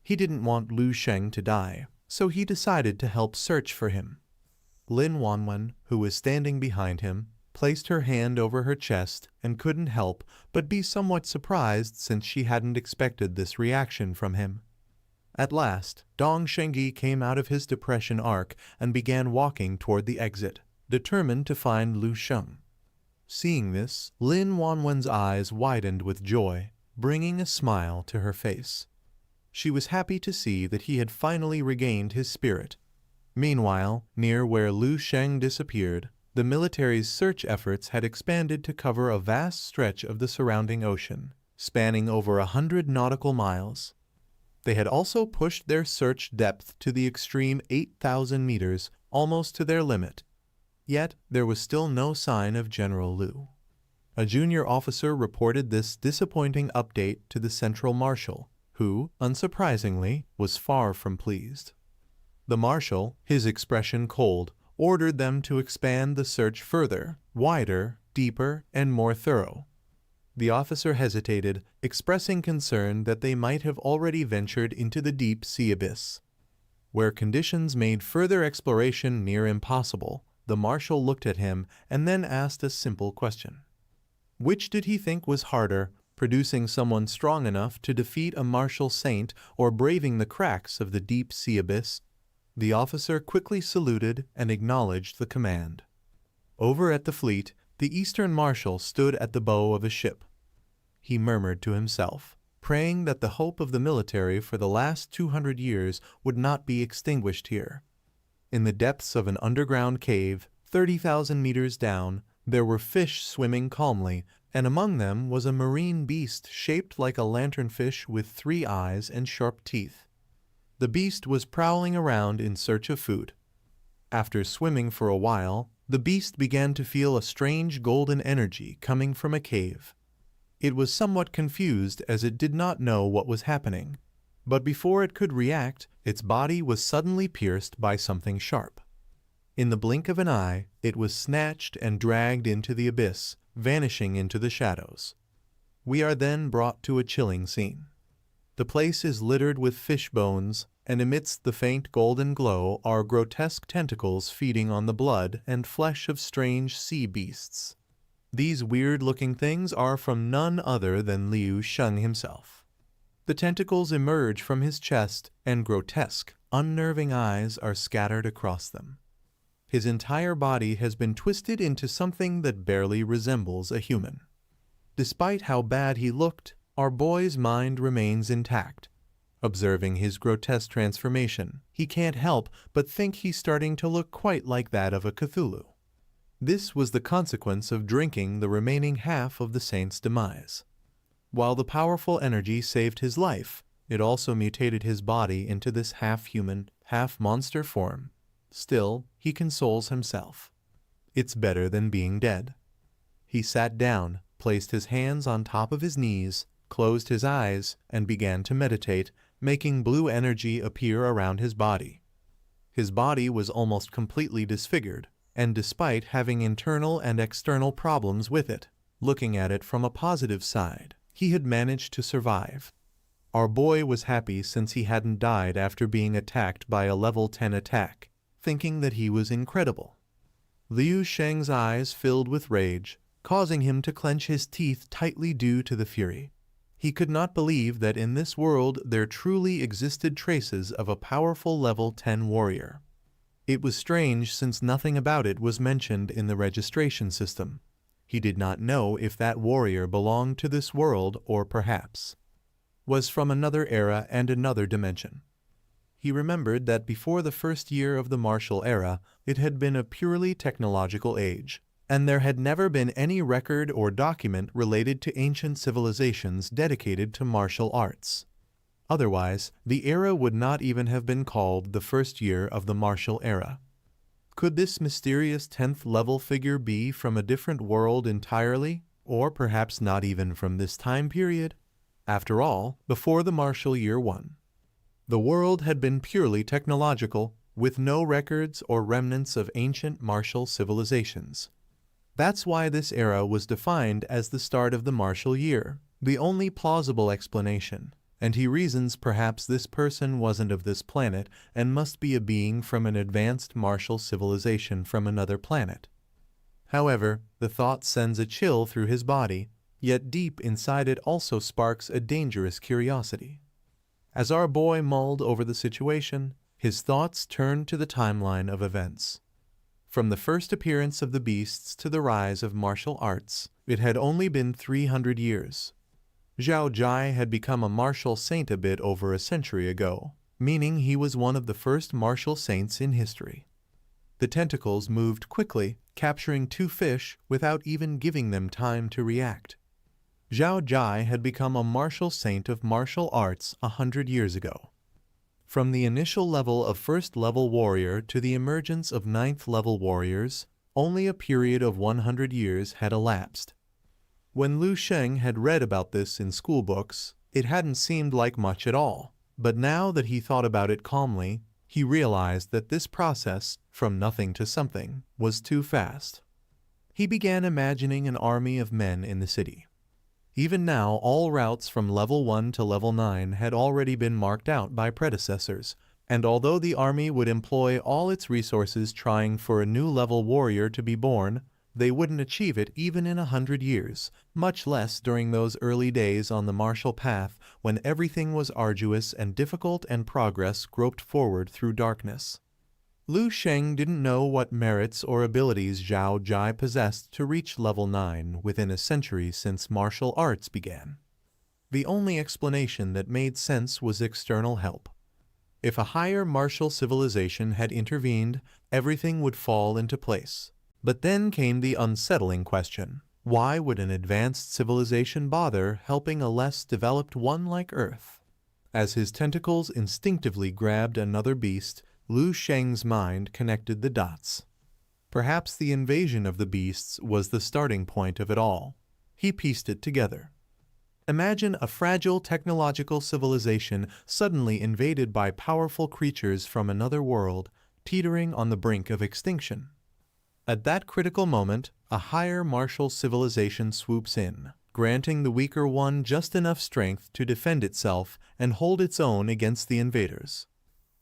He didn't want Lu Sheng to die, so he decided to help search for him. Lin Wanwen, who was standing behind him, placed her hand over her chest and couldn't help but be somewhat surprised since she hadn't expected this reaction from him. At last, Dong Xinyi came out of his depression arc and began walking toward the exit, determined to find Lu Sheng. Seeing this, Lin Wanwen's eyes widened with joy. bringing a smile to her face. She was happy to see that he had finally regained his spirit. Meanwhile, near where Liu Sheng disappeared, the military's search efforts had expanded to cover a vast stretch of the surrounding ocean, spanning over 100 nautical miles. They had also pushed their search depth to the extreme 8,000 meters, almost to their limit. Yet, there was still no sign of General Liu. A junior officer reported this disappointing update to the Central Marshal, who, unsurprisingly, was far from pleased. The Marshal, his expression cold, ordered them to expand the search further, wider, deeper, and more thorough. The officer hesitated, expressing concern that they might have already ventured into the deep sea abyss. Where conditions made further exploration near impossible, the Marshal looked at him and then asked a simple question. Which did he think was harder, producing someone strong enough to defeat a martial saint or braving the cracks of the deep sea abyss? The officer quickly saluted and acknowledged the command. Over at the fleet, the Eastern Marshal stood at the bow of a ship. He murmured to himself, praying that the hope of the military for the last 200 years would not be extinguished here. In the depths of an underground cave, 30,000 meters down, there were fish swimming calmly, and among them was a marine beast shaped like a lanternfish with 3 eyes and sharp teeth. The beast was prowling around in search of food. After swimming for a while, the beast began to feel a strange golden energy coming from a cave. It was somewhat confused as it did not know what was happening, but before it could react, its body was suddenly pierced by something sharp. In the blink of an eye, it was snatched and dragged into the abyss, vanishing into the shadows. We are then brought to a chilling scene. The place is littered with fish bones, and amidst the faint golden glow are grotesque tentacles feeding on the blood and flesh of strange sea beasts. These weird-looking things are from none other than Liu Sheng himself. The tentacles emerge from his chest, and grotesque, unnerving eyes are scattered across them. His entire body has been twisted into something that barely resembles a human. Despite how bad he looked, our boy's mind remains intact. Observing his grotesque transformation, he can't help but think he's starting to look quite like that of a Cthulhu. This was the consequence of drinking the remaining half of the saint's demise. While the powerful energy saved his life, it also mutated his body into this half-human, half-monster form. Still, he consoles himself. It's better than being dead. He sat down, placed his hands on top of his knees, closed his eyes, and began to meditate, making blue energy appear around his body. His body was almost completely disfigured, and despite having internal and external problems with it, looking at it from a positive side, he had managed to survive. Our boy was happy since he hadn't died after being attacked by a level 10 attack, thinking that he was incredible. Liu Sheng's eyes filled with rage, causing him to clench his teeth tightly due to the fury. He could not believe that in this world there truly existed traces of a powerful level 10 warrior. It was strange since nothing about it was mentioned in the registration system. He did not know if that warrior belonged to this world or perhaps was from another era and another dimension. He remembered that before the first year of the martial era, it had been a purely technological age, and there had never been any record or document related to ancient civilizations dedicated to martial arts. Otherwise, the era would not even have been called the first year of the martial era. Could this mysterious 10th level figure be from a different world entirely, or perhaps not even from this time period? After all, before the martial year 1, the world had been purely technological, with no records or remnants of ancient martial civilizations. That's why this era was defined as the start of the martial year, the only plausible explanation, and he reasons perhaps this person wasn't of this planet and must be a being from an advanced martial civilization from another planet. However, the thought sends a chill through his body, yet deep inside it also sparks a dangerous curiosity. As our boy mulled over the situation, his thoughts turned to the timeline of events. From the first appearance of the beasts to the rise of martial arts, it had only been 300 years. Zhao Jai had become a martial saint a bit over a century ago, meaning he was one of the first martial saints in history. The tentacles moved quickly, capturing 2 fish without even giving them time to react. Zhao Jai had become a martial saint of martial arts 100 years ago. From the initial level of first-level warrior to the emergence of ninth-level warriors, only a period of 100 years had elapsed. When Lu Sheng had read about this in school books, it hadn't seemed like much at all, but now that he thought about it calmly, he realized that this process, from nothing to something, was too fast. He began imagining an army of men in the city. Even now, all routes from level 1 to level 9 had already been marked out by predecessors, and although the army would employ all its resources trying for a new level warrior to be born, they wouldn't achieve it even in 100 years, much less during those early days on the martial path when everything was arduous and difficult and progress groped forward through darkness. Lu Sheng didn't know what merits or abilities Zhao Jai possessed to reach level 9 within a century since martial arts began. The only explanation that made sense was external help. If a higher martial civilization had intervened, everything would fall into place. But then came the unsettling question: why would an advanced civilization bother helping a less developed one like Earth? As his tentacles instinctively grabbed another beast, Lu Sheng's mind connected the dots. Perhaps the invasion of the beasts was the starting point of it all. He pieced it together. Imagine a fragile technological civilization suddenly invaded by powerful creatures from another world, teetering on the brink of extinction. At that critical moment, a higher martial civilization swoops in, granting the weaker one just enough strength to defend itself and hold its own against the invaders.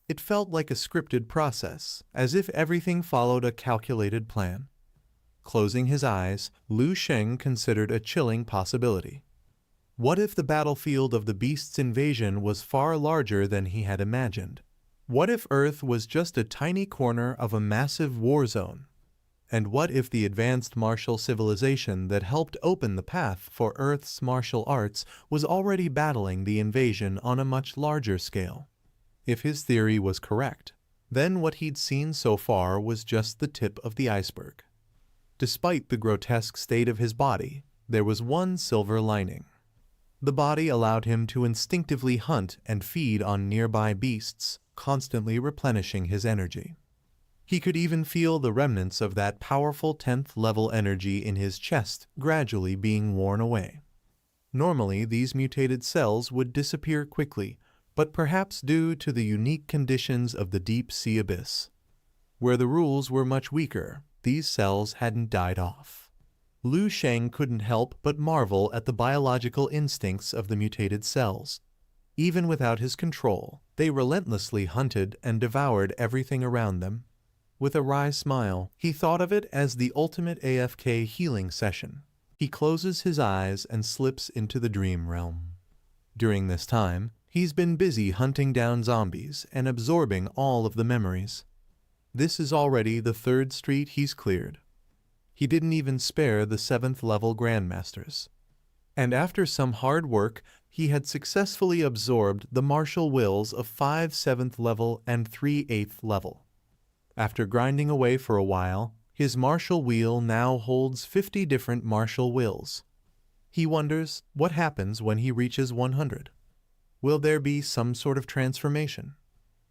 It felt like a scripted process, as if everything followed a calculated plan. Closing his eyes, Lu Sheng considered a chilling possibility. What if the battlefield of the beast's invasion was far larger than he had imagined? What if Earth was just a tiny corner of a massive war zone? And what if the advanced martial civilization that helped open the path for Earth's martial arts was already battling the invasion on a much larger scale? If his theory was correct, then what he'd seen so far was just the tip of the iceberg. Despite the grotesque state of his body, there was one silver lining. The body allowed him to instinctively hunt and feed on nearby beasts, constantly replenishing his energy. He could even feel the remnants of that powerful 10th level energy in his chest gradually being worn away. Normally, these mutated cells would disappear quickly, but perhaps due to the unique conditions of the deep sea abyss. Where the rules were much weaker, these cells hadn't died off. Lu Sheng couldn't help but marvel at the biological instincts of the mutated cells. Even without his control, they relentlessly hunted and devoured everything around them. With a wry smile, he thought of it as the ultimate AFK healing session. He closes his eyes and slips into the dream realm. During this time, he's been busy hunting down zombies and absorbing all of the memories. This is already the 3rd street he's cleared. He didn't even spare the 7th level grandmasters. And after some hard work, he had successfully absorbed the martial wills of 5 7th level and 3 8th level. After grinding away for a while, his martial wheel now holds 50 different martial wills. He wonders what happens when he reaches 100. Will there be some sort of transformation?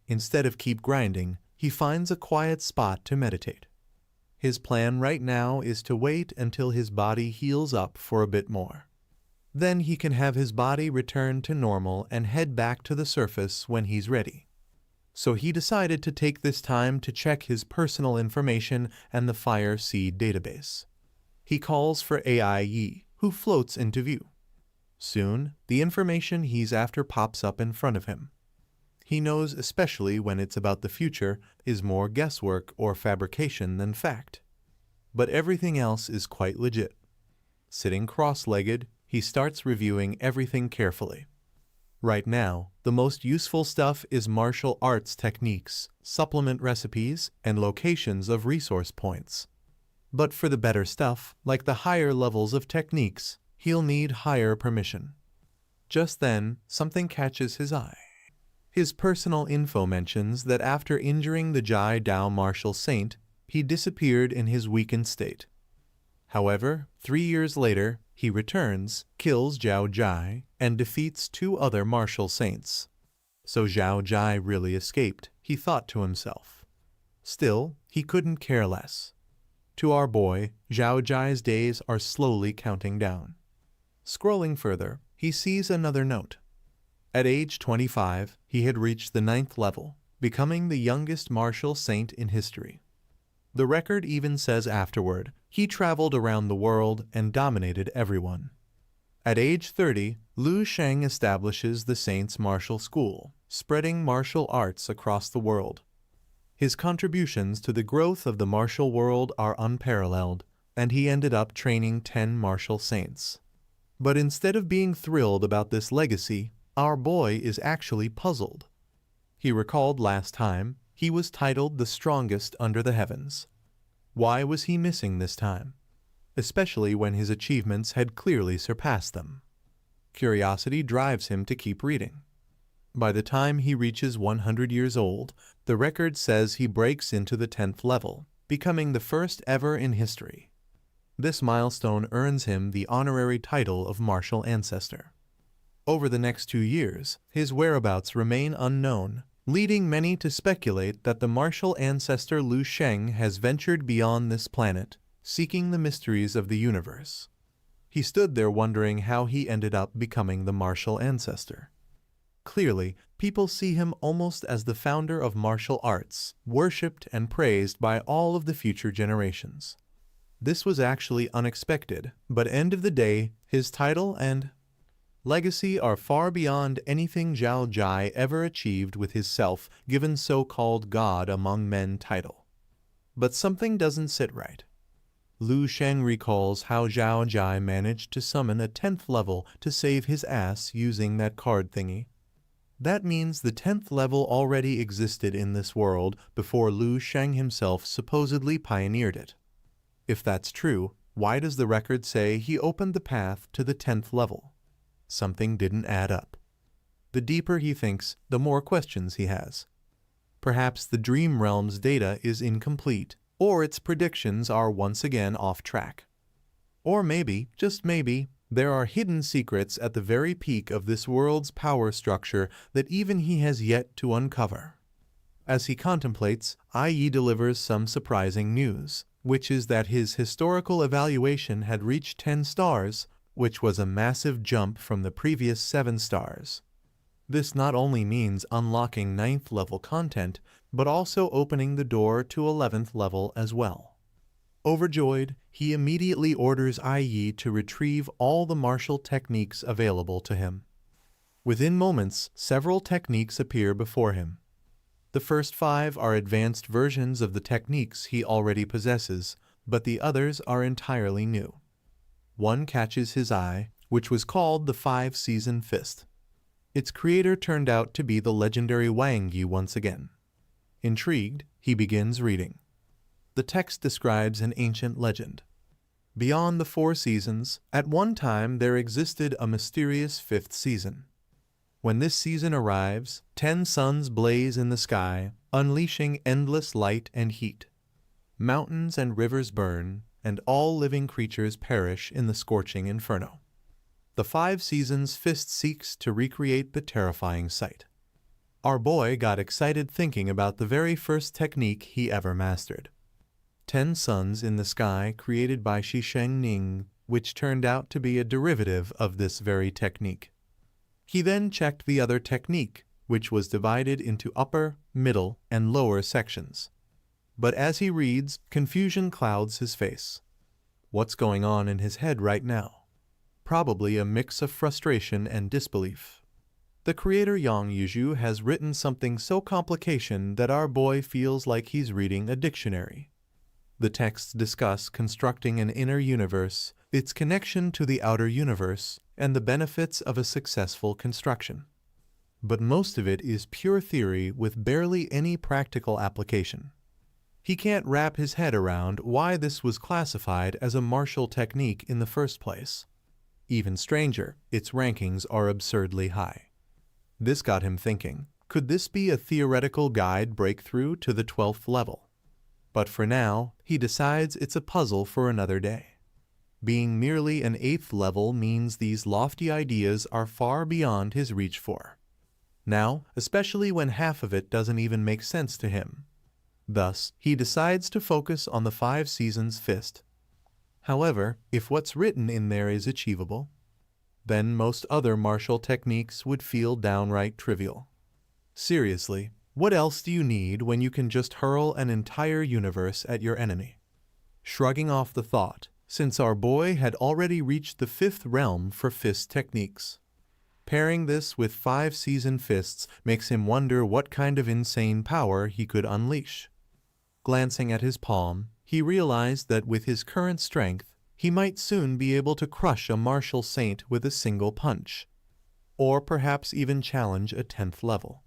Instead of keep grinding, he finds a quiet spot to meditate. His plan right now is to wait until his body heals up for a bit more. Then he can have his body return to normal and head back to the surface when he's ready. So he decided to take this time to check his personal information and the Fire Seed database. He calls for AI Yi, who floats into view. Soon, the information he's after pops up in front of him. He knows, especially when it's about the future, is more guesswork or fabrication than fact. But everything else is quite legit. Sitting cross-legged, he starts reviewing everything carefully. Right now, the most useful stuff is martial arts techniques, supplement recipes, and locations of resource points. But for the better stuff, like the higher levels of techniques, he'll need higher permission. Just then, something catches his eye. His personal info mentions that after injuring the Jai Dao martial saint, he disappeared in his weakened state. However, 3 years later, he returns, kills Zhao Jai, and defeats 2 other martial saints. So Zhao Jai really escaped, he thought to himself. Still, he couldn't care less. To our boy, Zhao Jai's days are slowly counting down. Scrolling further, he sees another note. At age 25, he had reached the 9th level, becoming the youngest martial saint in history. The record even says afterward, he traveled around the world and dominated everyone. At age 30, Lu Sheng establishes the Saints' Martial School, spreading martial arts across the world. His contributions to the growth of the martial world are unparalleled, and he ended up training 10 martial saints. But instead of being thrilled about this legacy, our boy is actually puzzled. He recalled last time he was titled the strongest under the heavens. Why was he missing this time? Especially when his achievements had clearly surpassed them. Curiosity drives him to keep reading. By the time he reaches 100 years old, the record says he breaks into the 10th level, becoming the first ever in history. This milestone earns him the honorary title of Martial Ancestor. Over the next 2 years, his whereabouts remain unknown, leading many to speculate that the martial ancestor Lu Sheng has ventured beyond this planet, seeking the mysteries of the universe. He stood there wondering how he ended up becoming the martial ancestor. Clearly, people see him almost as the founder of martial arts, worshipped and praised by all of the future generations. This was actually unexpected, but end of the day, his title and legacy are far beyond anything Zhao Jai ever achieved with his self-given so-called God among men title. But something doesn't sit right. Lu Sheng recalls how Zhao Jai managed to summon a 10th level to save his ass using that card thingy. That means the 10th level already existed in this world before Lu Sheng himself supposedly pioneered it. If that's true, why does the record say he opened the path to the 10th level? Something didn't add up. The deeper he thinks, the more questions he has. Perhaps the Dream Realm's data is incomplete, or its predictions are once again off track. Or maybe, just maybe, there are hidden secrets at the very peak of this world's power structure that even he has yet to uncover. As he contemplates, IE delivers some surprising news, which is that his historical evaluation had reached 10 stars, which was a massive jump from the previous 7 stars. This not only means unlocking 9th level content, but also opening the door to 11th level as well. Overjoyed, he immediately orders IE to retrieve all the martial techniques available to him. Within moments, several techniques appear before him. The first 5 are advanced versions of the techniques he already possesses, but the others are entirely new. One catches his eye, which was called the 5-Season Fist. Its creator turned out to be the legendary Wang Yi once again. Intrigued, he begins reading. The text describes an ancient legend. Beyond the 4 seasons, at one time there existed a mysterious 5th season. When this season arrives, 10 suns blaze in the sky, unleashing endless light and heat. Mountains and rivers burn, and all living creatures perish in the scorching inferno. The 5 seasons fist seeks to recreate the terrifying sight. Our boy got excited thinking about the very first technique he ever mastered. 10 suns in the sky created by Shisheng Ning, which turned out to be a derivative of this very technique. He then checked the other technique, which was divided into upper, middle, and lower sections. But as he reads, confusion clouds his face. What's going on in his head right now? Probably a mix of frustration and disbelief. The creator Yang Yuzhu has written something so complicated that our boy feels like he's reading a dictionary. The texts discuss constructing an inner universe, its connection to the outer universe, and the benefits of a successful construction. But most of it is pure theory with barely any practical application. He can't wrap his head around why this was classified as a martial technique in the first place. Even stranger, its rankings are absurdly high. This got him thinking, could this be a theoretical guide breakthrough to the 12th level? But for now, he decides it's a puzzle for another day. Being merely an 8th level means these lofty ideas are far beyond his reach for. Now, especially when half of it doesn't even make sense to him. Thus, he decides to focus on the 5 Seasons Fist. However, if what's written in there is achievable, then most other martial techniques would feel downright trivial. Seriously, what else do you need when you can just hurl an entire universe at your enemy? Shrugging off the thought, since our boy had already reached the 5th realm for fist techniques. Pairing this with 5 season fists makes him wonder what kind of insane power he could unleash. Glancing at his palm, he realized that with his current strength, he might soon be able to crush a martial saint with a single punch, or perhaps even challenge a 10th level.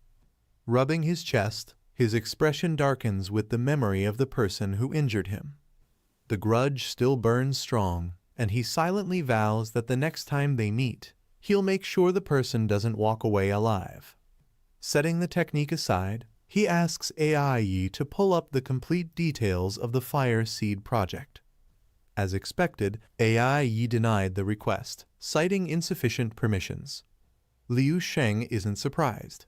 Rubbing his chest, his expression darkens with the memory of the person who injured him. The grudge still burns strong, and he silently vows that the next time they meet, he'll make sure the person doesn't walk away alive. Setting the technique aside, he asks AI Yi to pull up the complete details of the Fire Seed project. As expected, AI Yi denied the request, citing insufficient permissions. Liu Sheng isn't surprised.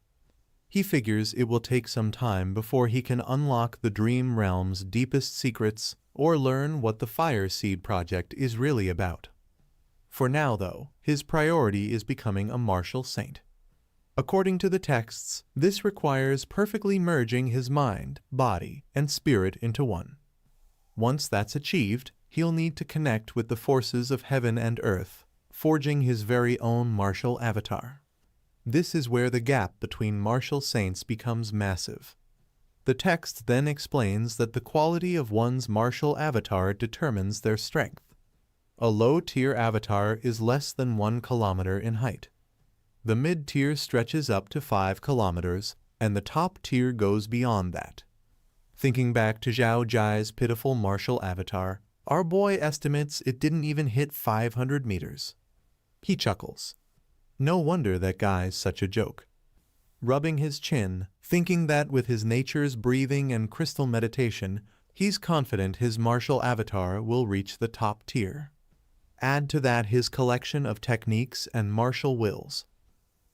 He figures it will take some time before he can unlock the Dream Realm's deepest secrets or learn what the Fire Seed project is really about. For now, though, his priority is becoming a martial saint. According to the texts, this requires perfectly merging his mind, body, and spirit into one. Once that's achieved, he'll need to connect with the forces of heaven and earth, forging his very own martial avatar. This is where the gap between martial saints becomes massive. The text then explains that the quality of one's martial avatar determines their strength. A low-tier avatar is less than 1 kilometer in height. The mid-tier stretches up to 5 kilometers, and the top tier goes beyond that. Thinking back to Zhao Jai's pitiful martial avatar, our boy estimates it didn't even hit 500 meters. He chuckles. No wonder that guy's such a joke. Rubbing his chin, thinking that with his nature's breathing and crystal meditation, he's confident his martial avatar will reach the top tier. Add to that his collection of techniques and martial wills,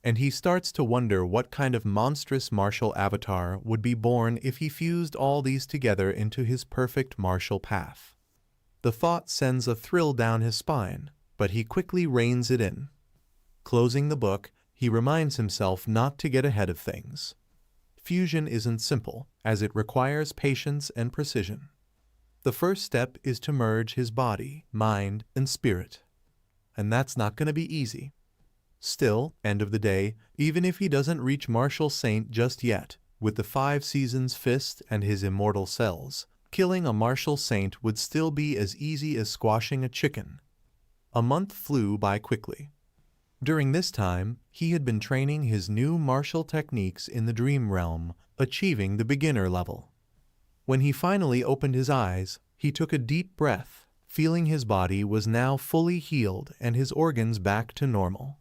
and he starts to wonder what kind of monstrous martial avatar would be born if he fused all these together into his perfect martial path. The thought sends a thrill down his spine, but he quickly reins it in. Closing the book, he reminds himself not to get ahead of things. Fusion isn't simple, as it requires patience and precision. The first step is to merge his body, mind, and spirit. And that's not going to be easy. Still, end of the day, even if he doesn't reach Martial Saint just yet, with the 5 Seasons Fist and his immortal cells, killing a Martial Saint would still be as easy as squashing a chicken. A month flew by quickly. During this time, he had been training his new martial techniques in the Dream Realm, achieving the beginner level. When he finally opened his eyes, he took a deep breath, feeling his body was now fully healed and his organs back to normal.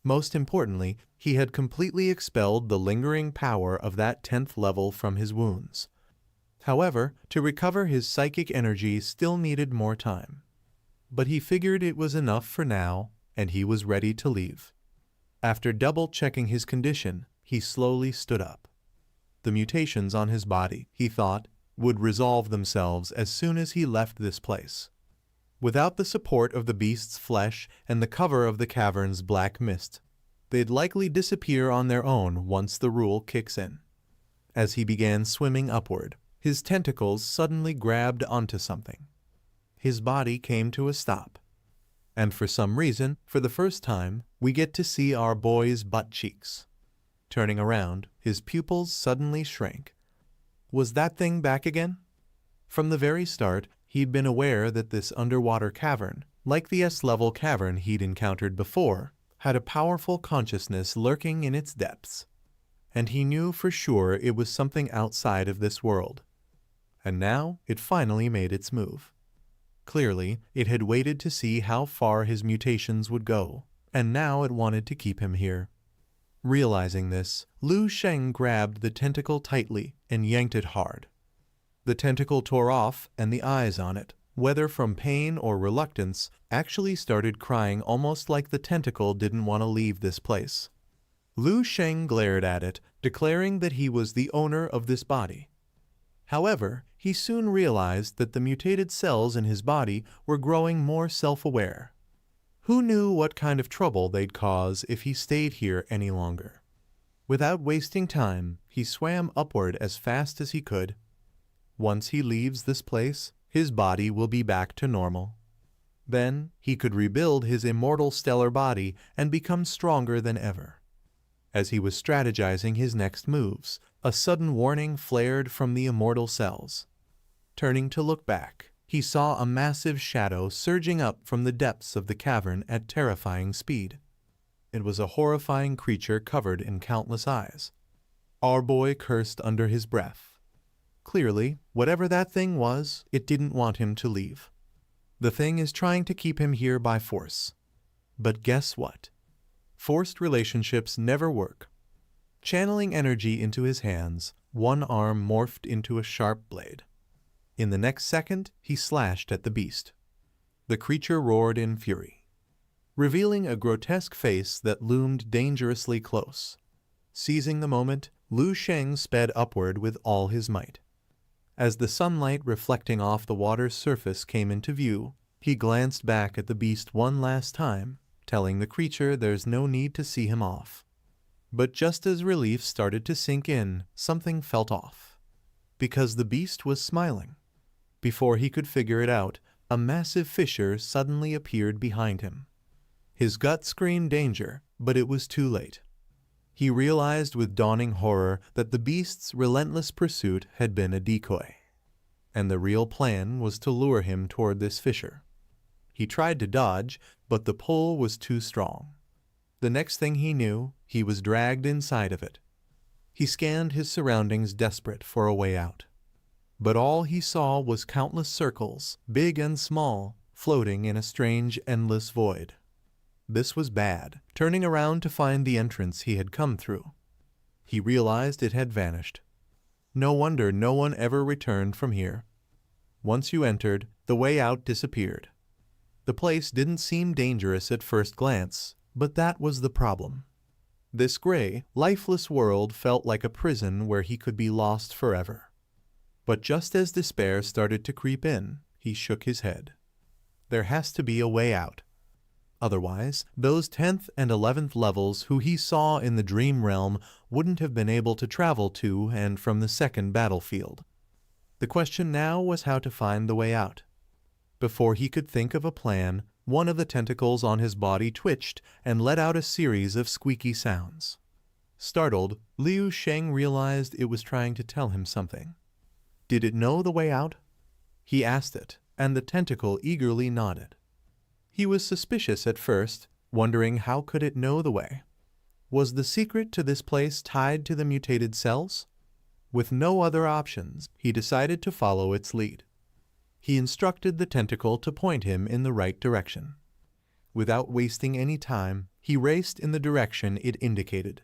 Most importantly, he had completely expelled the lingering power of that 10th level from his wounds. However, to recover his psychic energy still needed more time. But he figured it was enough for now, and he was ready to leave. After double-checking his condition, he slowly stood up. The mutations on his body, he thought, would resolve themselves as soon as he left this place. Without the support of the beast's flesh and the cover of the cavern's black mist, they'd likely disappear on their own once the rule kicks in. As he began swimming upward, his tentacles suddenly grabbed onto something. His body came to a stop. And for some reason, for the first time, we get to see our boy's butt cheeks. Turning around, his pupils suddenly shrank. Was that thing back again? From the very start, he'd been aware that this underwater cavern, like the S-level cavern he'd encountered before, had a powerful consciousness lurking in its depths. And he knew for sure it was something outside of this world. And now it finally made its move. Clearly, it had waited to see how far his mutations would go, and now it wanted to keep him here. Realizing this, Liu Sheng grabbed the tentacle tightly and yanked it hard. The tentacle tore off, and the eyes on it, whether from pain or reluctance, actually started crying almost like the tentacle didn't want to leave this place. Liu Sheng glared at it, declaring that he was the owner of this body. However, he soon realized that the mutated cells in his body were growing more self-aware. Who knew what kind of trouble they'd cause if he stayed here any longer? Without wasting time, he swam upward as fast as he could. Once he leaves this place, his body will be back to normal. Then, he could rebuild his immortal stellar body and become stronger than ever. As he was strategizing his next moves, a sudden warning flared from the immortal cells. Turning to look back, he saw a massive shadow surging up from the depths of the cavern at terrifying speed. It was a horrifying creature covered in countless eyes. Our boy cursed under his breath. Clearly, whatever that thing was, it didn't want him to leave. The thing is trying to keep him here by force. But guess what? Forced relationships never work. Channeling energy into his hands, one arm morphed into a sharp blade. In the next second, he slashed at the beast. The creature roared in fury, revealing a grotesque face that loomed dangerously close. Seizing the moment, Liu Sheng sped upward with all his might. As the sunlight reflecting off the water's surface came into view, he glanced back at the beast one last time, telling the creature there's no need to see him off. But just as relief started to sink in, something felt off. Because the beast was smiling. Before he could figure it out, a massive fissure suddenly appeared behind him. His gut screamed danger, but it was too late. He realized with dawning horror that the beast's relentless pursuit had been a decoy, and the real plan was to lure him toward this fissure. He tried to dodge, but the pull was too strong. The next thing he knew, he was dragged inside of it. He scanned his surroundings, desperate for a way out. But all he saw was countless circles, big and small, floating in a strange, endless void. This was bad. Turning around to find the entrance he had come through, he realized it had vanished. No wonder no one ever returned from here. Once you entered, the way out disappeared. The place didn't seem dangerous at first glance, but that was the problem. This gray, lifeless world felt like a prison where he could be lost forever. But just as despair started to creep in, he shook his head. There has to be a way out. Otherwise, those 10th and 11th levels who he saw in the dream realm wouldn't have been able to travel to and from the second battlefield. The question now was how to find the way out. Before he could think of a plan, one of the tentacles on his body twitched and let out a series of squeaky sounds. Startled, Liu Sheng realized it was trying to tell him something. Did it know the way out? He asked it, and the tentacle eagerly nodded. He was suspicious at first, wondering how could it know the way. Was the secret to this place tied to the mutated cells? With no other options, he decided to follow its lead. He instructed the tentacle to point him in the right direction. Without wasting any time, he raced in the direction it indicated.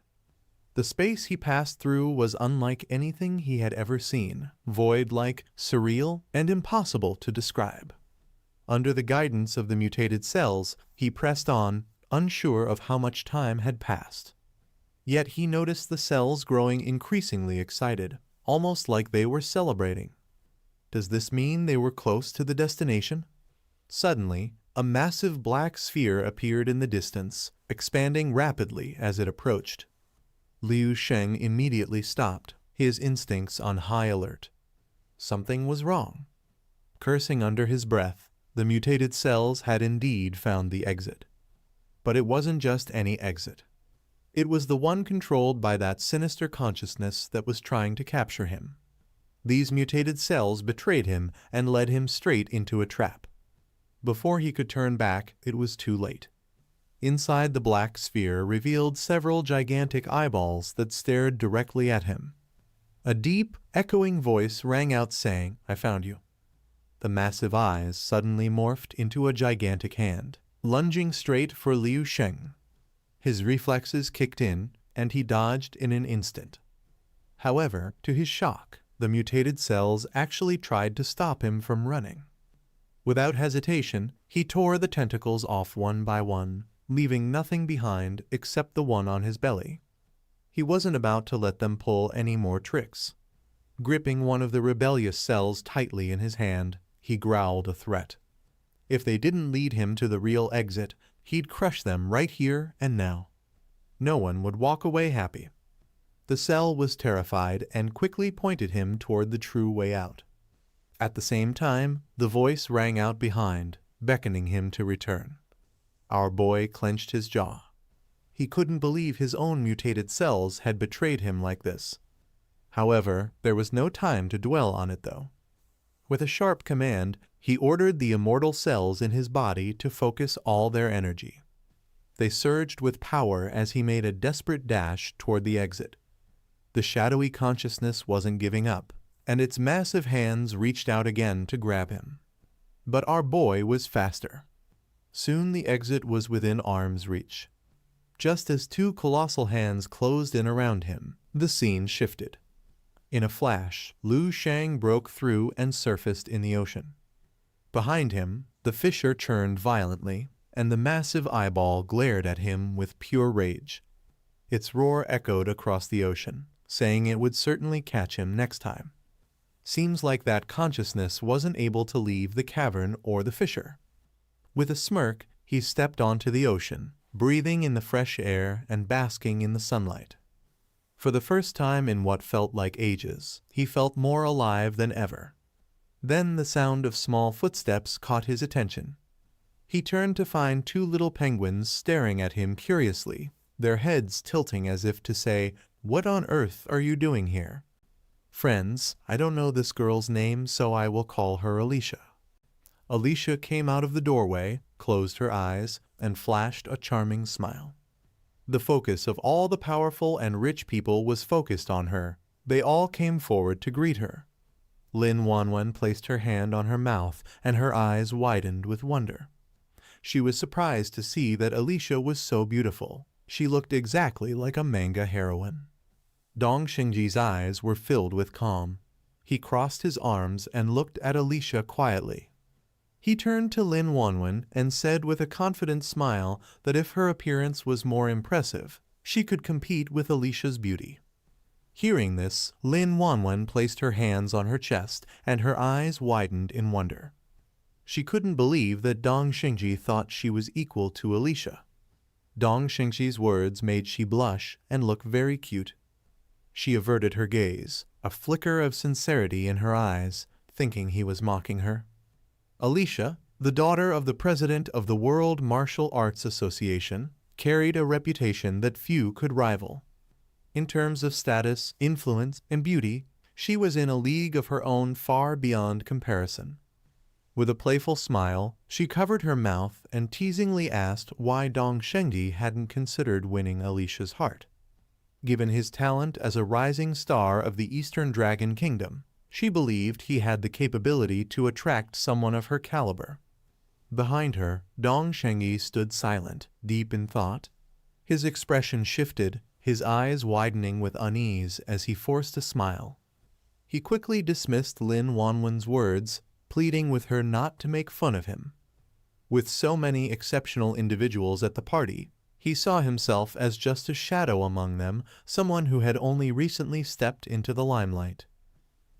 The space he passed through was unlike anything he had ever seen, void-like, surreal, and impossible to describe. Under the guidance of the mutated cells, he pressed on, unsure of how much time had passed. Yet he noticed the cells growing increasingly excited, almost like they were celebrating. Does this mean they were close to the destination? Suddenly, a massive black sphere appeared in the distance, expanding rapidly as it approached. Liu Sheng immediately stopped, his instincts on high alert. Something was wrong. Cursing under his breath, the mutated cells had indeed found the exit. But it wasn't just any exit. It was the one controlled by that sinister consciousness that was trying to capture him. These mutated cells betrayed him and led him straight into a trap. Before he could turn back, it was too late. Inside the black sphere revealed several gigantic eyeballs that stared directly at him. A deep, echoing voice rang out saying, "I found you." The massive eyes suddenly morphed into a gigantic hand, lunging straight for Liu Sheng. His reflexes kicked in, and he dodged in an instant. However, to his shock, the mutated cells actually tried to stop him from running. Without hesitation, he tore the tentacles off one by one, leaving nothing behind except the one on his belly. He wasn't about to let them pull any more tricks. Gripping one of the rebellious cells tightly in his hand, he growled a threat. If they didn't lead him to the real exit, he'd crush them right here and now. No one would walk away happy. The cell was terrified and quickly pointed him toward the true way out. At the same time, the voice rang out behind, beckoning him to return. Our boy clenched his jaw. He couldn't believe his own mutated cells had betrayed him like this. However, there was no time to dwell on it though. With a sharp command, he ordered the immortal cells in his body to focus all their energy. They surged with power as he made a desperate dash toward the exit. The shadowy consciousness wasn't giving up, and its massive hands reached out again to grab him. But our boy was faster. Soon the exit was within arm's reach. Just as two colossal hands closed in around him, the scene shifted. In a flash, Liu Sheng broke through and surfaced in the ocean. Behind him, the fissure churned violently, and the massive eyeball glared at him with pure rage. Its roar echoed across the ocean, saying it would certainly catch him next time. Seems like that consciousness wasn't able to leave the cavern or the fissure. With a smirk, he stepped onto the ocean, breathing in the fresh air and basking in the sunlight. For the first time in what felt like ages, he felt more alive than ever. Then the sound of small footsteps caught his attention. He turned to find two little penguins staring at him curiously, their heads tilting as if to say, "What on earth are you doing here?" "Friends, I don't know this girl's name, so I will call her Alicia." Alicia came out of the doorway, closed her eyes, and flashed a charming smile. The focus of all the powerful and rich people was focused on her. They all came forward to greet her. Lin Wanwen placed her hand on her mouth, and her eyes widened with wonder. She was surprised to see that Alicia was so beautiful. She looked exactly like a manga heroine. Dong Xingji's eyes were filled with calm. He crossed his arms and looked at Alicia quietly. He turned to Lin Wanwen and said with a confident smile that if her appearance was more impressive, she could compete with Alicia's beauty. Hearing this, Lin Wanwen placed her hands on her chest and her eyes widened in wonder. She couldn't believe that Dong Xingji thought she was equal to Alicia. Dong Xingji's words made she blush and look very cute. She averted her gaze, a flicker of sincerity in her eyes, thinking he was mocking her. Alicia, the daughter of the president of the World Martial Arts Association, carried a reputation that few could rival. In terms of status, influence, and beauty, she was in a league of her own far beyond comparison. With a playful smile, she covered her mouth and teasingly asked why Dong Shengdi hadn't considered winning Alicia's heart. Given his talent as a rising star of the Eastern Dragon Kingdom, she believed he had the capability to attract someone of her caliber. Behind her, Dong Shengyi stood silent, deep in thought. His expression shifted, his eyes widening with unease as he forced a smile. He quickly dismissed Lin Wanwen's words, pleading with her not to make fun of him. With so many exceptional individuals at the party, he saw himself as just a shadow among them, someone who had only recently stepped into the limelight.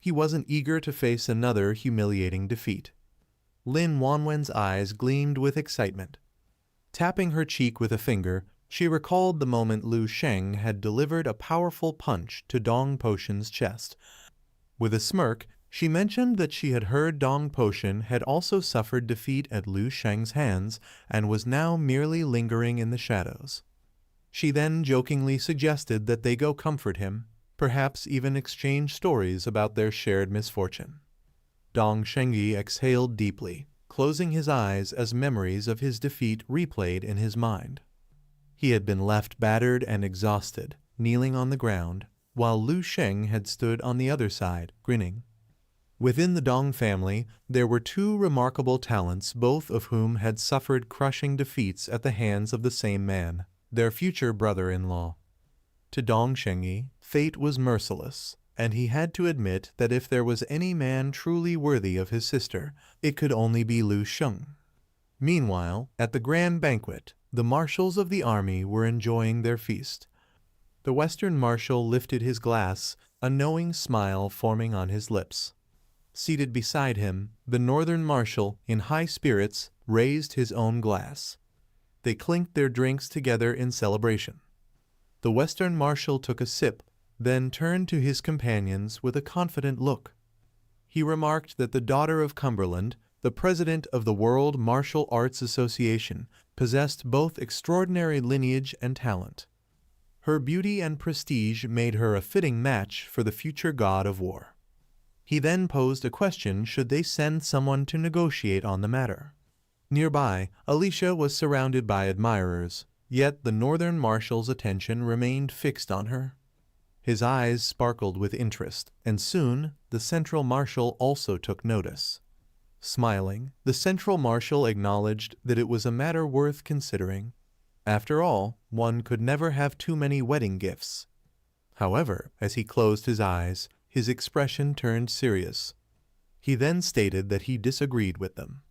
He wasn't eager to face another humiliating defeat. Lin Wanwen's eyes gleamed with excitement. Tapping her cheek with a finger, she recalled the moment Liu Sheng had delivered a powerful punch to Dong Potion's chest. With a smirk, she mentioned that she had heard Dong Potion had also suffered defeat at Liu Sheng's hands and was now merely lingering in the shadows. She then jokingly suggested that they go comfort him, perhaps even exchange stories about their shared misfortune. Dong Shengyi exhaled deeply, closing his eyes as memories of his defeat replayed in his mind. He had been left battered and exhausted, kneeling on the ground, while Liu Sheng had stood on the other side, grinning. Within the Dong family, there were two remarkable talents, both of whom had suffered crushing defeats at the hands of the same man, their future brother-in-law. To Dong Shengyi, fate was merciless, and he had to admit that if there was any man truly worthy of his sister, it could only be Lu Sheng. Meanwhile, at the grand banquet, the marshals of the army were enjoying their feast. The Western marshal lifted his glass, a knowing smile forming on his lips. Seated beside him, the Northern marshal, in high spirits, raised his own glass. They clinked their drinks together in celebration. The Western marshal took a sip, then turned to his companions with a confident look. He remarked that the daughter of Cumberland, the president of the World Martial Arts Association, possessed both extraordinary lineage and talent. Her beauty and prestige made her a fitting match for the future god of war. He then posed a question: should they send someone to negotiate on the matter? Nearby, Alicia was surrounded by admirers, yet the Northern marshal's attention remained fixed on her. His eyes sparkled with interest, and soon the central marshal also took notice. Smiling, the central marshal acknowledged that it was a matter worth considering. After all, one could never have too many wedding gifts. However, as he closed his eyes, his expression turned serious. He then stated that he disagreed with them.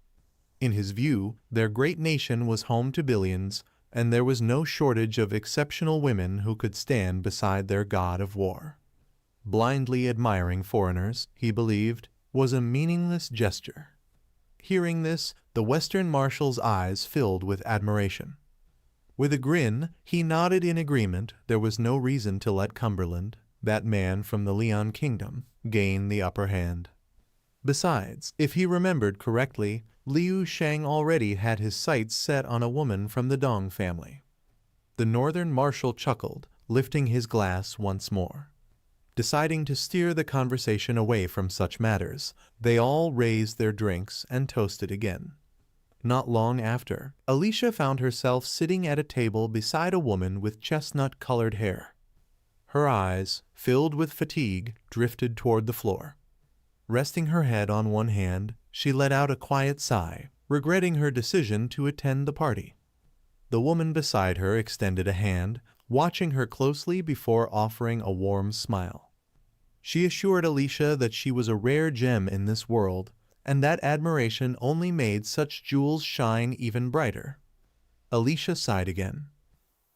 In his view, their great nation was home to billions, and there was no shortage of exceptional women who could stand beside their god of war. Blindly admiring foreigners, he believed, was a meaningless gesture. Hearing this, the Western marshal's eyes filled with admiration. With a grin, he nodded in agreement. There was no reason to let Cumberland, that man from the Leon Kingdom, gain the upper hand. Besides, if he remembered correctly, Liu Sheng already had his sights set on a woman from the Dong family. The Northern marshal chuckled, lifting his glass once more. Deciding to steer the conversation away from such matters, they all raised their drinks and toasted again. Not long after, Alicia found herself sitting at a table beside a woman with chestnut-colored hair. Her eyes, filled with fatigue, drifted toward the floor. Resting her head on one hand, she let out a quiet sigh, regretting her decision to attend the party. The woman beside her extended a hand, watching her closely before offering a warm smile. She assured Alicia that she was a rare gem in this world, and that admiration only made such jewels shine even brighter. Alicia sighed again.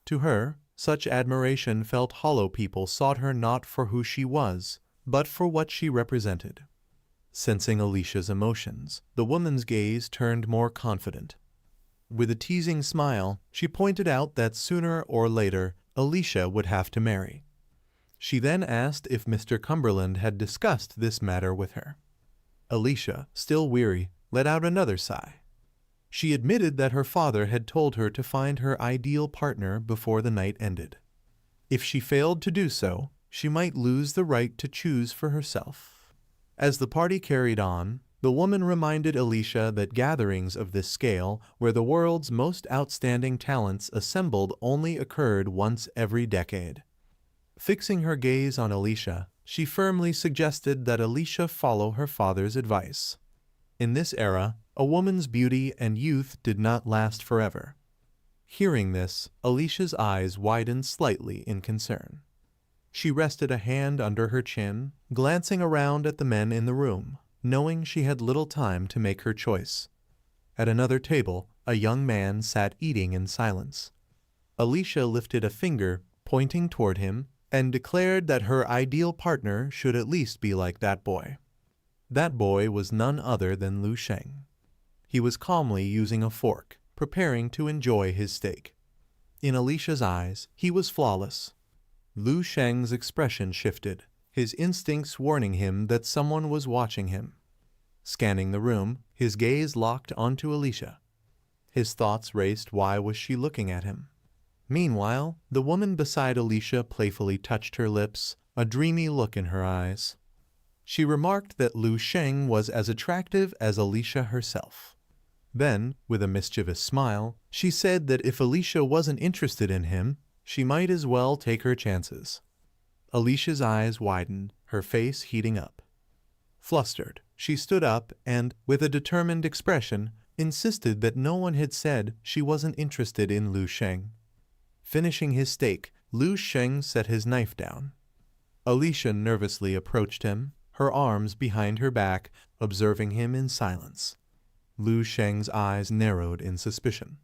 To her, such admiration felt hollow. People sought her not for who she was, but for what she represented. Sensing Alicia's emotions, the woman's gaze turned more confident. With a teasing smile, she pointed out that sooner or later, Alicia would have to marry. She then asked if Mr. Cumberland had discussed this matter with her. Alicia, still weary, let out another sigh. She admitted that her father had told her to find her ideal partner before the night ended. If she failed to do so, she might lose the right to choose for herself. As the party carried on, the woman reminded Alicia that gatherings of this scale, where the world's most outstanding talents assembled, only occurred once every decade. Fixing her gaze on Alicia, she firmly suggested that Alicia follow her father's advice. In this era, a woman's beauty and youth did not last forever. Hearing this, Alicia's eyes widened slightly in concern. She rested a hand under her chin, glancing around at the men in the room, knowing she had little time to make her choice. At another table, a young man sat eating in silence. Alicia lifted a finger, pointing toward him, and declared that her ideal partner should at least be like that boy. That boy was none other than Lu Sheng. He was calmly using a fork, preparing to enjoy his steak. In Alicia's eyes, he was flawless. Lu Sheng's expression shifted, his instincts warning him that someone was watching him. Scanning the room, his gaze locked onto Alicia. His thoughts raced. Why was she looking at him? Meanwhile, the woman beside Alicia playfully touched her lips, a dreamy look in her eyes. She remarked that Lu Sheng was as attractive as Alicia herself. Then, with a mischievous smile, she said that if Alicia wasn't interested in him, she might as well take her chances. Alicia's eyes widened, her face heating up. Flustered, she stood up and, with a determined expression, insisted that no one had said she wasn't interested in Lu Sheng. Finishing his steak, Lu Sheng set his knife down. Alicia nervously approached him, her arms behind her back, observing him in silence. Lu Sheng's eyes narrowed in suspicion.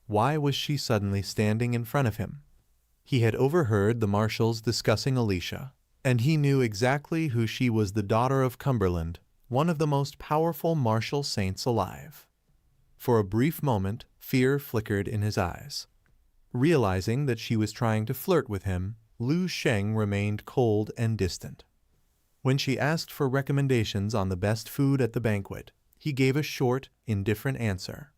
Why was she suddenly standing in front of him? He had overheard the marshals discussing Alicia, and he knew exactly who she was, the daughter of Cumberland, one of the most powerful martial saints alive. For a brief moment, fear flickered in his eyes. Realizing that she was trying to flirt with him, Lu Sheng remained cold and distant. When she asked for recommendations on the best food at the banquet, he gave a short, indifferent answer.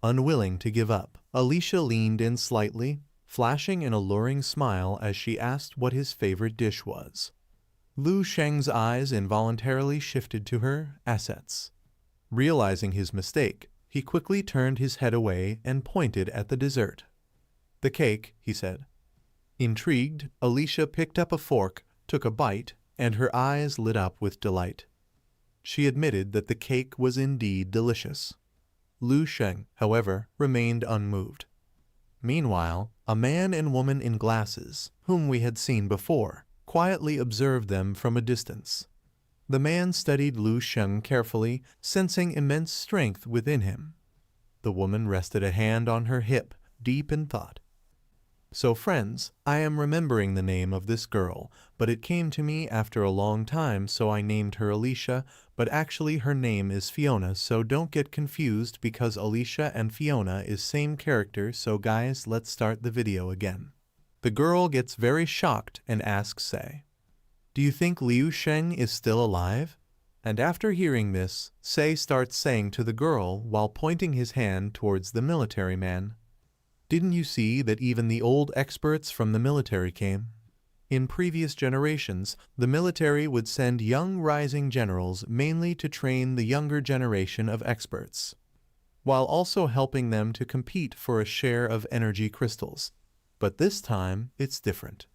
Unwilling to give up, Alicia leaned in slightly, flashing an alluring smile as she asked what his favorite dish was. Lu Sheng's eyes involuntarily shifted to her assets. Realizing his mistake, he quickly turned his head away and pointed at the dessert. "The cake," he said. Intrigued, Alicia picked up a fork, took a bite, and her eyes lit up with delight. She admitted that the cake was indeed delicious. Lu Sheng, however, remained unmoved. Meanwhile, a man and woman in glasses, whom we had seen before, quietly observed them from a distance. The man studied Lu Sheng carefully, sensing immense strength within him. The woman rested a hand on her hip, deep in thought. "So friends, I am remembering the name of this girl, but it came to me after a long time, so I named her Alicia, but actually her name is Fiona, so don't get confused because Alicia and Fiona is same character, so guys, let's start the video again." The girl gets very shocked and asks Sei, "Do you think Liu Sheng is still alive?" And after hearing this, Sei starts saying to the girl while pointing his hand towards the military man, "Didn't you see that even the old experts from the military came?" In previous generations, the military would send young rising generals mainly to train the younger generation of experts, while also helping them to compete for a share of energy crystals. But this time, it's different.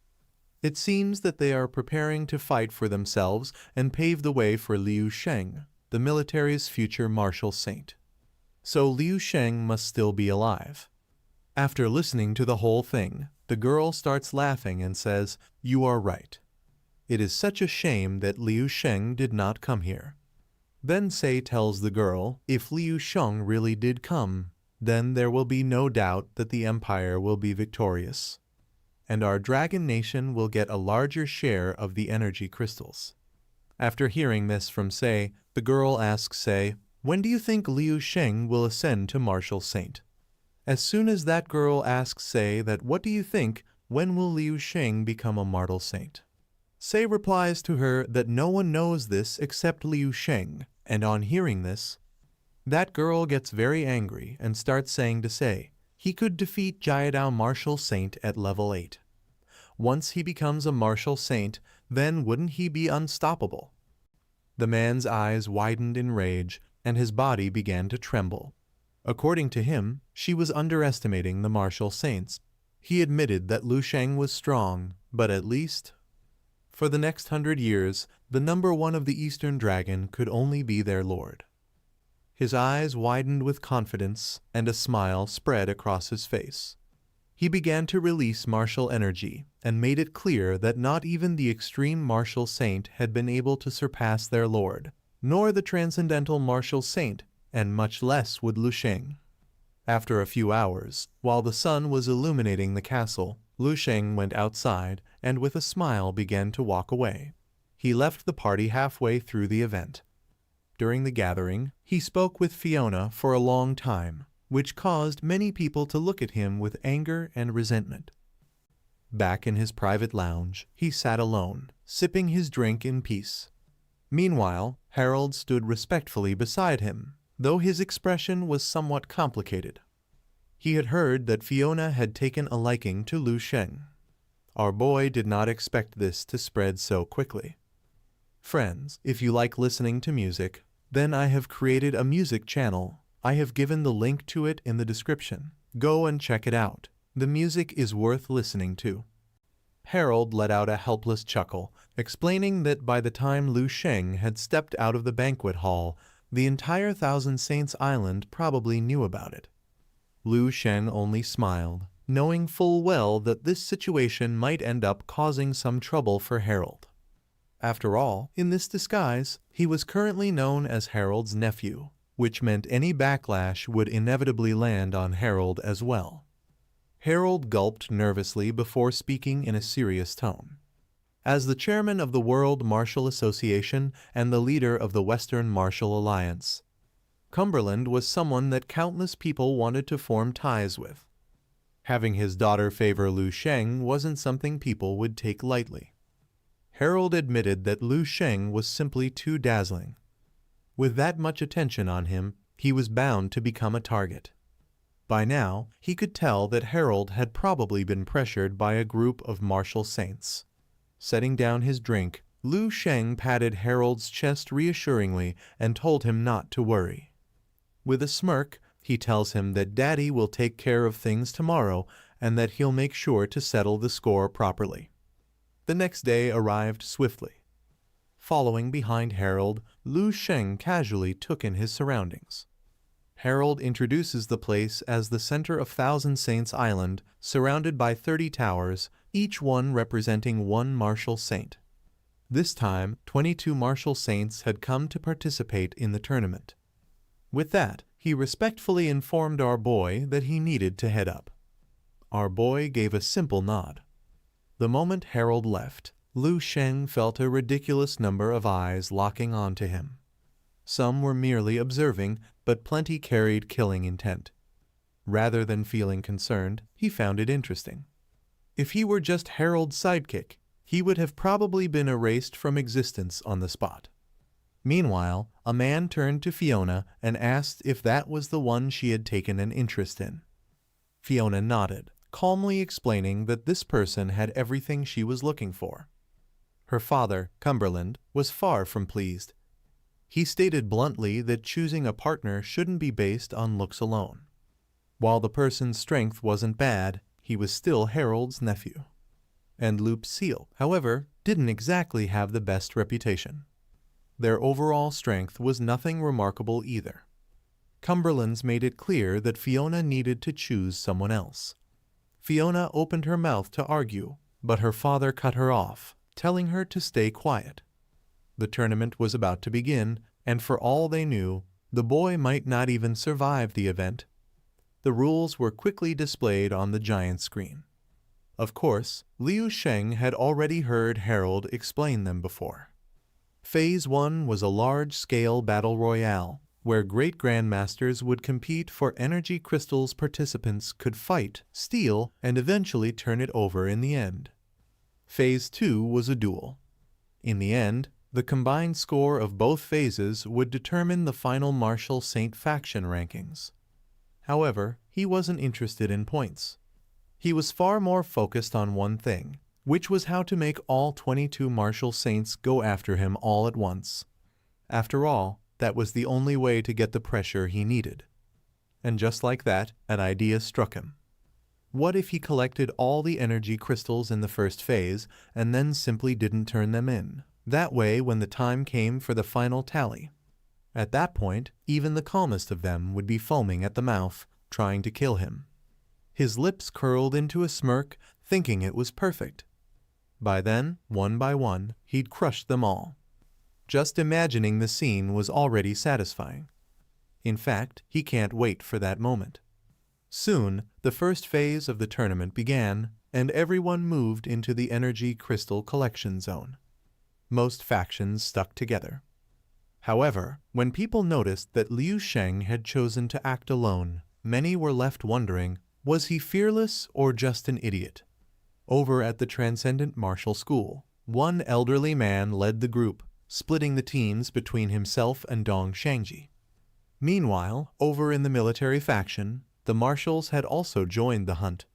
It seems that they are preparing to fight for themselves and pave the way for Liu Sheng, the military's future martial saint. So Liu Sheng must still be alive. After listening to the whole thing, the girl starts laughing and says, "You are right. It is such a shame that Liu Sheng did not come here." Then Sei tells the girl, if Liu Sheng really did come, then there will be no doubt that the empire will be victorious, and our dragon nation will get a larger share of the energy crystals. After hearing this from Sei, the girl asks Sei, "When do you think Liu Sheng will ascend to martial saint?" As soon as that girl asks Sei that, "What do you think, when will Liu Sheng become a martial saint?" Sei replies to her that no one knows this except Liu Sheng, and on hearing this, that girl gets very angry and starts saying to Sei, he could defeat Jiadao martial saint at level 8. Once he becomes a martial saint, then wouldn't he be unstoppable? The man's eyes widened in rage, and his body began to tremble. According to him, she was underestimating the martial saints. He admitted that Lu Sheng was strong, but at least, for the next 100 years, the number one of the Eastern Dragon could only be their lord. His eyes widened with confidence, and a smile spread across his face. He began to release martial energy, and made it clear that not even the extreme martial saint had been able to surpass their lord, nor the transcendental martial saint, and much less would Lu Sheng. After a few hours, while the sun was illuminating the castle, Lu Sheng went outside and with a smile began to walk away. He left the party halfway through the event. During the gathering, he spoke with Fiona for a long time, which caused many people to look at him with anger and resentment. Back in his private lounge, he sat alone, sipping his drink in peace. Meanwhile, Harold stood respectfully beside him, though his expression was somewhat complicated. He had heard that Fiona had taken a liking to Lu Sheng. Our boy did not expect this to spread so quickly. Friends, if you like listening to music, then I have created a music channel. I have given the link to it in the description. Go and check it out. The music is worth listening to. Harold let out a helpless chuckle, explaining that by the time Lu Sheng had stepped out of the banquet hall, the entire Thousand Saints Island probably knew about it. Lu Sheng only smiled, knowing full well that this situation might end up causing some trouble for Harold. After all, in this disguise, he was currently known as Harold's nephew, which meant any backlash would inevitably land on Harold as well. Harold gulped nervously before speaking in a serious tone. As the chairman of the World Martial Association and the leader of the Western Martial Alliance, Cumberland was someone that countless people wanted to form ties with. Having his daughter favor Lu Sheng wasn't something people would take lightly. Harold admitted that Lu Sheng was simply too dazzling. With that much attention on him, he was bound to become a target. By now, he could tell that Harold had probably been pressured by a group of martial saints. Setting down his drink, Lu Sheng patted Harold's chest reassuringly and told him not to worry. With a smirk, he tells him that Daddy will take care of things tomorrow and that he'll make sure to settle the score properly. The next day arrived swiftly. Following behind Harold, Lu Sheng casually took in his surroundings. Harold introduces the place as the center of Thousand Saints Island, surrounded by 30 towers, each one representing one martial saint. This time, 22 martial saints had come to participate in the tournament. With that, he respectfully informed our boy that he needed to head up. Our boy gave a simple nod. The moment Harold left, Lu Sheng felt a ridiculous number of eyes locking onto him. Some were merely observing, but plenty carried killing intent. Rather than feeling concerned, he found it interesting. If he were just Harold's sidekick, he would have probably been erased from existence on the spot. Meanwhile, a man turned to Fiona and asked if that was the one she had taken an interest in. Fiona nodded, calmly explaining that this person had everything she was looking for. Her father, Cumberland, was far from pleased. He stated bluntly that choosing a partner shouldn't be based on looks alone. While the person's strength wasn't bad, he was still Harold's nephew. And Loop Seal, however, didn't exactly have the best reputation. Their overall strength was nothing remarkable either. Cumberland's made it clear that Fiona needed to choose someone else. Fiona opened her mouth to argue, but her father cut her off, telling her to stay quiet. The tournament was about to begin, and for all they knew, the boy might not even survive the event. The rules were quickly displayed on the giant screen. Of course, Liu Sheng had already heard Harold explain them before. Phase 1 was a large-scale battle royale, where great grandmasters would compete for energy crystals participants could fight, steal, and eventually turn it over in the end. Phase 2 was a duel. In the end, the combined score of both phases would determine the final martial saint faction rankings. However, he wasn't interested in points. He was far more focused on one thing, which was how to make all 22 martial saints go after him all at once. After all, that was the only way to get the pressure he needed. And just like that, an idea struck him. What if he collected all the energy crystals in the first phase and then simply didn't turn them in? That way, when the time came for the final tally, at that point, even the calmest of them would be foaming at the mouth, trying to kill him. His lips curled into a smirk, thinking it was perfect. By then, one by one, he'd crushed them all. Just imagining the scene was already satisfying. In fact, he can't wait for that moment. Soon, the first phase of the tournament began, and everyone moved into the energy crystal collection zone. Most factions stuck together. However, when people noticed that Liu Sheng had chosen to act alone, many were left wondering, was he fearless or just an idiot? Over at the Transcendent Martial School, one elderly man led the group, splitting the teams between himself and Dong Shangji. Meanwhile, over in the military faction, the marshals had also joined the hunt.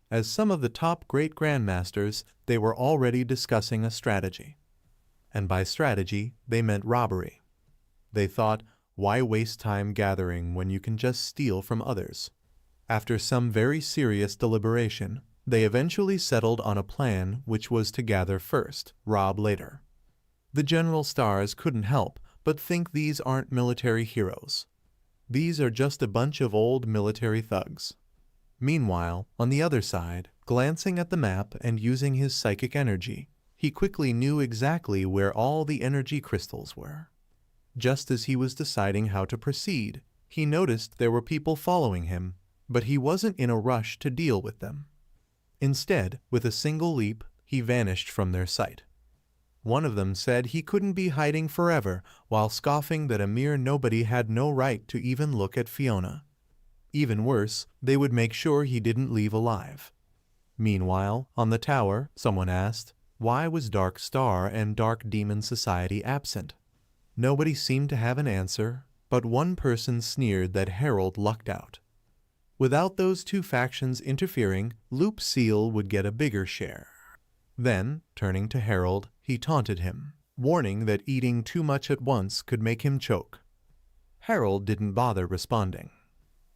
As some of the top great grandmasters, they were already discussing a strategy. And by strategy, they meant robbery. They thought, why waste time gathering when you can just steal from others? After some very serious deliberation, They eventually settled on a plan which was to gather first, rob later. The General Stars couldn't help but think these aren't military heroes. These are just a bunch of old military thugs. Meanwhile, on the other side, glancing at the map and using his psychic energy, he quickly knew exactly where all the energy crystals were. Just as he was deciding how to proceed, he noticed there were people following him, but he wasn't in a rush to deal with them. Instead, with a single leap, he vanished from their sight. One of them said he couldn't be hiding forever, while scoffing that a mere nobody had no right to even look at Fiona. Even worse, they would make sure he didn't leave alive. Meanwhile, on the tower, someone asked, why was Dark Star and Dark Demon Society absent? Nobody seemed to have an answer, but one person sneered that Harold lucked out. Without those two factions interfering, Loop Seal would get a bigger share. Then, turning to Harold, he taunted him, warning that eating too much at once could make him choke. Harold didn't bother responding.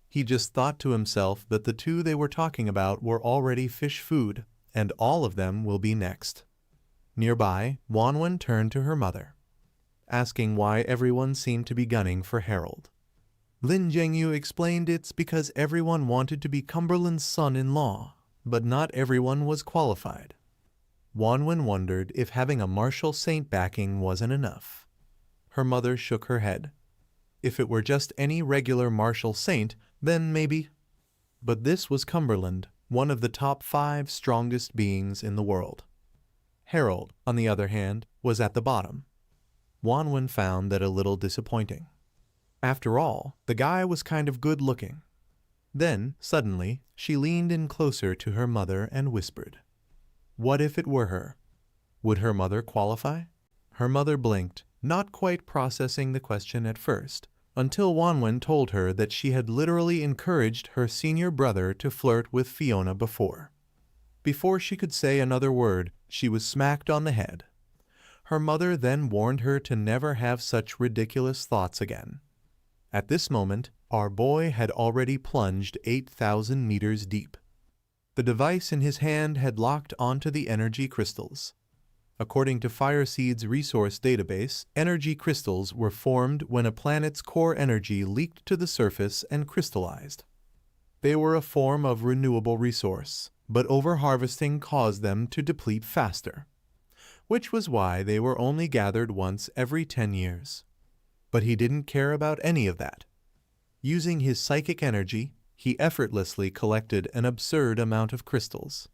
He just thought to himself that the two they were talking about were already fish food, and all of them will be next. Nearby, Wanwen turned to her mother, asking why everyone seemed to be gunning for Harold. Lin Zhengyu explained it's because everyone wanted to be Cumberland's son-in-law, but not everyone was qualified. Wanwen wondered if having a martial saint backing wasn't enough. Her mother shook her head. If it were just any regular martial saint, then maybe. But this was Cumberland, one of the top 5 strongest beings in the world. Harold, on the other hand, was at the bottom. Wanwen found that a little disappointing. After all, the guy was kind of good-looking. Then, suddenly, she leaned in closer to her mother and whispered, "What if it were her? Would her mother qualify?" Her mother blinked, not quite processing the question at first, until Wanwen told her that she had literally encouraged her senior brother to flirt with Fiona before. Before she could say another word, she was smacked on the head. Her mother then warned her to never have such ridiculous thoughts again. At this moment, our boy had already plunged 8,000 meters deep. The device in his hand had locked onto the energy crystals. According to Fireseed's resource database, energy crystals were formed when a planet's core energy leaked to the surface and crystallized. They were a form of renewable resource, but overharvesting caused them to deplete faster, which was why they were only gathered once every 10 years. But he didn't care about any of that. Using his psychic energy, he effortlessly collected an absurd amount of crystals.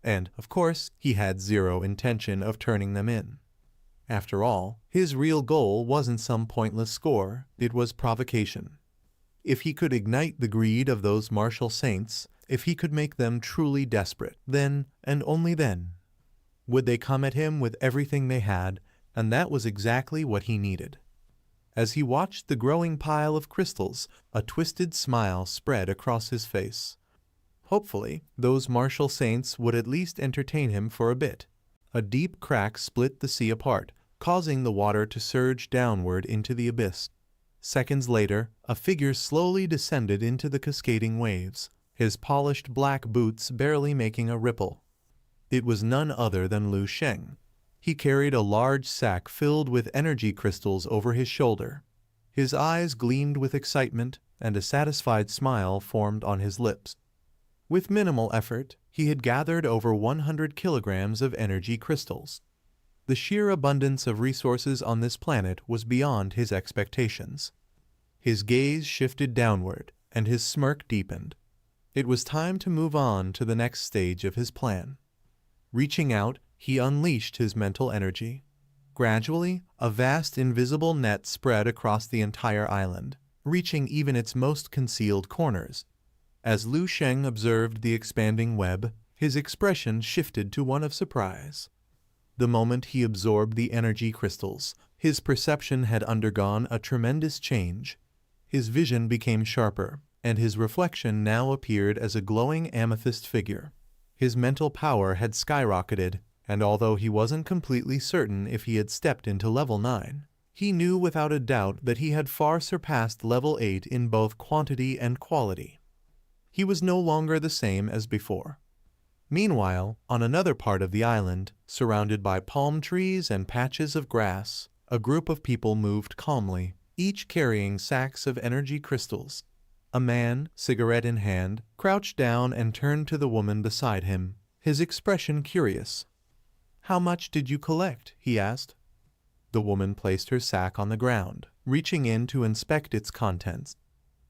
And, of course, he had zero intention of turning them in. After all, his real goal wasn't some pointless score, it was provocation. If he could ignite the greed of those martial saints, if he could make them truly desperate, then, and only then, would they come at him with everything they had, and that was exactly what he needed. As he watched the growing pile of crystals, a twisted smile spread across his face. Hopefully, those martial saints would at least entertain him for a bit. A deep crack split the sea apart, causing the water to surge downward into the abyss. Seconds later, a figure slowly descended into the cascading waves, his polished black boots barely making a ripple. It was none other than Lu Sheng. He carried a large sack filled with energy crystals over his shoulder. His eyes gleamed with excitement, and a satisfied smile formed on his lips. With minimal effort, he had gathered over 100 kilograms of energy crystals. The sheer abundance of resources on this planet was beyond his expectations. His gaze shifted downward, and his smirk deepened. It was time to move on to the next stage of his plan. Reaching out, he unleashed his mental energy. Gradually, a vast invisible net spread across the entire island, reaching even its most concealed corners. As Lu Sheng observed the expanding web, his expression shifted to one of surprise. The moment he absorbed the energy crystals, his perception had undergone a tremendous change. His vision became sharper, and his reflection now appeared as a glowing amethyst figure. His mental power had skyrocketed, and although he wasn't completely certain if he had stepped into level 9, he knew without a doubt that he had far surpassed level 8 in both quantity and quality. He was no longer the same as before. Meanwhile, on another part of the island, surrounded by palm trees and patches of grass, a group of people moved calmly, each carrying sacks of energy crystals. A man, cigarette in hand, crouched down and turned to the woman beside him, his expression curious. "How much did you collect?" he asked. The woman placed her sack on the ground, reaching in to inspect its contents.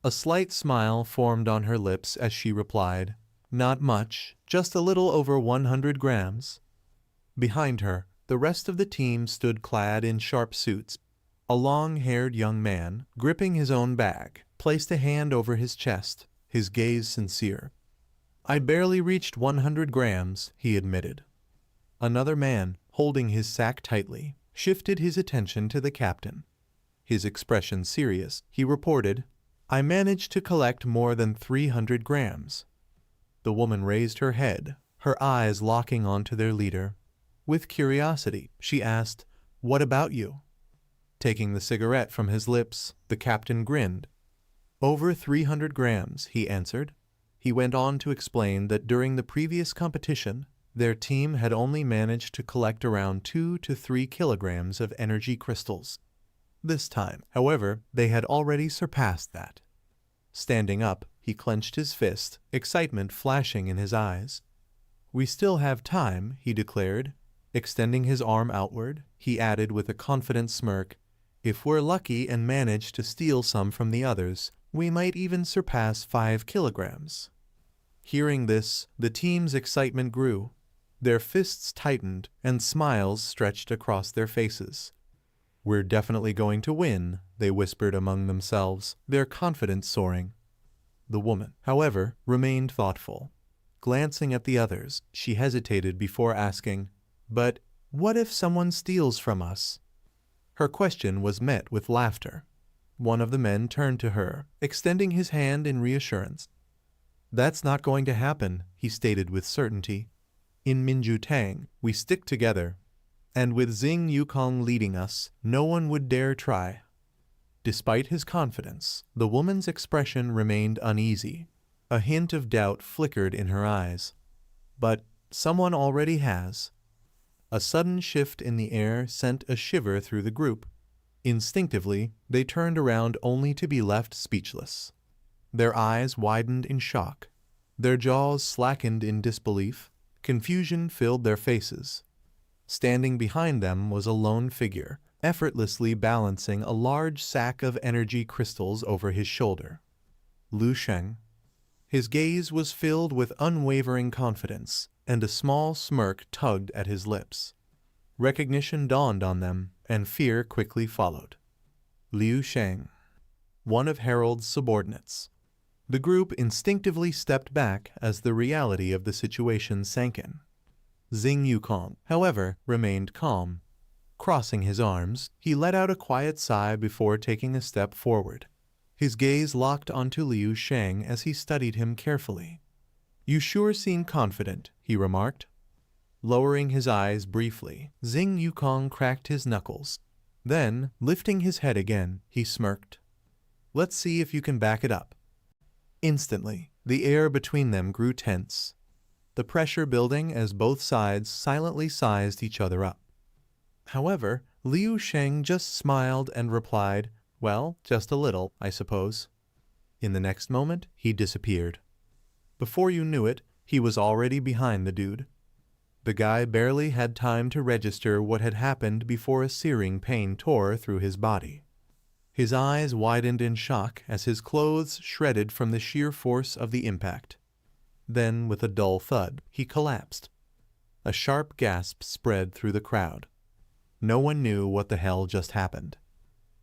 A slight smile formed on her lips as she replied, "Not much, just a little over 100 grams." Behind her, the rest of the team stood clad in sharp suits. A long-haired young man, gripping his own bag, placed a hand over his chest, his gaze sincere. "I barely reached 100 grams, he admitted. Another man, holding his sack tightly, shifted his attention to the captain. His expression serious, he reported, "I managed to collect more than 300 grams. The woman raised her head, her eyes locking onto their leader. With curiosity, she asked, "What about you?" Taking the cigarette from his lips, the captain grinned. "Over 300 grams, he answered. He went on to explain that during the previous competition, their team had only managed to collect around 2 to 3 kilograms of energy crystals. This time, however, they had already surpassed that. Standing up, he clenched his fist, excitement flashing in his eyes. "We still have time," he declared. Extending his arm outward, he added with a confident smirk, "If we're lucky and manage to steal some from the others, we might even surpass 5 kilograms. Hearing this, the team's excitement grew. Their fists tightened and smiles stretched across their faces. "We're definitely going to win," they whispered among themselves, their confidence soaring. The woman, however, remained thoughtful. Glancing at the others, she hesitated before asking, "But what if someone steals from us?" Her question was met with laughter. One of the men turned to her, extending his hand in reassurance. "That's not going to happen," he stated with certainty. "In Minju Tang, we stick together. And with Xing Yukong leading us, no one would dare try." Despite his confidence, the woman's expression remained uneasy. A hint of doubt flickered in her eyes. "But someone already has." A sudden shift in the air sent a shiver through the group. Instinctively, they turned around only to be left speechless. Their eyes widened in shock. Their jaws slackened in disbelief. Confusion filled their faces. Standing behind them was a lone figure, effortlessly balancing a large sack of energy crystals over his shoulder. Liu Sheng. His gaze was filled with unwavering confidence, and a small smirk tugged at his lips. Recognition dawned on them, and fear quickly followed. Liu Sheng, one of Harold's subordinates. The group instinctively stepped back as the reality of the situation sank in. Xing Yukong, however, remained calm. Crossing his arms, he let out a quiet sigh before taking a step forward. His gaze locked onto Liu Sheng as he studied him carefully. "You sure seem confident," he remarked. Lowering his eyes briefly, Xing Yukong cracked his knuckles. Then, lifting his head again, he smirked. "Let's see if you can back it up." Instantly, the air between them grew tense, the pressure building as both sides silently sized each other up. However, Liu Sheng just smiled and replied, "Well, just a little, I suppose." In the next moment, he disappeared. Before you knew it, he was already behind the dude. The guy barely had time to register what had happened before a searing pain tore through his body. His eyes widened in shock as his clothes shredded from the sheer force of the impact. Then, with a dull thud, he collapsed. A sharp gasp spread through the crowd. No one knew what the hell just happened.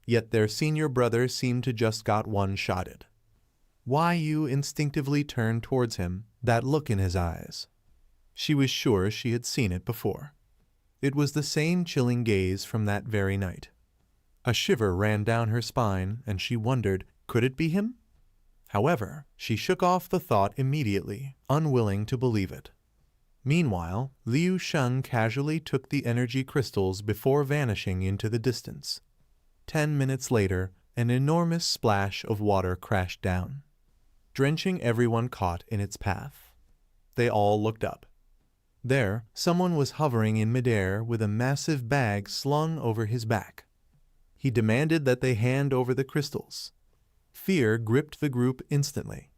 Yet their senior brother seemed to just got one-shotted. Wai Yu instinctively turned towards him, that look in his eyes. She was sure she had seen it before. It was the same chilling gaze from that very night. A shiver ran down her spine, and she wondered, could it be him? However, she shook off the thought immediately, unwilling to believe it. Meanwhile, Liu Sheng casually took the energy crystals before vanishing into the distance. 10 minutes later, an enormous splash of water crashed down, drenching everyone caught in its path. They all looked up. There, someone was hovering in midair with a massive bag slung over his back. He demanded that they hand over the crystals. Fear gripped the group instantly.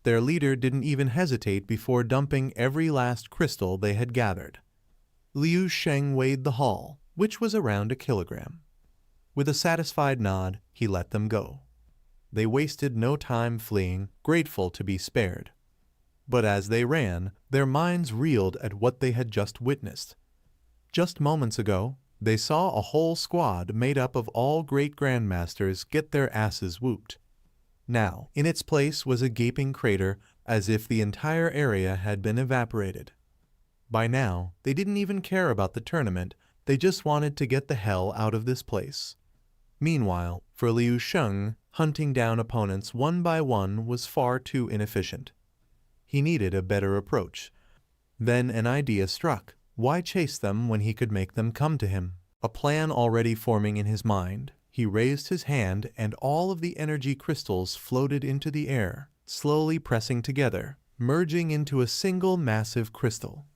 Their leader didn't even hesitate before dumping every last crystal they had gathered. Liu Sheng weighed the haul, which was around a kilogram. With a satisfied nod, he let them go. They wasted no time fleeing, grateful to be spared. But as they ran, their minds reeled at what they had just witnessed. Just moments ago, they saw a whole squad made up of all great grandmasters get their asses whooped. Now, in its place was a gaping crater, as if the entire area had been evaporated. By now, they didn't even care about the tournament, they just wanted to get the hell out of this place. Meanwhile, for Liu Sheng, hunting down opponents one by one was far too inefficient. He needed a better approach. Then an idea struck. Why chase them when he could make them come to him? A plan already forming in his mind, he raised his hand and all of the energy crystals floated into the air, slowly pressing together, merging into a single massive crystal.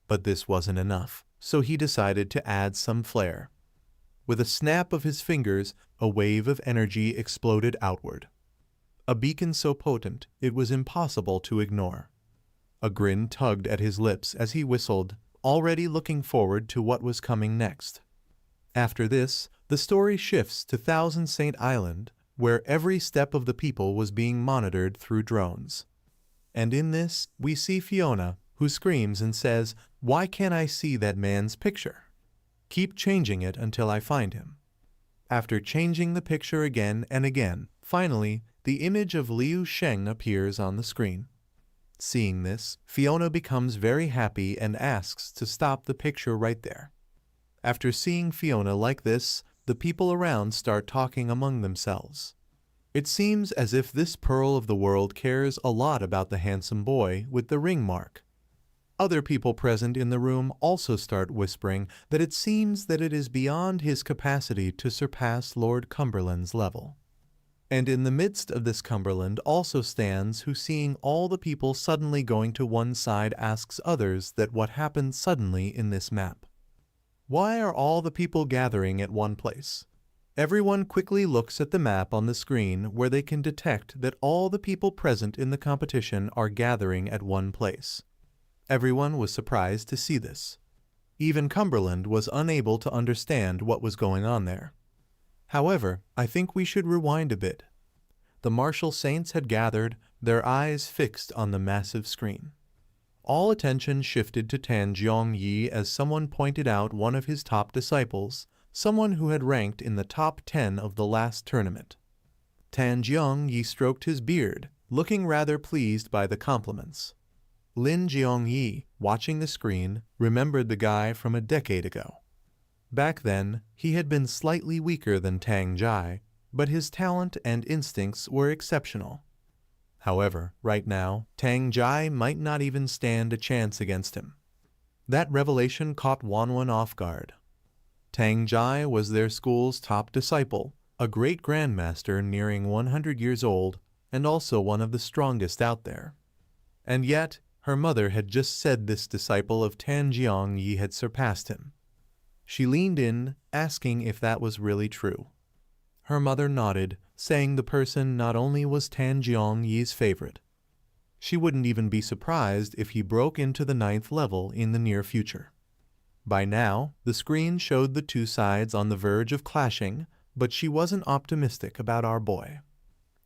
But this wasn't enough, so he decided to add some flair. With a snap of his fingers, a wave of energy exploded outward. A beacon so potent it was impossible to ignore. A grin tugged at his lips as he whistled, already looking forward to what was coming next. After this, the story shifts to Thousand Saint Island, where every step of the people was being monitored through drones. And in this, we see Fiona, who screams and says, "Why can't I see that man's picture? Keep changing it until I find him." After changing the picture again and again, finally, the image of Liu Sheng appears on the screen. Seeing this, Fiona becomes very happy and asks to stop the picture right there. After seeing Fiona like this, the people around start talking among themselves. It seems as if this pearl of the world cares a lot about the handsome boy with the ring mark. Other people present in the room also start whispering that it seems that it is beyond his capacity to surpass Lord Cumberland's level. And in the midst of this Cumberland also stands who, seeing all the people suddenly going to one side, asks others that what happened suddenly in this map. Why are all the people gathering at one place? Everyone quickly looks at the map on the screen where they can detect that all the people present in the competition are gathering at one place. Everyone was surprised to see this. Even Cumberland was unable to understand what was going on there. However, I think we should rewind a bit. The martial saints had gathered, their eyes fixed on the massive screen. All attention shifted to Tan Jiongyi as someone pointed out one of his top disciples, someone who had ranked in the top 10 of the last tournament. Tan Jiongyi stroked his beard, looking rather pleased by the compliments. Lin Jiongyi, watching the screen, remembered the guy from a decade ago. Back then, he had been slightly weaker than Tang Jai, but his talent and instincts were exceptional. However, right now, Tang Jai might not even stand a chance against him. That revelation caught Wanwan off guard. Tang Jai was their school's top disciple, a great grandmaster nearing 100 years old, and also one of the strongest out there. And yet, her mother had just said this disciple of Tan Jiongyi had surpassed him. She leaned in, asking if that was really true. Her mother nodded, saying the person not only was Tan Jiongyi's favorite. She wouldn't even be surprised if he broke into the 9th level in the near future. By now, the screen showed the two sides on the verge of clashing, but she wasn't optimistic about our boy.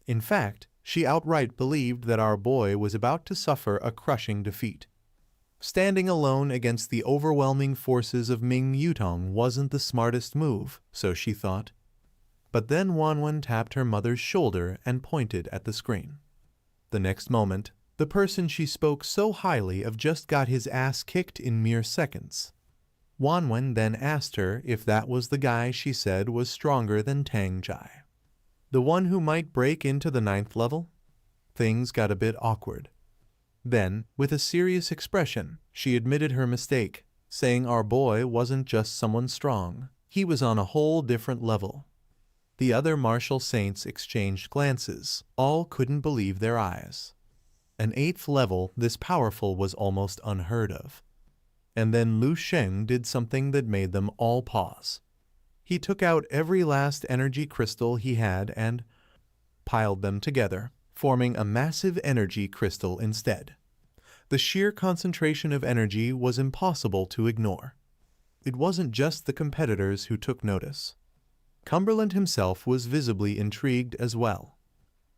In fact, she outright believed that our boy was about to suffer a crushing defeat. Standing alone against the overwhelming forces of Ming Yutong wasn't the smartest move, so she thought. But then Wanwan tapped her mother's shoulder and pointed at the screen. The next moment, the person she spoke so highly of just got his ass kicked in mere seconds. Wanwan then asked her if that was the guy she said was stronger than Tang Jai. The one who might break into the 9th level? Things got a bit awkward. Then, with a serious expression, she admitted her mistake, saying our boy wasn't just someone strong, he was on a whole different level. The other martial saints exchanged glances, all couldn't believe their eyes. An 8th level this powerful was almost unheard of. And then Lu Sheng did something that made them all pause. He took out every last energy crystal he had and piled them together, forming a massive energy crystal instead. The sheer concentration of energy was impossible to ignore. It wasn't just the competitors who took notice. Cumberland himself was visibly intrigued as well,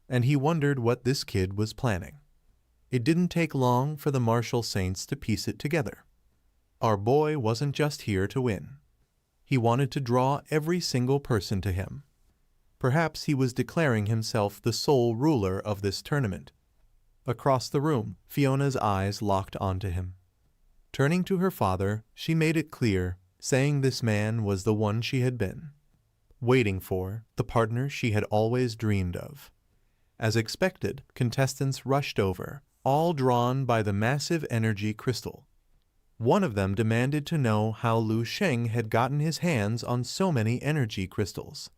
and he wondered what this kid was planning. It didn't take long for the martial saints to piece it together. Our boy wasn't just here to win. He wanted to draw every single person to him. Perhaps he was declaring himself the sole ruler of this tournament. Across the room, Fiona's eyes locked onto him. Turning to her father, she made it clear, saying this man was the one she had been waiting for, the partner she had always dreamed of. As expected, contestants rushed over, all drawn by the massive energy crystal. One of them demanded to know how Lu Sheng had gotten his hands on so many energy crystals.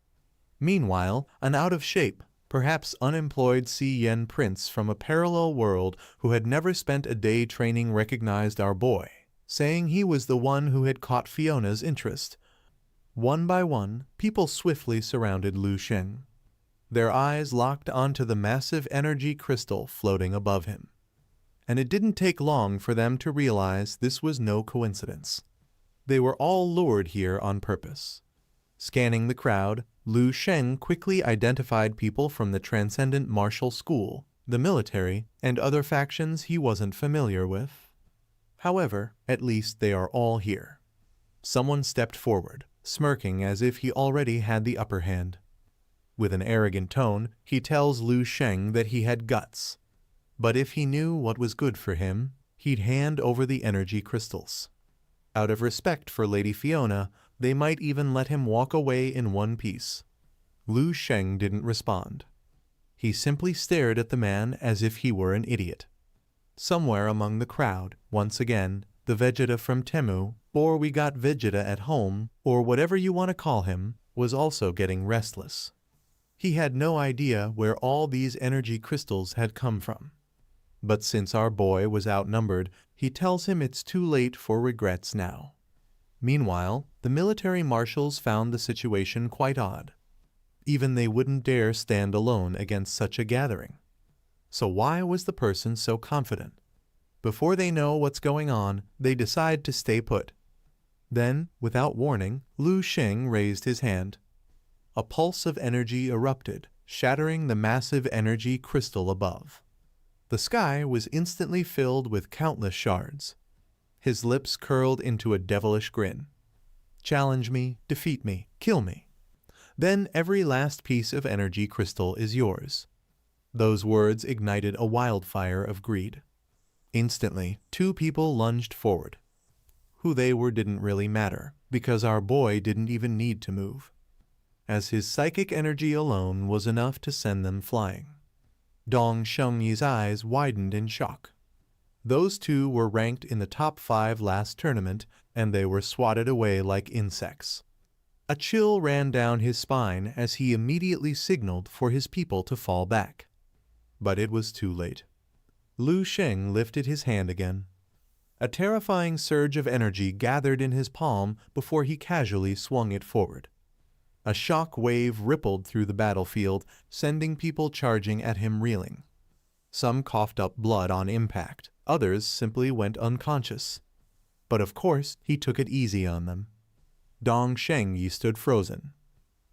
Meanwhile, an out-of-shape, perhaps unemployed Xi Yen prince from a parallel world who had never spent a day training recognized our boy, saying he was the one who had caught Fiona's interest. One by one, people swiftly surrounded Lu Sheng. Their eyes locked onto the massive energy crystal floating above him. And it didn't take long for them to realize this was no coincidence. They were all lured here on purpose. Scanning the crowd, Lu Sheng quickly identified people from the Transcendent Martial School, the military, and other factions he wasn't familiar with. However, at least they are all here. Someone stepped forward, smirking as if he already had the upper hand. With an arrogant tone, he tells Lu Sheng that he had guts. But if he knew what was good for him, he'd hand over the energy crystals. Out of respect for Lady Fiona, they might even let him walk away in one piece. Lu Sheng didn't respond. He simply stared at the man as if he were an idiot. Somewhere among the crowd, once again, the Vegeta from Temu, or We Got Vegeta at Home, or whatever you want to call him, was also getting restless. He had no idea where all these energy crystals had come from. But since our boy was outnumbered, he tells him it's too late for regrets now. Meanwhile, the military marshals found the situation quite odd. Even they wouldn't dare stand alone against such a gathering. So why was the person so confident? Before they know what's going on, they decide to stay put. Then, without warning, Lu Sheng raised his hand. A pulse of energy erupted, shattering the massive energy crystal above. The sky was instantly filled with countless shards. His lips curled into a devilish grin. Challenge me, defeat me, kill me. Then every last piece of energy crystal is yours. Those words ignited a wildfire of greed. Instantly, two people lunged forward. Who they were didn't really matter, because our boy didn't even need to move, as his psychic energy alone was enough to send them flying. Dong Shengyi's eyes widened in shock. Those two were ranked in the top 5 last tournament, and they were swatted away like insects. A chill ran down his spine as he immediately signaled for his people to fall back. But it was too late. Lu Sheng lifted his hand again. A terrifying surge of energy gathered in his palm before he casually swung it forward. A shock wave rippled through the battlefield, sending people charging at him reeling. Some coughed up blood on impact, others simply went unconscious. But of course, he took it easy on them. Dong Shengyi stood frozen.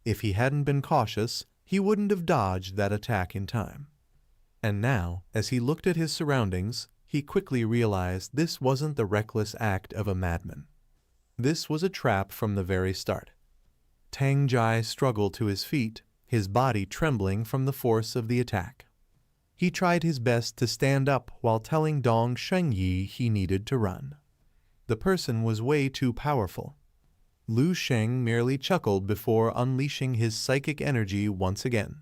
If he hadn't been cautious, he wouldn't have dodged that attack in time. And now, as he looked at his surroundings, he quickly realized this wasn't the reckless act of a madman. This was a trap from the very start. Tang Jai struggled to his feet, his body trembling from the force of the attack. He tried his best to stand up while telling Dong Shengyi he needed to run. The person was way too powerful. Lu Sheng merely chuckled before unleashing his psychic energy once again.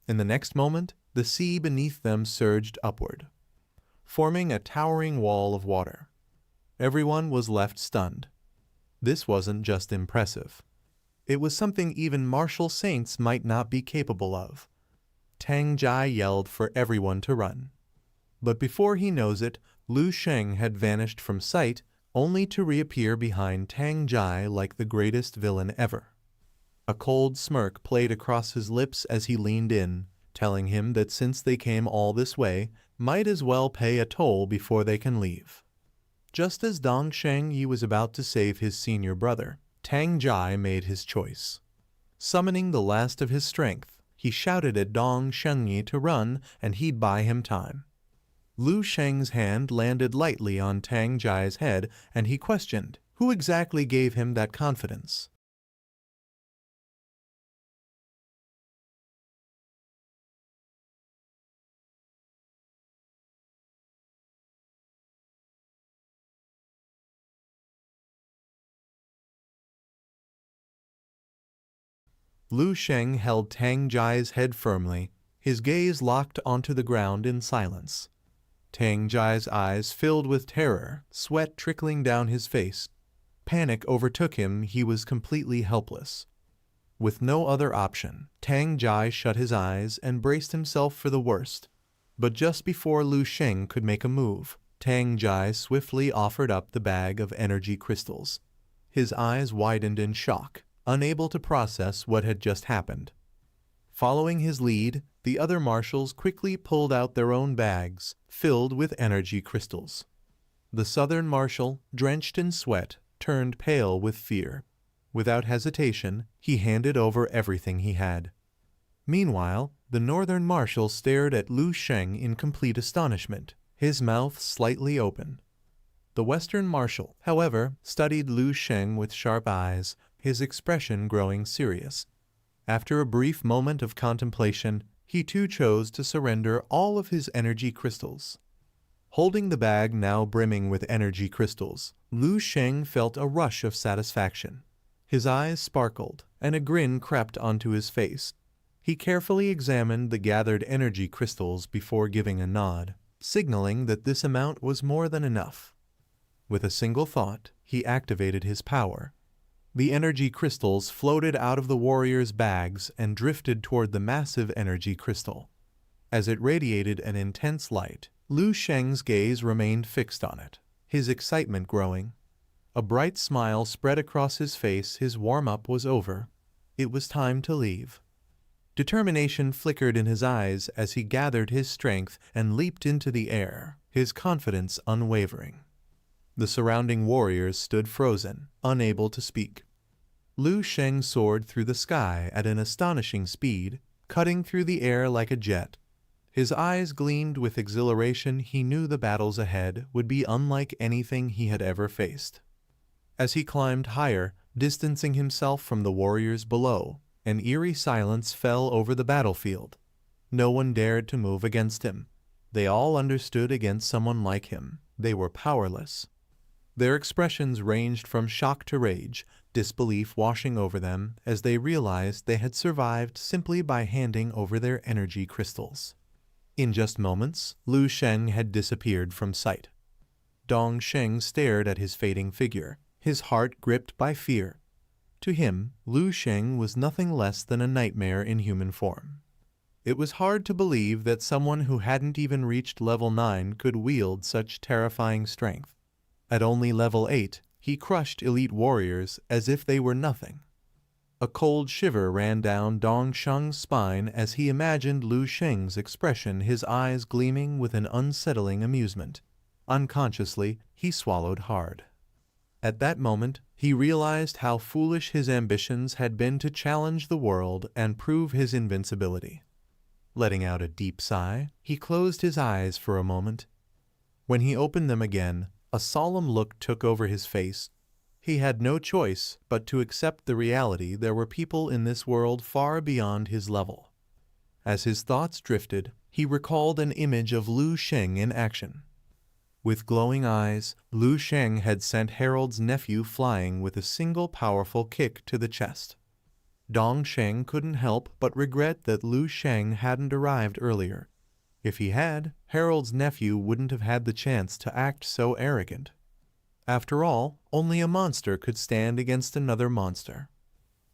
In the next moment, the sea beneath them surged upward, forming a towering wall of water. Everyone was left stunned. This wasn't just impressive. It was something even martial saints might not be capable of. Tang Jai yelled for everyone to run. But before he knows it, Lu Sheng had vanished from sight, only to reappear behind Tang Jai like the greatest villain ever. A cold smirk played across his lips as he leaned in, telling him that since they came all this way, might as well pay a toll before they can leave. Just as Dong Shengyi was about to save his senior brother, Tang Jai made his choice. Summoning the last of his strength, he shouted at Dong Shengyi to run and he'd buy him time. Lu Sheng's hand landed lightly on Tang Jai's head and he questioned, who exactly gave him that confidence? Lu Sheng held Tang Jai's head firmly, his gaze locked onto the ground in silence. Tang Jai's eyes filled with terror, sweat trickling down his face. Panic overtook him, he was completely helpless. With no other option, Tang Jai shut his eyes and braced himself for the worst. But just before Lu Sheng could make a move, Tang Jai swiftly offered up the bag of energy crystals. His eyes widened in shock, unable to process what had just happened. Following his lead, the other marshals quickly pulled out their own bags, filled with energy crystals. The southern marshal, drenched in sweat, turned pale with fear. Without hesitation, he handed over everything he had. Meanwhile, the northern marshal stared at Lu Sheng in complete astonishment, his mouth slightly open. The western marshal, however, studied Lu Sheng with sharp eyes, his expression growing serious. After a brief moment of contemplation, he too chose to surrender all of his energy crystals. Holding the bag now brimming with energy crystals, Lu Sheng felt a rush of satisfaction. His eyes sparkled, and a grin crept onto his face. He carefully examined the gathered energy crystals before giving a nod, signaling that this amount was more than enough. With a single thought, he activated his power. The energy crystals floated out of the warrior's bags and drifted toward the massive energy crystal. As it radiated an intense light, Lu Sheng's gaze remained fixed on it, his excitement growing. A bright smile spread across his face, his warm-up was over. It was time to leave. Determination flickered in his eyes as he gathered his strength and leaped into the air, his confidence unwavering. The surrounding warriors stood frozen, unable to speak. Lu Sheng soared through the sky at an astonishing speed, cutting through the air like a jet. His eyes gleamed with exhilaration. He knew the battles ahead would be unlike anything he had ever faced. As he climbed higher, distancing himself from the warriors below, an eerie silence fell over the battlefield. No one dared to move against him. They all understood against someone like him. They were powerless. Their expressions ranged from shock to rage, disbelief washing over them as they realized they had survived simply by handing over their energy crystals. In just moments, Lu Sheng had disappeared from sight. Dong Sheng stared at his fading figure, his heart gripped by fear. To him, Lu Sheng was nothing less than a nightmare in human form. It was hard to believe that someone who hadn't even reached level 9 could wield such terrifying strength. At only level 8, he crushed elite warriors as if they were nothing. A cold shiver ran down Dong Sheng's spine as he imagined Lu Sheng's expression, his eyes gleaming with an unsettling amusement. Unconsciously, he swallowed hard. At that moment, he realized how foolish his ambitions had been to challenge the world and prove his invincibility. Letting out a deep sigh, he closed his eyes for a moment. When he opened them again, a solemn look took over his face. He had no choice but to accept the reality there were people in this world far beyond his level. As his thoughts drifted, he recalled an image of Lu Sheng in action. With glowing eyes, Lu Sheng had sent Harold's nephew flying with a single powerful kick to the chest. Dong Sheng couldn't help but regret that Lu Sheng hadn't arrived earlier. If he had, Harold's nephew wouldn't have had the chance to act so arrogant. After all, only a monster could stand against another monster.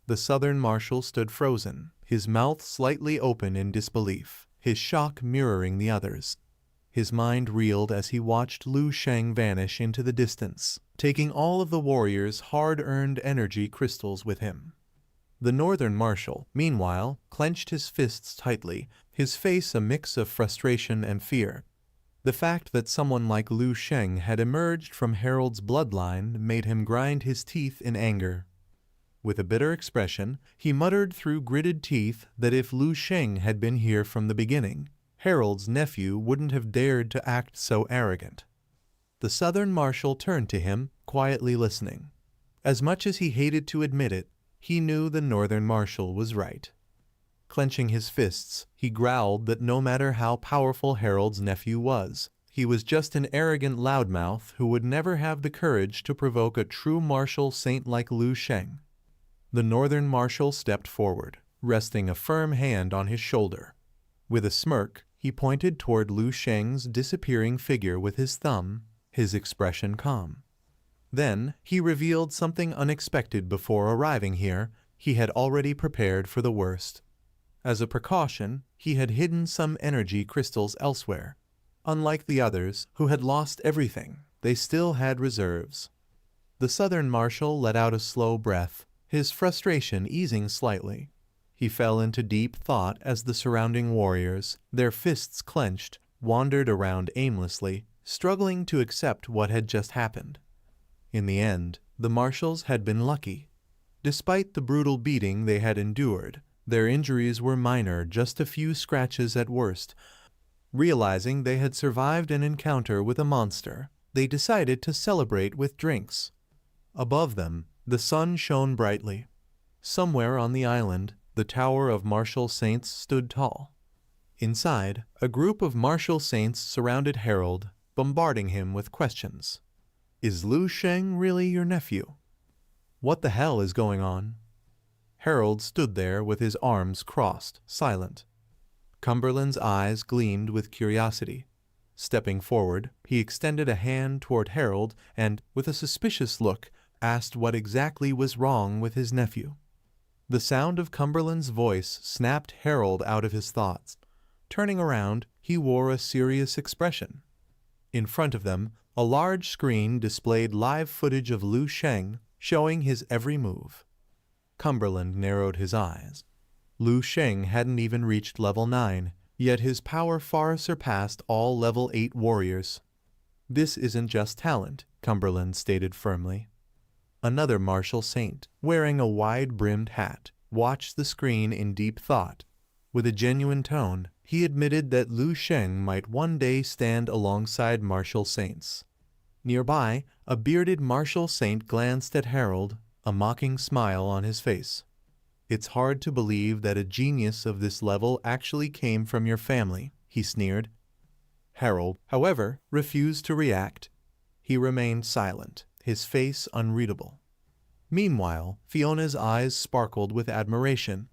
The southern marshal stood frozen, his mouth slightly open in disbelief, his shock mirroring the others. His mind reeled as he watched Lu Sheng vanish into the distance, taking all of the warrior's hard-earned energy crystals with him. The northern marshal, meanwhile, clenched his fists tightly, his face a mix of frustration and fear. The fact that someone like Lu Sheng had emerged from Harold's bloodline made him grind his teeth in anger. With a bitter expression, he muttered through gritted teeth that if Lu Sheng had been here from the beginning, Harold's nephew wouldn't have dared to act so arrogant. The southern marshal turned to him, quietly listening. As much as he hated to admit it, he knew the northern marshal was right. Clenching his fists, he growled that no matter how powerful Harold's nephew was, he was just an arrogant loudmouth who would never have the courage to provoke a true martial saint like Lu Sheng. The northern marshal stepped forward, resting a firm hand on his shoulder. With a smirk, he pointed toward Lu Sheng's disappearing figure with his thumb, his expression calm. Then, he revealed something unexpected before arriving here. He had already prepared for the worst. As a precaution, he had hidden some energy crystals elsewhere. Unlike the others, who had lost everything, they still had reserves. The southern marshal let out a slow breath, his frustration easing slightly. He fell into deep thought as the surrounding warriors, their fists clenched, wandered around aimlessly, struggling to accept what had just happened. In the end, the marshals had been lucky. Despite the brutal beating they had endured, their injuries were minor, just a few scratches at worst. Realizing they had survived an encounter with a monster, they decided to celebrate with drinks. Above them, the sun shone brightly. Somewhere on the island, the tower of martial saints stood tall. Inside, a group of martial saints surrounded Harold, bombarding him with questions. Is Lu Sheng really your nephew? What the hell is going on? Harold stood there with his arms crossed, silent. Cumberland's eyes gleamed with curiosity. Stepping forward, he extended a hand toward Harold and, with a suspicious look, asked what exactly was wrong with his nephew. The sound of Cumberland's voice snapped Harold out of his thoughts. Turning around, he wore a serious expression. In front of them, a large screen displayed live footage of Lu Sheng, showing his every move. Cumberland narrowed his eyes. Lu Sheng hadn't even reached level 9, yet his power far surpassed all level 8 warriors. This isn't just talent, Cumberland stated firmly. Another martial saint, wearing a wide-brimmed hat, watched the screen in deep thought. With a genuine tone, he admitted that Lu Sheng might one day stand alongside martial saints. Nearby, a bearded martial saint glanced at Harold, a mocking smile on his face. It's hard to believe that a genius of this level actually came from your family, he sneered. Harold, however, refused to react. He remained silent, his face unreadable. Meanwhile, Fiona's eyes sparkled with admiration.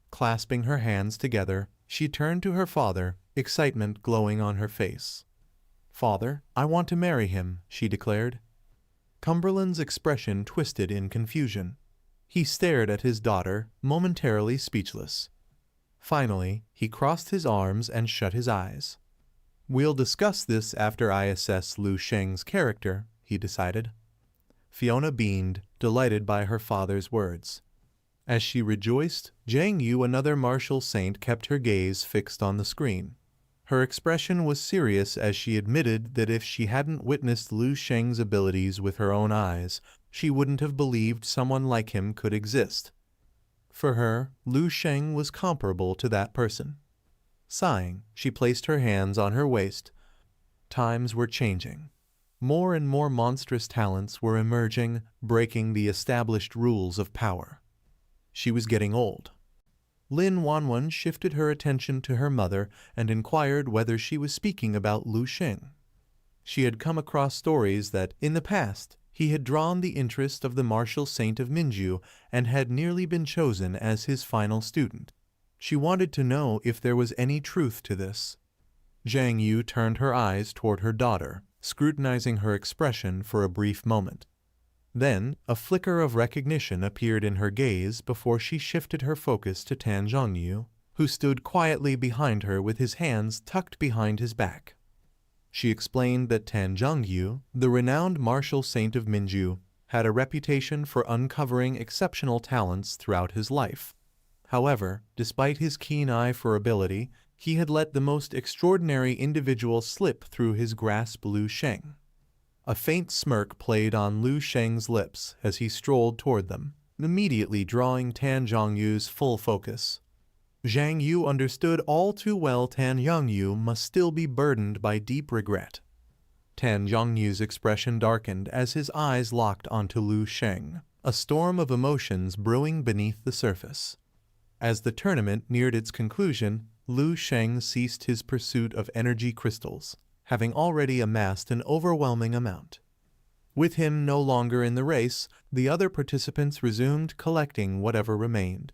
Clasping her hands together, she turned to her father, excitement glowing on her face. "Father, I want to marry him," she declared. Cumberland's expression twisted in confusion. He stared at his daughter, momentarily speechless. Finally, he crossed his arms and shut his eyes. "We'll discuss this after I assess Lu Sheng's character," he decided. Fiona beamed, delighted by her father's words. As she rejoiced, Jiang Yu, another martial saint, kept her gaze fixed on the screen. Her expression was serious as she admitted that if she hadn't witnessed Lu Sheng's abilities with her own eyes, she wouldn't have believed someone like him could exist. For her, Lu Sheng was comparable to that person. Sighing, she placed her hands on her waist. Times were changing. More and more monstrous talents were emerging, breaking the established rules of power. She was getting old. Lin Wanwan shifted her attention to her mother and inquired whether she was speaking about Lu Sheng. She had come across stories that, in the past, he had drawn the interest of the martial saint of Minju and had nearly been chosen as his final student. She wanted to know if there was any truth to this. Jiang Yu turned her eyes toward her daughter, scrutinizing her expression for a brief moment. Then, a flicker of recognition appeared in her gaze before she shifted her focus to Tan Zhongyu, who stood quietly behind her with his hands tucked behind his back. She explained that Tan Zhongyu, the renowned martial saint of Minju, had a reputation for uncovering exceptional talents throughout his life. However, despite his keen eye for ability, he had let the most extraordinary individual slip through his grasp, Lu Sheng. A faint smirk played on Lu Sheng's lips as he strolled toward them, immediately drawing Tan Zhongyu's full focus. Zhang Yu understood all too well Tan Zhongyu must still be burdened by deep regret. Tan Zhongyu's expression darkened as his eyes locked onto Lu Sheng, a storm of emotions brewing beneath the surface. As the tournament neared its conclusion, Lu Sheng ceased his pursuit of energy crystals, having already amassed an overwhelming amount. With him no longer in the race, the other participants resumed collecting whatever remained.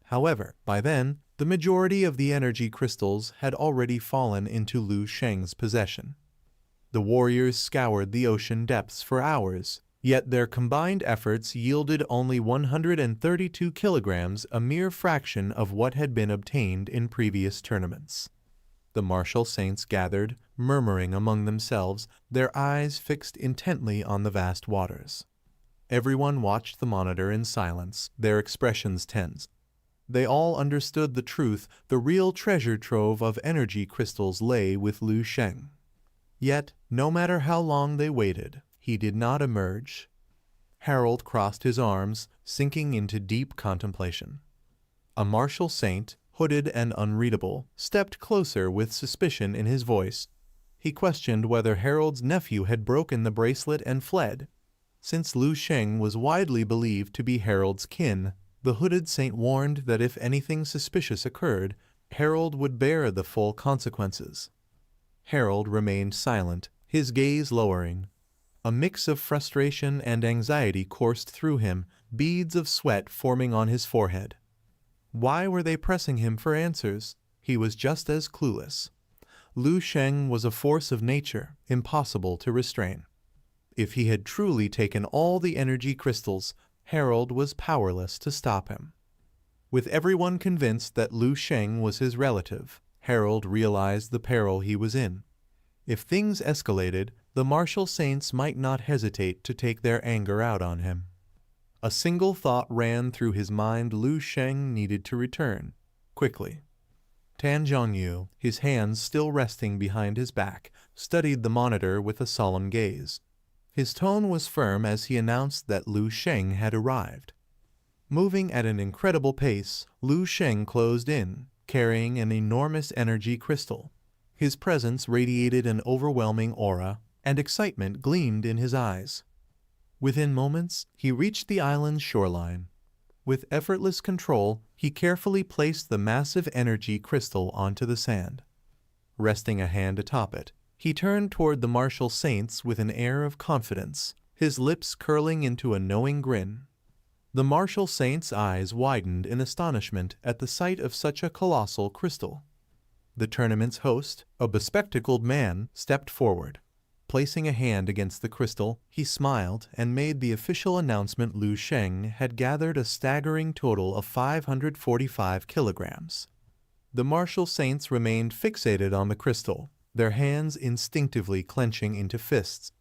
However, by then, the majority of the energy crystals had already fallen into Lu Sheng's possession. The warriors scoured the ocean depths for hours, yet their combined efforts yielded only 132 kilograms, a mere fraction of what had been obtained in previous tournaments. The martial saints gathered, murmuring among themselves, their eyes fixed intently on the vast waters. Everyone watched the monitor in silence, their expressions tense. They all understood the truth: the real treasure trove of energy crystals lay with Lu Sheng. Yet, no matter how long they waited, he did not emerge. Harold crossed his arms, sinking into deep contemplation. A martial saint, hooded and unreadable, stepped closer with suspicion in his voice. He questioned whether Harold's nephew had broken the bracelet and fled. Since Lu Sheng was widely believed to be Harold's kin, the hooded saint warned that if anything suspicious occurred, Harold would bear the full consequences. Harold remained silent, his gaze lowering. A mix of frustration and anxiety coursed through him, beads of sweat forming on his forehead. Why were they pressing him for answers? He was just as clueless. Lu Sheng was a force of nature, impossible to restrain. If he had truly taken all the energy crystals, Harold was powerless to stop him. With everyone convinced that Lu Sheng was his relative, Harold realized the peril he was in. If things escalated, the martial saints might not hesitate to take their anger out on him. A single thought ran through his mind: Lu Sheng needed to return, quickly. Tan Zhongyu, his hands still resting behind his back, studied the monitor with a solemn gaze. His tone was firm as he announced that Lu Sheng had arrived. Moving at an incredible pace, Lu Sheng closed in, carrying an enormous energy crystal. His presence radiated an overwhelming aura, and excitement gleamed in his eyes. Within moments, he reached the island's shoreline. With effortless control, he carefully placed the massive energy crystal onto the sand. Resting a hand atop it, he turned toward the martial saints with an air of confidence, his lips curling into a knowing grin. The martial saint's eyes widened in astonishment at the sight of such a colossal crystal. The tournament's host, a bespectacled man, stepped forward. Placing a hand against the crystal, he smiled and made the official announcement: Lu Sheng had gathered a staggering total of 545 kilograms. The martial saints remained fixated on the crystal, their hands instinctively clenching into fists.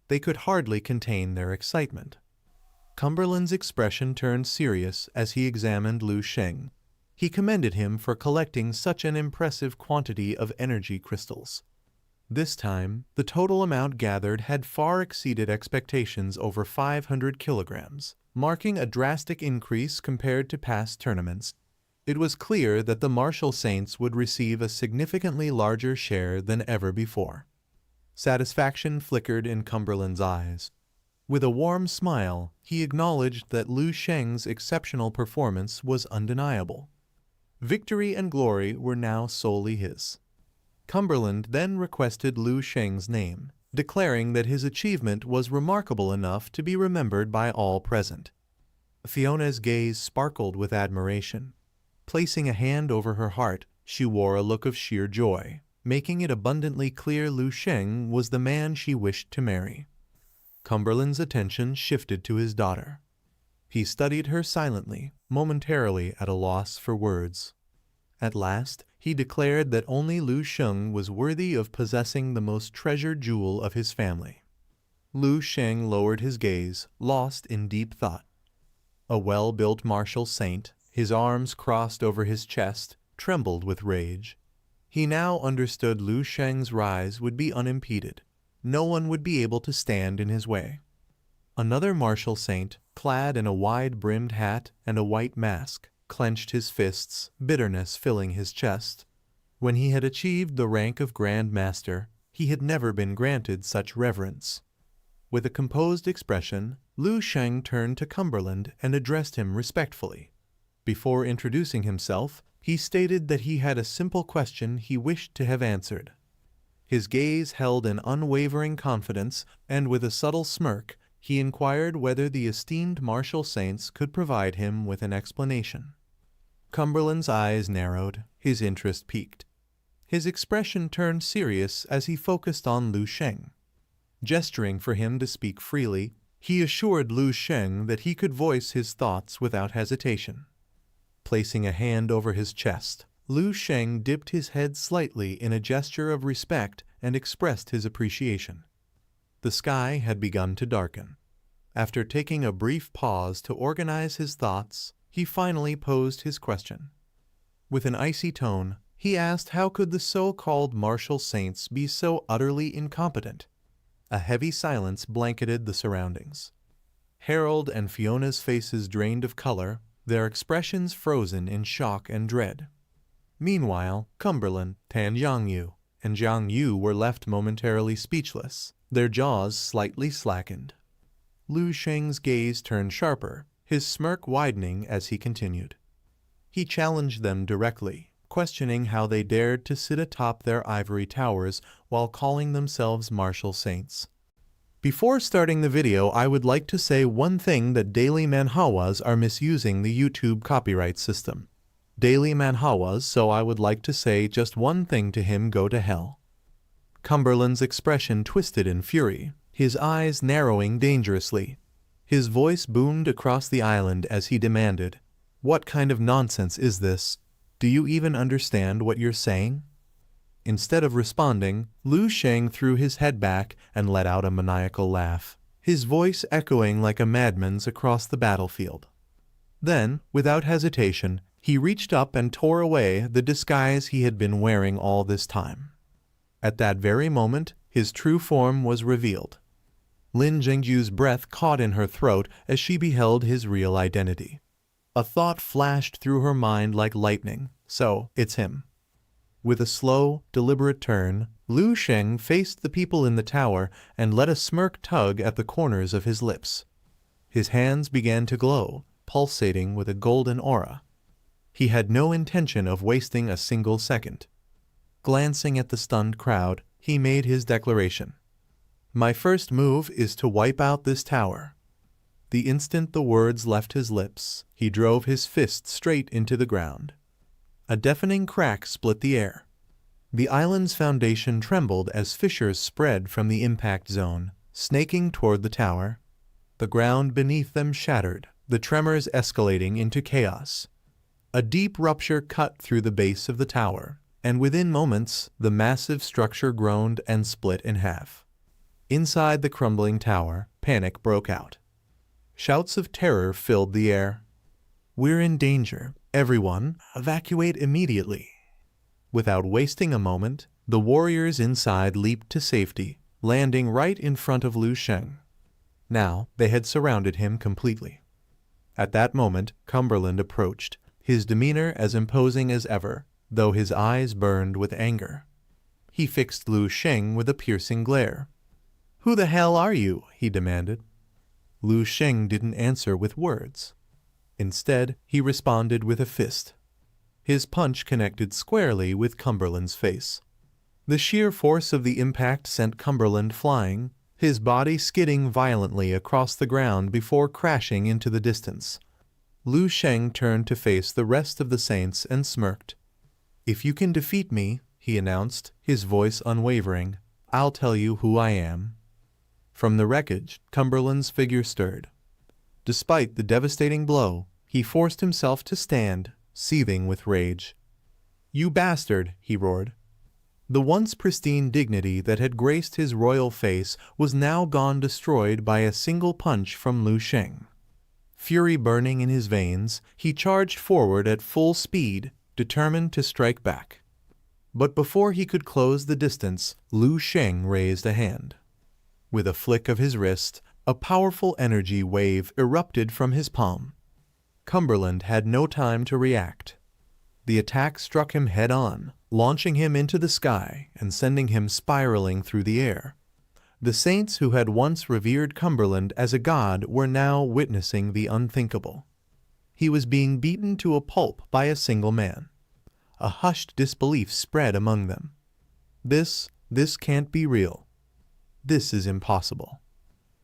They could hardly contain their excitement. Cumberland's expression turned serious as he examined Lu Sheng. He commended him for collecting such an impressive quantity of energy crystals. This time, the total amount gathered had far exceeded expectations, over 500 kilograms, marking a drastic increase compared to past tournaments. It was clear that the martial saints would receive a significantly larger share than ever before. Satisfaction flickered in Cumberland's eyes. With a warm smile, he acknowledged that Lu Sheng's exceptional performance was undeniable. Victory and glory were now solely his. Cumberland then requested Lu Sheng's name, declaring that his achievement was remarkable enough to be remembered by all present. Fiona's gaze sparkled with admiration. Placing a hand over her heart, she wore a look of sheer joy, making it abundantly clear Lu Sheng was the man she wished to marry. Cumberland's attention shifted to his daughter. He studied her silently, momentarily at a loss for words. At last, he declared that only Lu Sheng was worthy of possessing the most treasured jewel of his family. Lu Sheng lowered his gaze, lost in deep thought. A well-built martial saint, his arms crossed over his chest, trembled with rage. He now understood Lu Sheng's rise would be unimpeded. No one would be able to stand in his way. Another martial saint, clad in a wide-brimmed hat and a white mask, clenched his fists, bitterness filling his chest. When he had achieved the rank of Grand Master, he had never been granted such reverence. With a composed expression, Lu Sheng turned to Cumberland and addressed him respectfully. Before introducing himself, he stated that he had a simple question he wished to have answered. His gaze held an unwavering confidence, and with a subtle smirk, he inquired whether the esteemed martial saints could provide him with an explanation. Cumberland's eyes narrowed, his interest piqued. His expression turned serious as he focused on Lu Sheng. Gesturing for him to speak freely, he assured Lu Sheng that he could voice his thoughts without hesitation. Placing a hand over his chest, Lu Sheng dipped his head slightly in a gesture of respect and expressed his appreciation. The sky had begun to darken. After taking a brief pause to organize his thoughts, he finally posed his question. With an icy tone, he asked how could the so-called martial saints be so utterly incompetent. A heavy silence blanketed the surroundings. Harold and Fiona's faces drained of color, their expressions frozen in shock and dread. Meanwhile, Cumberland, Tan Jiangyu, and Jiang Yu were left momentarily speechless, their jaws slightly slackened. Lu Sheng's gaze turned sharper, his smirk widening as he continued. He challenged them directly, questioning how they dared to sit atop their ivory towers while calling themselves martial saints. Before starting the video, I would like to say one thing that daily manhwas are misusing the YouTube copyright system. Daily manhwas, so I would like to say just one thing to him: go to hell. Cumberland's expression twisted in fury, his eyes narrowing dangerously. His voice boomed across the island as he demanded, "What kind of nonsense is this? Do you even understand what you're saying?" Instead of responding, Lu Sheng threw his head back and let out a maniacal laugh, his voice echoing like a madman's across the battlefield. Then, without hesitation, he reached up and tore away the disguise he had been wearing all this time. At that very moment, his true form was revealed. Lin Zhengju's breath caught in her throat as she beheld his real identity. A thought flashed through her mind like lightning. So, it's him. With a slow, deliberate turn, Lu Sheng faced the people in the tower and let a smirk tug at the corners of his lips. His hands began to glow, pulsating with a golden aura. He had no intention of wasting a single second. Glancing at the stunned crowd, he made his declaration. "My first move is to wipe out this tower." The instant the words left his lips, he drove his fist straight into the ground. A deafening crack split the air. The island's foundation trembled as fissures spread from the impact zone, snaking toward the tower. The ground beneath them shattered, the tremors escalating into chaos. A deep rupture cut through the base of the tower, and within moments, the massive structure groaned and split in half. Inside the crumbling tower, panic broke out. Shouts of terror filled the air. "We're in danger. Everyone, evacuate immediately." Without wasting a moment, the warriors inside leaped to safety, landing right in front of Lu Sheng. Now they had surrounded him completely. At that moment, Cumberland approached, his demeanor as imposing as ever, though his eyes burned with anger. He fixed Lu Sheng with a piercing glare. "Who the hell are you?" he demanded. Lu Sheng didn't answer with words. Instead, he responded with a fist. His punch connected squarely with Cumberland's face. The sheer force of the impact sent Cumberland flying, his body skidding violently across the ground before crashing into the distance. Lu Sheng turned to face the rest of the saints and smirked. "If you can defeat me," he announced, his voice unwavering, "I'll tell you who I am." From the wreckage, Cumberland's figure stirred. Despite the devastating blow, he forced himself to stand, seething with rage. "You bastard!" he roared. The once pristine dignity that had graced his royal face was now gone destroyed by a single punch from Lu Sheng. Fury burning in his veins, he charged forward at full speed, determined to strike back. But before he could close the distance, Lu Sheng raised a hand. With a flick of his wrist, a powerful energy wave erupted from his palm. Cumberland had no time to react. The attack struck him head-on, launching him into the sky and sending him spiraling through the air. The saints who had once revered Cumberland as a god were now witnessing the unthinkable. He was being beaten to a pulp by a single man. A hushed disbelief spread among them. This can't be real. This is impossible.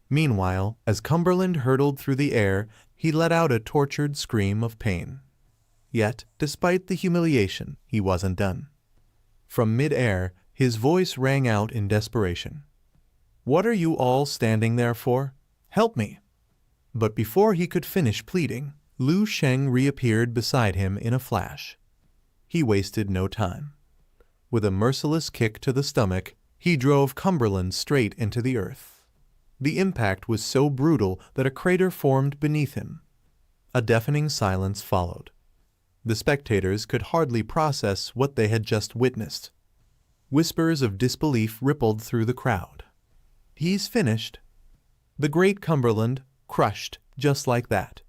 Meanwhile, as Cumberland hurtled through the air, he let out a tortured scream of pain. Yet, despite the humiliation, he wasn't done. From mid-air, his voice rang out in desperation. "What are you all standing there for? Help me!" But before he could finish pleading, Lu Sheng reappeared beside him in a flash. He wasted no time. With a merciless kick to the stomach, he drove Cumberland straight into the earth. The impact was so brutal that a crater formed beneath him. A deafening silence followed. The spectators could hardly process what they had just witnessed. Whispers of disbelief rippled through the crowd. "He's finished." The great Cumberland crushed just like that.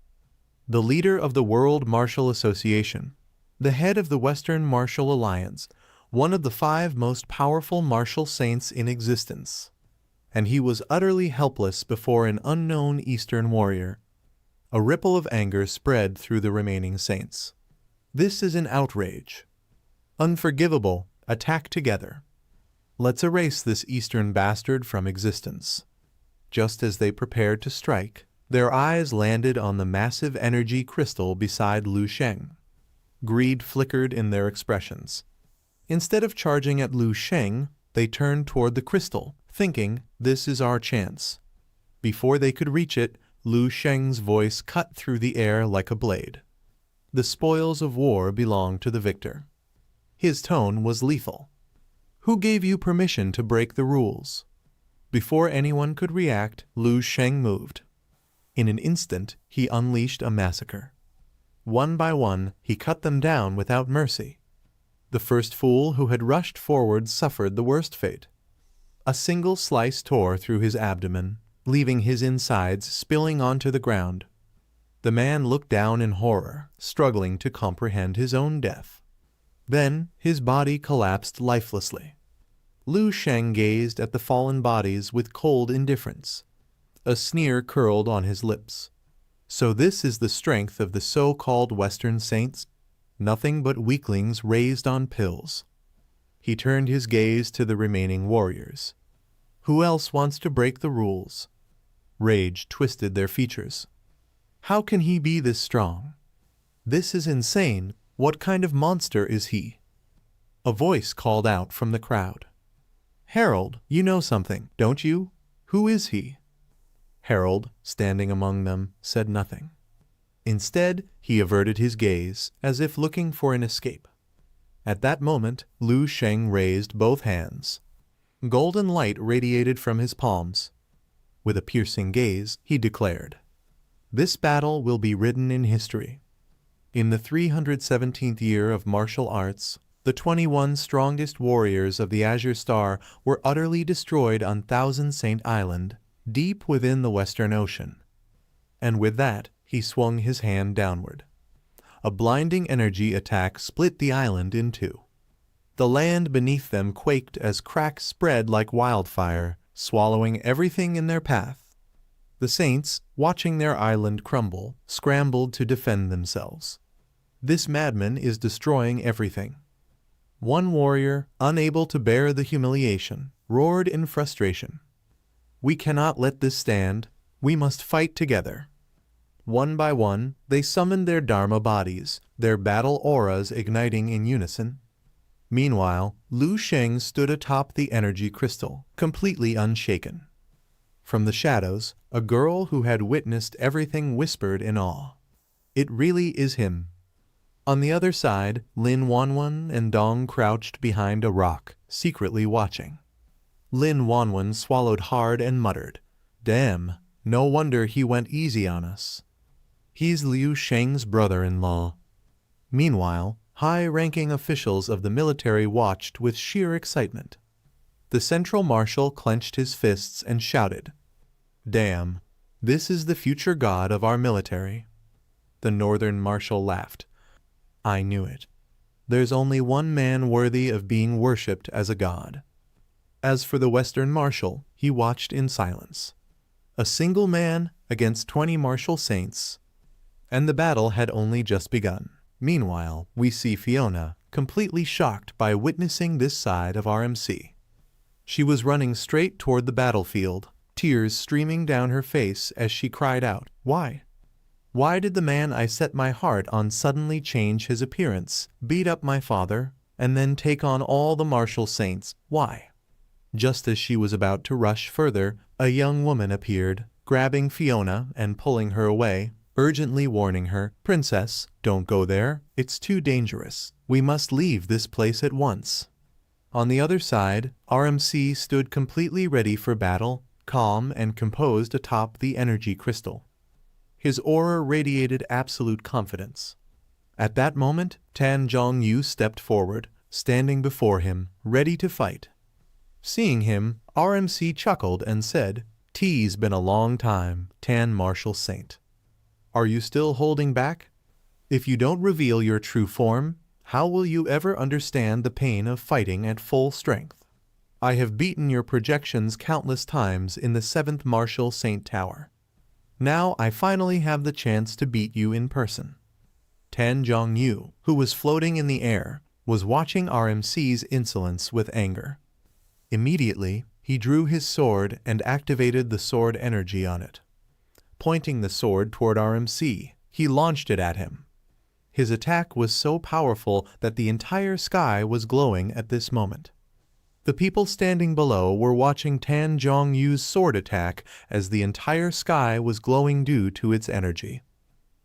The leader of the World Martial Association, the head of the Western Martial Alliance, one of the 5 most powerful martial saints in existence. And he was utterly helpless before an unknown Eastern warrior. A ripple of anger spread through the remaining saints. This is an outrage. Unforgivable. Attack together. Let's erase this Eastern bastard from existence. Just as they prepared to strike, their eyes landed on the massive energy crystal beside Lu Sheng. Greed flickered in their expressions. Instead of charging at Lu Sheng, they turned toward the crystal, thinking, "This is our chance." Before they could reach it, Lu Sheng's voice cut through the air like a blade. The spoils of war belong to the victor. His tone was lethal. "Who gave you permission to break the rules?" Before anyone could react, Lu Sheng moved. In an instant, he unleashed a massacre. One by one, he cut them down without mercy. The first fool who had rushed forward suffered the worst fate. A single slice tore through his abdomen, leaving his insides spilling onto the ground. The man looked down in horror, struggling to comprehend his own death. Then his body collapsed lifelessly. Lu Sheng gazed at the fallen bodies with cold indifference. A sneer curled on his lips. So this is the strength of the so-called Western saints? Nothing but weaklings raised on pills. He turned his gaze to the remaining warriors. Who else wants to break the rules? Rage twisted their features. How can he be this strong? This is insane. What kind of monster is he? A voice called out from the crowd. Harold, you know something, don't you? Who is he? Harold, standing among them, said nothing. Instead, he averted his gaze, as if looking for an escape. At that moment, Lu Sheng raised both hands. Golden light radiated from his palms. With a piercing gaze, he declared, "This battle will be written in history." In the 317th year of martial arts, the 21 strongest warriors of the Azure Star were utterly destroyed on Thousand Saint Island, deep within the Western Ocean. And with that, he swung his hand downward. A blinding energy attack split the island in two. The land beneath them quaked as cracks spread like wildfire, swallowing everything in their path. The saints, watching their island crumble, scrambled to defend themselves. This madman is destroying everything. One warrior, unable to bear the humiliation, roared in frustration. "We cannot let this stand. We must fight together." One by one, they summoned their Dharma bodies, their battle auras igniting in unison. Meanwhile, Lu Sheng stood atop the energy crystal, completely unshaken. From the shadows, a girl who had witnessed everything whispered in awe, "It really is him." On the other side, Lin Wanwen and Dong crouched behind a rock, secretly watching. Lin Wanwen swallowed hard and muttered, "Damn, no wonder he went easy on us. He's Liu Sheng's brother-in-law." Meanwhile, high-ranking officials of the military watched with sheer excitement. The central marshal clenched his fists and shouted, "Damn, this is the future god of our military." The northern marshal laughed. "I knew it. There's only one man worthy of being worshipped as a god." As for the western marshal, he watched in silence. A single man against 20 martial saints, and the battle had only just begun. Meanwhile, we see Fiona, completely shocked by witnessing this side of RMC. She was running straight toward the battlefield, tears streaming down her face as she cried out, "Why? Why did the man I set my heart on suddenly change his appearance, beat up my father, and then take on all the martial saints? Why?" Just as she was about to rush further, a young woman appeared, grabbing Fiona and pulling her away, urgently warning her, "Princess, don't go there. It's too dangerous. We must leave this place at once." On the other side, RMC stood completely ready for battle, calm and composed atop the energy crystal. His aura radiated absolute confidence. At that moment, Tan Zhongyu stepped forward, standing before him, ready to fight. Seeing him, RMC chuckled and said, "T's been a long time, Tan Martial Saint. Are you still holding back? If you don't reveal your true form, how will you ever understand the pain of fighting at full strength? I have beaten your projections countless times in the 7th Martial Saint Tower. Now I finally have the chance to beat you in person." Tan Zhongyu, who was floating in the air, was watching RMC's insolence with anger. Immediately, he drew his sword and activated the sword energy on it. Pointing the sword toward RMC, he launched it at him. His attack was so powerful that the entire sky was glowing at this moment. The people standing below were watching Tan Zhongyu's sword attack as the entire sky was glowing due to its energy.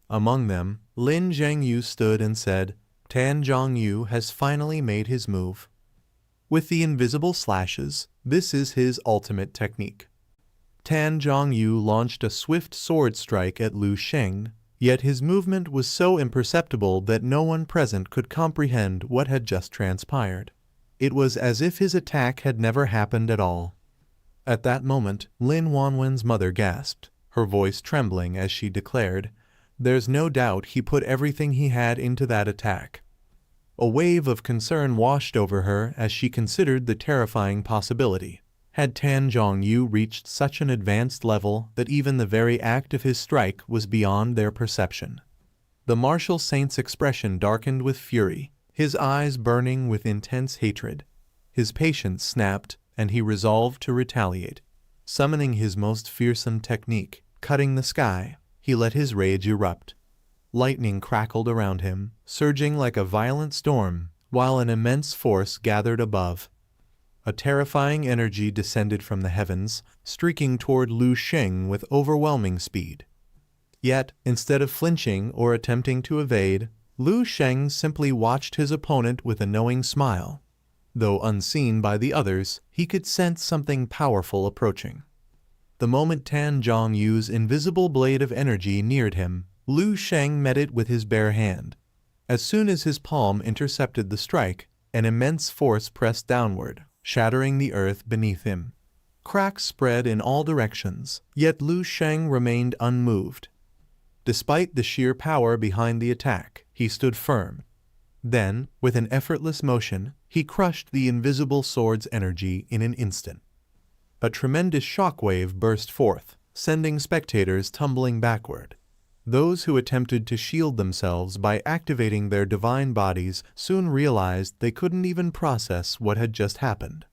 Among them, Lin Zhengyu stood and said, "Tan Zhongyu has finally made his move. With the invisible slashes, this is his ultimate technique." Tan Zhongyu launched a swift sword strike at Liu Sheng, yet his movement was so imperceptible that no one present could comprehend what had just transpired. It was as if his attack had never happened at all. At that moment, Lin Wanwen's mother gasped, her voice trembling as she declared, "There's no doubt he put everything he had into that attack." A wave of concern washed over her as she considered the terrifying possibility. Had Tan Zhongyu reached such an advanced level that even the very act of his strike was beyond their perception? The martial saint's expression darkened with fury, his eyes burning with intense hatred. His patience snapped, and he resolved to retaliate. Summoning his most fearsome technique, cutting the sky, he let his rage erupt. Lightning crackled around him, surging like a violent storm, while an immense force gathered above. A terrifying energy descended from the heavens, streaking toward Liu Sheng with overwhelming speed. Yet, instead of flinching or attempting to evade, Liu Sheng simply watched his opponent with a knowing smile. Though unseen by the others, he could sense something powerful approaching. The moment Tan Zhongyu's invisible blade of energy neared him, Liu Sheng met it with his bare hand. As soon as his palm intercepted the strike, an immense force pressed downward, shattering the earth beneath him. Cracks spread in all directions, yet Liu Sheng remained unmoved. Despite the sheer power behind the attack, he stood firm. Then, with an effortless motion, he crushed the invisible sword's energy in an instant. A tremendous shockwave burst forth, sending spectators tumbling backward. Those who attempted to shield themselves by activating their divine bodies soon realized they couldn't even process what had just happened.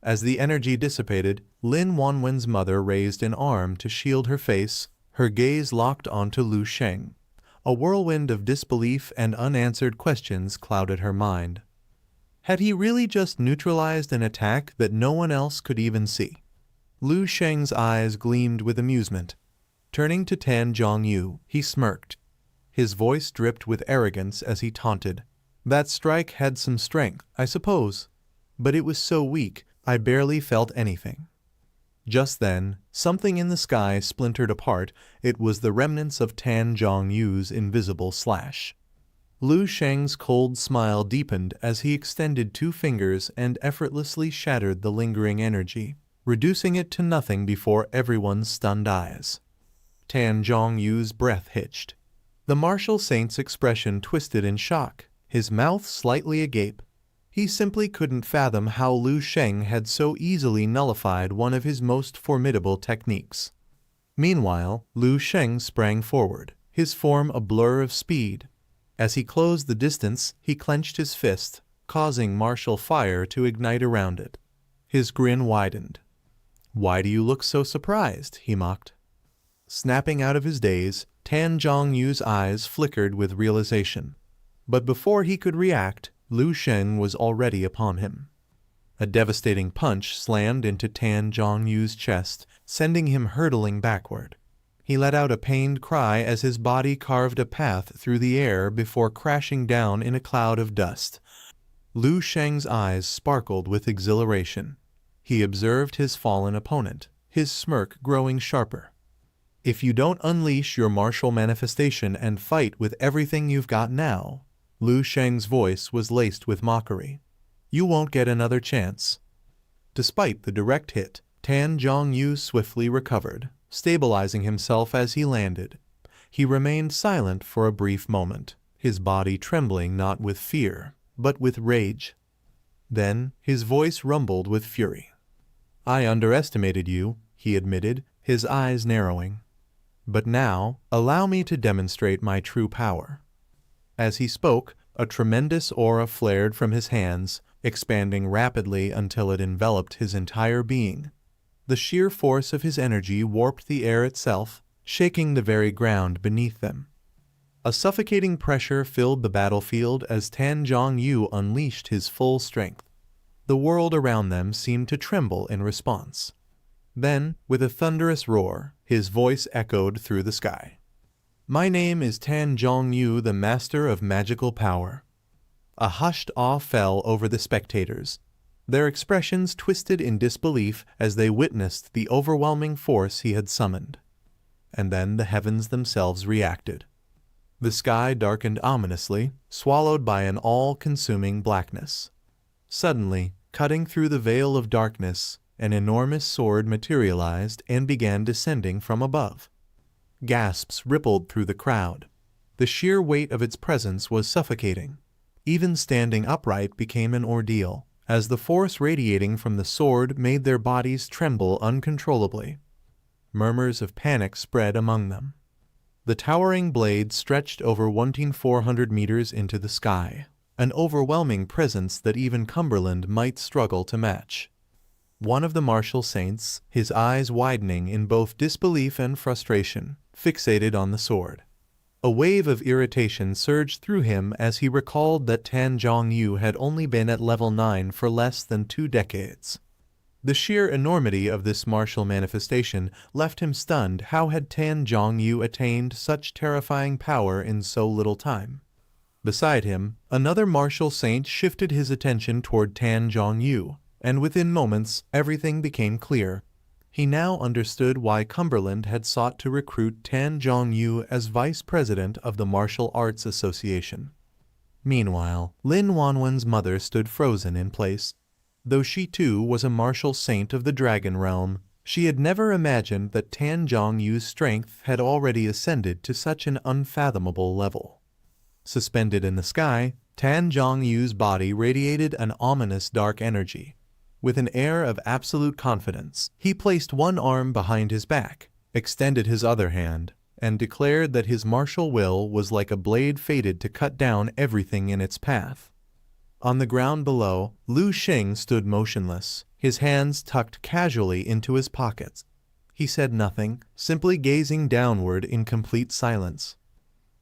As the energy dissipated, Lin Wanwen's mother raised an arm to shield her face, her gaze locked onto Liu Sheng. A whirlwind of disbelief and unanswered questions clouded her mind. Had he really just neutralized an attack that no one else could even see? Liu Sheng's eyes gleamed with amusement. Turning to Tan Zhongyu, he smirked. His voice dripped with arrogance as he taunted. "That strike had some strength, I suppose. But it was so weak, I barely felt anything." Just then, something in the sky splintered apart. It was the remnants of Tan Zhongyu's invisible slash. Lu Sheng's cold smile deepened as he extended 2 fingers and effortlessly shattered the lingering energy, reducing it to nothing before everyone's stunned eyes. Tan Zhongyu's breath hitched. The martial saint's expression twisted in shock, his mouth slightly agape. He simply couldn't fathom how Lu Sheng had so easily nullified one of his most formidable techniques. Meanwhile, Lu Sheng sprang forward, his form a blur of speed. As he closed the distance, he clenched his fist, causing martial fire to ignite around it. His grin widened. "Why do you look so surprised?" he mocked. Snapping out of his daze, Tan Zhongyu's eyes flickered with realization. But before he could react, Lu Sheng was already upon him. A devastating punch slammed into Tan Zhongyu's chest, sending him hurtling backward. He let out a pained cry as his body carved a path through the air before crashing down in a cloud of dust. Lu Sheng's eyes sparkled with exhilaration. He observed his fallen opponent, his smirk growing sharper. "If you don't unleash your martial manifestation and fight with everything you've got now," Lu Sheng's voice was laced with mockery, "you won't get another chance." Despite the direct hit, Tan Zhongyu swiftly recovered, stabilizing himself as he landed. He remained silent for a brief moment, his body trembling not with fear, but with rage. Then his voice rumbled with fury. "I underestimated you," he admitted, his eyes narrowing. "But now, allow me to demonstrate my true power." As he spoke, a tremendous aura flared from his hands, expanding rapidly until it enveloped his entire being. The sheer force of his energy warped the air itself, shaking the very ground beneath them. A suffocating pressure filled the battlefield as Tan Zhongyu unleashed his full strength. The world around them seemed to tremble in response. Then, with a thunderous roar, his voice echoed through the sky. "My name is Tan Zhongyu, the master of magical power." A hushed awe fell over the spectators. Their expressions twisted in disbelief as they witnessed the overwhelming force he had summoned. And then the heavens themselves reacted. The sky darkened ominously, swallowed by an all-consuming blackness. Suddenly, cutting through the veil of darkness, an enormous sword materialized and began descending from above. Gasps rippled through the crowd. The sheer weight of its presence was suffocating. Even standing upright became an ordeal, as the force radiating from the sword made their bodies tremble uncontrollably. Murmurs of panic spread among them. The towering blade stretched over 1,400 meters into the sky, an overwhelming presence that even Cumberland might struggle to match. One of the martial saints, his eyes widening in both disbelief and frustration, fixated on the sword. A wave of irritation surged through him as he recalled that Tan Zhongyu had only been at level 9 for less than 2 decades. The sheer enormity of this martial manifestation left him stunned. How had Tan Zhongyu attained such terrifying power in so little time? Beside him, another martial saint shifted his attention toward Tan Zhongyu, and within moments everything became clear. He now understood why Cumberland had sought to recruit Tan Zhongyu as vice president of the Martial Arts Association. Meanwhile, Lin Wanwen's mother stood frozen in place. Though she too was a martial saint of the Dragon Realm, she had never imagined that Tan Zhongyu's strength had already ascended to such an unfathomable level. Suspended in the sky, Tan Zhongyu's body radiated an ominous dark energy. With an air of absolute confidence, he placed one arm behind his back, extended his other hand, and declared that his martial will was like a blade fated to cut down everything in its path. On the ground below, Lu Sheng stood motionless, his hands tucked casually into his pockets. He said nothing, simply gazing downward in complete silence.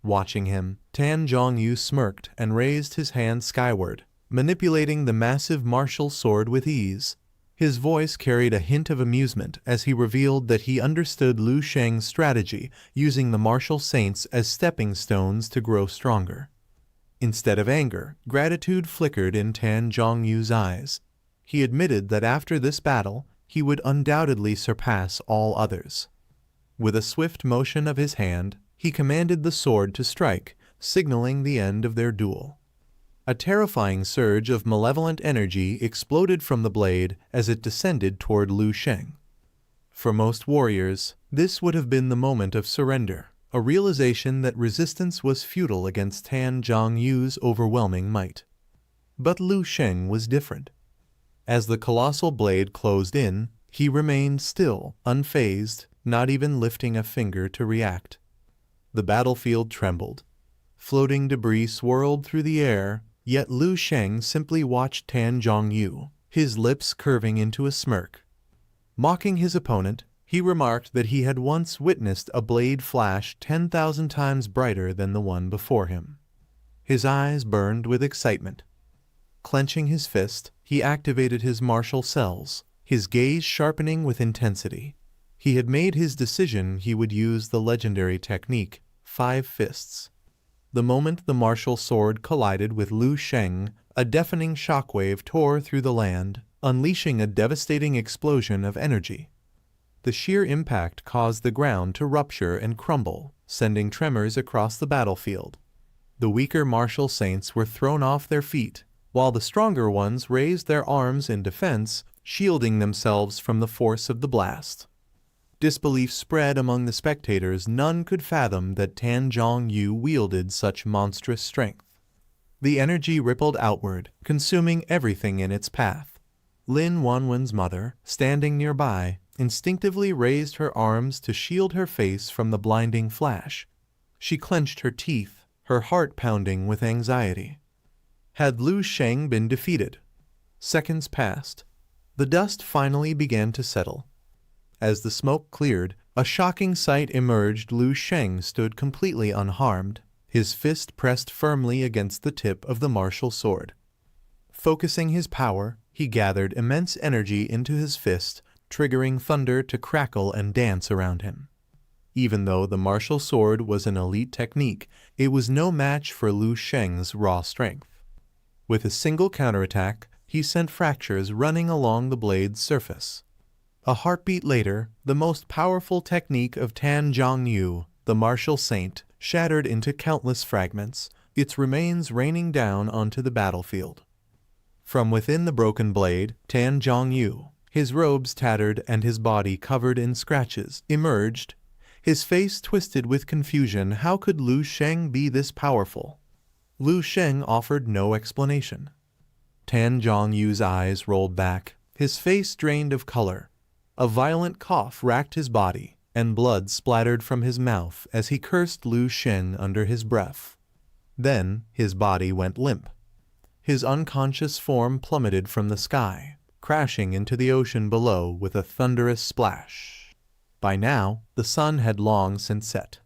Watching him, Tan Zhongyu smirked and raised his hand skyward, manipulating the massive martial sword with ease. His voice carried a hint of amusement as he revealed that he understood Lu Sheng's strategy, using the martial saints as stepping stones to grow stronger. Instead of anger, gratitude flickered in Tan Zhongyu's eyes. He admitted that after this battle, he would undoubtedly surpass all others. With a swift motion of his hand, he commanded the sword to strike, signaling the end of their duel. A terrifying surge of malevolent energy exploded from the blade as it descended toward Lu Sheng. For most warriors, this would have been the moment of surrender, a realization that resistance was futile against Tan Zhongyu's overwhelming might. But Lu Sheng was different. As the colossal blade closed in, he remained still, unfazed, not even lifting a finger to react. The battlefield trembled. Floating debris swirled through the air, yet Lu Sheng simply watched Tan Zhongyu, his lips curving into a smirk. Mocking his opponent, he remarked that he had once witnessed a blade flash 10,000 times brighter than the one before him. His eyes burned with excitement. Clenching his fist, he activated his martial cells, his gaze sharpening with intensity. He had made his decision he would use the legendary technique, 5 fists. The moment the martial sword collided with Lu Sheng, a deafening shockwave tore through the land, unleashing a devastating explosion of energy. The sheer impact caused the ground to rupture and crumble, sending tremors across the battlefield. The weaker martial saints were thrown off their feet, while the stronger ones raised their arms in defense, shielding themselves from the force of the blast. Disbelief spread among the spectators. None could fathom that Tan Zhongyu wielded such monstrous strength. The energy rippled outward, consuming everything in its path. Lin Wanwen's mother, standing nearby, instinctively raised her arms to shield her face from the blinding flash. She clenched her teeth, her heart pounding with anxiety. Had Lu Sheng been defeated? Seconds passed. The dust finally began to settle. As the smoke cleared, a shocking sight emerged. Lu Sheng stood completely unharmed, his fist pressed firmly against the tip of the martial sword. Focusing his power, he gathered immense energy into his fist, triggering thunder to crackle and dance around him. Even though the martial sword was an elite technique, it was no match for Lu Sheng's raw strength. With a single counterattack, he sent fractures running along the blade's surface. A heartbeat later, the most powerful technique of Tan Zhongyu, the martial saint, shattered into countless fragments, its remains raining down onto the battlefield. From within the broken blade, Tan Zhongyu, his robes tattered and his body covered in scratches, emerged, his face twisted with confusion. How could Lu Sheng be this powerful? Lu Sheng offered no explanation. Tan Zhongyu's eyes rolled back, his face drained of color. A violent cough racked his body, and blood splattered from his mouth as he cursed Lu Sheng under his breath. Then his body went limp. His unconscious form plummeted from the sky, crashing into the ocean below with a thunderous splash. By now, the sun had long since set.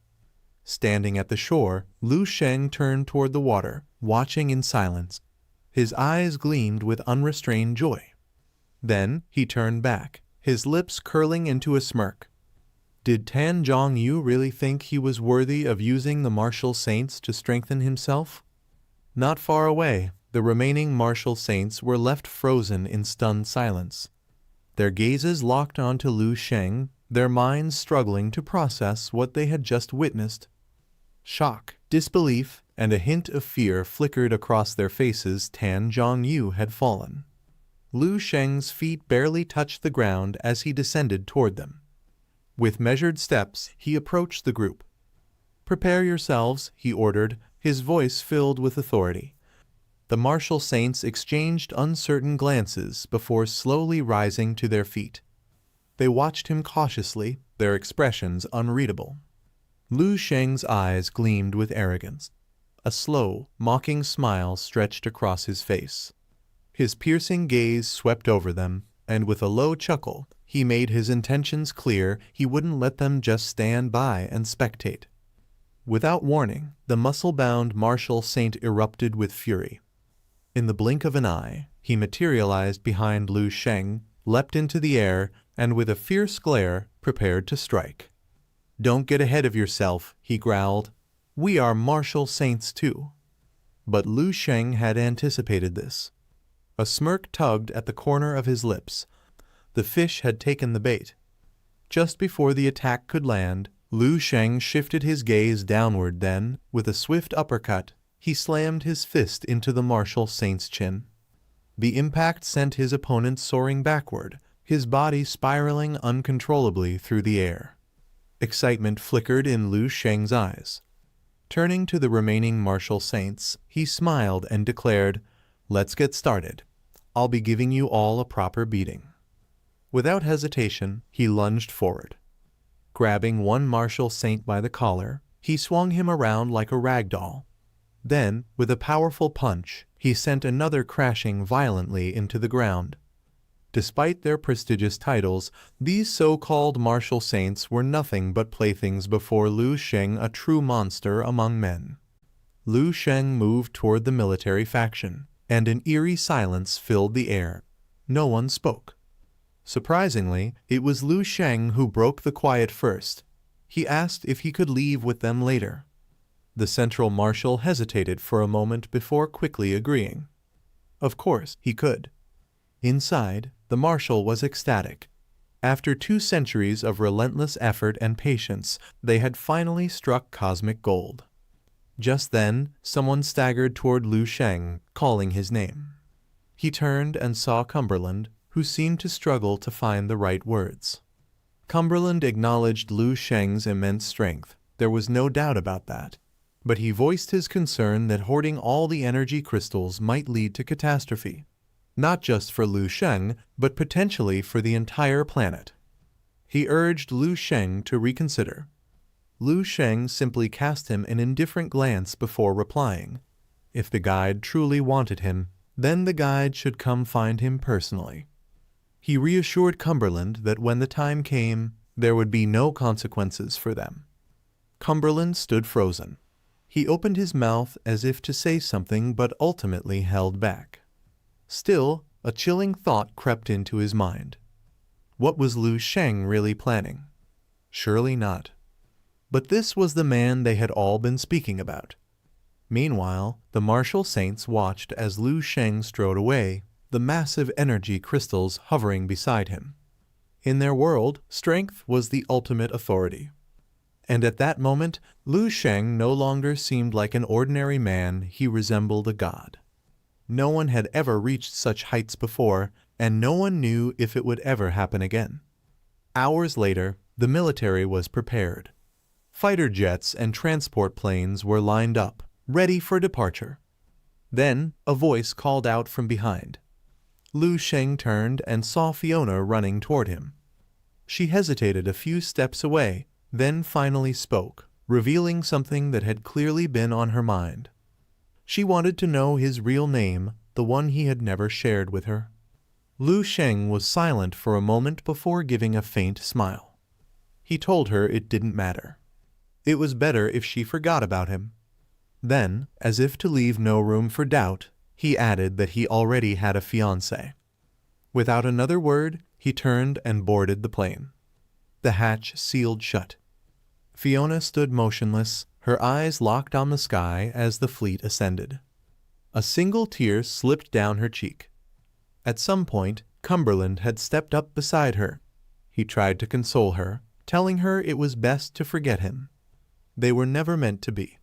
Standing at the shore, Lu Sheng turned toward the water, watching in silence. His eyes gleamed with unrestrained joy. Then he turned back, his lips curling into a smirk. Did Tan Zhongyu really think he was worthy of using the martial saints to strengthen himself? Not far away, the remaining martial saints were left frozen in stunned silence. Their gazes locked onto Lu Sheng, their minds struggling to process what they had just witnessed. Shock, disbelief, and a hint of fear flickered across their faces. Tan Zhongyu had fallen. Lu Sheng's feet barely touched the ground as he descended toward them. With measured steps, he approached the group. "Prepare yourselves," he ordered, his voice filled with authority. The martial saints exchanged uncertain glances before slowly rising to their feet. They watched him cautiously, their expressions unreadable. Lu Sheng's eyes gleamed with arrogance. A slow, mocking smile stretched across his face. His piercing gaze swept over them, and with a low chuckle, he made his intentions clear. He wouldn't let them just stand by and spectate. Without warning, the muscle-bound martial saint erupted with fury. In the blink of an eye, he materialized behind Lu Sheng, leapt into the air, and with a fierce glare prepared to strike. "Don't get ahead of yourself," he growled. "We are martial saints too." But Lu Sheng had anticipated this. A smirk tugged at the corner of his lips. The fish had taken the bait. Just before the attack could land, Lu Sheng shifted his gaze downward, then, with a swift uppercut, he slammed his fist into the martial saint's chin. The impact sent his opponent soaring backward, his body spiraling uncontrollably through the air. Excitement flickered in Lu Sheng's eyes. Turning to the remaining martial saints, he smiled and declared, "Let's get started. I'll be giving you all a proper beating." Without hesitation, he lunged forward. Grabbing one martial saint by the collar, he swung him around like a rag doll. Then, with a powerful punch, he sent another crashing violently into the ground. Despite their prestigious titles, these so-called martial saints were nothing but playthings before Lu Sheng, a true monster among men. Lu Sheng moved toward the military faction, and an eerie silence filled the air. No one spoke. Surprisingly, it was Lu Sheng who broke the quiet first. He asked if he could leave with them later. The central marshal hesitated for a moment before quickly agreeing. Of course, he could. Inside, the marshal was ecstatic. After 2 centuries of relentless effort and patience, they had finally struck cosmic gold. Just then, someone staggered toward Lu Sheng, calling his name. He turned and saw Cumberland, who seemed to struggle to find the right words. Cumberland acknowledged Lu Sheng's immense strength. There was no doubt about that. But he voiced his concern that hoarding all the energy crystals might lead to catastrophe. Not just for Lu Sheng, but potentially for the entire planet. He urged Lu Sheng to reconsider. Lu Sheng simply cast him an indifferent glance before replying. If the guide truly wanted him, then the guide should come find him personally. He reassured Cumberland that when the time came, there would be no consequences for them. Cumberland stood frozen. He opened his mouth as if to say something, but ultimately held back. Still, a chilling thought crept into his mind. What was Lu Sheng really planning? Surely not. But this was the man they had all been speaking about. Meanwhile, the martial saints watched as Lu Sheng strode away, the massive energy crystals hovering beside him. In their world, strength was the ultimate authority. And at that moment, Lu Sheng no longer seemed like an ordinary man, he resembled a god. No one had ever reached such heights before, and no one knew if it would ever happen again. Hours later, the military was prepared. Fighter jets and transport planes were lined up, ready for departure. Then, a voice called out from behind. Lu Sheng turned and saw Fiona running toward him. She hesitated a few steps away, then finally spoke, revealing something that had clearly been on her mind. She wanted to know his real name, the one he had never shared with her. Lu Sheng was silent for a moment before giving a faint smile. He told her it didn't matter. It was better if she forgot about him. Then, as if to leave no room for doubt, he added that he already had a fiancée. Without another word, he turned and boarded the plane. The hatch sealed shut. Fiona stood motionless, her eyes locked on the sky as the fleet ascended. A single tear slipped down her cheek. At some point, Cumberland had stepped up beside her. He tried to console her, telling her it was best to forget him. They were never meant to be.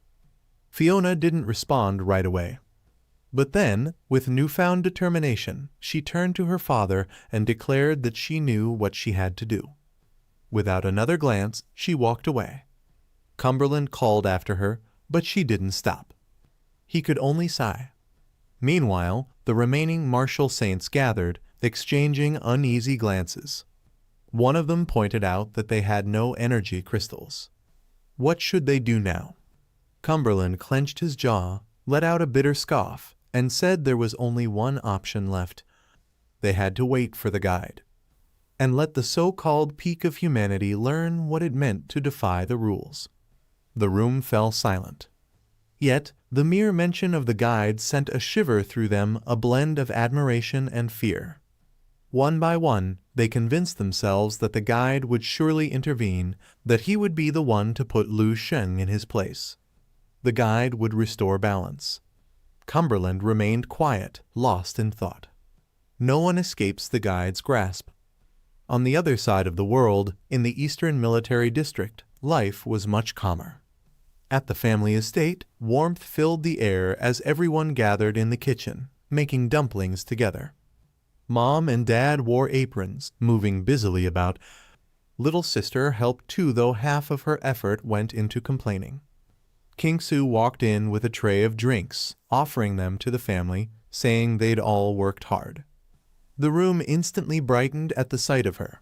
Fiona didn't respond right away. But then, with newfound determination, she turned to her father and declared that she knew what she had to do. Without another glance, she walked away. Cumberland called after her, but she didn't stop. He could only sigh. Meanwhile, the remaining martial saints gathered, exchanging uneasy glances. One of them pointed out that they had no energy crystals. What should they do now? Cumberland clenched his jaw, let out a bitter scoff, and said there was only one option left. They had to wait for the guide, and let the so-called peak of humanity learn what it meant to defy the rules. The room fell silent. Yet, the mere mention of the guide sent a shiver through them, a blend of admiration and fear. One by one, they convinced themselves that the guide would surely intervene, that he would be the one to put Lu Sheng in his place. The guide would restore balance. Cumberland remained quiet, lost in thought. No one escapes the guide's grasp. On the other side of the world, in the Eastern Military District, life was much calmer. At the family estate, warmth filled the air as everyone gathered in the kitchen, making dumplings together. Mom and Dad wore aprons, moving busily about. Little sister helped too, though half of her effort went into complaining. Kingsu walked in with a tray of drinks, offering them to the family, saying they'd all worked hard. The room instantly brightened at the sight of her.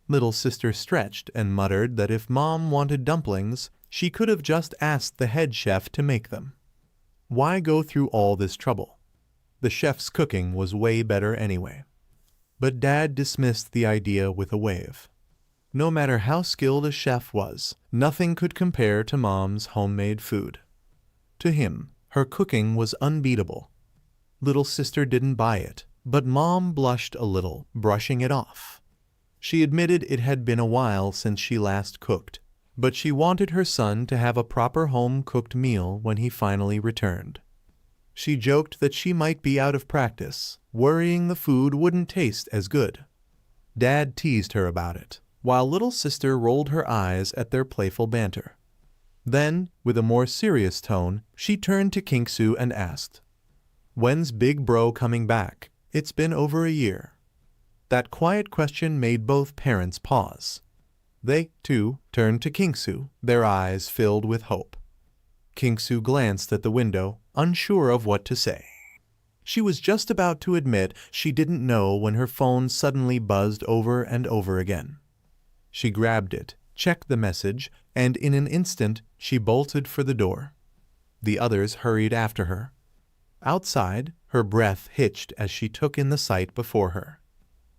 Little sister stretched and muttered that if Mom wanted dumplings, she could have just asked the head chef to make them. Why go through all this trouble? The chef's cooking was way better anyway. But Dad dismissed the idea with a wave. No matter how skilled a chef was, nothing could compare to Mom's homemade food. To him, her cooking was unbeatable. Little sister didn't buy it, but Mom blushed a little, brushing it off. She admitted it had been a while since she last cooked, but she wanted her son to have a proper home-cooked meal when he finally returned. She joked that she might be out of practice, worrying the food wouldn't taste as good. Dad teased her about it, while little sister rolled her eyes at their playful banter. Then, with a more serious tone, she turned to Kingsu and asked, "When's Big Bro coming back? It's been over a year." That quiet question made both parents pause. They, too, turned to Kingsu, their eyes filled with hope. Kingsu glanced at the window, unsure of what to say. She was just about to admit she didn't know when her phone suddenly buzzed over and over again. She grabbed it, checked the message, and in an instant she bolted for the door. The others hurried after her. Outside, her breath hitched as she took in the sight before her.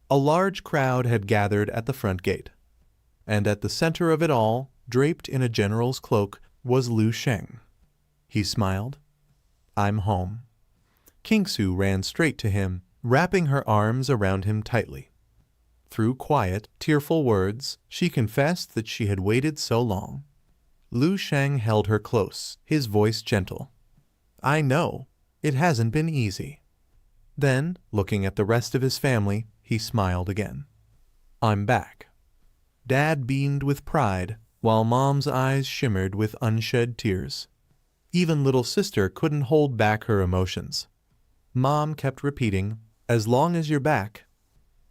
A large crowd had gathered at the front gate. And at the center of it all, draped in a general's cloak, was Lu Sheng. He smiled. "I'm home." Kingsu ran straight to him, wrapping her arms around him tightly. Through quiet, tearful words, she confessed that she had waited so long. Lu Sheng held her close, his voice gentle. "I know. It hasn't been easy." Then, looking at the rest of his family, he smiled again. "I'm back." Dad beamed with pride, while Mom's eyes shimmered with unshed tears. Even little sister couldn't hold back her emotions. Mom kept repeating, "As long as you're back."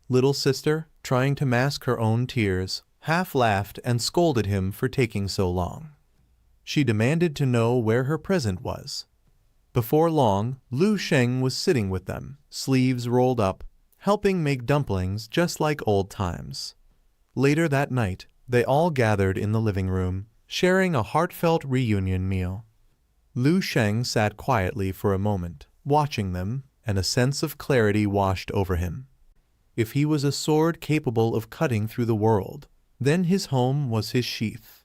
Little sister, trying to mask her own tears, half laughed and scolded him for taking so long. She demanded to know where her present was. Before long, Lu Sheng was sitting with them, sleeves rolled up, helping make dumplings just like old times. Later that night, they all gathered in the living room, sharing a heartfelt reunion meal. Lu Sheng sat quietly for a moment, watching them, and a sense of clarity washed over him. If he was a sword capable of cutting through the world, then his home was his sheath.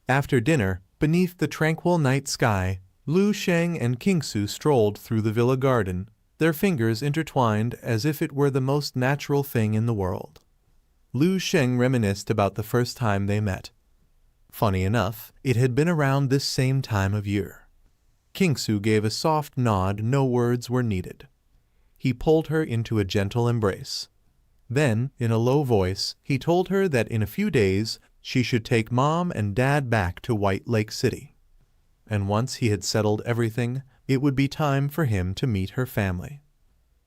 After dinner, beneath the tranquil night sky, Lu Sheng and Kingsu strolled through the villa garden, their fingers intertwined as if it were the most natural thing in the world. Lu Sheng reminisced about the first time they met. Funny enough, it had been around this same time of year. Kingsu gave a soft nod, no words were needed. He pulled her into a gentle embrace. Then, in a low voice, he told her that in a few days she should take Mom and Dad back to White Lake City. And once he had settled everything, it would be time for him to meet her family.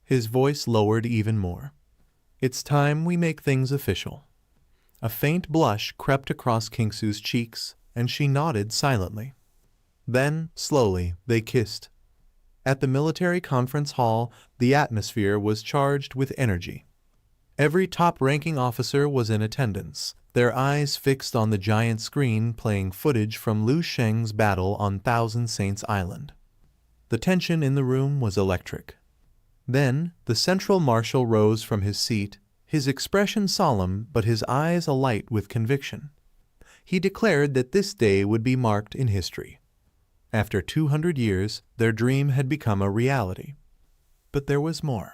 His voice lowered even more. "It's time we make things official." A faint blush crept across Kingsu's cheeks, and she nodded silently. Then, slowly, they kissed. At the military conference hall, the atmosphere was charged with energy. Every top-ranking officer was in attendance, their eyes fixed on the giant screen playing footage from Lu Sheng's battle on Thousand Saints Island. The tension in the room was electric. Then, the central marshal rose from his seat, his expression solemn but his eyes alight with conviction. He declared that this day would be marked in history. After 200 years, their dream had become a reality. But there was more.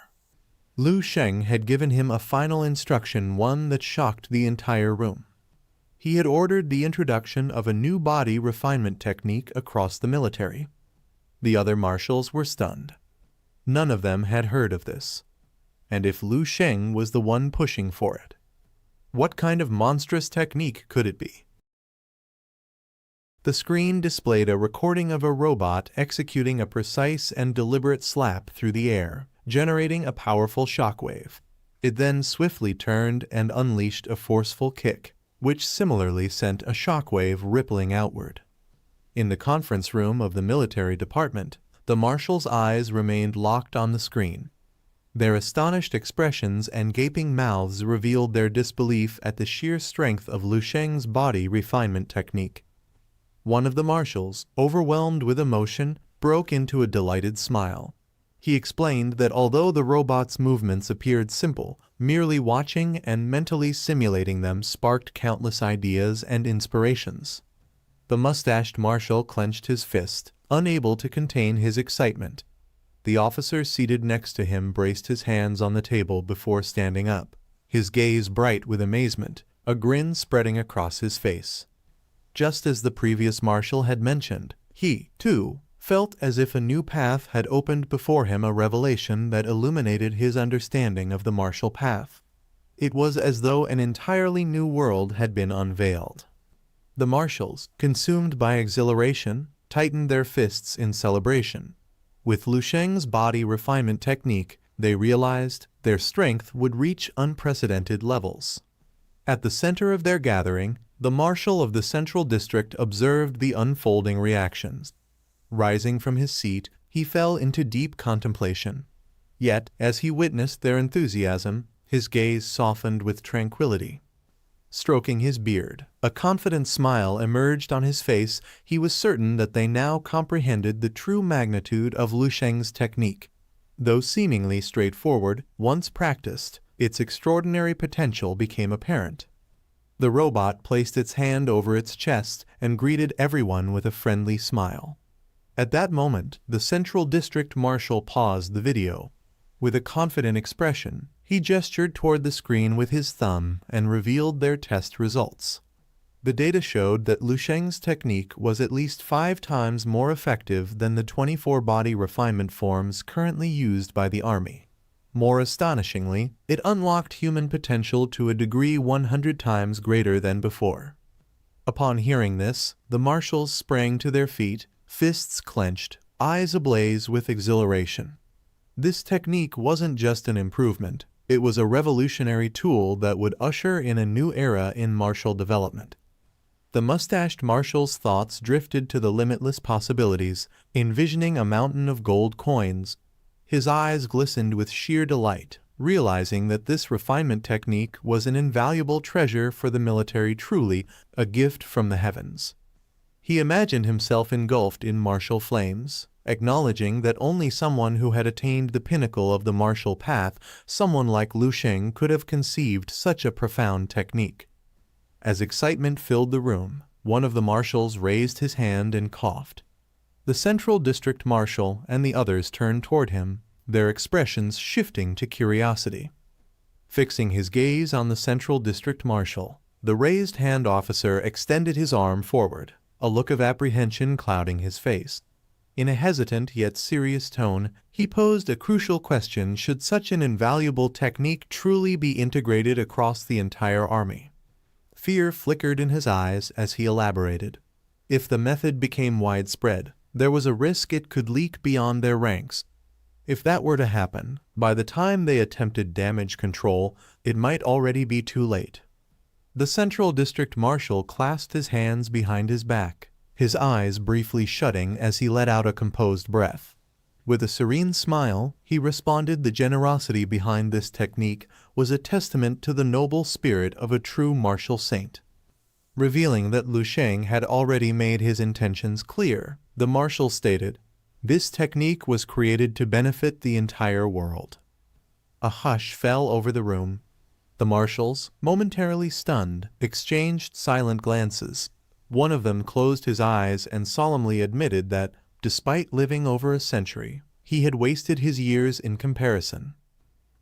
Lu Sheng had given him a final instruction, one that shocked the entire room. He had ordered the introduction of a new body refinement technique across the military. The other marshals were stunned. None of them had heard of this. And if Lu Sheng was the one pushing for it, what kind of monstrous technique could it be? The screen displayed a recording of a robot executing a precise and deliberate slap through the air, generating a powerful shockwave. It then swiftly turned and unleashed a forceful kick, which similarly sent a shockwave rippling outward. In the conference room of the military department, the marshals' eyes remained locked on the screen. Their astonished expressions and gaping mouths revealed their disbelief at the sheer strength of Lu Sheng's body refinement technique. One of the marshals, overwhelmed with emotion, broke into a delighted smile. He explained that although the robot's movements appeared simple, merely watching and mentally simulating them sparked countless ideas and inspirations. The mustached marshal clenched his fist, unable to contain his excitement. The officer seated next to him braced his hands on the table before standing up, his gaze bright with amazement, a grin spreading across his face. Just as the previous marshal had mentioned, he, too, felt as if a new path had opened before him, a revelation that illuminated his understanding of the martial path. It was as though an entirely new world had been unveiled. The marshals, consumed by exhilaration, tightened their fists in celebration. With Lu Sheng's body refinement technique, they realized their strength would reach unprecedented levels. At the center of their gathering, the marshal of the Central District observed the unfolding reactions. Rising from his seat, he fell into deep contemplation. Yet, as he witnessed their enthusiasm, his gaze softened with tranquility. Stroking his beard, a confident smile emerged on his face. He was certain that they now comprehended the true magnitude of Lu Sheng's technique. Though seemingly straightforward, once practiced, its extraordinary potential became apparent. The robot placed its hand over its chest and greeted everyone with a friendly smile. At that moment, the Central District Marshal paused the video. With a confident expression, he gestured toward the screen with his thumb and revealed their test results. The data showed that Lu Sheng's technique was at least 5 times more effective than the 24 body refinement forms currently used by the Army. More astonishingly, it unlocked human potential to a degree 100 times greater than before. Upon hearing this, the marshals sprang to their feet, fists clenched, eyes ablaze with exhilaration. This technique wasn't just an improvement, it was a revolutionary tool that would usher in a new era in martial development. The mustached marshal's thoughts drifted to the limitless possibilities, envisioning a mountain of gold coins. His eyes glistened with sheer delight, realizing that this refinement technique was an invaluable treasure for the military, truly a gift from the heavens. He imagined himself engulfed in martial flames, acknowledging that only someone who had attained the pinnacle of the martial path, someone like Lu Sheng, could have conceived such a profound technique. As excitement filled the room, one of the marshals raised his hand and coughed. The Central District Marshal and the others turned toward him, their expressions shifting to curiosity. Fixing his gaze on the Central District Marshal, the raised hand officer extended his arm forward, a look of apprehension clouding his face. In a hesitant yet serious tone, he posed a crucial question: should such an invaluable technique truly be integrated across the entire army? Fear flickered in his eyes as he elaborated. If the method became widespread, there was a risk it could leak beyond their ranks. If that were to happen, by the time they attempted damage control, it might already be too late. The Central District Marshal clasped his hands behind his back, his eyes briefly shutting as he let out a composed breath. With a serene smile, he responded, the generosity behind this technique was a testament to the noble spirit of a true martial saint. Revealing that Lu Sheng had already made his intentions clear, the marshal stated, "This technique was created to benefit the entire world." A hush fell over the room. The marshals, momentarily stunned, exchanged silent glances. One of them closed his eyes and solemnly admitted that, despite living over a century, he had wasted his years in comparison.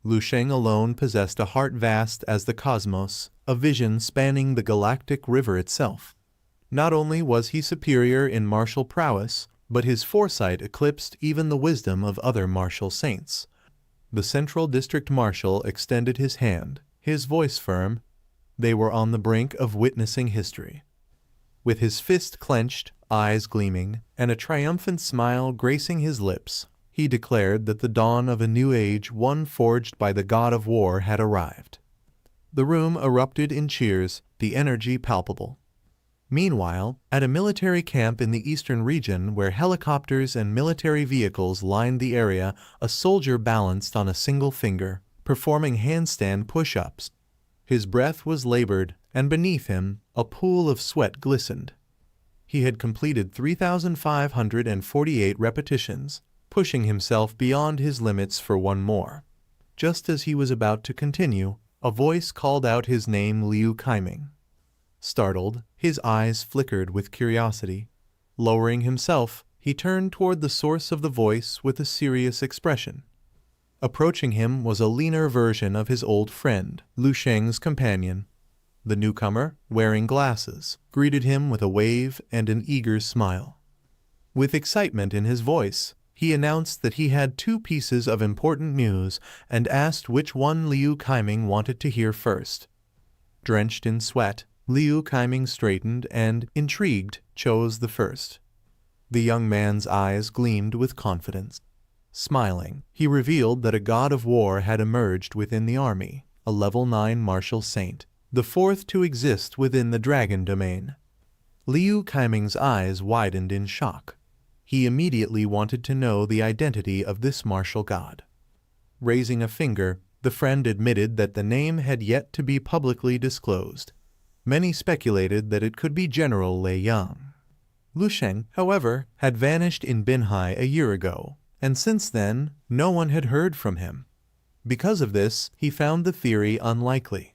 Lu Sheng alone possessed a heart vast as the cosmos, a vision spanning the galactic river itself. Not only was he superior in martial prowess, but his foresight eclipsed even the wisdom of other martial saints. The Central District Marshal extended his hand, his voice firm. They were on the brink of witnessing history. With his fist clenched, eyes gleaming, and a triumphant smile gracing his lips, he declared that the dawn of a new age, one forged by the god of war, had arrived. The room erupted in cheers, the energy palpable. Meanwhile, at a military camp in the eastern region where helicopters and military vehicles lined the area, a soldier balanced on a single finger, performing handstand push-ups. His breath was labored, and beneath him, a pool of sweat glistened. He had completed 3,548 repetitions, pushing himself beyond his limits for one more. Just as he was about to continue, a voice called out his name, Liu Kaiming. Startled, his eyes flickered with curiosity. Lowering himself, he turned toward the source of the voice with a serious expression. Approaching him was a leaner version of his old friend, Lu Sheng's companion. The newcomer, wearing glasses, greeted him with a wave and an eager smile. With excitement in his voice, he announced that he had 2 pieces of important news and asked which one Liu Kaiming wanted to hear first. Drenched in sweat, Liu Kaiming straightened and, intrigued, chose the first. The young man's eyes gleamed with confidence. Smiling, he revealed that a god of war had emerged within the army, a level 9 martial saint, the 4th to exist within the dragon domain. Liu Kaiming's eyes widened in shock. He immediately wanted to know the identity of this martial god. Raising a finger, the friend admitted that the name had yet to be publicly disclosed. Many speculated that it could be General Lei Yang. Lu Sheng, however, had vanished in Binhai a year ago, and since then, no one had heard from him. Because of this, he found the theory unlikely.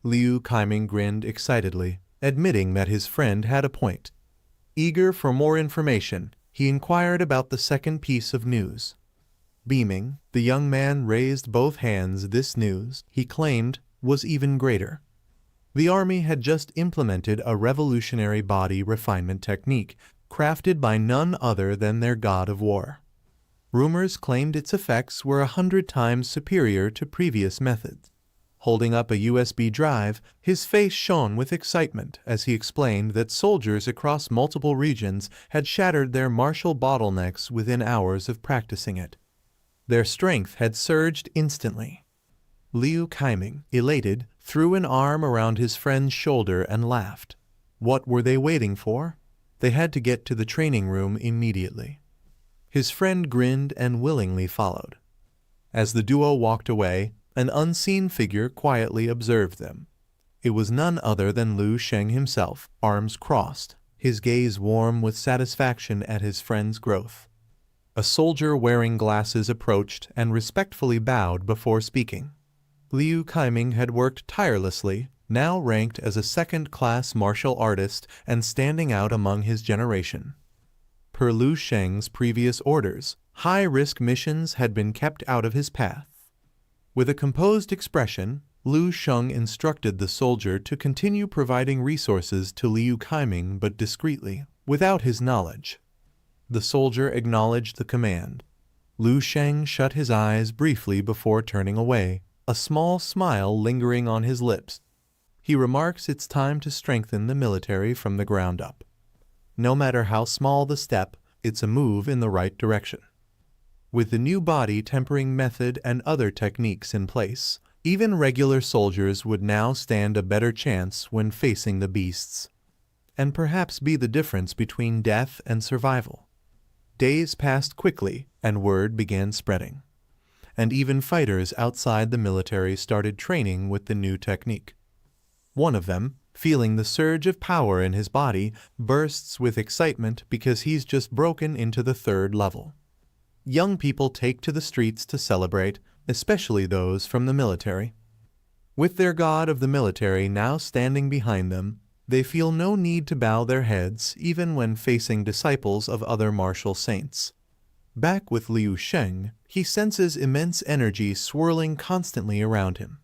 Liu Kaiming grinned excitedly, admitting that his friend had a point. Eager for more information, he inquired about the second piece of news. Beaming, the young man raised both hands. This news, he claimed, was even greater. The army had just implemented a revolutionary body refinement technique crafted by none other than their god of war. Rumors claimed its effects were 100 times superior to previous methods. Holding up a USB drive, his face shone with excitement as he explained that soldiers across multiple regions had shattered their martial bottlenecks within hours of practicing it. Their strength had surged instantly. Liu Kaiming, elated, threw an arm around his friend's shoulder and laughed. What were they waiting for? They had to get to the training room immediately. His friend grinned and willingly followed. As the duo walked away, an unseen figure quietly observed them. It was none other than Lu Sheng himself, arms crossed, his gaze warm with satisfaction at his friend's growth. A soldier wearing glasses approached and respectfully bowed before speaking. Liu Kaiming had worked tirelessly, now ranked as a second-class martial artist and standing out among his generation. Per Lu Sheng's previous orders, high-risk missions had been kept out of his path. With a composed expression, Lu Sheng instructed the soldier to continue providing resources to Liu Kaiming but discreetly, without his knowledge. The soldier acknowledged the command. Lu Sheng shut his eyes briefly before turning away, a small smile lingering on his lips. He remarks it's time to strengthen the military from the ground up. No matter how small the step, it's a move in the right direction. With the new body tempering method and other techniques in place, even regular soldiers would now stand a better chance when facing the beasts, and perhaps be the difference between death and survival. Days passed quickly, and word began spreading. And even fighters outside the military started training with the new technique. One of them, feeling the surge of power in his body, bursts with excitement because he's just broken into the 3rd level. Young people take to the streets to celebrate, especially those from the military. With their god of the military now standing behind them, they feel no need to bow their heads even when facing disciples of other martial saints. Back with Liu Sheng, he senses immense energy swirling constantly around him.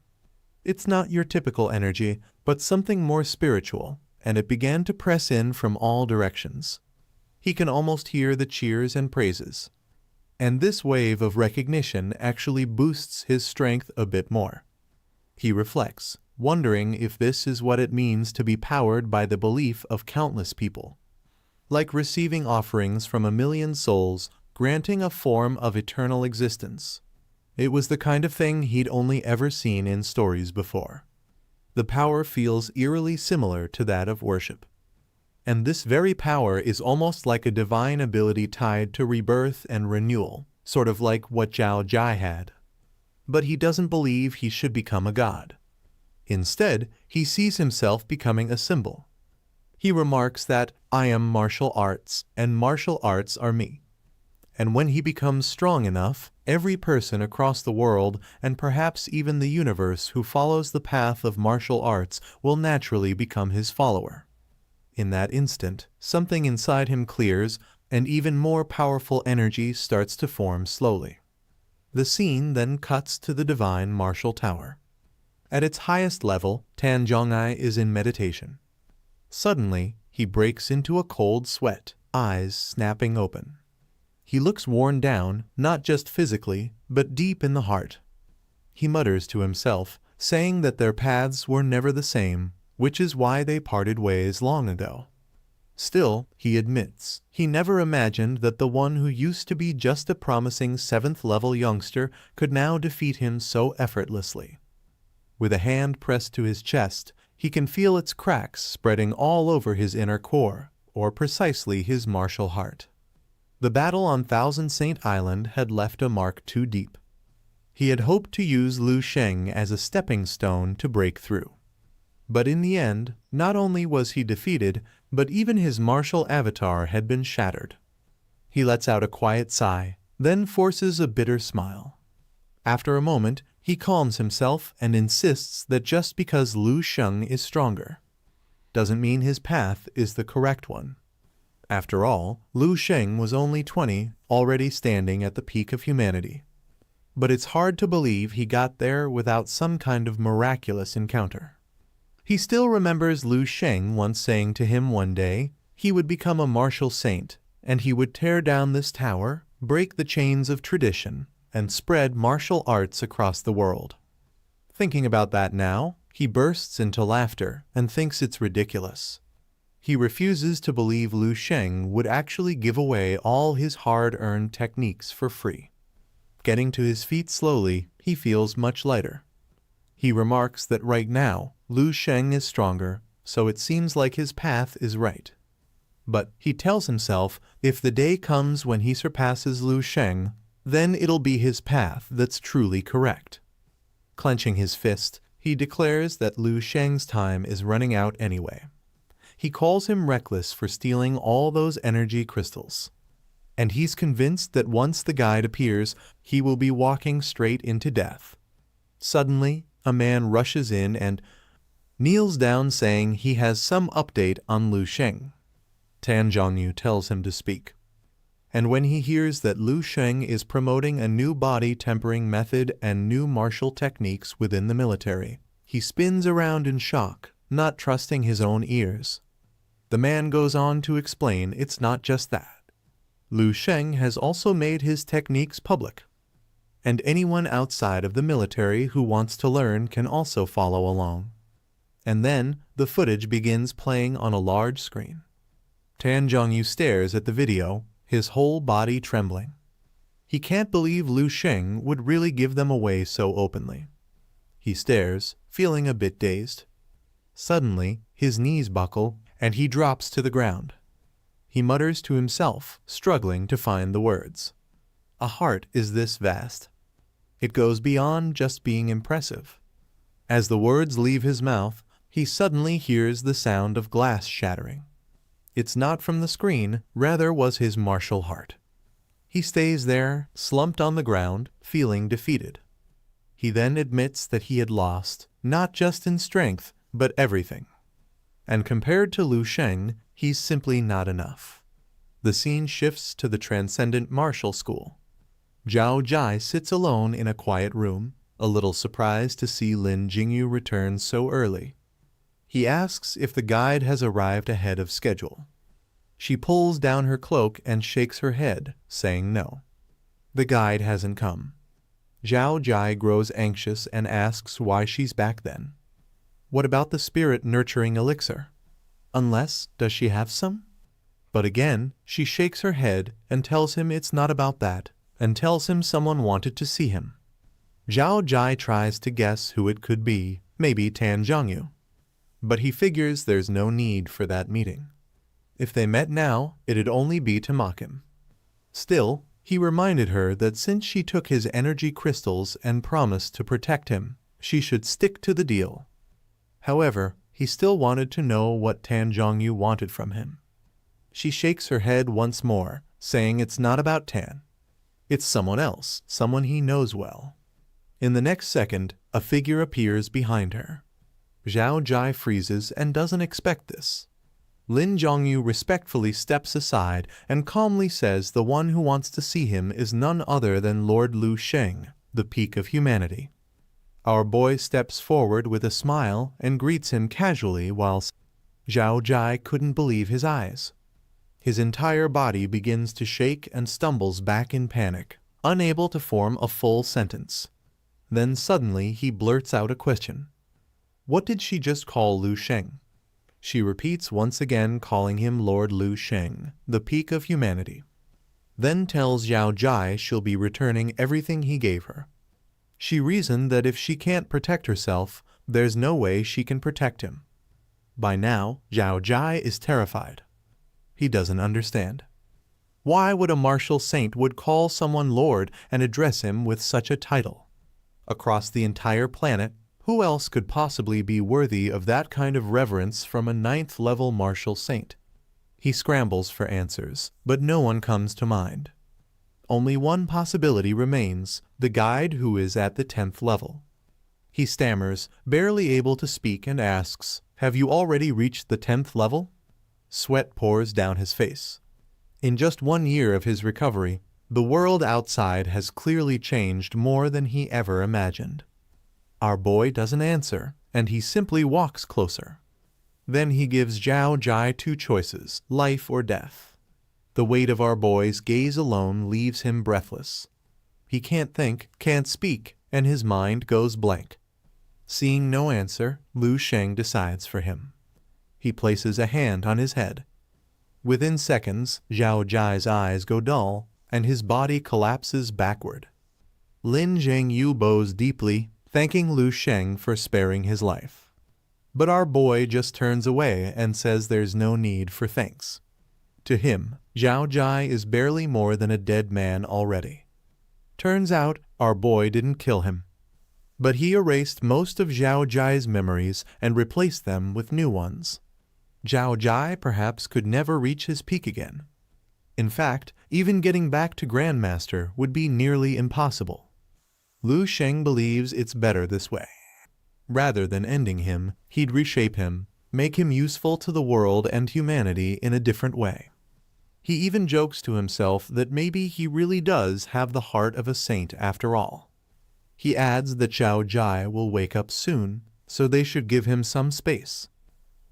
It's not your typical energy, but something more spiritual, and it began to press in from all directions. He can almost hear the cheers and praises. And this wave of recognition actually boosts his strength a bit more. He reflects, wondering if this is what it means to be powered by the belief of countless people. Like receiving offerings from 1,000,000 souls, granting a form of eternal existence. It was the kind of thing he'd only ever seen in stories before. The power feels eerily similar to that of worship. And this very power is almost like a divine ability tied to rebirth and renewal, sort of like what Zhao Jai had. But he doesn't believe he should become a god. Instead, he sees himself becoming a symbol. He remarks that, "I am martial arts, and martial arts are me." And when he becomes strong enough, every person across the world, and perhaps even the universe who follows the path of martial arts, will naturally become his follower. In that instant, something inside him clears, and even more powerful energy starts to form slowly. The scene then cuts to the divine martial tower. At its highest level, Tan Zhongai is in meditation. Suddenly, he breaks into a cold sweat, eyes snapping open. He looks worn down, not just physically, but deep in the heart. He mutters to himself, saying that their paths were never the same, which is why they parted ways long ago. Still, he admits, he never imagined that the one who used to be just a promising 7th-level youngster could now defeat him so effortlessly. With a hand pressed to his chest, he can feel its cracks spreading all over his inner core, or precisely his martial heart. The battle on Thousand Saint Island had left a mark too deep. He had hoped to use Liu Sheng as a stepping stone to break through. But in the end, not only was he defeated, but even his martial avatar had been shattered. He lets out a quiet sigh, then forces a bitter smile. After a moment, he calms himself and insists that just because Liu Sheng is stronger, doesn't mean his path is the correct one. After all, Liu Sheng was only 20, already standing at the peak of humanity. But it's hard to believe he got there without some kind of miraculous encounter. He still remembers Liu Sheng once saying to him one day he would become a martial saint, and he would tear down this tower, break the chains of tradition, and spread martial arts across the world. Thinking about that now, he bursts into laughter and thinks it's ridiculous. He refuses to believe Liu Sheng would actually give away all his hard-earned techniques for free. Getting to his feet slowly, he feels much lighter. He remarks that right now, Liu Sheng is stronger, so it seems like his path is right. But he tells himself if the day comes when he surpasses Liu Sheng, then it'll be his path that's truly correct. Clenching his fist, he declares that Liu Sheng's time is running out anyway. He calls him reckless for stealing all those energy crystals. And he's convinced that once the guide appears, he will be walking straight into death. Suddenly, a man rushes in and kneels down saying he has some update on Liu Sheng. Tan Zhongyu tells him to speak. And when he hears that Liu Sheng is promoting a new body tempering method and new martial techniques within the military, he spins around in shock, not trusting his own ears. The man goes on to explain it's not just that. Liu Sheng has also made his techniques public, and anyone outside of the military who wants to learn can also follow along. And then the footage begins playing on a large screen. Tan Zhongyu stares at the video, his whole body trembling. He can't believe Liu Sheng would really give them away so openly. He stares, feeling a bit dazed. Suddenly, his knees buckle, and he drops to the ground. He mutters to himself, struggling to find the words. A heart is this vast. It goes beyond just being impressive. As the words leave his mouth, he suddenly hears the sound of glass shattering. It's not from the screen, rather was his martial heart. He stays there, slumped on the ground, feeling defeated. He then admits that he had lost, not just in strength, but everything. And compared to Liu Sheng, he's simply not enough. The scene shifts to the Transcendent Martial School. Zhao Jai sits alone in a quiet room, a little surprised to see Lin Jingyu return so early. He asks if the guide has arrived ahead of schedule. She pulls down her cloak and shakes her head, saying no. The guide hasn't come. Zhao Jai grows anxious and asks why she's back then. What about the spirit-nurturing elixir? Unless, does she have some? But again, she shakes her head and tells him it's not about that, and tells him someone wanted to see him. Zhao Jai tries to guess who it could be, maybe Tan Zhongyu. But he figures there's no need for that meeting. If they met now, it'd only be to mock him. Still, he reminded her that since she took his energy crystals and promised to protect him, she should stick to the deal. However, he still wanted to know what Tan Zhongyu wanted from him. She shakes her head once more, saying it's not about Tan. It's someone else, someone he knows well. In the next second, a figure appears behind her. Zhao Jai freezes and doesn't expect this. Lin Zhongyu respectfully steps aside and calmly says the one who wants to see him is none other than Lord Lu Sheng, the peak of humanity. Our boy steps forward with a smile and greets him casually while Zhao Jai couldn't believe his eyes. His entire body begins to shake and stumbles back in panic, unable to form a full sentence. Then suddenly he blurts out a question. What did she just call Lu Sheng? She repeats once again, calling him Lord Lu Sheng, the peak of humanity. Then tells Zhao Jai she'll be returning everything he gave her. She reasoned that if she can't protect herself, there's no way she can protect him. By now, Zhao Jai is terrified. He doesn't understand. Why would a martial saint would call someone Lord and address him with such a title? Across the entire planet, who else could possibly be worthy of that kind of reverence from a 9th-level martial saint? He scrambles for answers, but no one comes to mind. Only one possibility remains, the guide who is at the 10th level. He stammers, barely able to speak, and asks, "Have you already reached the 10th level?" Sweat pours down his face. In just 1 year of his recovery, the world outside has clearly changed more than he ever imagined. Our boy doesn't answer, and he simply walks closer. Then he gives Zhao Jai 2 choices, life or death. The weight of our boy's gaze alone leaves him breathless. He can't think, can't speak, and his mind goes blank. Seeing no answer, Lu Sheng decides for him. He places a hand on his head. Within seconds, Zhao Jai's eyes go dull, and his body collapses backward. Lin Zhongyu bows deeply, thanking Lu Sheng for sparing his life. But our boy just turns away and says there's no need for thanks. To him, Zhao Jai is barely more than a dead man already. Turns out, our boy didn't kill him. But he erased most of Zhao Jai's memories and replaced them with new ones. Zhao Jai perhaps could never reach his peak again. In fact, even getting back to Grandmaster would be nearly impossible. Lu Sheng believes it's better this way. Rather than ending him, he'd reshape him, make him useful to the world and humanity in a different way. He even jokes to himself that maybe he really does have the heart of a saint after all. He adds that Zhao Jai will wake up soon, so they should give him some space.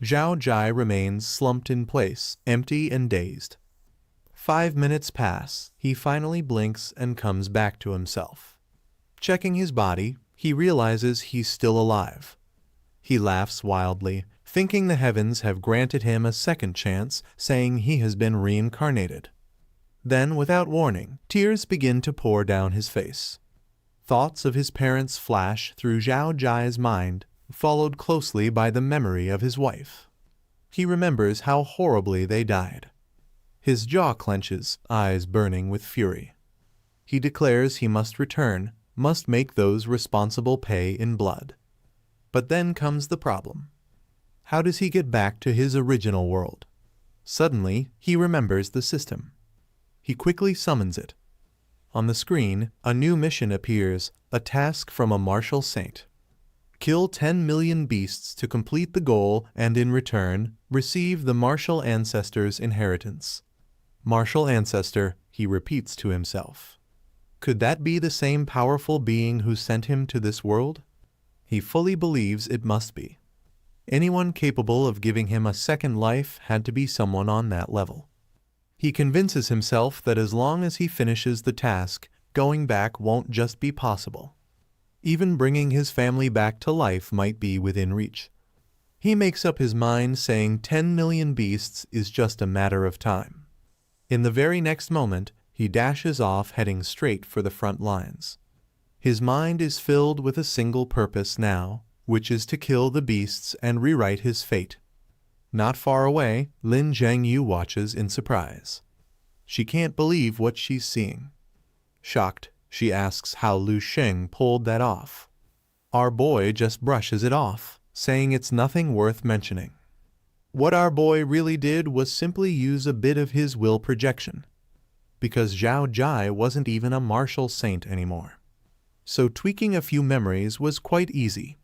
Zhao Jai remains slumped in place, empty and dazed. 5 minutes pass, he finally blinks and comes back to himself. Checking his body, he realizes he's still alive. He laughs wildly, thinking the heavens have granted him a second chance, saying he has been reincarnated. Then, without warning, tears begin to pour down his face. Thoughts of his parents flash through Zhao Jai's mind, followed closely by the memory of his wife. He remembers how horribly they died. His jaw clenches, eyes burning with fury. He declares he must return, must make those responsible pay in blood. But then comes the problem. How does he get back to his original world? Suddenly, he remembers the system. He quickly summons it. On the screen, a new mission appears, a task from a martial saint. Kill 10 million beasts to complete the goal and in return, receive the martial ancestors' inheritance. Martial ancestor, he repeats to himself. Could that be the same powerful being who sent him to this world? He fully believes it must be. Anyone capable of giving him a second life had to be someone on that level. He convinces himself that as long as he finishes the task, going back won't just be possible. Even bringing his family back to life might be within reach. He makes up his mind saying 10 million beasts is just a matter of time. In the very next moment, he dashes off heading straight for the front lines. His mind is filled with a single purpose now, which is to kill the beasts and rewrite his fate. Not far away, Lin Zhengyu watches in surprise. She can't believe what she's seeing. Shocked, she asks how Lu Sheng pulled that off. Our boy just brushes it off, saying it's nothing worth mentioning. What our boy really did was simply use a bit of his will projection, because Zhao Jai wasn't even a martial saint anymore. So tweaking a few memories was quite easy.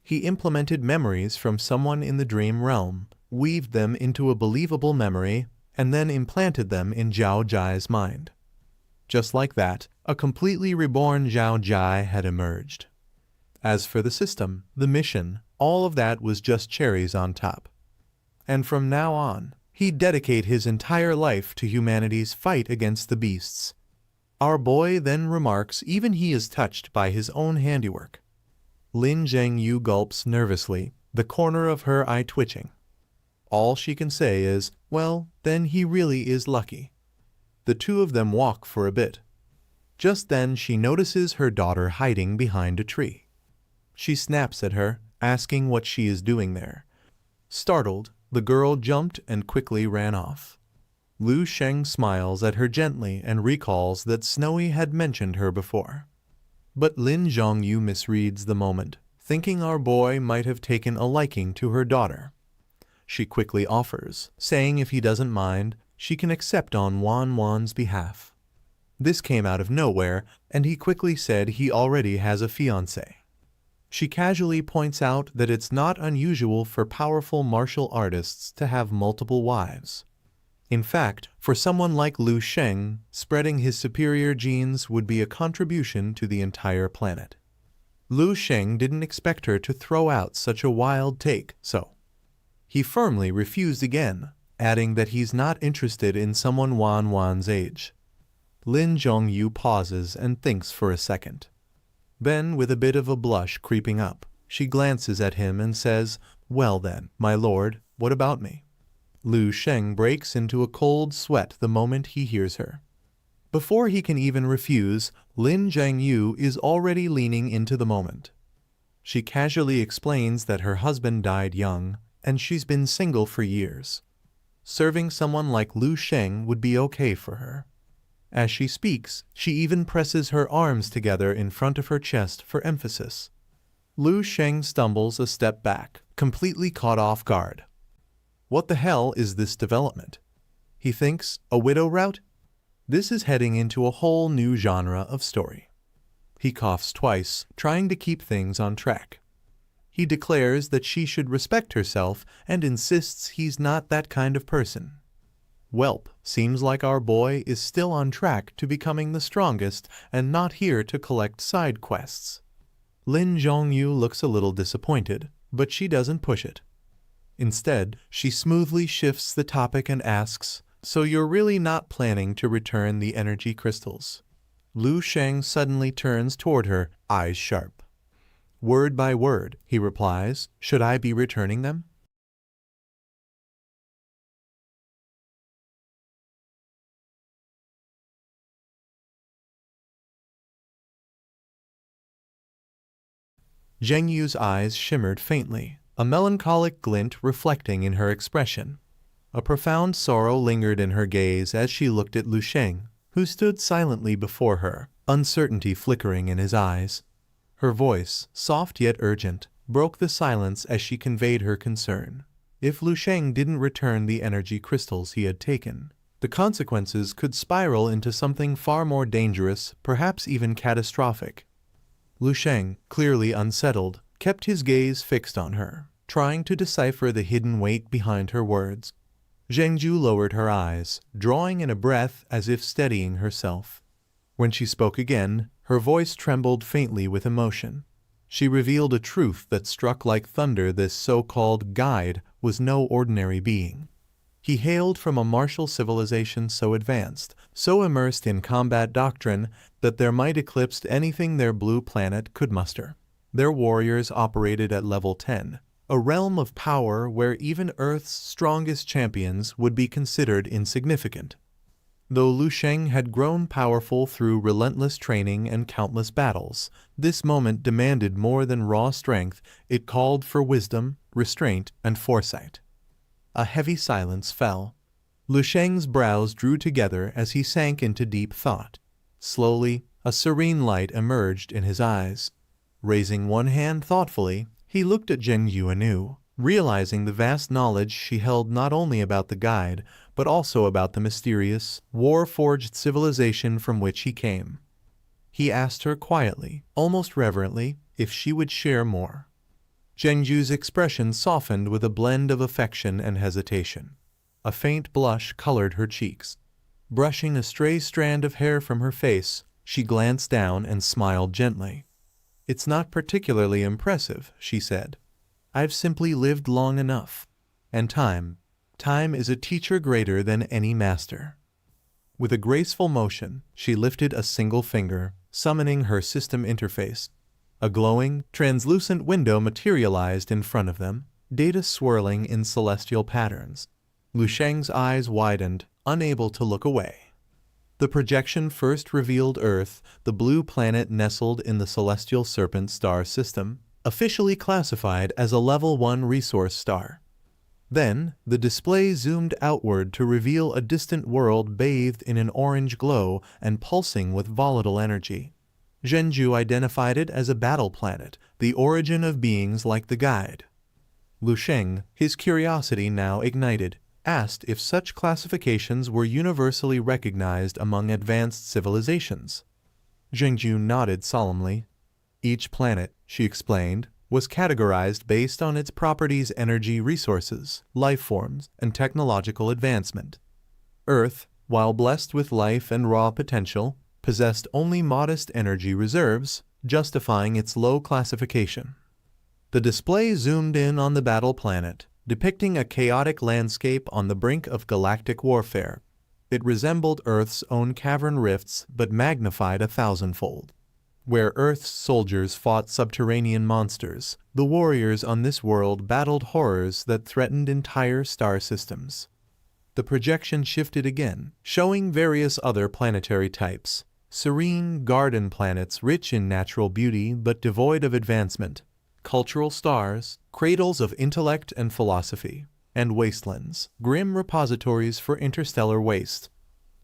He implemented memories from someone in the dream realm, weaved them into a believable memory, and then implanted them in Zhao Jai's mind. Just like that, a completely reborn Zhao Jai had emerged. As for the system, the mission, all of that was just cherries on top. And from now on, he'd dedicate his entire life to humanity's fight against the beasts. Our boy then remarks even he is touched by his own handiwork. Lin Zhengyu gulps nervously, the corner of her eye twitching. All she can say is, well, then he really is lucky. The two of them walk for a bit. Just then she notices her daughter hiding behind a tree. She snaps at her, asking what she is doing there. Startled, the girl jumped and quickly ran off. Lu Sheng smiles at her gently and recalls that Snowy had mentioned her before. But Lin Zhongyu misreads the moment, thinking our boy might have taken a liking to her daughter. She quickly offers, saying if he doesn't mind, she can accept on Wan Wan's behalf. This came out of nowhere, and he quickly said he already has a fiancé. She casually points out that it's not unusual for powerful martial artists to have multiple wives. In fact, for someone like Lu Sheng, spreading his superior genes would be a contribution to the entire planet. Lu Sheng didn't expect her to throw out such a wild take, so he firmly refused again, adding that he's not interested in someone Wan Wan's age. Lin Zhongyu pauses and thinks for a second. Then, with a bit of a blush creeping up, she glances at him and says, "Well then, my lord, what about me?" Lu Sheng breaks into a cold sweat the moment he hears her. Before he can even refuse, Lin Zhengyu is already leaning into the moment. She casually explains that her husband died young, and she's been single for years. Serving someone like Lu Sheng would be okay for her. As she speaks, she even presses her arms together in front of her chest for emphasis. Lu Sheng stumbles a step back, completely caught off guard. What the hell is this development? He thinks, a widow route? This is heading into a whole new genre of story. He coughs twice, trying to keep things on track. He declares that she should respect herself and insists he's not that kind of person. Welp, seems like our boy is still on track to becoming the strongest and not here to collect side quests. Lin Zhongyu looks a little disappointed, but she doesn't push it. Instead, she smoothly shifts the topic and asks, "So you're really not planning to return the energy crystals?" Lu Sheng suddenly turns toward her, eyes sharp. Word by word, he replies, "Should I be returning them?" Zheng Yu's eyes shimmered faintly, a melancholic glint reflecting in her expression. A profound sorrow lingered in her gaze as she looked at Lu Sheng, who stood silently before her, uncertainty flickering in his eyes. Her voice, soft yet urgent, broke the silence as she conveyed her concern. If Lu Sheng didn't return the energy crystals he had taken, the consequences could spiral into something far more dangerous, perhaps even catastrophic. Lu Sheng, clearly unsettled, kept his gaze fixed on her, trying to decipher the hidden weight behind her words. Zhengju lowered her eyes, drawing in a breath as if steadying herself. When she spoke again, her voice trembled faintly with emotion. She revealed a truth that struck like thunder. This so-called guide was no ordinary being. He hailed from a martial civilization so advanced, so immersed in combat doctrine, that their might eclipsed anything their blue planet could muster. Their warriors operated at level 10, a realm of power where even Earth's strongest champions would be considered insignificant. Though Lu Sheng had grown powerful through relentless training and countless battles, this moment demanded more than raw strength. It called for wisdom, restraint, and foresight. A heavy silence fell. Lu Sheng's brows drew together as he sank into deep thought. Slowly, a serene light emerged in his eyes. Raising one hand thoughtfully, he looked at Zhengju anew, realizing the vast knowledge she held not only about the guide, but also about the mysterious, war-forged civilization from which he came. He asked her quietly, almost reverently, if she would share more. Zhengju's expression softened with a blend of affection and hesitation. A faint blush colored her cheeks. Brushing a stray strand of hair from her face, she glanced down and smiled gently. "It's not particularly impressive," she said. "I've simply lived long enough. And time is a teacher greater than any master." With a graceful motion, she lifted a single finger, summoning her system interface. A glowing, translucent window materialized in front of them, data swirling in celestial patterns. Lu Sheng's eyes widened, unable to look away. The projection first revealed Earth, the blue planet nestled in the celestial serpent star system, officially classified as a level 1 resource star. Then, the display zoomed outward to reveal a distant world bathed in an orange glow and pulsing with volatile energy. Zhengju identified it as a battle planet, the origin of beings like the guide. Lu Sheng, his curiosity now ignited, asked if such classifications were universally recognized among advanced civilizations. Zhengju nodded solemnly. Each planet, she explained, was categorized based on its properties, energy resources, life forms, and technological advancement. Earth, while blessed with life and raw potential, possessed only modest energy reserves, justifying its low classification. The display zoomed in on the battle planet, depicting a chaotic landscape on the brink of galactic warfare. It resembled Earth's own cavern rifts, but magnified 1,000-fold. Where Earth's soldiers fought subterranean monsters, the warriors on this world battled horrors that threatened entire star systems. The projection shifted again, showing various other planetary types. Serene garden planets rich in natural beauty but devoid of advancement, cultural stars, cradles of intellect and philosophy, and wastelands, grim repositories for interstellar waste.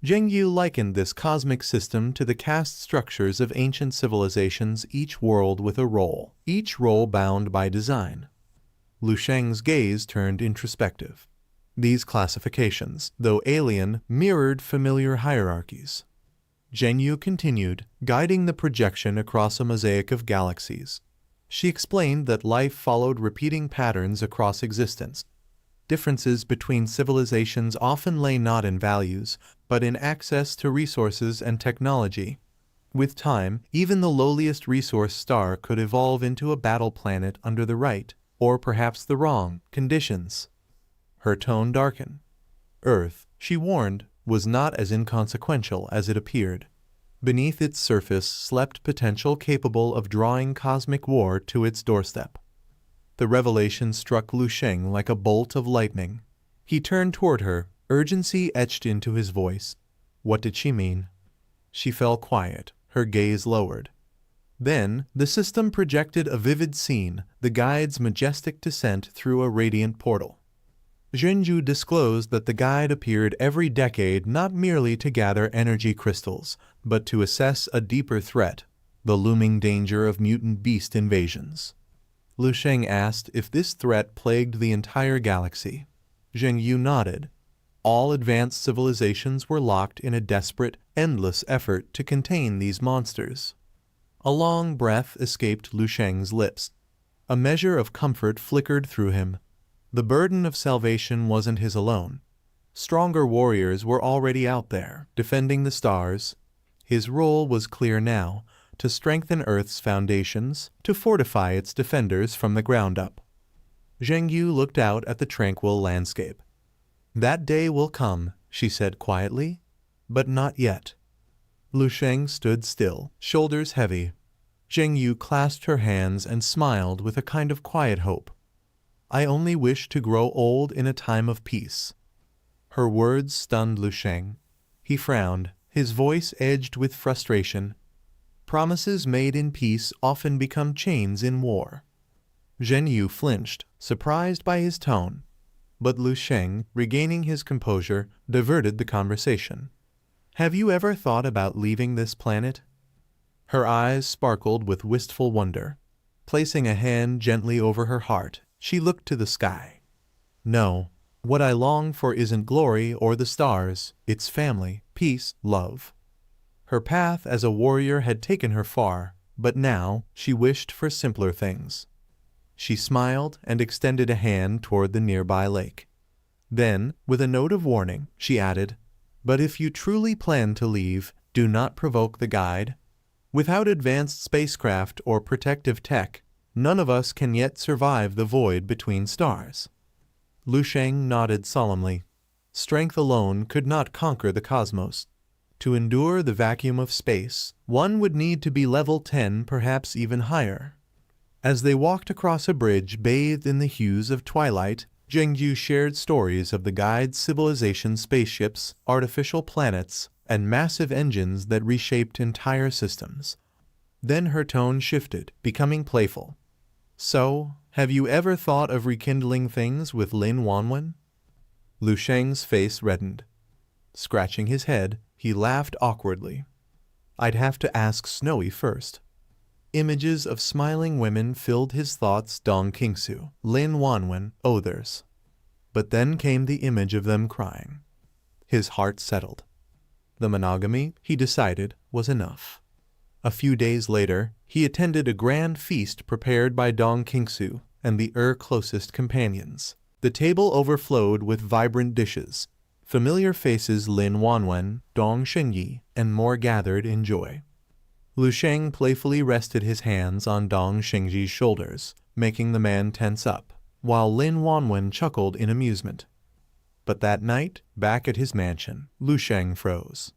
Zhengyu likened this cosmic system to the caste structures of ancient civilizations, each world with a role, each role bound by design. Lu Sheng's gaze turned introspective. These classifications, though alien, mirrored familiar hierarchies. Zhengyu continued, guiding the projection across a mosaic of galaxies. She explained that life followed repeating patterns across existence. Differences between civilizations often lay not in values, but in access to resources and technology. With time, even the lowliest resource star could evolve into a battle planet under the right, or perhaps the wrong, conditions. Her tone darkened. Earth, she warned, was not as inconsequential as it appeared. Beneath its surface slept potential capable of drawing cosmic war to its doorstep. The revelation struck Lu Sheng like a bolt of lightning. He turned toward her, urgency etched into his voice. What did she mean? She fell quiet, her gaze lowered. Then, the system projected a vivid scene, the guide's majestic descent through a radiant portal. Zhengju disclosed that the guide appeared every decade not merely to gather energy crystals, but to assess a deeper threat, the looming danger of mutant beast invasions. Lu Sheng asked if this threat plagued the entire galaxy. Zhengyu nodded. All advanced civilizations were locked in a desperate, endless effort to contain these monsters. A long breath escaped Lu Sheng's lips. A measure of comfort flickered through him. The burden of salvation wasn't his alone. Stronger warriors were already out there, defending the stars. His role was clear now, to strengthen Earth's foundations, to fortify its defenders from the ground up. Zheng Yu looked out at the tranquil landscape. "That day will come," she said quietly, "but not yet." Lu Sheng stood still, shoulders heavy. Zheng Yu clasped her hands and smiled with a kind of quiet hope. "I only wish to grow old in a time of peace." Her words stunned Lu Sheng. He frowned, his voice edged with frustration. Promises made in peace often become chains in war. Zheng Yu flinched, surprised by his tone. But Lu Sheng, regaining his composure, diverted the conversation. "Have you ever thought about leaving this planet?" Her eyes sparkled with wistful wonder. Placing a hand gently over her heart, she looked to the sky. "No. What I long for isn't glory or the stars, it's family, peace, love." Her path as a warrior had taken her far, but now she wished for simpler things. She smiled and extended a hand toward the nearby lake. Then, with a note of warning, she added, "But if you truly plan to leave, do not provoke the guide. Without advanced spacecraft or protective tech, none of us can yet survive the void between stars." Lu Sheng nodded solemnly. Strength alone could not conquer the cosmos. To endure the vacuum of space, one would need to be level 10, perhaps even higher. As they walked across a bridge bathed in the hues of twilight, Zheng Yu shared stories of the guide's civilization spaceships, artificial planets, and massive engines that reshaped entire systems. Then her tone shifted, becoming playful. "So, have you ever thought of rekindling things with Lin Wanwen?" Lu Sheng's face reddened. Scratching his head, he laughed awkwardly. "I'd have to ask Snowy first." Images of smiling women filled his thoughts, Dong Qingsu, Lin Wanwen, others. But then came the image of them crying. His heart settled. The monogamy, he decided, was enough. A few days later, he attended a grand feast prepared by Dong Qingsu and the closest companions. The table overflowed with vibrant dishes. Familiar faces Lin Wanwen, Dong Shengyi, and more gathered in joy. Lu Sheng playfully rested his hands on Dong Shengji's shoulders, making the man tense up, while Lin Wanwen chuckled in amusement. But that night, back at his mansion, Lu Sheng froze.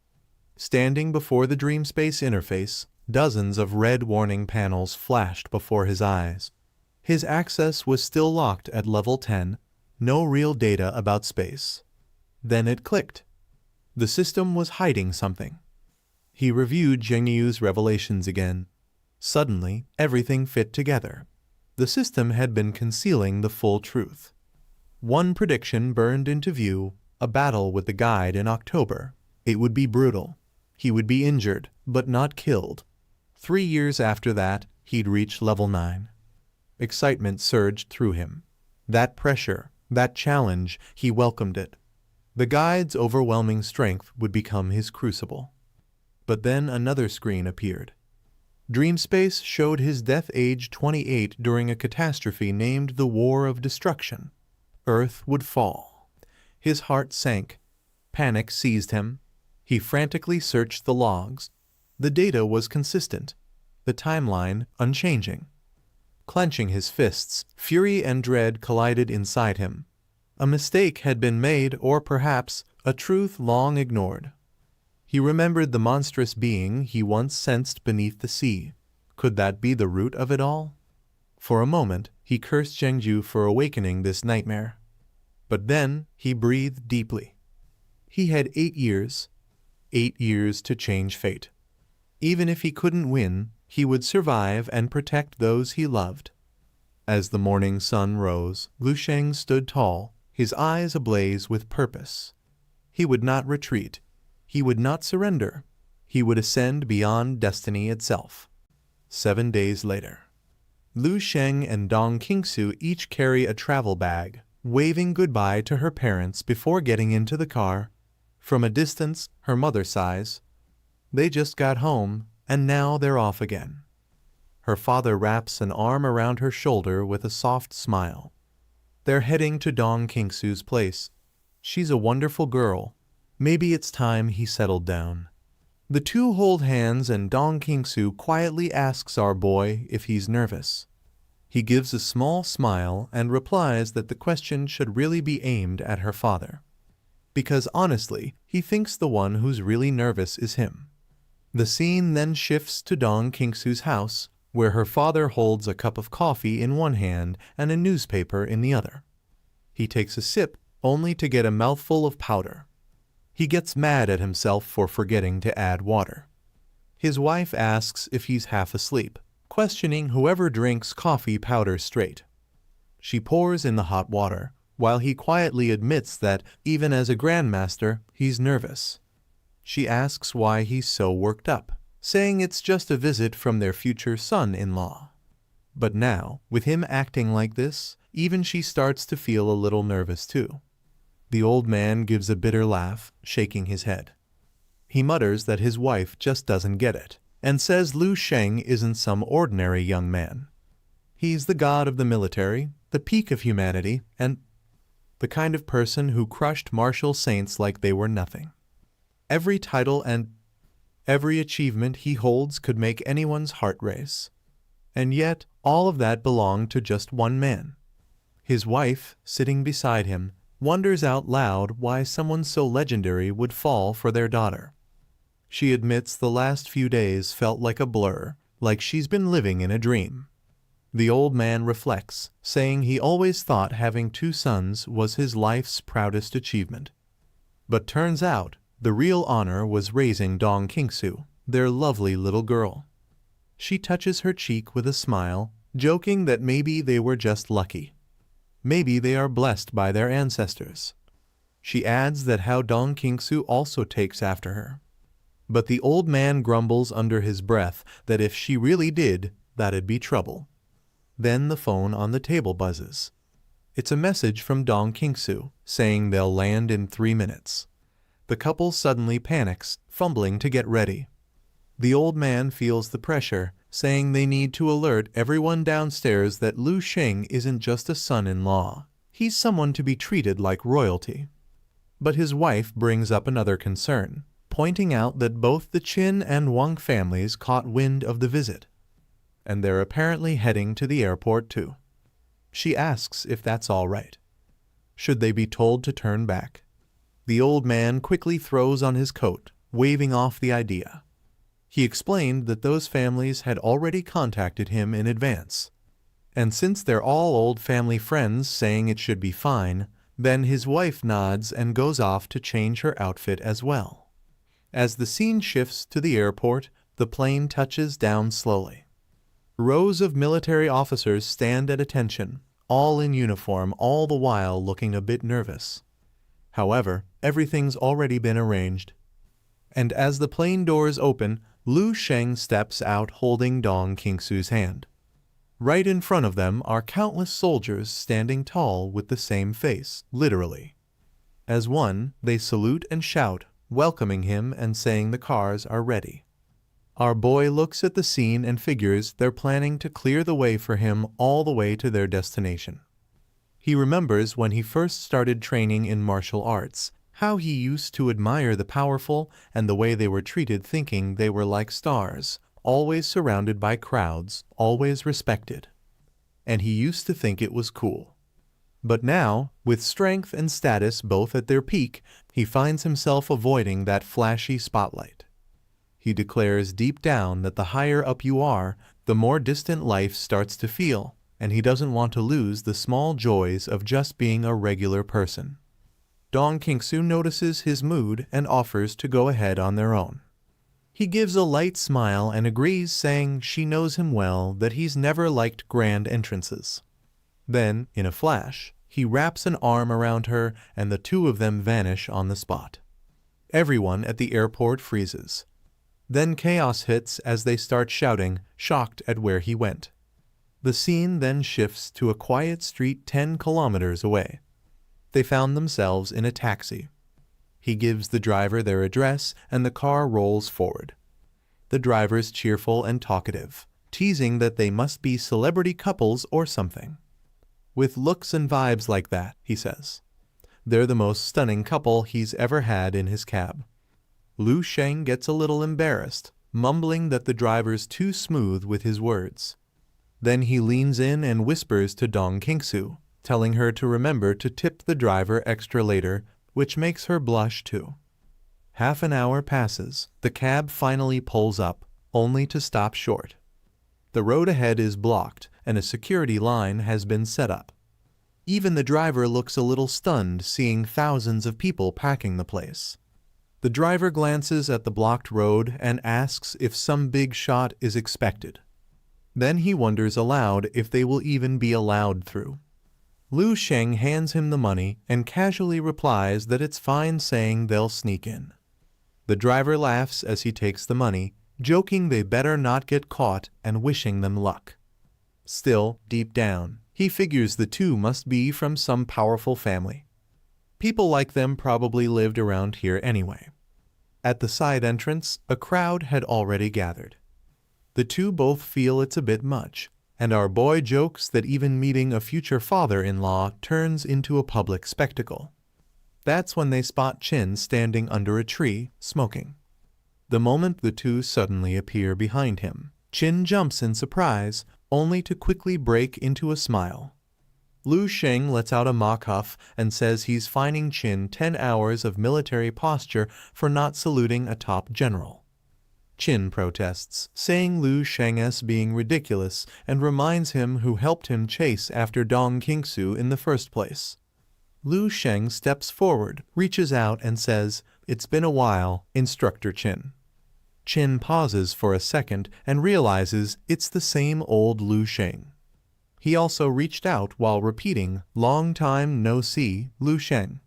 Standing before the dream space interface, dozens of red warning panels flashed before his eyes. His access was still locked at level 10, no real data about space. Then it clicked. The system was hiding something. He reviewed Zheng Yu's revelations again. Suddenly, everything fit together. The system had been concealing the full truth. One prediction burned into view: a battle with the guide in October. It would be brutal. He would be injured, but not killed. 3 years after that, he'd reach level 9. Excitement surged through him. That pressure, that challenge, he welcomed it. The guide's overwhelming strength would become his crucible. But then another screen appeared. Dreamspace showed his death age 28 during a catastrophe named the War of Destruction. Earth would fall. His heart sank. Panic seized him. He frantically searched the logs. The data was consistent. The timeline unchanging. Clenching his fists, fury and dread collided inside him. A mistake had been made, or perhaps a truth long ignored. He remembered the monstrous being he once sensed beneath the sea. Could that be the root of it all? For a moment, he cursed Zheng Yu for awakening this nightmare. But then he breathed deeply. He had 8 years. 8 years to change fate. Even if he couldn't win, he would survive and protect those he loved. As the morning sun rose, Lu Sheng stood tall, his eyes ablaze with purpose. He would not retreat. He would not surrender. He would ascend beyond destiny itself. 7 days later. Lu Sheng and Dong Qingsu each carry a travel bag, waving goodbye to her parents before getting into the car. From a distance, her mother sighs. They just got home, and now they're off again. Her father wraps an arm around her shoulder with a soft smile. They're heading to Dong Qingsu's place. She's a wonderful girl. Maybe it's time he settled down. The two hold hands and Dong Kingsu quietly asks our boy if he's nervous. He gives a small smile and replies that the question should really be aimed at her father. Because honestly, he thinks the one who's really nervous is him. The scene then shifts to Dong Kingsu's house, where her father holds a cup of coffee in one hand and a newspaper in the other. He takes a sip, only to get a mouthful of powder. He gets mad at himself for forgetting to add water. His wife asks if he's half asleep, questioning whoever drinks coffee powder straight. She pours in the hot water, while he quietly admits that, even as a grandmaster, he's nervous. She asks why he's so worked up, saying it's just a visit from their future son-in-law. But now, with him acting like this, even she starts to feel a little nervous too. The old man gives a bitter laugh, shaking his head. He mutters that his wife just doesn't get it, and says Lu Sheng isn't some ordinary young man. He's the god of the military, the peak of humanity, and the kind of person who crushed martial saints like they were nothing. Every title and every achievement he holds could make anyone's heart race. And yet, all of that belonged to just one man. His wife, sitting beside him, wonders out loud why someone so legendary would fall for their daughter. She admits the last few days felt like a blur, like she's been living in a dream. The old man reflects, saying he always thought having two sons was his life's proudest achievement. But turns out, the real honor was raising Dong Kingsu, their lovely little girl. She touches her cheek with a smile, joking that maybe they were just lucky. Maybe they are blessed by their ancestors. She adds that how Dong Kingsu also takes after her. But the old man grumbles under his breath that if she really did, that'd be trouble. Then the phone on the table buzzes. It's a message from Dong Kingsu, saying they'll land in 3 minutes. The couple suddenly panics, fumbling to get ready. The old man feels the pressure, saying they need to alert everyone downstairs that Lu Sheng isn't just a son-in-law. He's someone to be treated like royalty. But his wife brings up another concern, pointing out that both the Qin and Wang families caught wind of the visit, and they're apparently heading to the airport too. She asks if that's all right. Should they be told to turn back? The old man quickly throws on his coat, waving off the idea. He explained that those families had already contacted him in advance. And since they're all old family friends saying it should be fine, then his wife nods and goes off to change her outfit as well. As the scene shifts to the airport, the plane touches down slowly. Rows of military officers stand at attention, all in uniform, all the while looking a bit nervous. However, everything's already been arranged. And as the plane doors open, Lu Sheng steps out holding Dong Kingsu's hand. Right in front of them are countless soldiers standing tall with the same face, literally. As one, they salute and shout, welcoming him and saying the cars are ready. Our boy looks at the scene and figures they're planning to clear the way for him all the way to their destination. He remembers when he first started training in martial arts, how he used to admire the powerful and the way they were treated, thinking they were like stars, always surrounded by crowds, always respected. And he used to think it was cool. But now, with strength and status both at their peak, he finds himself avoiding that flashy spotlight. He declares deep down that the higher up you are, the more distant life starts to feel, and he doesn't want to lose the small joys of just being a regular person. Dong Kingsu notices his mood and offers to go ahead on their own. He gives a light smile and agrees, saying she knows him well, that he's never liked grand entrances. Then, in a flash, he wraps an arm around her and the two of them vanish on the spot. Everyone at the airport freezes. Then chaos hits as they start shouting, shocked at where he went. The scene then shifts to a quiet street 10 kilometers away. They found themselves in a taxi. He gives the driver their address and the car rolls forward. The driver's cheerful and talkative, teasing that they must be celebrity couples or something. With looks and vibes like that, he says. they're the most stunning couple he's ever had in his cab. Lu Sheng gets a little embarrassed, mumbling that the driver's too smooth with his words. Then he leans in and whispers to Dong Qingsu, telling her to remember to tip the driver extra later, which makes her blush too. Half an hour passes. The cab finally pulls up, only to stop short. The road ahead is blocked, and a security line has been set up. Even the driver looks a little stunned seeing thousands of people packing the place. The driver glances at the blocked road and asks if some big shot is expected. Then he wonders aloud if they will even be allowed through. Lu Sheng hands him the money and casually replies that it's fine, saying they'll sneak in. The driver laughs as he takes the money, joking they better not get caught and wishing them luck. Still, deep down, he figures the two must be from some powerful family. People like them probably lived around here anyway. At the side entrance, a crowd had already gathered. The two both feel it's a bit much, and our boy jokes that even meeting a future father-in-law turns into a public spectacle. That's when they spot Qin standing under a tree, smoking. The moment the two suddenly appear behind him, Qin jumps in surprise, only to quickly break into a smile. Lu Sheng lets out a mock huff and says he's fining Qin 10 hours of military posture for not saluting a top general. Qin protests, saying Lu Sheng's being ridiculous, and reminds him who helped him chase after Dong Qingsu in the first place. Lu Sheng steps forward, reaches out and says, "It's been a while, Instructor Qin." Qin pauses for a second and realizes it's the same old Lu Sheng. He also reached out while repeating, "Long time no see, Lu Sheng."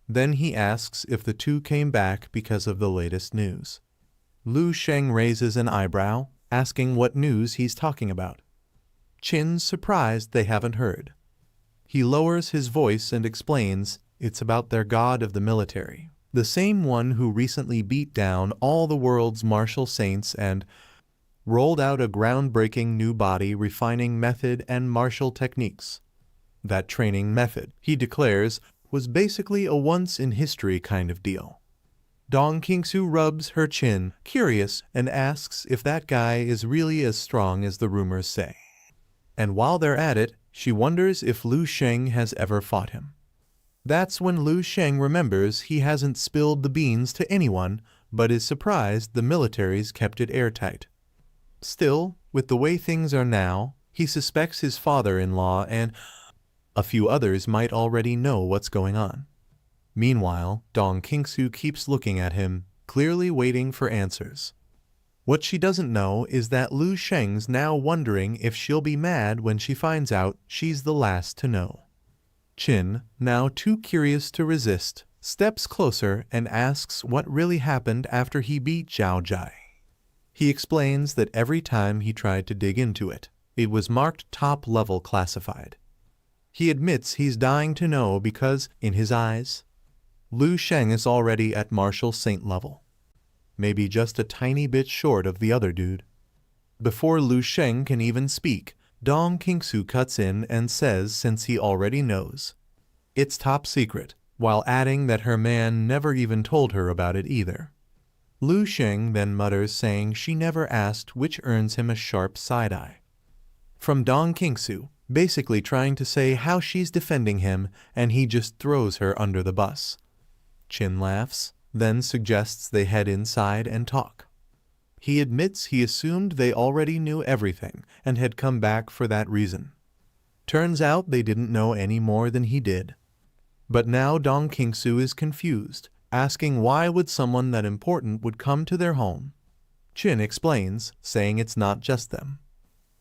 Then he asks if the two came back because of the latest news. Lu Sheng raises an eyebrow, asking what news he's talking about. Qin's surprised they haven't heard. He lowers his voice and explains it's about their god of the military, the same one who recently beat down all the world's martial saints and rolled out a groundbreaking new body refining method and martial techniques. That training method, he declares, was basically a once-in-history kind of deal. Dong Qingsu rubs her chin, curious, and asks if that guy is really as strong as the rumors say. And while they're at it, she wonders if Lu Sheng has ever fought him. That's when Lu Sheng remembers he hasn't spilled the beans to anyone, but is surprised the military's kept it airtight. Still, with the way things are now, he suspects his father-in-law and a few others might already know what's going on. Meanwhile, Dong Qingsu keeps looking at him, clearly waiting for answers. What she doesn't know is that Lu Sheng's now wondering if she'll be mad when she finds out she's the last to know. Qin, now too curious to resist, steps closer and asks what really happened after he beat Zhao Jai. He explains that every time he tried to dig into it, it was marked top-level classified. He admits he's dying to know because, in his eyes, Lu Sheng is already at martial saint level. Maybe just a tiny bit short of the other dude. Before Lu Sheng can even speak, Dong Qingsu cuts in and says since he already knows, it's top secret, while adding that her man never even told her about it either. Lu Sheng then mutters saying she never asked, which earns him a sharp side-eye from Dong Qingsu, basically trying to say how she's defending him, and he just throws her under the bus. Qin laughs, then suggests they head inside and talk. He admits he assumed they already knew everything and had come back for that reason. Turns out they didn't know any more than he did. But now Dong Qingsu is confused, asking why would someone that important would come to their home. Qin explains, saying it's not just them.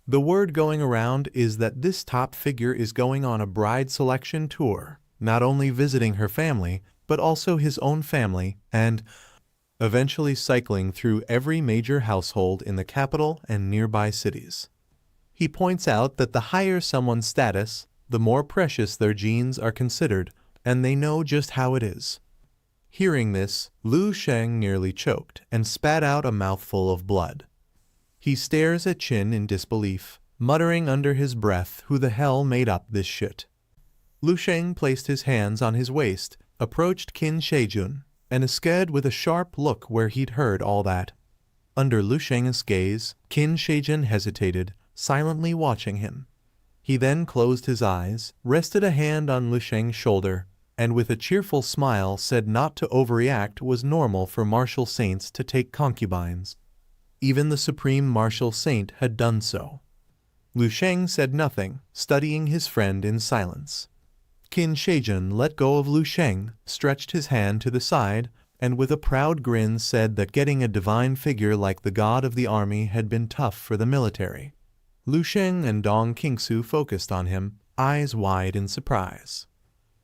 The word going around is that this top figure is going on a bride selection tour, not only visiting her family, but also his own family, and eventually cycling through every major household in the capital and nearby cities. He points out that the higher someone's status, the more precious their genes are considered, and they know just how it is. Hearing this, Lu Sheng nearly choked and spat out a mouthful of blood. He stares at Qin in disbelief, muttering under his breath who the hell made up this shit. Lu Sheng placed his hands on his waist, approached Qin Shijun, and escaped with a sharp look where he'd heard all that. Under Lu Sheng's gaze, Qin Shijun hesitated, silently watching him. He then closed his eyes, rested a hand on Lu Sheng's shoulder, and with a cheerful smile said not to overreact was normal for martial saints to take concubines. Even the supreme martial saint had done so. Lu Sheng said nothing, studying his friend in silence. Qin Shijun let go of Lu Sheng, stretched his hand to the side, and with a proud grin said that getting a divine figure like the god of the army had been tough for the military. Lu Sheng and Dong Qingsu focused on him, eyes wide in surprise.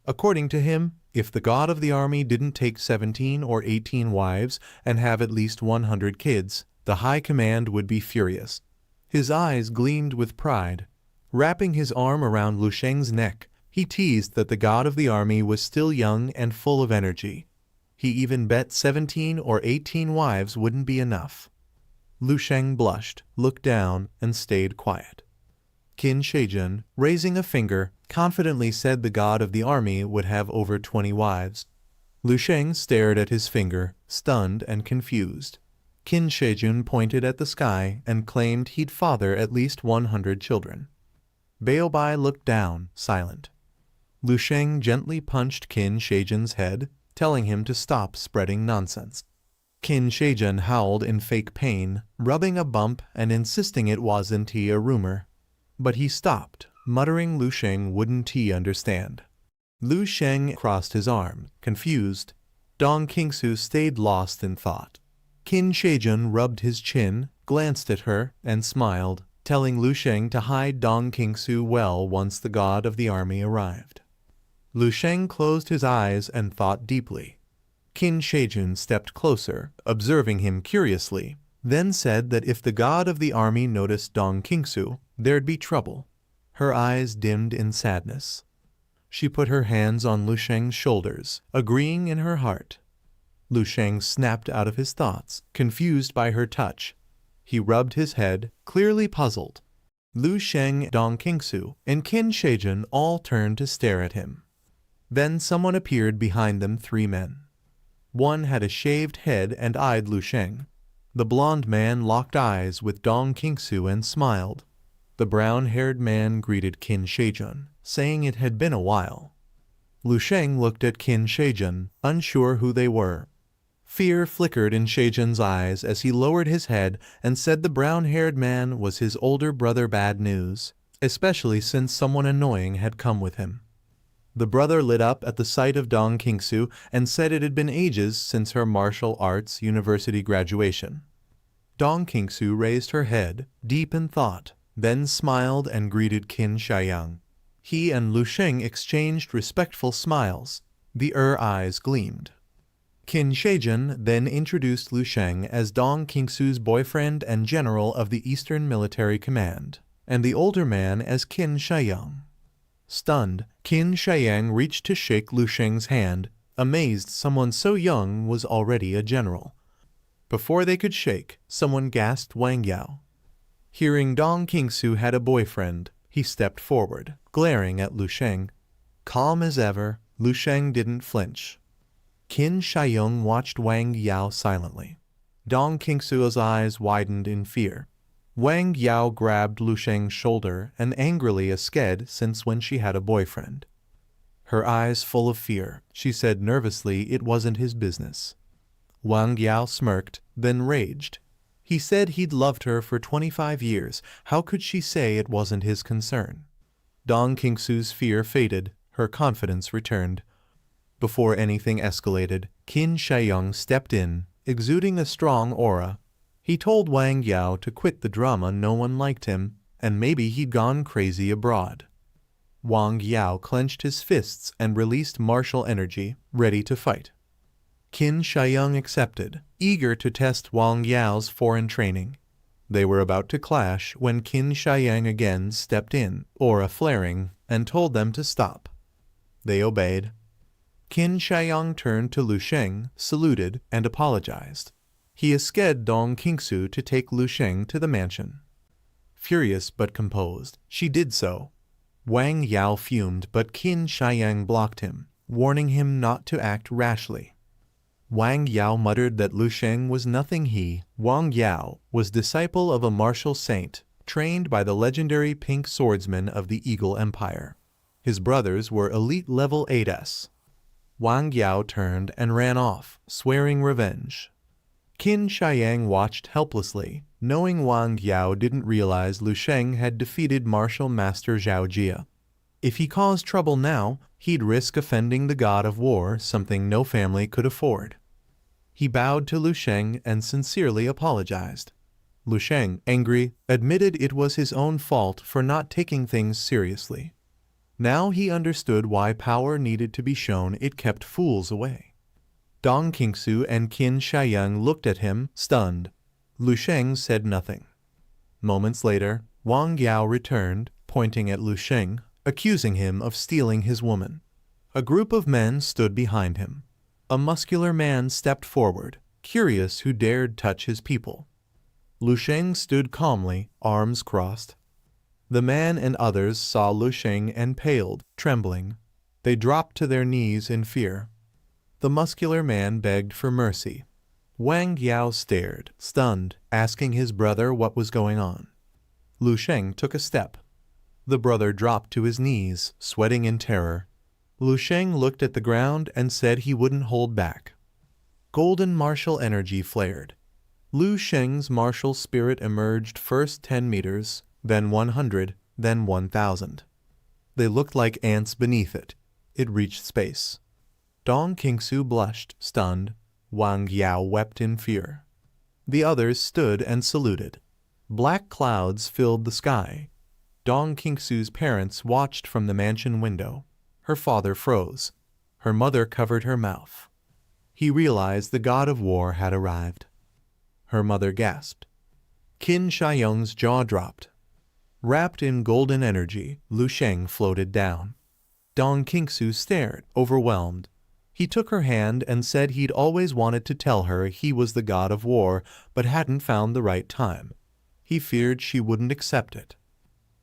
According to him, if the god of the army didn't take 17 or 18 wives and have at least 100 kids, the high command would be furious. His eyes gleamed with pride. Wrapping his arm around Lu Sheng's neck, he teased that the god of the army was still young and full of energy. He even bet 17 or 18 wives wouldn't be enough. Lu Sheng blushed, looked down, and stayed quiet. Qin Shijun, raising a finger, confidently said the god of the army would have over 20 wives. Lu Sheng stared at his finger, stunned and confused. Qin Shijun pointed at the sky and claimed he'd father at least 100 children. Baobai looked down, silent. Lu Sheng gently punched Qin Shijun's head, telling him to stop spreading nonsense. Qin Shijun howled in fake pain, rubbing a bump and insisting it wasn't he a rumor. But he stopped, muttering Lu Sheng wouldn't he understand. Lu Sheng crossed his arms, confused. Dong Qingsu stayed lost in thought. Qin Shijun rubbed his chin, glanced at her, and smiled, telling Lu Sheng to hide Dong Qingsu well once the god of the army arrived. Lu Sheng closed his eyes and thought deeply. Qin Shijun stepped closer, observing him curiously, then said that if the god of the army noticed Dong Qingsu, there'd be trouble. Her eyes dimmed in sadness. She put her hands on Lu Sheng's shoulders, agreeing in her heart. Lu Sheng snapped out of his thoughts, confused by her touch. He rubbed his head, clearly puzzled. Lu Sheng, Dong Qingsu, and Qin Shijun all turned to stare at him. Then someone appeared behind them, 3 men. One had a shaved head and eyed Lu Sheng. The blond man locked eyes with Dong Qingsu and smiled. The brown-haired man greeted Qin Shijun, saying it had been a while. Lu Sheng looked at Qin Shijun, unsure who they were. Fear flickered in Shijun's eyes as he lowered his head and said the brown-haired man was his older brother. Bad news, especially since someone annoying had come with him. The brother lit up at the sight of Dong Qingsu and said it had been ages since her martial arts university graduation. Dong Qingsu raised her head, deep in thought, then smiled and greeted Qin Shijun. He and Lu Sheng exchanged respectful smiles. The eyes gleamed. Qin Shijun then introduced Lu Sheng as Dong Qingsu's boyfriend and general of the Eastern Military Command, and the older man as Qin Shijun. Stunned, Qin Shijun reached to shake Lu Sheng's hand, amazed someone so young was already a general. Before they could shake, someone gasped Wang Yao. Hearing Dong Qingsu had a boyfriend, he stepped forward, glaring at Lu Sheng. Calm as ever, Lu Sheng didn't flinch. Qin Shijun watched Wang Yao silently. Dong Qingsu's eyes widened in fear. Wang Yao grabbed Lu Sheng's shoulder and angrily asked since when she had a boyfriend. Her eyes full of fear, she said nervously it wasn't his business. Wang Yao smirked, then raged. He said he'd loved her for 25 years. How could she say it wasn't his concern? Dong Qingsu's fear faded, her confidence returned. Before anything escalated, Qin Shijun stepped in, exuding a strong aura. He told Wang Yao to quit the drama. No one liked him, and maybe he'd gone crazy abroad. Wang Yao clenched his fists and released martial energy, ready to fight. Qin Shijun accepted, eager to test Wang Yao's foreign training. They were about to clash when Qin Shijun again stepped in, aura flaring, and told them to stop. They obeyed. Qin Shijun turned to Lu Sheng, saluted, and apologized. He asked Dong Qingsu to take Lu Sheng to the mansion. Furious but composed, she did so. Wang Yao fumed, but Qin Shiyang blocked him, warning him not to act rashly. Wang Yao muttered that Lu Sheng was nothing. Wang Yao, was disciple of a martial saint, trained by the legendary pink swordsman of the Eagle Empire. His brothers were elite level 8s. Wang Yao turned and ran off, swearing revenge. Qin Shiyang watched helplessly, knowing Wang Yao didn't realize Lu Sheng had defeated martial master Zhao Jia. If he caused trouble now, he'd risk offending the god of war, something no family could afford. He bowed to Lu Sheng and sincerely apologized. Lu Sheng, angry, admitted it was his own fault for not taking things seriously. Now he understood why power needed to be shown. It kept fools away. Dong Qingsu and Qin Shiyang looked at him, stunned. Lu Sheng said nothing. Moments later, Wang Yao returned, pointing at Lu Sheng, accusing him of stealing his woman. A group of men stood behind him. A muscular man stepped forward, curious who dared touch his people. Lu Sheng stood calmly, arms crossed. The man and others saw Lu Sheng and paled, trembling. They dropped to their knees in fear. The muscular man begged for mercy. Wang Yao stared, stunned, asking his brother what was going on. Lu Sheng took a step. The brother dropped to his knees, sweating in terror. Lu Sheng looked at the ground and said he wouldn't hold back. Golden martial energy flared. Lu Sheng's martial spirit emerged, first 10 meters, then 100, then 1,000. They looked like ants beneath it. It reached space. Dong Qingsu blushed, stunned. Wang Yao wept in fear. The others stood and saluted. Black clouds filled the sky. Dong Qingsu's parents watched from the mansion window. Her father froze. Her mother covered her mouth. He realized the god of war had arrived. Her mother gasped. Qin Shiyang's jaw dropped. Wrapped in golden energy, Lu Sheng floated down. Dong Qingsu stared, overwhelmed. He took her hand and said he'd always wanted to tell her he was the god of war, but hadn't found the right time. He feared she wouldn't accept it.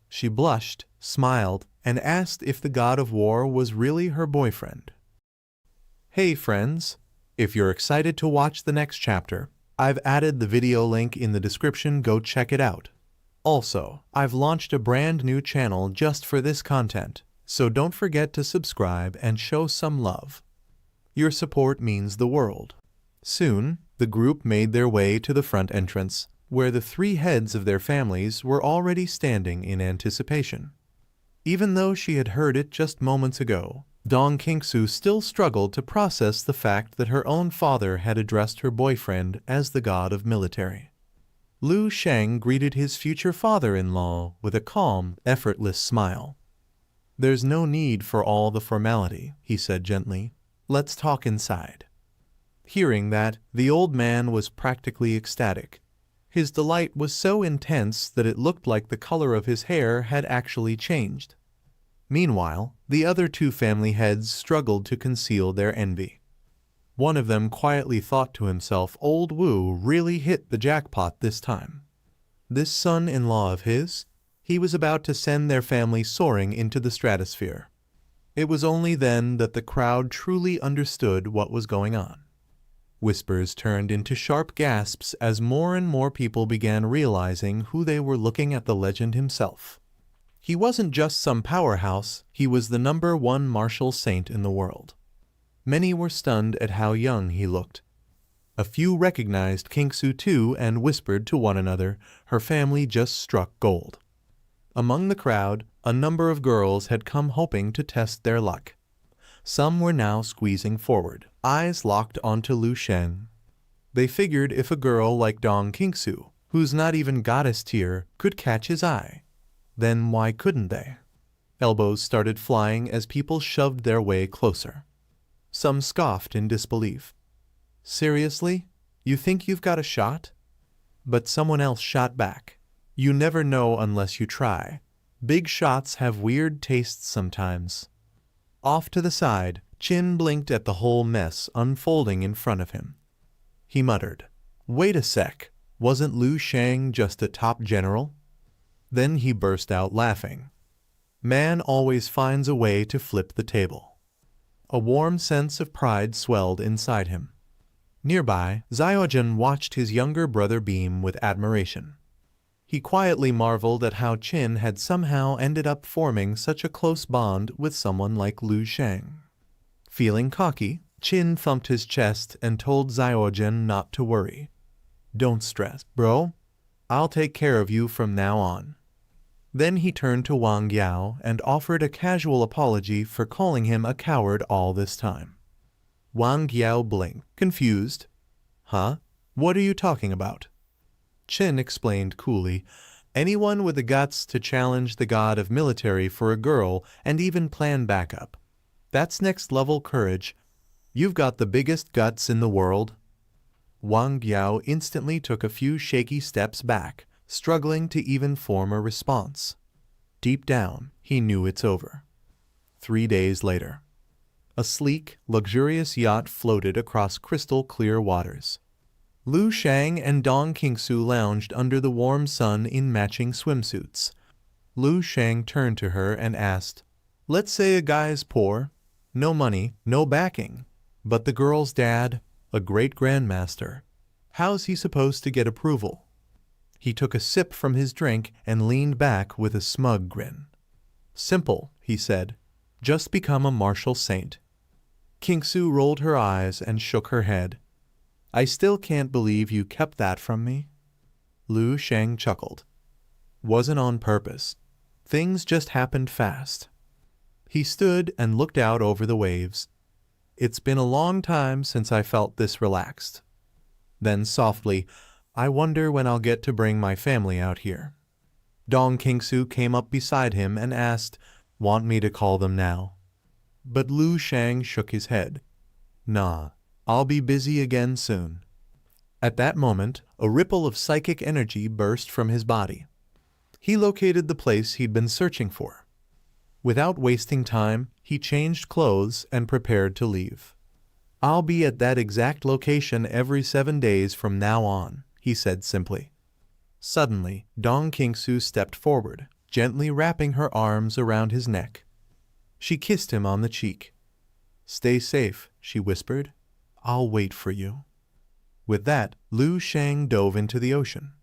She blushed, smiled, and asked if the god of war was really her boyfriend. Hey friends! If you're excited to watch the next chapter, I've added the video link in the description. Go check it out. Also, I've launched a brand new channel just for this content, so don't forget to subscribe and show some love. Your support means the world. Soon, the group made their way to the front entrance, where the 3 heads of their families were already standing in anticipation. Even though she had heard it just moments ago, Dong Qingsu still struggled to process the fact that her own father had addressed her boyfriend as the god of military. Lu Sheng greeted his future father-in-law with a calm, effortless smile. "There's no need for all the formality," he said gently. "Let's talk inside." Hearing that, the old man was practically ecstatic. His delight was so intense that it looked like the color of his hair had actually changed. Meanwhile, the other 2 family heads struggled to conceal their envy. One of them quietly thought to himself, "Old Wu really hit the jackpot this time." This son-in-law of his, he was about to send their family soaring into the stratosphere. It was only then that the crowd truly understood what was going on. Whispers turned into sharp gasps as more and more people began realizing who they were looking at: the legend himself. He wasn't just some powerhouse, he was the #1 martial saint in the world. Many were stunned at how young he looked. A few recognized Qingsu too and whispered to one another, her family just struck gold. Among the crowd, a number of girls had come hoping to test their luck. Some were now squeezing forward, eyes locked onto Lu Sheng. They figured if a girl like Dong Qingsu, who's not even goddess tier, could catch his eye, then why couldn't they? Elbows started flying as people shoved their way closer. Some scoffed in disbelief. "Seriously? You think you've got a shot?" But someone else shot back. "You never know unless you try. Big shots have weird tastes sometimes." Off to the side, Qin blinked at the whole mess unfolding in front of him. He muttered, "Wait a sec, wasn't Lu Sheng just a top general?" Then he burst out laughing. Man always finds a way to flip the table. A warm sense of pride swelled inside him. Nearby, Xiaojun watched his younger brother beam with admiration. He quietly marveled at how Qin had somehow ended up forming such a close bond with someone like Lu Shang. Feeling cocky, Qin thumped his chest and told Xiaojun not to worry. "Don't stress, bro. I'll take care of you from now on." Then he turned to Wang Yao and offered a casual apology for calling him a coward all this time. Wang Yao blinked, confused. "Huh? What are you talking about?" Qin explained coolly, "Anyone with the guts to challenge the god of military for a girl and even plan backup. That's next-level courage. You've got the biggest guts in the world." Wang Yao instantly took a few shaky steps back, struggling to even form a response. Deep down, he knew it's over. 3 days later. A sleek, luxurious yacht floated across crystal-clear waters. Lu Shang and Dong Qingsu lounged under the warm sun in matching swimsuits. Lu Shang turned to her and asked, "Let's say a guy's poor, no money, no backing, but the girl's dad, a great grandmaster. How's he supposed to get approval?" He took a sip from his drink and leaned back with a smug grin. "Simple," he said. "Just become a martial saint." Qingsu rolled her eyes and shook her head. "I still can't believe you kept that from me." Lu Shang chuckled. "Wasn't on purpose. Things just happened fast." He stood and looked out over the waves. "It's been a long time since I felt this relaxed." Then softly, "I wonder when I'll get to bring my family out here." Dong Qingsu came up beside him and asked, "Want me to call them now?" But Lu Shang shook his head. "Nah, I'll be busy again soon." At that moment, a ripple of psychic energy burst from his body. He located the place he'd been searching for. Without wasting time, he changed clothes and prepared to leave. "I'll be at that exact location every 7 days from now on," he said simply. Suddenly, Dong Qingsu stepped forward, gently wrapping her arms around his neck. She kissed him on the cheek. "Stay safe," she whispered. "I'll wait for you." With that, Lu Shang dove into the ocean.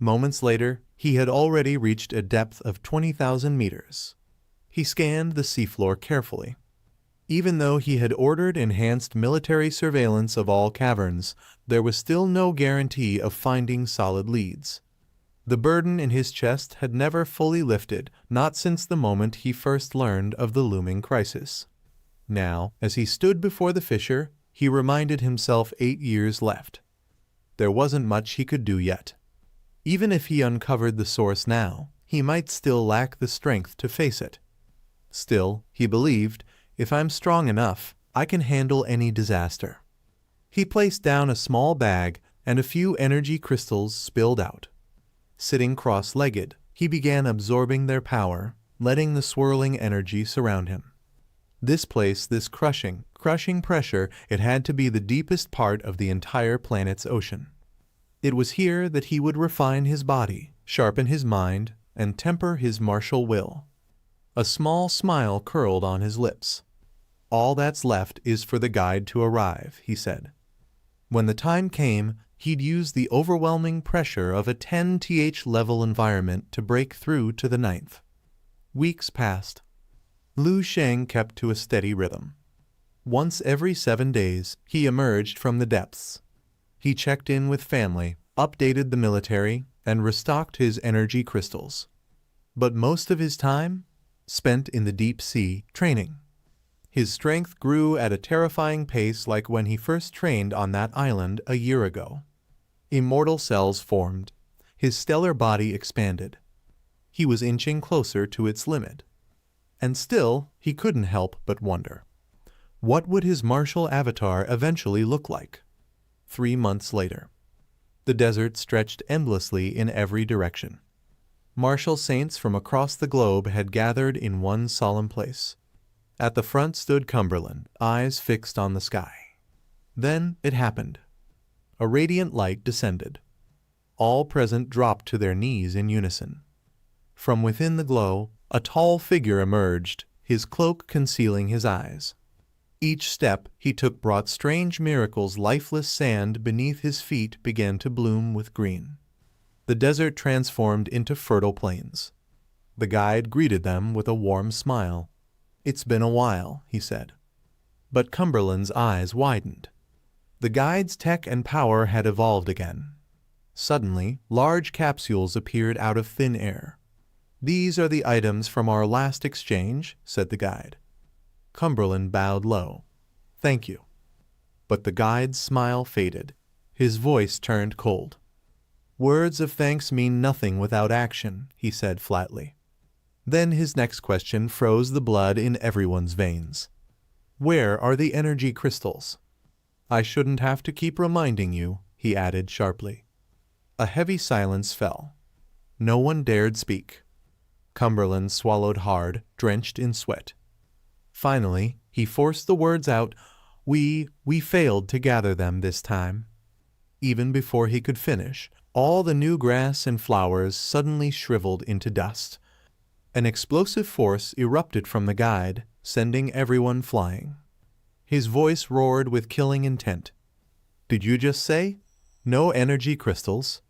Moments later, he had already reached a depth of 20,000 meters. He scanned the seafloor carefully. Even though he had ordered enhanced military surveillance of all caverns, there was still no guarantee of finding solid leads. The burden in his chest had never fully lifted, not since the moment he first learned of the looming crisis. Now, as he stood before the fissure, he reminded himself 8 years left. There wasn't much he could do yet. Even if he uncovered the source now, he might still lack the strength to face it. Still, he believed, if I'm strong enough, I can handle any disaster. He placed down a small bag, and a few energy crystals spilled out. Sitting cross-legged, he began absorbing their power, letting the swirling energy surround him. This place, this crushing pressure, it had to be the deepest part of the entire planet's ocean. It was here that he would refine his body, sharpen his mind, and temper his martial will. A small smile curled on his lips. "All that's left is for the guide to arrive," he said. When the time came, he'd use the overwhelming pressure of a 10th level environment to break through to the 9th. Weeks passed. Lu Shang kept to a steady rhythm. Once every 7 days, he emerged from the depths. He checked in with family, updated the military, and restocked his energy crystals. But most of his time spent in the deep sea, training. His strength grew at a terrifying pace, like when he first trained on that island a year ago. Immortal cells formed. His stellar body expanded. He was inching closer to its limit. And still, he couldn't help but wonder. What would his martial avatar eventually look like? 3 months later. The desert stretched endlessly in every direction. Martial saints from across the globe had gathered in one solemn place. At the front stood Cumberland, eyes fixed on the sky. Then it happened. A radiant light descended. All present dropped to their knees in unison. From within the glow, A tall figure emerged, his cloak concealing his eyes. Each step he took brought strange miracles. Lifeless sand beneath his feet began to bloom with green. The desert transformed into fertile plains. The guide greeted them with a warm smile. "It's been a while," he said. But Cumberland's eyes widened. The guide's tech and power had evolved again. Suddenly, large capsules appeared out of thin air. "These are the items from our last exchange," said the guide. Cumberland bowed low. "Thank you." But the guide's smile faded. His voice turned cold. "Words of thanks mean nothing without action," he said flatly. Then his next question froze the blood in everyone's veins. "Where are the energy crystals?" "I shouldn't have to keep reminding you," he added sharply. A heavy silence fell. No one dared speak. Cumberland swallowed hard, drenched in sweat. Finally, he forced the words out, We failed to gather them this time." Even before he could finish, all the new grass and flowers suddenly shriveled into dust. An explosive force erupted from the guide, sending everyone flying. His voice roared with killing intent. "Did you just say, no energy crystals?"